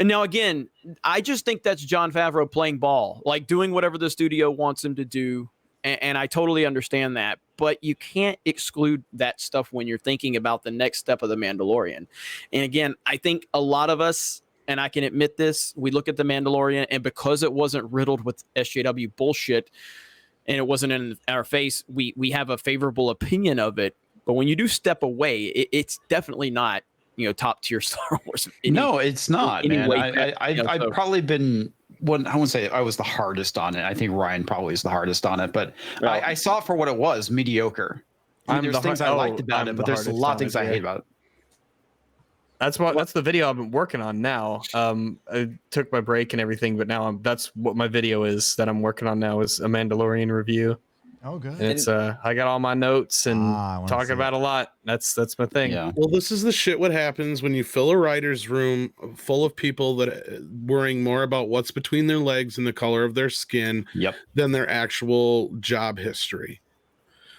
now again, I just think that's Jon Favreau playing ball, like doing whatever the studio wants him to do. And I totally understand that, but you can't exclude that stuff when you're thinking about the next step of The Mandalorian. And again, I think a lot of us, and I can admit this, we look at The Mandalorian, and because it wasn't riddled with SJW bullshit and it wasn't in our face, we have a favorable opinion of it. But when you do step away, it's definitely not, top tier Star Wars. No, it's not, man. I've probably been. Well, I wouldn't say I was the hardest on it. I think Ryan probably is the hardest on it, but I saw it for what it was, mediocre. There's things I liked about it, but there's a lot of things I hate about it. That's the video I've been working on now. I took my break and everything, but now that's what my video is that I'm working on now is a Mandalorian review. Oh, good. And it's I got all my notes and talk about a lot. That's my thing. Yeah. Well, this is the shit what happens when you fill a writer's room full of people that worrying more about what's between their legs and the color of their skin than their actual job history.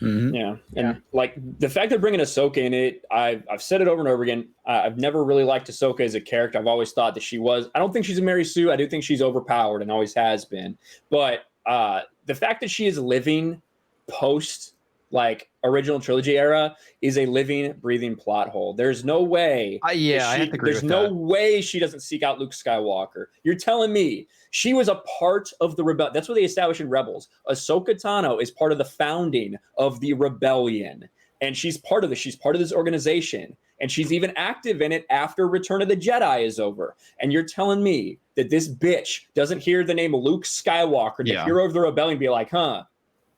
Mm-hmm. Yeah. And like the fact they're bringing Ahsoka in it, I've said it over and over again. I've never really liked Ahsoka as a character. I've always thought that I don't think she's a Mary Sue. I do think she's overpowered and always has been. But the fact that she is living post like original trilogy era is a living, breathing plot hole. There's no way. I have to agree there's with no that. way she doesn't seek out Luke Skywalker. You're telling me she was a part of the rebellion. That's what they established in Rebels. Ahsoka Tano is part of the founding of the rebellion, and she's part of this. She's part of this organization, and she's even active in it after Return of the Jedi is over. And you're telling me that this bitch doesn't hear the name Luke Skywalker, the hero of the rebellion, be like, huh?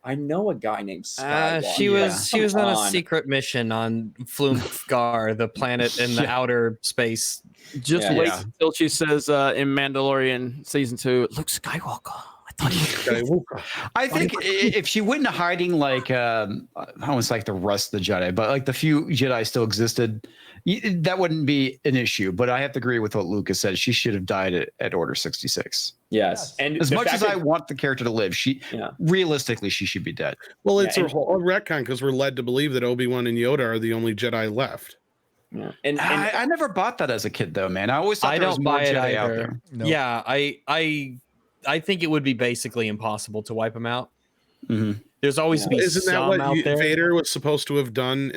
I know a guy named Skywalker. She was on a secret mission on Flumgar, the planet in the outer space. Just wait until she says in Mandalorian season 2, Luke Skywalker. I think if she went into hiding like I don't say like the rest of the Jedi, but like the few Jedi still existed, That wouldn't be an issue, but I have to agree with what Lucas said. She should have died at Order 66. Yes. And as the much fact as that- I want the character to live, realistically she should be dead. Well, it's a whole retcon because we're led to believe that Obi-Wan and Yoda are the only Jedi left. Yeah. And I never bought that as a kid, though, man. I always thought I there was don't more buy it Jedi out either. there. Yeah, I think it would be basically impossible to wipe them out. Mm-hmm. There's always be Isn't that some what out there. Vader was supposed to have done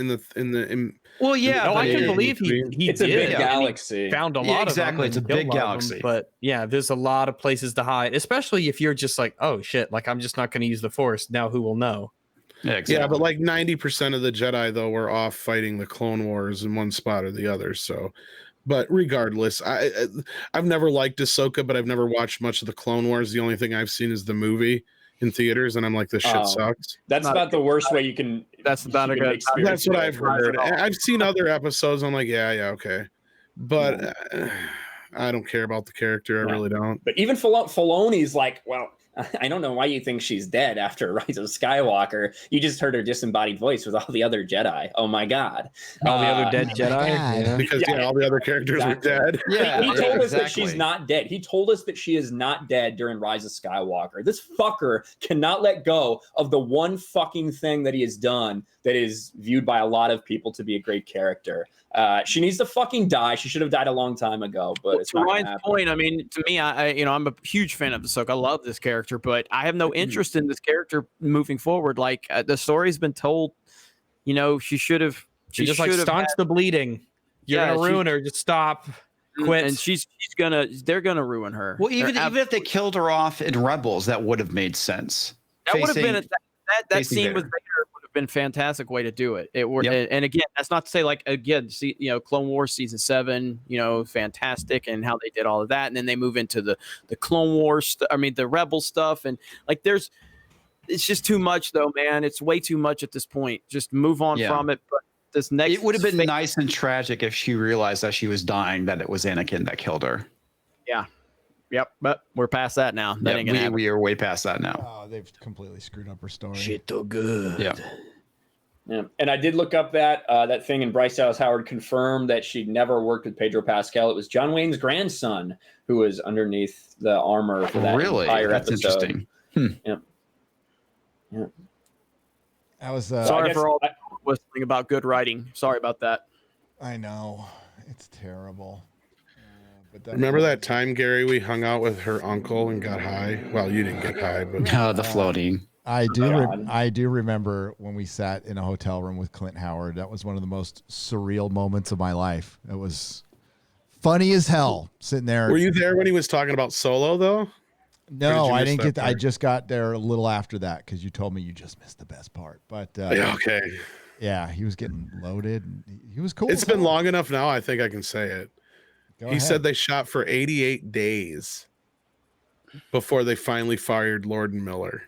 Well, yeah. No, I can in- believe he It's did. a big I mean, galaxy. he found a Yeah, lot exactly. of them. It's a and killed big lot of them, galaxy. but yeah, there's a lot of places to hide, especially if you're just like, oh shit, like I'm just not going to use the Force. Now who will know? Yeah, exactly. Yeah, but like 90% of the Jedi though were off fighting the Clone Wars in one spot or the other. So, but regardless, I've never liked Ahsoka, but I've never watched much of the Clone Wars. The only thing I've seen is the movie in theaters, and I'm like, this shit Oh, sucks. That's about the worst way you can. That's about you a can good. experience That's what it. I've heard. And I've seen other episodes. I'm like, yeah, okay, but I don't care about the character. I really don't. But even Filoni's like, well, I don't know why you think she's dead after Rise of Skywalker. You just heard her disembodied voice with all the other Jedi. Oh my god! All the other dead Jedi. Yeah. Because all the other characters were dead. He told us that she's not dead. He told us that she is not dead during Rise of Skywalker. This fucker cannot let go of the one fucking thing that he has done that is viewed by a lot of people to be a great character. She needs to fucking die. She should have died a long time ago. But it's To not gonna Ryan's happen. point, I mean, to me, I'm a huge fan of Ahsoka. I love this character, but I have no interest in this character moving forward. Like the story's been told, she should have. She just like staunch the bleeding. You're gonna ruin her. Just stop. Quit. And they're gonna ruin her. Well, even They're if they killed her off in Rebels, that would have made sense. that would have been that facing scene with Vader. Vader would have been a fantastic way to do it. It would, Yep. and again, that's not to say like again, see, Clone Wars season 7, fantastic, and how they did all of that, and then they move into the Clone Wars, the Rebel stuff, and like it's just too much though, man. It's way too much at this point. Just move on Yeah. from it. But this next, It would have been nice and tragic if she realized that she was dying, that it was Anakin that killed her. Yeah. Yep. But we're past that now. That ain't gonna happen. We are way past that now. Oh, they've completely screwed up her story. Shit, too good. Yeah. Yeah, and I did look up that thing, and Bryce Dallas Howard confirmed that she'd never worked with Pedro Pascal. It was John Wayne's grandson who was underneath the armor for that Really? entire That's episode. interesting. Yeah. Yeah. That was Sorry for all listening about good writing. Sorry about that. I know it's terrible. But Remember that time, Gary, we hung out with her uncle and got high? Well, you didn't get high, but the floating. I do remember when we sat in a hotel room with Clint Howard. That was one of the most surreal moments of my life. It was funny as hell sitting there. Were you there when he was talking about Solo, though? No, you I miss didn't that get. I part? just got there a little after that because you told me you just missed the best part. But Yeah, okay. yeah, he was getting loaded. And he was cool. It's been long enough now. I think I can say it. Go He ahead. said they shot for 88 days before they finally fired Lord and Miller.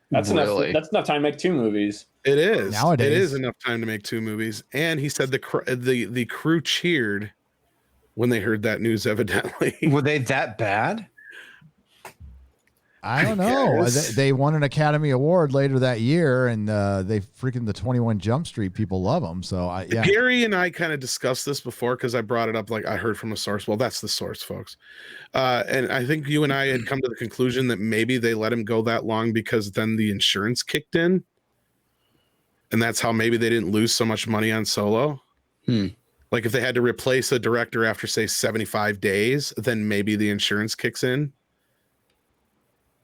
That's enough. That's enough time to make 2 movies. It is. Nowadays. It is enough time to make 2 movies. And he said the crew cheered when they heard that news. Evidently, Were they that bad? I don't know. guess. They won an Academy Award later that year, and they freaking the 21 Jump Street people love them. So yeah. Gary and I kind of discussed this before because I brought it up. Like I heard from a source. Well, that's the source, folks. And I think you and I had come to the conclusion that maybe they let him go that long because then the insurance kicked in, and that's how maybe they didn't lose so much money on Solo. Like if they had to replace a director after say 75 days, then maybe the insurance kicks in.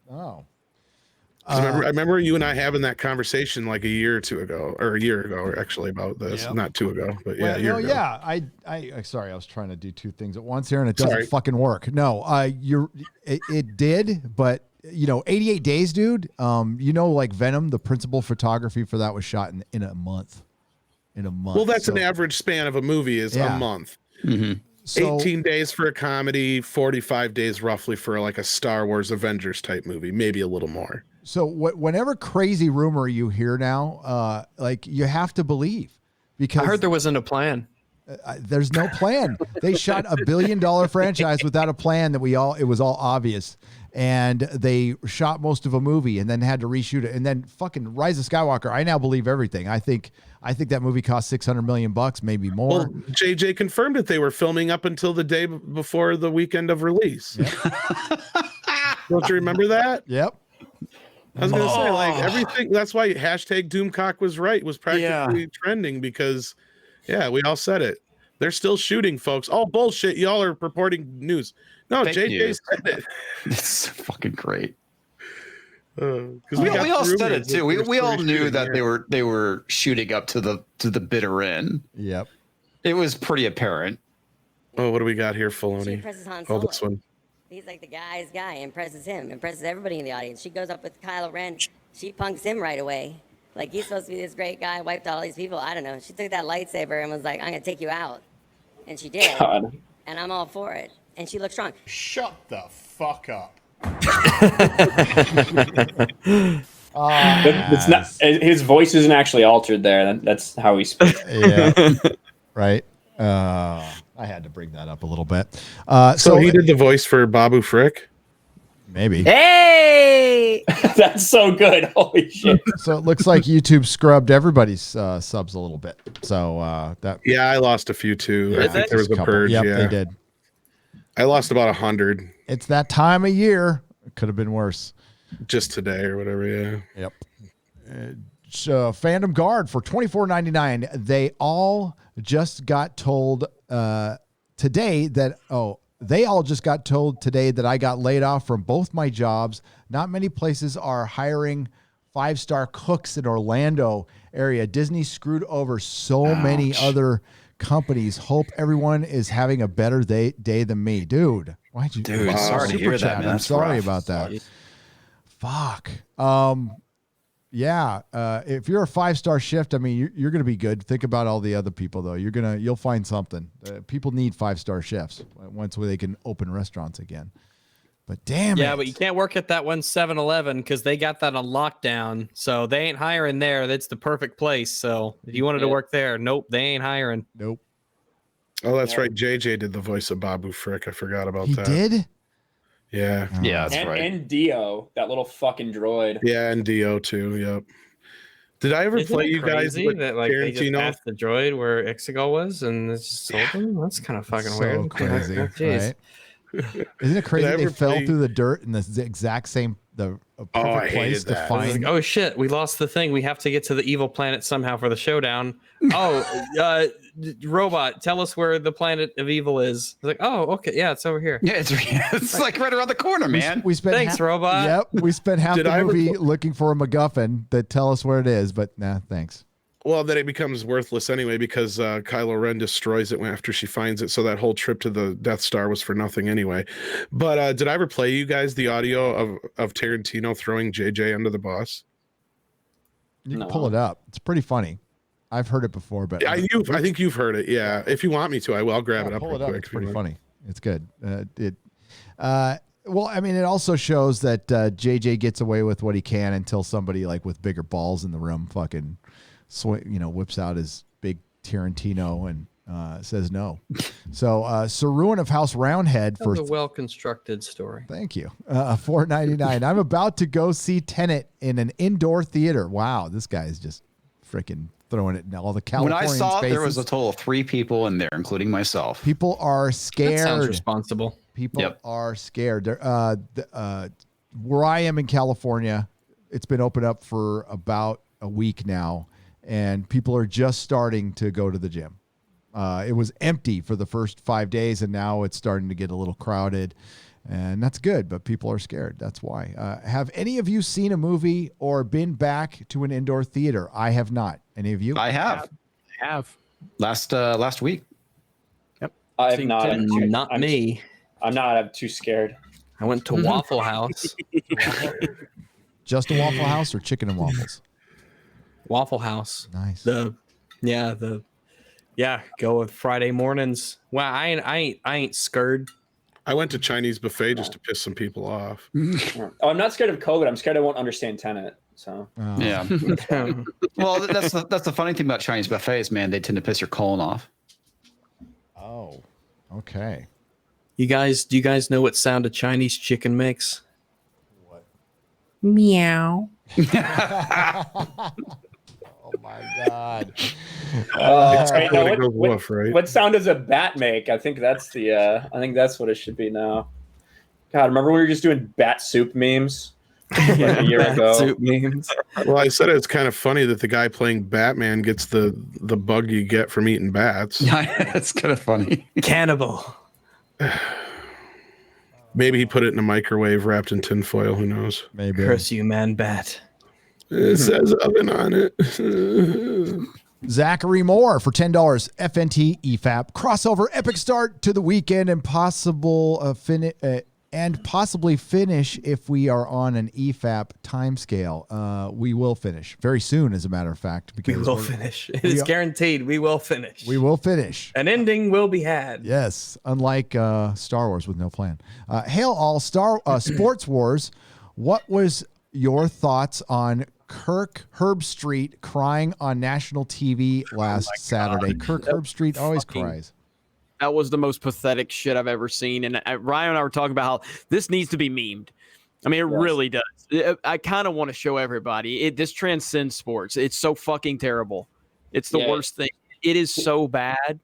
Oh. 'Cause I remember you and I having that conversation like a year or 2 ago, or a year ago, actually, about this. Yep. Not 2 ago, but yeah, Well, a year no, ago. yeah. I sorry, I was trying to do 2 things at once here, and it doesn't Sorry. fucking work. No, it did, but 88 days, dude. Like Venom, the principal photography for that was shot in a month. In a month. Well, that's So- an average span of a movie is Yeah. a month. So- 18 days for a comedy, 45 days roughly for like a Star Wars Avengers type movie, maybe a little more. So whenever crazy rumor you hear now, like you have to believe because I heard there wasn't a plan. There's no plan. They shot $1 billion franchise without a plan that it was all obvious. And they shot most of a movie and then had to reshoot it. And then fucking Rise of Skywalker, I now believe everything. I think that movie cost $600 million, maybe more. Well, JJ confirmed that they were filming up until the day before the weekend of release. Yep. Don't you remember that? Yep. I was gonna say, like, everything. That's why hashtag Doomcock was right. Was practically trending because, yeah, we all said it. They're still shooting, folks. Oh, bullshit! Y'all are purporting news. No, Fake JJ news. said it. It's fucking great. Because we all said it rumors too. that We they're all still knew shooting, that yeah. they were shooting up to the bitter end. Yep. It was pretty apparent. Oh, what do we got here, She Filoni? impresses Han Oh, Solo. this one. He's like the guy's guy, impresses him, impresses everybody in the audience. She goes up with Kylo Ren. She punks him right away. Like, he's supposed to be this great guy, wiped out all these people. I don't know. She took that lightsaber and was like, I'm going to take you out. And she did. God. And I'm all for it. And she looks strong. Shut the fuck up. It's not, his voice isn't actually altered there. That's how he speaks. Yeah. Right. I had to bring that up a little bit. So he did the voice for Babu Frick? Maybe. Hey! That's so good. Holy shit. So it looks like YouTube scrubbed everybody's subs a little bit. So that. Yeah, I lost a few too. Yeah, I think there was a couple. purge. Yep, yeah, they did. I lost about 100 It's that time of year. It could have been worse. just today or whatever. Yeah. Yep. So Fandom Guard for $24.99. They all just got told today that they all just got told today that I got laid off from both my jobs. Not many places are hiring 5-star cooks in Orlando area. Disney screwed over so many other companies. Hope everyone is having a better day than me. Dude, why'd you Sorry to hear that, chat. man. I'm That's sorry rough. about that. Fuck. Yeah. If you're a 5-star shift, I mean, you're going to be good. Think about all the other people though. You'll find something. People need 5-star shifts once they can open restaurants again. But damn it. Yeah, but you can't work at that one 7-Eleven because they got that on lockdown. So they ain't hiring there. That's the perfect place. So if you wanted to work there, nope, they ain't hiring. Nope. Oh, that's right. JJ did the voice of Babu Frick. I forgot about He that. did? Yeah. Yeah, that's and, right. And Dio, that little fucking droid. Yeah, and Dio too. Yep. Did I ever Isn't play it you guys crazy with that like they just Tarantino? asked the droid where Exegol was and it's just told them? That's kind of fucking So weird. crazy, Jeez. right? Isn't it crazy Did I they ever fell play- through the dirt in the exact same perfect I place hated to that. I was find? like, oh shit, we lost the thing. We have to get to the evil planet somehow for the showdown. Robot, tell us where the planet of evil is. I was like, oh, okay, yeah, it's over here. Yeah, it's like right around the corner, man. We spent Thanks, robot. Yep, we spent half Did the I ever movie pl- looking for a MacGuffin that tell us where it is, but nah, thanks. Well, then it becomes worthless anyway because Kylo Ren destroys it after she finds it. So that whole trip to the Death Star was for nothing anyway. But did I ever play you guys the audio of Tarantino throwing JJ under the bus? You can pull it up. It's pretty funny. I've heard it before, but I think you've heard it. Yeah. If you want me to, I will. I'll grab it up. pull real it up. quick It's if you pretty want. funny. It's good. Well, I mean, it also shows that JJ gets away with what he can until somebody like with bigger balls in the room fucking whips out his big Tarantino and says no. So Saruin of House Roundhead That for was a well-constructed story. thank you. $4.99. I'm about to go see Tenet in an indoor theater. Wow, this guy is just freaking throwing it in all the When Californian I saw it, spaces. there was a total of 3 people in there, including myself. People are scared. That sounds responsible. People are scared. Where I am in California, it's been open up for about a week now, and people are just starting to go to the gym. It was empty for the first 5 days, and now it's starting to get a little crowded, and that's good, but people are scared. That's why. Have any of you seen a movie or been back to an indoor theater? I have not. Any of you? I have. Last week. Yep. I have not. Not me. I'm not. I'm too scared. I went to Waffle House. Just a Waffle House or chicken and waffles? Waffle House. Nice. Go with Friday mornings. Well, I ain't scared. I went to Chinese buffet just to piss some people off. Oh, I'm not scared of COVID. I'm scared I won't understand Tenet. So Yeah. Well, that's the funny thing about Chinese buffets, man. They tend to piss your colon off. Oh, okay. Do you guys know what sound a Chinese chicken makes? Meow. Oh my god. Wait, no, It goes woof, right? what sound does a bat make? I think that's what it should be now. God, remember we were just doing bat soup memes like a year ago? Soup memes. Well, I said it's kind of funny that the guy playing Batman gets the bug you get from eating bats. Yeah, it's kind of funny. Cannibal. Maybe he put it in a microwave wrapped in tinfoil. Who knows? Maybe. Curse you, man, bat. It says oven on it. Zachary Moore for $10. FNT EFAP crossover epic start to the weekend and possible possibly finish if we are on an EFAP timescale. We will finish very soon, as a matter of fact. We will finish. It is guaranteed. We will finish. We will finish. An ending will be had. Yes, unlike Star Wars with no plan. Hail all Sports Wars. What was your thoughts on Kirk Herbstreit crying on national TV last Saturday? Kirk Herbstreit always cries. That was the most pathetic shit I've ever seen. And Ryan and I were talking about how this needs to be memed. I mean, it really does. I kind of want to show everybody. This transcends sports. It's so fucking terrible. It's the worst thing. It is so bad.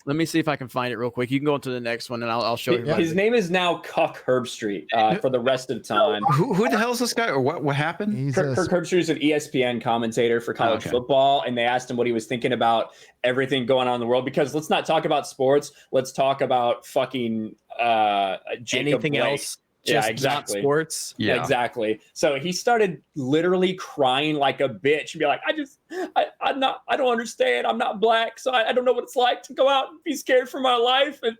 Let me see if I can find it real quick. You can go into the next one, and I'll show you. His name is now Cuck Herbstreit for the rest of time. Who the hell is this guy, or what happened? Kirk Herbstreit is an ESPN commentator for college football, and they asked him what he was thinking about everything going on in the world. Because let's not talk about sports. Let's talk about fucking Jacob Anything Blake. else? Yeah, Just exactly. not sports. Yeah, exactly. So he started literally crying like a bitch and be like, I don't understand. I'm not black, so I don't know what it's like to go out and be scared for my life and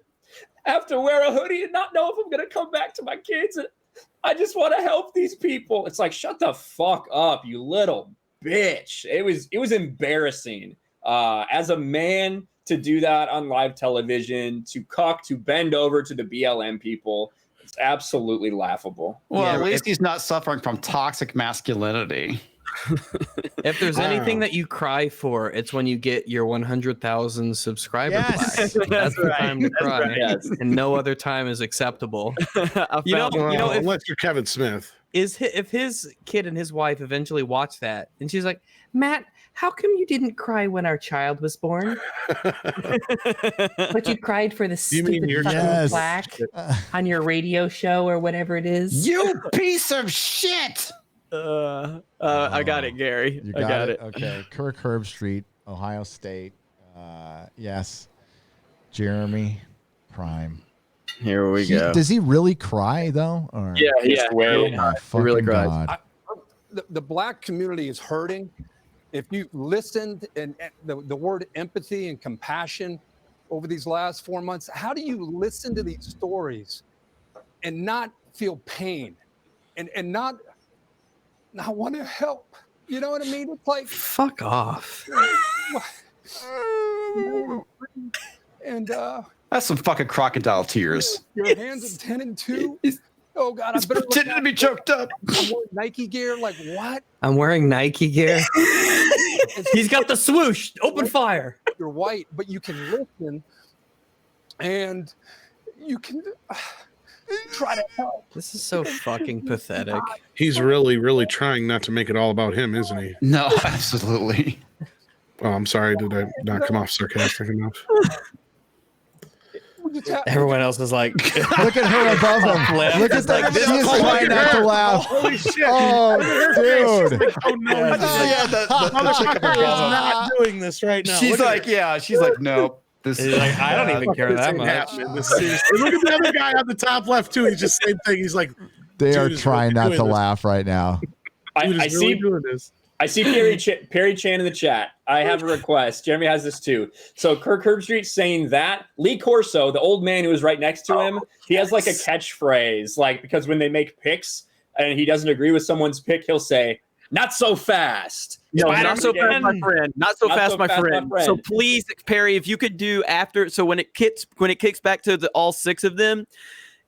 have to wear a hoodie and not know if I'm gonna come back to my kids. And I just want to help these people. It's like, shut the fuck up, you little bitch. It was embarrassing. As a man to do that on live television, to bend over to the BLM people. It's absolutely laughable. Well, at least he's not suffering from toxic masculinity. If there's anything that you cry for, it's when you get your 100,000 subscriber plaque. That's the time to cry. Right. Yes. And no other time is acceptable. Unless you're Kevin Smith. If his kid and his wife eventually watch that, and she's like, Matt, how come you didn't cry when our child was born? But you cried for the stupid fucking plaque on your radio show or whatever it is. You piece of shit! I got it, Gary. You I got it. Okay. Kirk Herbstreit, Ohio State. Yes. Jeremy Prime. Here we go. Does he really cry though? Or? Yeah. Oh my He really fucking cries. God. The black community is hurting. If you listened and the word empathy and compassion over these last 4 months, how do you listen to these stories and not feel pain and not want to help? You know what I mean? It's like, fuck off. And That's some fucking crocodile tears. your hands at 10 and 2. Oh God, I better pretending to be choked up. I'm wearing Nike gear. Like what? I'm wearing Nike gear. He's got the swoosh. Open fire. You're white, but you can listen, and you can try to help. This is so fucking pathetic. He's really, really trying not to make it all about him, isn't he? No, absolutely. Oh, I'm sorry. Did I not come off sarcastic enough? Everyone else is like, look at her above him. Look at that. She is trying not to laugh. Holy shit. Oh, dude. Oh no. The Motherfucker is not doing this right now. She's like, no. This is like, I don't even care that much. Look at the other guy on the top left too. He's just same thing. He's like, They are dude is trying really not to doing this. laugh right now. I see doing this. I see Perry Chan in the chat. I have a request. Jeremy has this too. So Kirk Herbstreit saying that. Lee Corso, the old man who was right next to him, he has like a catchphrase, like because when they make picks and he doesn't agree with someone's pick, he'll say, "Not so fast." No, not so fast, my friend. Not so fast, my friend. So please, Perry, if you could do after. So when it kicks back to all 6 of them,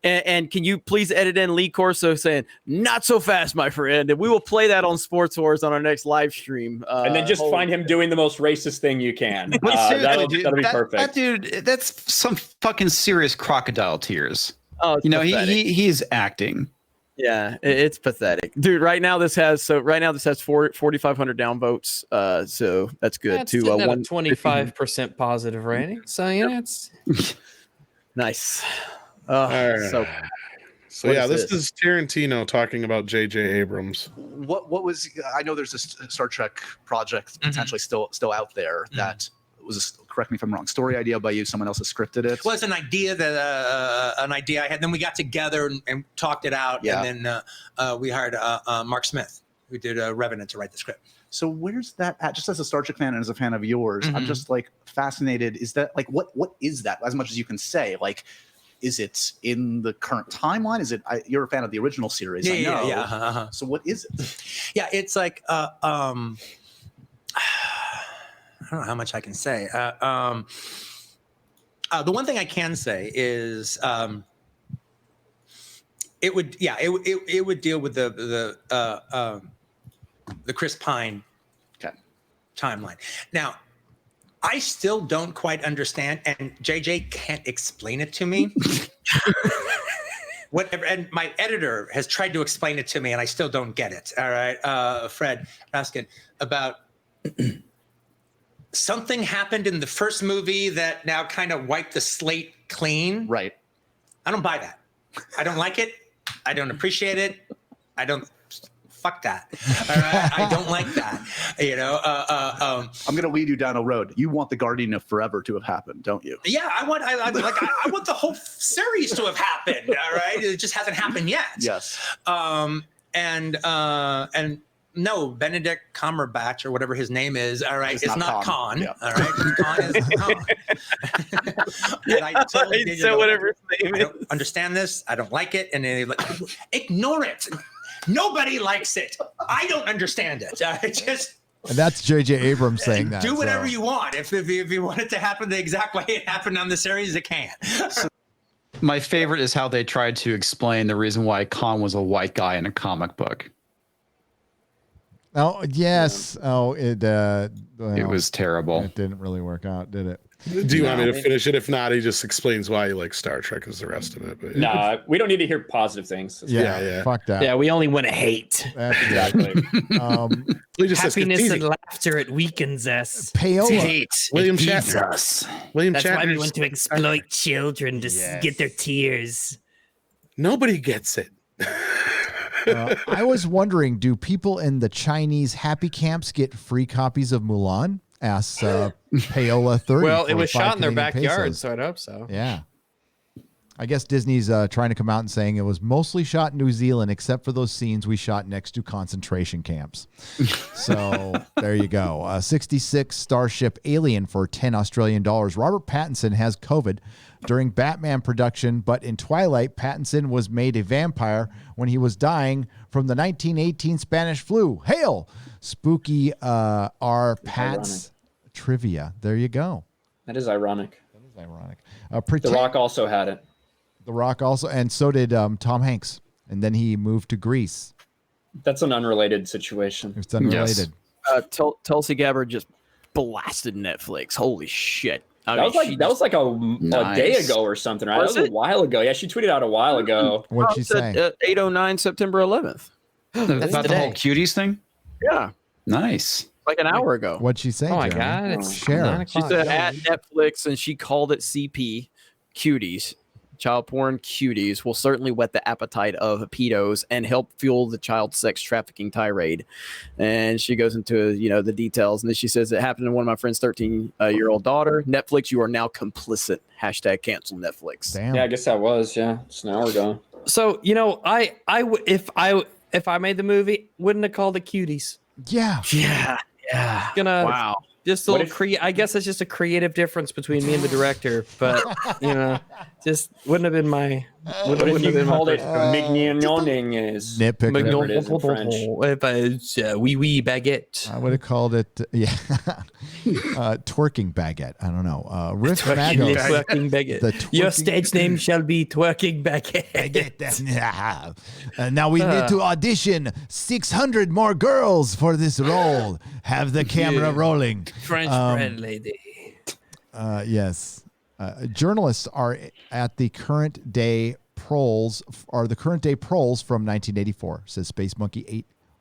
And can you please edit in Lee Corso saying "not so fast, my friend," and we will play that on Sports Wars on our next live stream. And then just find him doing the most racist thing you can. But That'll dude, be perfect. That dude, that's some fucking serious crocodile tears. Oh, it's pathetic. he's acting. Yeah, it's pathetic, dude. Right now this has 4,500 downvotes. So that's good. That's To sitting at a 150. 25% positive rating. So it's nice. So What yeah, is this this? is Tarantino talking about J.J. Abrams. What was? I know there's this Star Trek project potentially still out there that was. Correct me if I'm wrong. Story idea by you. Someone else has scripted it. Well, it's an idea that an idea I had. Then we got together and talked it out, Yeah. and then we hired Mark Smith, who did Revenant, to write the script. So where's that at? Just as a Star Trek fan and as a fan of yours, I'm just like fascinated. Is that like what is that? As much as you can say, like, is it in the current timeline? Is it? You're a fan of the original series, I know. Yeah. So what is it? Yeah, it's like I don't know how much I can say. The one thing I can say is it would deal with the Chris Pine timeline. Now, I still don't quite understand, and JJ can't explain it to me. Whatever, and my editor has tried to explain it to me, and I still don't get it. All right, Fred Raskin, about something happened in the first movie that now kind of wiped the slate clean. Right. I don't buy that. I don't like it. I don't appreciate it. I don't. Fuck that. All right. I don't like that. You know. I'm gonna lead you down a road. You want the Guardian of Forever to have happened, don't you? Yeah, I want the whole series to have happened. All right. It just hasn't happened yet. Yes. And no, Benedict Cumberbatch or whatever his name is. All right, it's not Khan. Yeah. All right, Khan is Khan. And I told Digital, whatever his name I don't understand this. I don't like it. And then like, ignore it. Nobody likes it. I don't understand it. Just And that's J.J. Abrams saying that. do whatever so. you want. If you want it to happen the exact way it happened on the series, it can. My favorite is how they tried to explain the reason why Khan was a white guy in a comic book. Oh yes. Oh, it was terrible. It didn't really work out, did it? Do you want me to finish it? If not, he just explains why he likes Star Trek as the rest of it. But Nah, we don't need to hear positive things. Yeah. Fuck that. Yeah, we only want to hate. Exactly. He just says Happiness it's and easy. laughter, it weakens us. Paola. Hate, William it feeds Shatner. us. William That's why we Shatner's want to exploit children to get their tears. Nobody gets it. I was wondering, do people in the Chinese happy camps get free copies of Mulan? Asks Paola 30. Well, it for was 5 shot in their Canadian backyard, pesos. so I'd hope so. Yeah. I guess Disney's trying to come out and saying it was mostly shot in New Zealand, except for those scenes we shot next to concentration camps. So there you go. 66 Starship Alien for 10 Australian dollars. Robert Pattinson has COVID during Batman production, but in Twilight, Pattinson was made a vampire when he was dying from the 1918 Spanish flu. Hail! Spooky R. Pat's trivia. There you go. That is ironic. That is ironic. The Rock also had it. The Rock also, and so did Tom Hanks. And then he moved to Greece. That's an unrelated situation. It's unrelated. Tulsi Gabbard just blasted Netflix. Holy shit. That was like a day ago or something, right? Was that was it? a while ago. Yeah, she tweeted out a while ago. What'd she say? 8:09 September 11th. About the whole cuties thing? Yeah. Nice. Like an hour ago. What'd she say? Oh my Jeremy? God, it's Share. 9 She o'clock. said at Netflix, and she called it CP cuties. Child porn cuties will certainly whet the appetite of pedos and help fuel the child sex trafficking tirade. And she goes into the details, and then she says it happened to one of my friend's 13-year-old daughter. Netflix, you are now complicit. # cancel Netflix. Damn. Yeah, I guess that was just an hour ago. So if I made the movie, wouldn't have called it cuties. Yeah. Yeah. Gonna Wow. just a little I guess it's just a creative difference between me and the director, but Just wouldn't have been my. What if you called it mignonnes? Nitpicker. Oui, oui, baguette. I would have called it, twerking baguette. I don't know. Riff Magos. Twerking baguette. The Your twerking- stage name shall be twerking baguette. Now we need to audition 600 more girls for this role. Have the camera rolling. French bread lady. Yes. Journalists are at the current day proles from 1984, says Space Monkey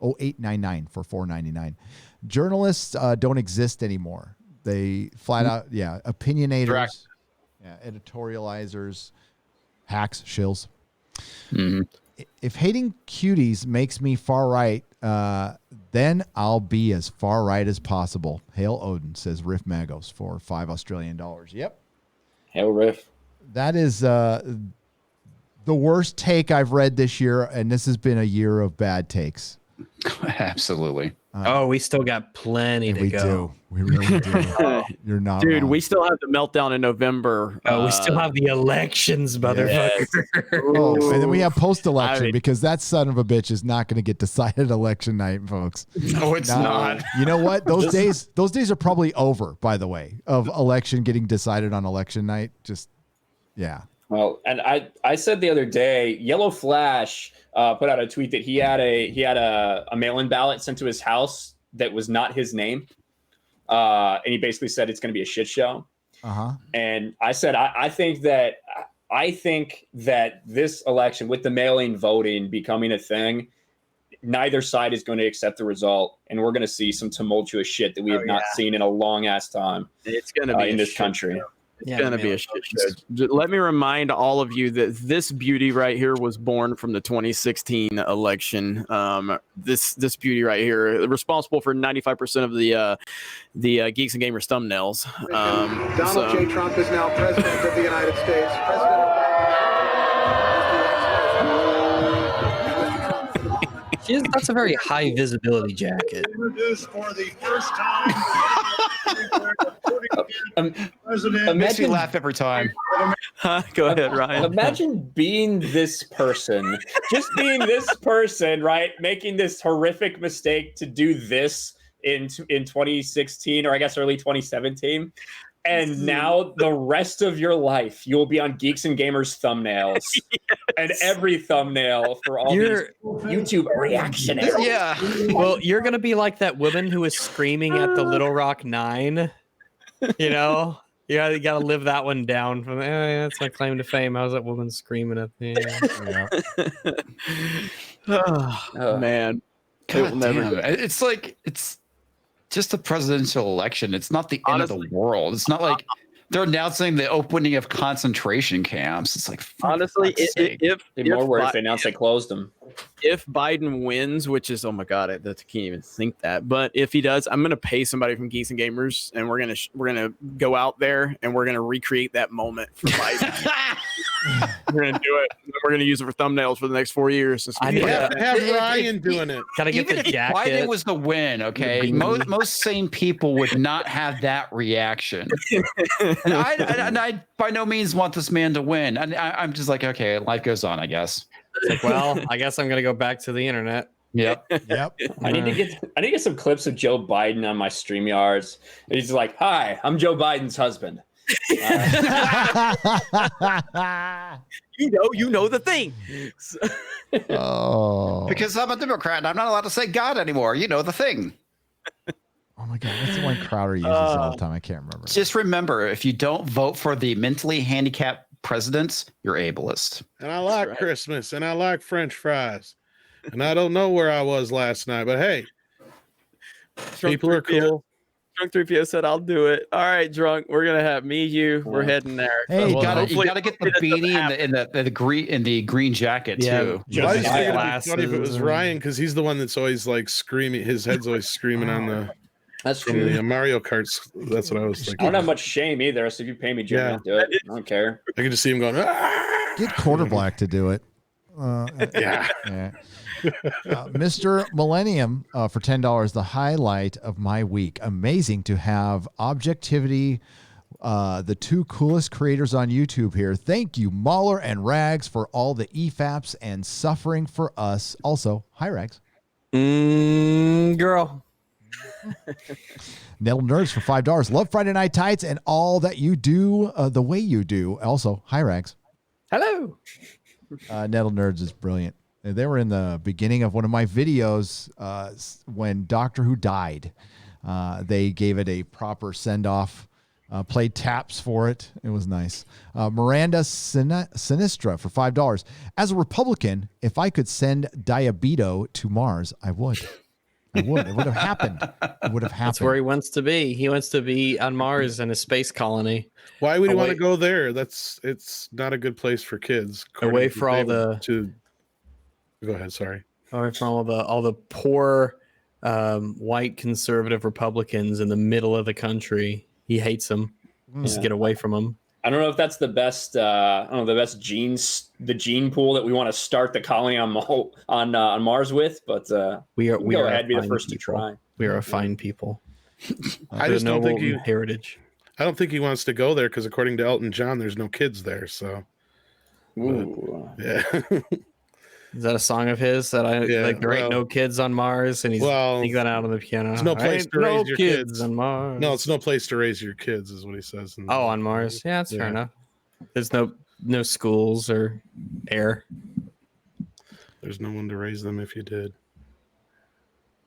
80899 for $4.99. Journalists don't exist anymore. They flat out, opinionators, Correct. editorializers, hacks, shills. If hating cuties makes me far right, then I'll be as far right as possible. Hail Odin, says Riff Magos for $5 Australian. Yep. Hail Riff. That is the worst take I've read this year, and this has been a year of bad takes. Absolutely. We still got plenty to We go. do. We really do. You're not Dude, wrong. we still have the meltdown in November. We still have the elections, motherfucker. Oh, and then we have post-election I mean- because that son of a bitch is not going to get decided election night, folks. No, it's not. You know what? Those days are probably over, by the way, of election getting decided on election night. Just, yeah. Well, and I said the other day, Yellow Flash put out a tweet that he had a mail-in ballot sent to his house that was not his name, and he basically said it's going to be a shit show. And I said I think that this election, with the mail-in voting becoming a thing, neither side is going to accept the result, and we're going to see some tumultuous shit that we have not seen in a long ass time. It's going to be in a this shit country. show. It's going to be a shit show. Let me remind all of you that this beauty right here was born from the 2016 election. This beauty right here, responsible for 95% of the Geeks and Gamers thumbnails. Donald J. Trump is now president of the United States. That's a very high visibility jacket. Introduced for the first time. Makes me laugh every time. Go ahead, Ryan. Imagine being this person, just being this person, right? Making this horrific mistake to do this in 2016, or I guess early 2017. And now the rest of your life, you'll be on Geeks and Gamers thumbnails, and every thumbnail for all these YouTube reactionaries. Yeah. Well, you're gonna be like that woman who was screaming at the Little Rock 9. You know, you gotta live that one down. From that's my claim to fame. I was that woman screaming at me. Oh, man, God damn. It's like it's just a presidential election. It's not the end of the world. It's not like they're announcing the opening of concentration camps. It's like, honestly, if more worse, if they announced they closed them. If Biden wins, which is, oh my god, I can't even think that. But if he does, I'm gonna pay somebody from Geeks and Gamers, and we're gonna go out there and we're gonna recreate that moment for Biden. We're gonna do it. And we're gonna use it for thumbnails for the next 4 years. Have Ryan doing it. Gotta get Even the if jacket. Biden was the win, okay, most sane people would not have that reaction. And I by no means want this man to win. And I'm just like, okay, life goes on, I guess. It's like, well, I guess I'm gonna go back to the internet. Yep. I need to get some clips of Joe Biden on my StreamYards. And he's like, "Hi, I'm Joe Biden's husband." You know the thing. Oh. Because I'm a Democrat and I'm not allowed to say God anymore. You know the thing. Oh my God, what's the one Crowder uses all the time? I can't remember. Just remember, if you don't vote for the mentally handicapped presidents, you're ableist. And I like Christmas and I like French fries. And I don't know where I was last night, but hey, people are cool. Drunk 3PO said, "I'll do it." All right, Drunk. We're gonna have me, you. We're heading there. Hey, So, you gotta get the beanie and the green jacket too. I just think it'd be funny if it was Ryan because he's the one that's always like screaming. His head's always screaming on the. That's from true. The Mario Karts. That's what I was I thinking. don't have much shame either, so if you pay me, Jim, Yeah. I'll do it. I don't care. I can just see him going. "Ah!" Get Quarter Black to do it. Yeah. Mr. Millennium for $10, the highlight of my week. Amazing to have objectivity the two coolest creators on YouTube here. Thank you, MauLer and Rags, for all the EFAPs and suffering for us. Also, hi, Rags. Girl. Nettle Nerds for $5. Love Friday Night Tights and all that you do the way you do. Also, hi, Rags. Hello. Nettle Nerds is brilliant. They were in the beginning of one of my videos when Doctor Who died. They gave it a proper send-off, played taps for it. It was nice. Miranda Sinistra for $5. As a Republican, if I could send Diabito to Mars, I would. I would. It would have happened. It would have happened. That's where he wants to be. He wants to be on Mars in a space colony. Why would you want to go there? It's not a good place for kids. Away according for all to the. Go ahead. Sorry. Away from all the poor white conservative Republicans in the middle of the country. He hates them. Just get away from them. I don't know if that's the best. I don't know the best genes, the gene pool that we want to start the colony on Mars with. But we go are ahead, be the first people. to try. We are a fine people. I just don't think heritage. I don't think he wants to go there because according to Elton John, there's no kids there. So, yeah. Is that a song of his that there ain't no kids on Mars, and he's going out on the piano? There's no place to raise your kids on Mars. No, it's no place to raise your kids, is what he says. On Mars. Yeah, that's fair enough. There's no schools or air. There's no one to raise them if you did.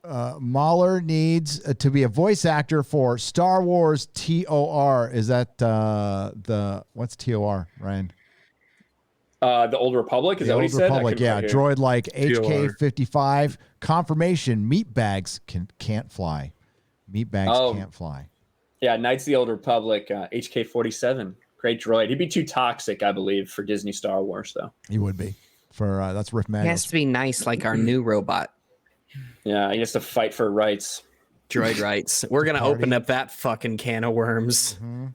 MauLer needs to be a voice actor for Star Wars TOR. Is that what's TOR, Ryan? The Old Republic, is that what he said? Republic, yeah. Droid like HK-55. Confirmation, meatbags can't fly. Meatbags can't fly. Yeah, Knights of the Old Republic, HK-47. Great droid. He'd be too toxic, I believe, for Disney Star Wars, though. He would be. That's Riff He Manuals. has to be nice like our new robot. Yeah, he has to fight for rights. Droid rights. We're going to open up that fucking can of worms. Mm-hmm.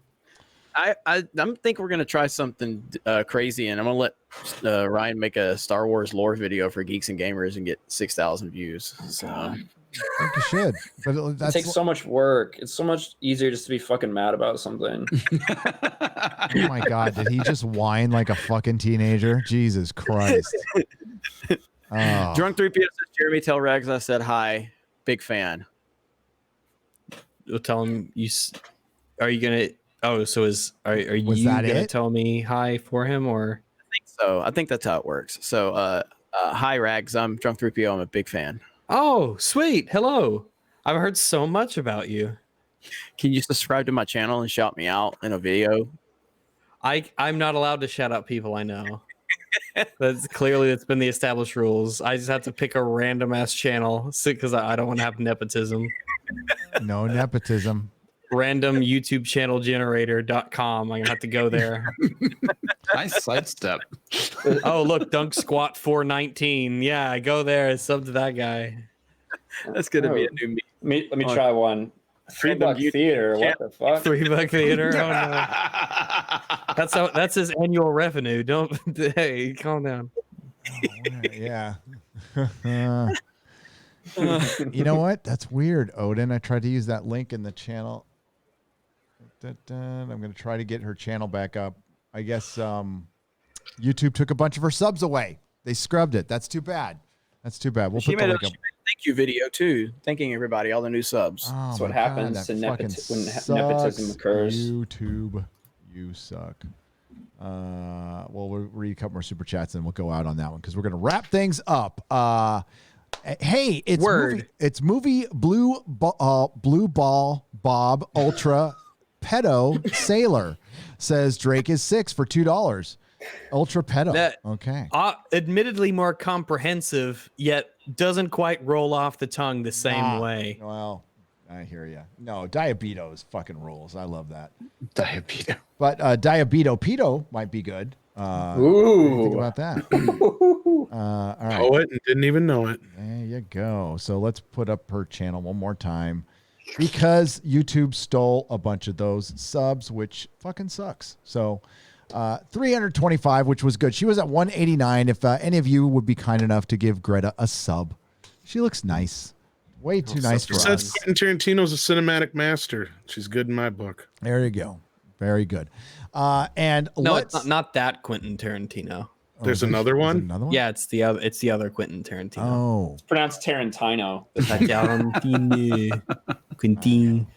I think we're gonna try something crazy, and I'm gonna let Ryan make a Star Wars lore video for Geeks and Gamers and get 6,000 views. So I think you should. But It takes so much work. It's so much easier just to be fucking mad about something. Oh my God, did he just whine like a fucking teenager? Jesus Christ. Oh. Drunk 3PS says, Jeremy, tell Rags I said hi. Big fan. You'll tell him are you gonna? Oh, so are you gonna tell me hi for him or? I think so. I think that's how it works. So, hi Rags. I'm Drunk 3PO. I'm a big fan. Oh, sweet. Hello. I've heard so much about you. Can you subscribe to my channel and shout me out in a video? I'm not allowed to shout out people I know. That's been the established rules. I just have to pick a random ass channel because I don't want to have nepotism. No nepotism. Random YouTube channel generator.com. I'm gonna have to go there. Nice sidestep. Oh, look, Dunk Squat 419. Yeah, I go there and sub to that guy. That's gonna be a new Let me try one. $3 theater. What the fuck? $3 theater. Oh no. That's his annual revenue. Hey, calm down. Yeah. You know what? That's weird, Odin. I tried to use that link in the channel. I'm going to try to get her channel back up. I guess YouTube took a bunch of her subs away. They scrubbed it. That's too bad. We'll she put the made link a up. thank you video too, thanking everybody, all the new subs. Oh That's what my happens God, when that fucking nepotism sucks. occurs. YouTube, you suck. We'll read a couple more super chats and we'll go out on that one because we're going to wrap things up. Hey, it's movie Blue Ball Bob Ultra Pedo Sailor says Drake is 6 for $2. Ultra Pedo. Okay. Admittedly more comprehensive, yet doesn't quite roll off the tongue the same way. Well, I hear you. No, Diabito's fucking rules. I love that. Diabito. But Diabito Pedo might be good. What do you think about that? All right. Oh, it and didn't even know it. There you go. So let's put up her channel one more time because YouTube stole a bunch of those subs, which fucking sucks. So 325, which was good. She was at 189. If any of you would be kind enough to give Greta a sub, she looks nice. Way too nice for us. Quentin Tarantino's a cinematic master. She's good in my book. There you go. Very good. And No, let's it's not that Quentin Tarantino. There's another one. Another one. Yeah, it's the other. It's the other Quentin Tarantino. Oh, It's pronounced Tarantino. Tarantino. Quentin.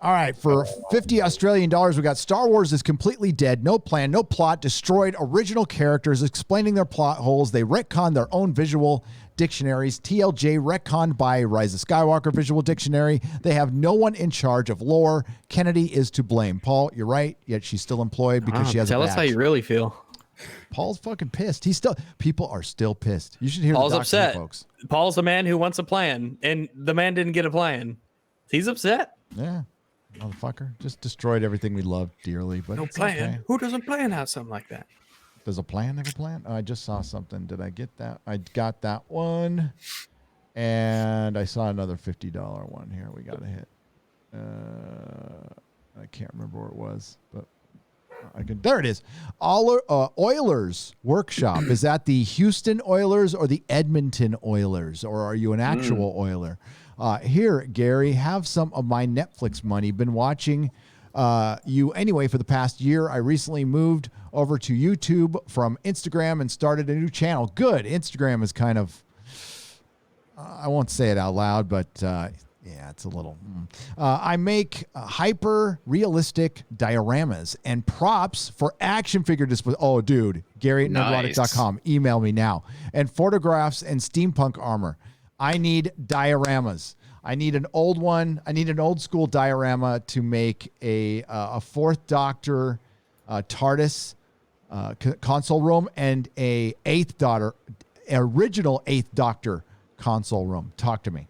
All right, for 50 Australian dollars, we got Star Wars is completely dead. No plan, no plot, destroyed original characters, explaining their plot holes. They retcon their own visual dictionaries. TLJ retconned by Rise of Skywalker Visual Dictionary. They have no one in charge of lore. Kennedy is to blame. Paul, you're right, yet she's still employed because she has Tell a us how badge. you really feel. Paul's fucking pissed. People are still pissed. You should hear Paul's the Doctor Who upset. folks. Paul's a man who wants a plan, and the man didn't get a plan. He's upset. Yeah. Motherfucker. Just destroyed everything we loved dearly. But No it's plan. okay. Who doesn't plan out something like that? Does a plan have a plan? Oh, I just saw something. Did I get that? I got that one. And I saw another $50 one here. We got to hit. I can't remember where it was, but I can. There it is. Oilers Workshop. Is that the Houston Oilers or the Edmonton Oilers? Or are you an actual Oiler? Here, Gary, have some of my Netflix money. Been watching you anyway for the past year. I recently moved over to YouTube from Instagram and started a new channel. Good. Instagram is kind of, I won't say it out loud, but yeah, it's a little. I make hyper realistic dioramas and props for action figure display. Oh, dude, Gary at nerdrotic.com. Email me now. And photographs and steampunk armor. I need dioramas. I need an old one. I need an old school diorama to make a Fourth Doctor TARDIS console room and a original Eighth Doctor console room. Talk to me.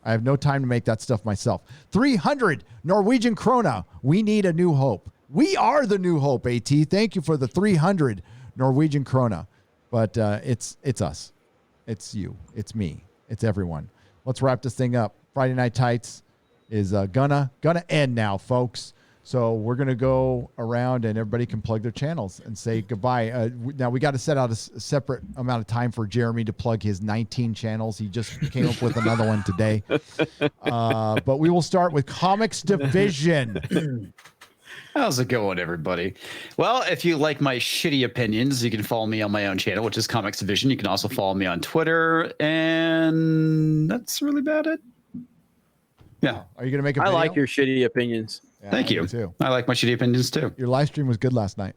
I have no time to make that stuff myself. 300 Norwegian krona. We need a new hope. We are the new hope, AT. Thank you for the 300 Norwegian krona. But it's us. It's you. It's me. It's everyone. Let's wrap this thing up. Friday Night Tights is gonna end now, folks. So we're gonna go around and everybody can plug their channels and say goodbye. Now we got to set out a separate amount of time for Jeremy to plug his 19 channels. He just came up with another one today. But we will start with Comics Division. How's it going, everybody? Well, if you like my shitty opinions, you can follow me on my own channel, which is Comics Division. You can also follow me on Twitter, and that's really about it. Yeah. Are you going to make a video? I like your shitty opinions. Yeah, thank you. Too. I like my shitty opinions, too. Your live stream was good last night.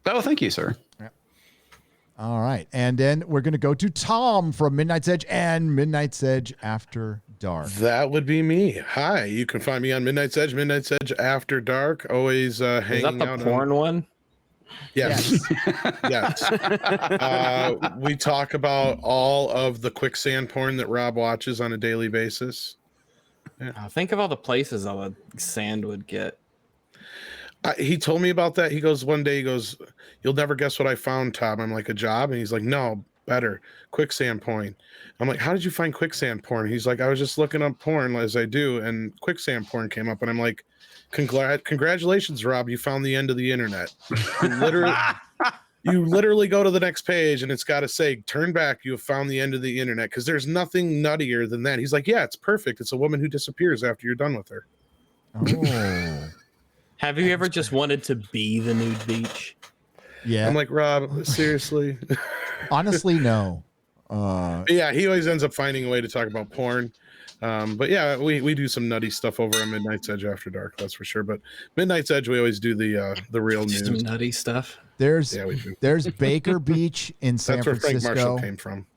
Oh, thank you, sir. Yeah. All right. And then we're going to go to Tom from Midnight's Edge and Midnight's Edge After Dark. That would be me. Hi, you can find me on Midnight's Edge After Dark. Always hanging out. Is that the porn one? Yes. Yes. We talk about all of the quicksand porn that Rob watches on a daily basis. Yeah. Think of all the places all the sand would get. He told me about that. He goes, one day, he goes, "You'll never guess what I found, Tom." I'm like, "A job?" And he's like, "No, better. Quicksand porn." I'm like, "How did you find quicksand porn?" He's like, "I was just looking up porn as I do, and quicksand porn came up." And I'm like, "Congratulations, Rob. You found the end of the internet." You literally go to the next page and it's got to say, "Turn back. You have found the end of the internet." Because there's nothing nuttier than that. He's like, "Yeah, it's perfect. It's a woman who disappears after you're done with her." Oh. Have you ever just wanted to be the nude beach? Yeah. I'm like, Rob, seriously? Honestly, no. Yeah, he always ends up finding a way to talk about porn. But yeah, we do some nutty stuff over on Midnight's Edge After Dark, that's for sure. But Midnight's Edge, we always do the real news. Some nutty stuff. There's we do. There's Baker Beach in San That's where Frank Francisco. Marshall came from.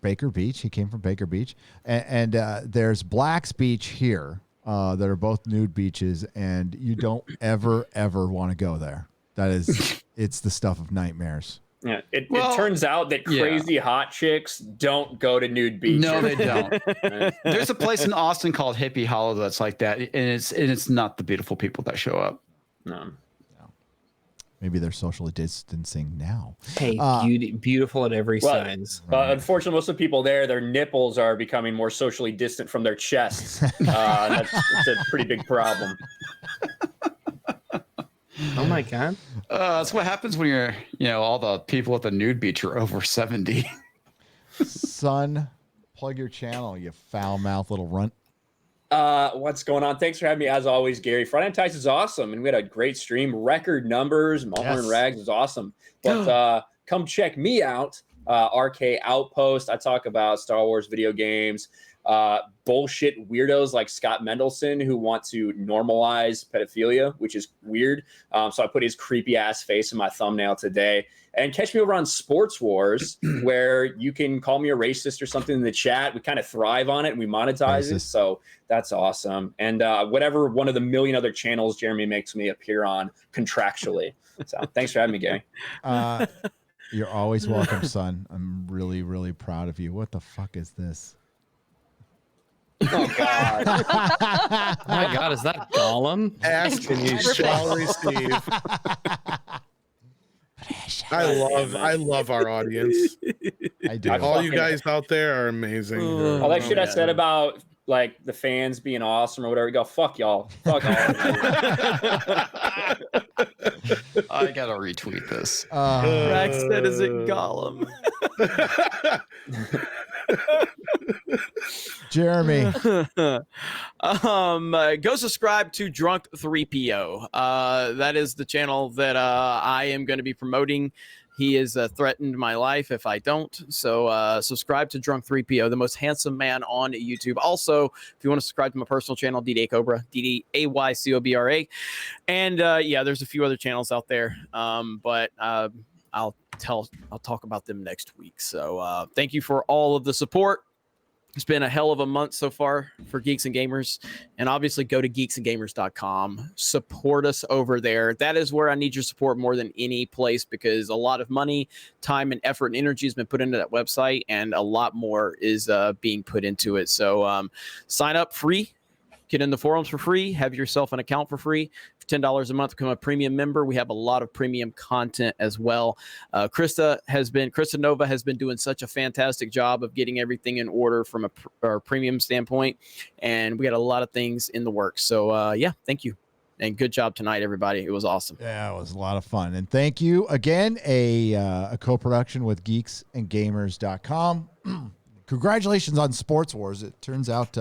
Baker Beach. He came from Baker Beach. And there's Black's Beach here that are both nude beaches, and you don't ever want to go there. That is, it's the stuff of nightmares. Yeah, it turns out that crazy hot chicks don't go to nude beaches. No, they don't. There's a place in Austin called Hippie Hollow that's like that, and it's not the beautiful people that show up. No. Maybe they're socially distancing now. Hey, beautiful at every size. Unfortunately, most of the people there, their nipples are becoming more socially distant from their chests. That's a pretty big problem. Oh my god. That's what happens when you're, all the people at the nude beach are over 70. Son, plug your channel, you foul mouth little runt. What's going on? Thanks for having me, as always, Gary. Friday Night Tights is awesome, and we had a great stream. Record numbers. MauLer and Rags is awesome. But come check me out, RK Outpost. I talk about Star Wars video games, bullshit weirdos like Scott Mendelson who want to normalize pedophilia, which is weird. So I put his creepy ass face in my thumbnail today. And catch me over on Sports Wars, where you can call me a racist or something in the chat. We kind of thrive on it and we monetize it. So that's awesome. And whatever one of the million other channels Jeremy makes me appear on contractually. So thanks for having me, Gary. You're always welcome, son. I'm really, really proud of you. What the fuck is this? Oh, God. Oh, my God, is that Gollum? Ask and you shall receive. I love our audience. I do. All you guys out there are amazing. All that shit I said about like the fans being awesome or whatever, go fuck y'all. Fuck all. I gotta retweet this. Rax said, "Is it Gollum?" Jeremy. Go subscribe to Drunk 3PO. That is the channel that I am going to be promoting. He has threatened my life if I don't. So subscribe to Drunk 3PO, the most handsome man on YouTube. Also, if you want to subscribe to my personal channel, DDA Cobra, DDAYCOBRA. And yeah, there's a few other channels out there. But I'll talk about them next week. So thank you for all of the support. It's been a hell of a month so far for Geeks and Gamers. And obviously go to geeksandgamers.com. Support us over there. That is where I need your support more than any place, because a lot of money, time, and effort and energy has been put into that website, and a lot more is being put into it. So sign up free. Get in the forums for free. Have yourself an account for free. For $10 a month, become a premium member. We have a lot of premium content as well. Krista Nova has been doing such a fantastic job of getting everything in order from a premium standpoint, and we got a lot of things in the works. So yeah, thank you, and good job tonight, everybody. It was awesome. Yeah, it was a lot of fun, and thank you again. A co-production with geeksandgamers.com. Congratulations on Sports Wars. It turns out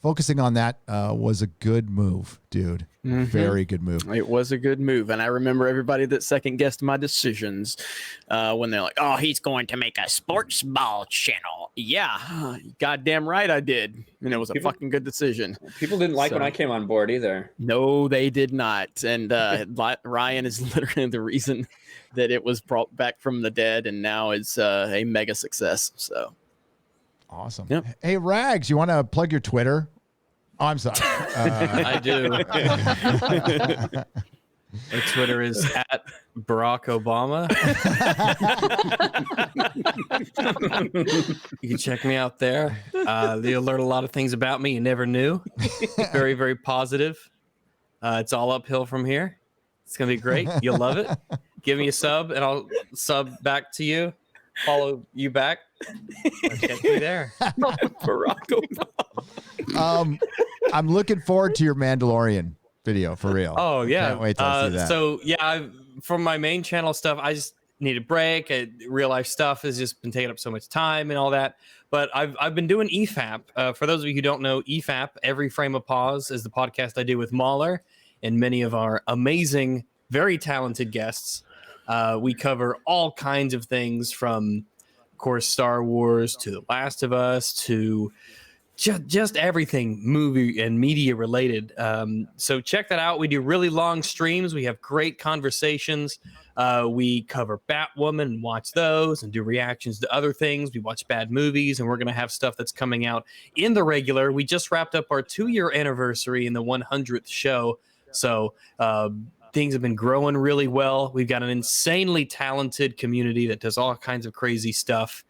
focusing on that was a good move, dude. Mm-hmm. Very good move. It was a good move. And I remember everybody that second guessed my decisions when they're like, oh, he's going to make a sports ball channel. Yeah, goddamn right I did. And it was a fucking good decision. People didn't like when I came on board either. No, they did not. And Ryan is literally the reason that it was brought back from the dead, and now it's a mega success. So awesome. Yep. Hey, Rags, you want to plug your Twitter? Oh, I'm sorry. I do. My Twitter is at Barack Obama. You can check me out there. They'll learn a lot of things about me you never knew. Very, very positive. It's all uphill from here. It's going to be great. You'll love it. Give me a sub, and I'll sub back to you. Follow you back. Catch me there. Barack Obama. I'm looking forward to your Mandalorian video, for real. Oh yeah, can't wait to see that. So yeah, from my main channel stuff, I just need a break. Real life stuff has just been taking up so much time and all that. But I've been doing EFAP. For those of you who don't know, EFAP, Every Frame of Pause, is the podcast I do with MauLer and many of our amazing, very talented guests. We cover all kinds of things, from, of course, Star Wars to The Last of Us to just everything movie and media related. So check that out. We do really long streams. We have great conversations. We cover Batwoman and watch those and do reactions to other things. We watch bad movies, and we're going to have stuff that's coming out in the regular. We just wrapped up our 2-year anniversary in the 100th show. So things have been growing really well. We've got an insanely talented community that does all kinds of crazy stuff.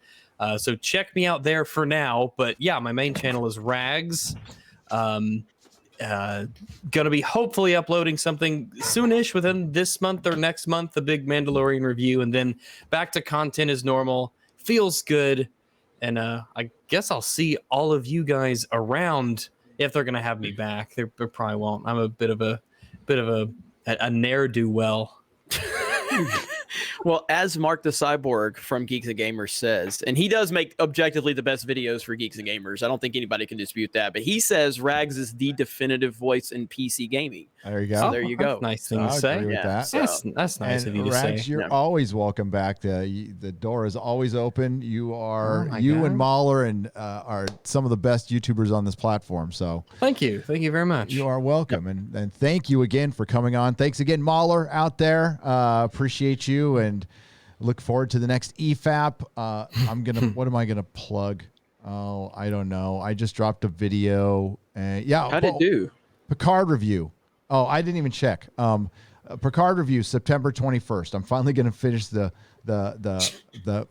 So check me out there for now. But yeah, my main channel is Rags. Gonna be hopefully uploading something soonish within this month or next month, the big Mandalorian review, and then back to content as normal. Feels good. And I guess I'll see all of you guys around if they're gonna have me back. They probably won't. I'm a bit of a ne'er-do-well. Well, as Mark the Cyborg from Geeks and Gamers says, and he does make objectively the best videos for Geeks and Gamers. I don't think anybody can dispute that. But he says Rags is the definitive voice in PC gaming. There you go. So there you go. Nice thing to I say. agree with that. so- That's nice And of you to Rags, say. you're Yeah. always welcome back. The door is always open. You are my you and God. MauLer and are some of the best YouTubers on this platform. So Thank you very much. you are welcome, and thank you again for coming on. Thanks again, MauLer out there. Appreciate you and look forward to the next EFAP. I'm gonna. What am I gonna plug? Oh, I don't know. I just dropped a video. Yeah. How'd it do? Picard review. Oh, I didn't even check. Picard review September 21st. I'm finally gonna finish the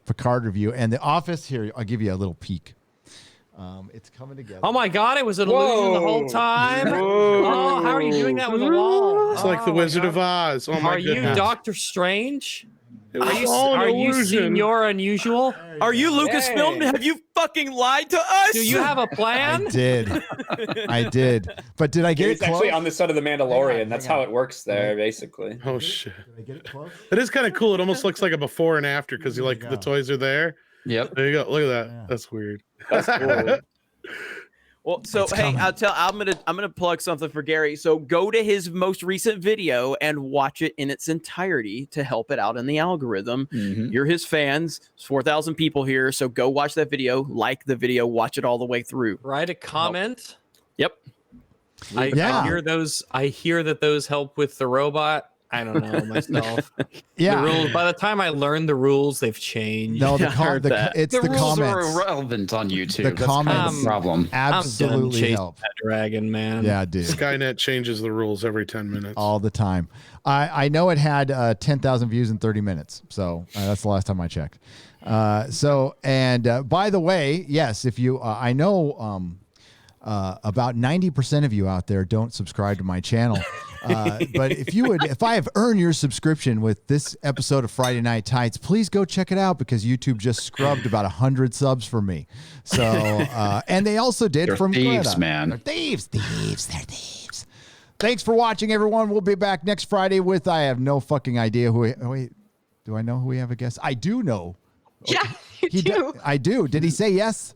Picard review and The Office. Here, I'll give you a little peek. It's coming together. Oh my God! It was an illusion the whole time. Oh, how are you doing that with a wall? It's like the Wizard of Oz. Oh my Are you goodness. Doctor Strange? It was Are you, all an are you illusion. Senor Unusual? Are you Lucasfilm? Have you fucking lied to us? Do you have a plan? I did. But did I get It's it close? actually on the set of the Mandalorian. That's how it works there, basically. Oh shit! Did I get it close? It is kind of cool. It almost looks like a before and after because you like the toys are there. Yep. There you go. Look at that. That's weird. That's cool. Well, so hey, I'm gonna plug something for Gary. So go to his most recent video and watch it in its entirety to help it out in the algorithm. You're his fans. There's 4,000 people here, so go watch that video, like the video, watch it all the way through. Write a comment. Yep. I hear those. I hear that those help with the robot. I don't know myself. Yeah. The rules, by the time I learned the rules, they've changed. No, it's The the rules comments. are irrelevant on YouTube. The That's comments kind of the problem. absolutely help. That dragon, man. Yeah, dude. Skynet changes the rules every 10 minutes. All the time. I know it had 10,000 views in 30 minutes. So that's the last time I checked. By the way, yes, if you, I know about 90% of you out there don't subscribe to my channel. But if I have earned your subscription with this episode of Friday Night Tights, please go check it out because YouTube just scrubbed about 100 subs for me. So, and they also did They're from thieves, Greta. man. They're thieves. They're thieves. Thanks for watching, everyone. We'll be back next Friday with, I have no fucking idea who, wait, do I know who we have a guest? I do know. Yeah, you do. I do. Did he say yes?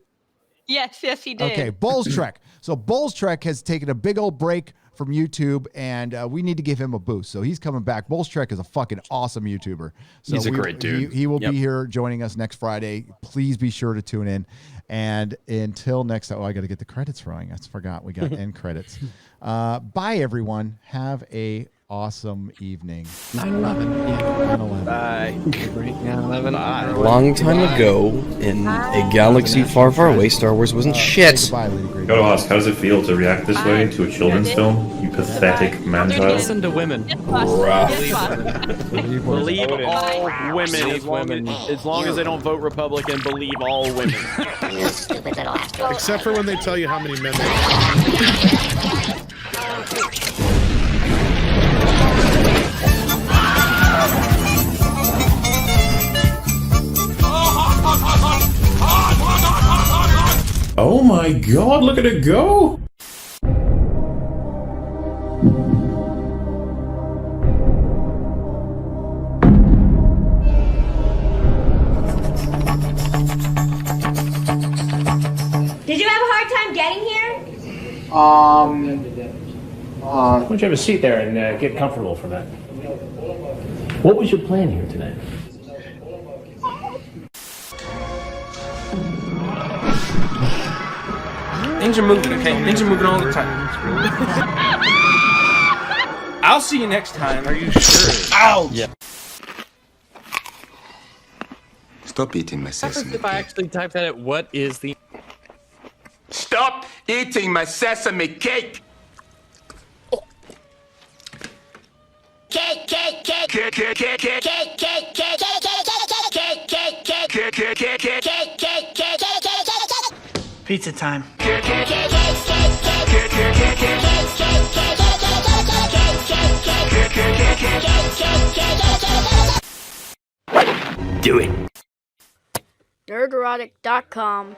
Yes, he did. Okay, Bulls Trek. So Bulls Trek has taken a big old break from YouTube, and we need to give him a boost. So he's coming back. Bulls Trek is a fucking awesome YouTuber. So He's a great dude. He will be here joining us next Friday. Please be sure to tune in. And until next time, I got to get the credits rolling. I forgot we got end credits. Bye, everyone. Have a awesome evening. 9/11. Yeah. 9/11. Bye. 9/11. Long time ago, in a galaxy far, far away, Star Wars wasn't shit. Goodbye, Lady Grace. Gotta ask, how does it feel to react this way to a children's film? You pathetic man-child. Listen to women. Believe all women as long as they don't vote Republican. Believe all women. Except for when they tell you how many men they Oh my god, look at it go! Did you have a hard time getting here? Why don't you have a seat there and get comfortable for that? What was your plan here today? Things are moving, okay? Things are moving all the time. I'll see you next time. Are you sure? Ouch! Yeah. Stop eating my What sesame happens if I actually type that at what is the... Stop eating my sesame cake! Cake, cake, cake, cake, cake, cake, cake, cake, cake, cake, cake, cake, cake, cake, cake, Pizza time. Do it. Nerderotic.com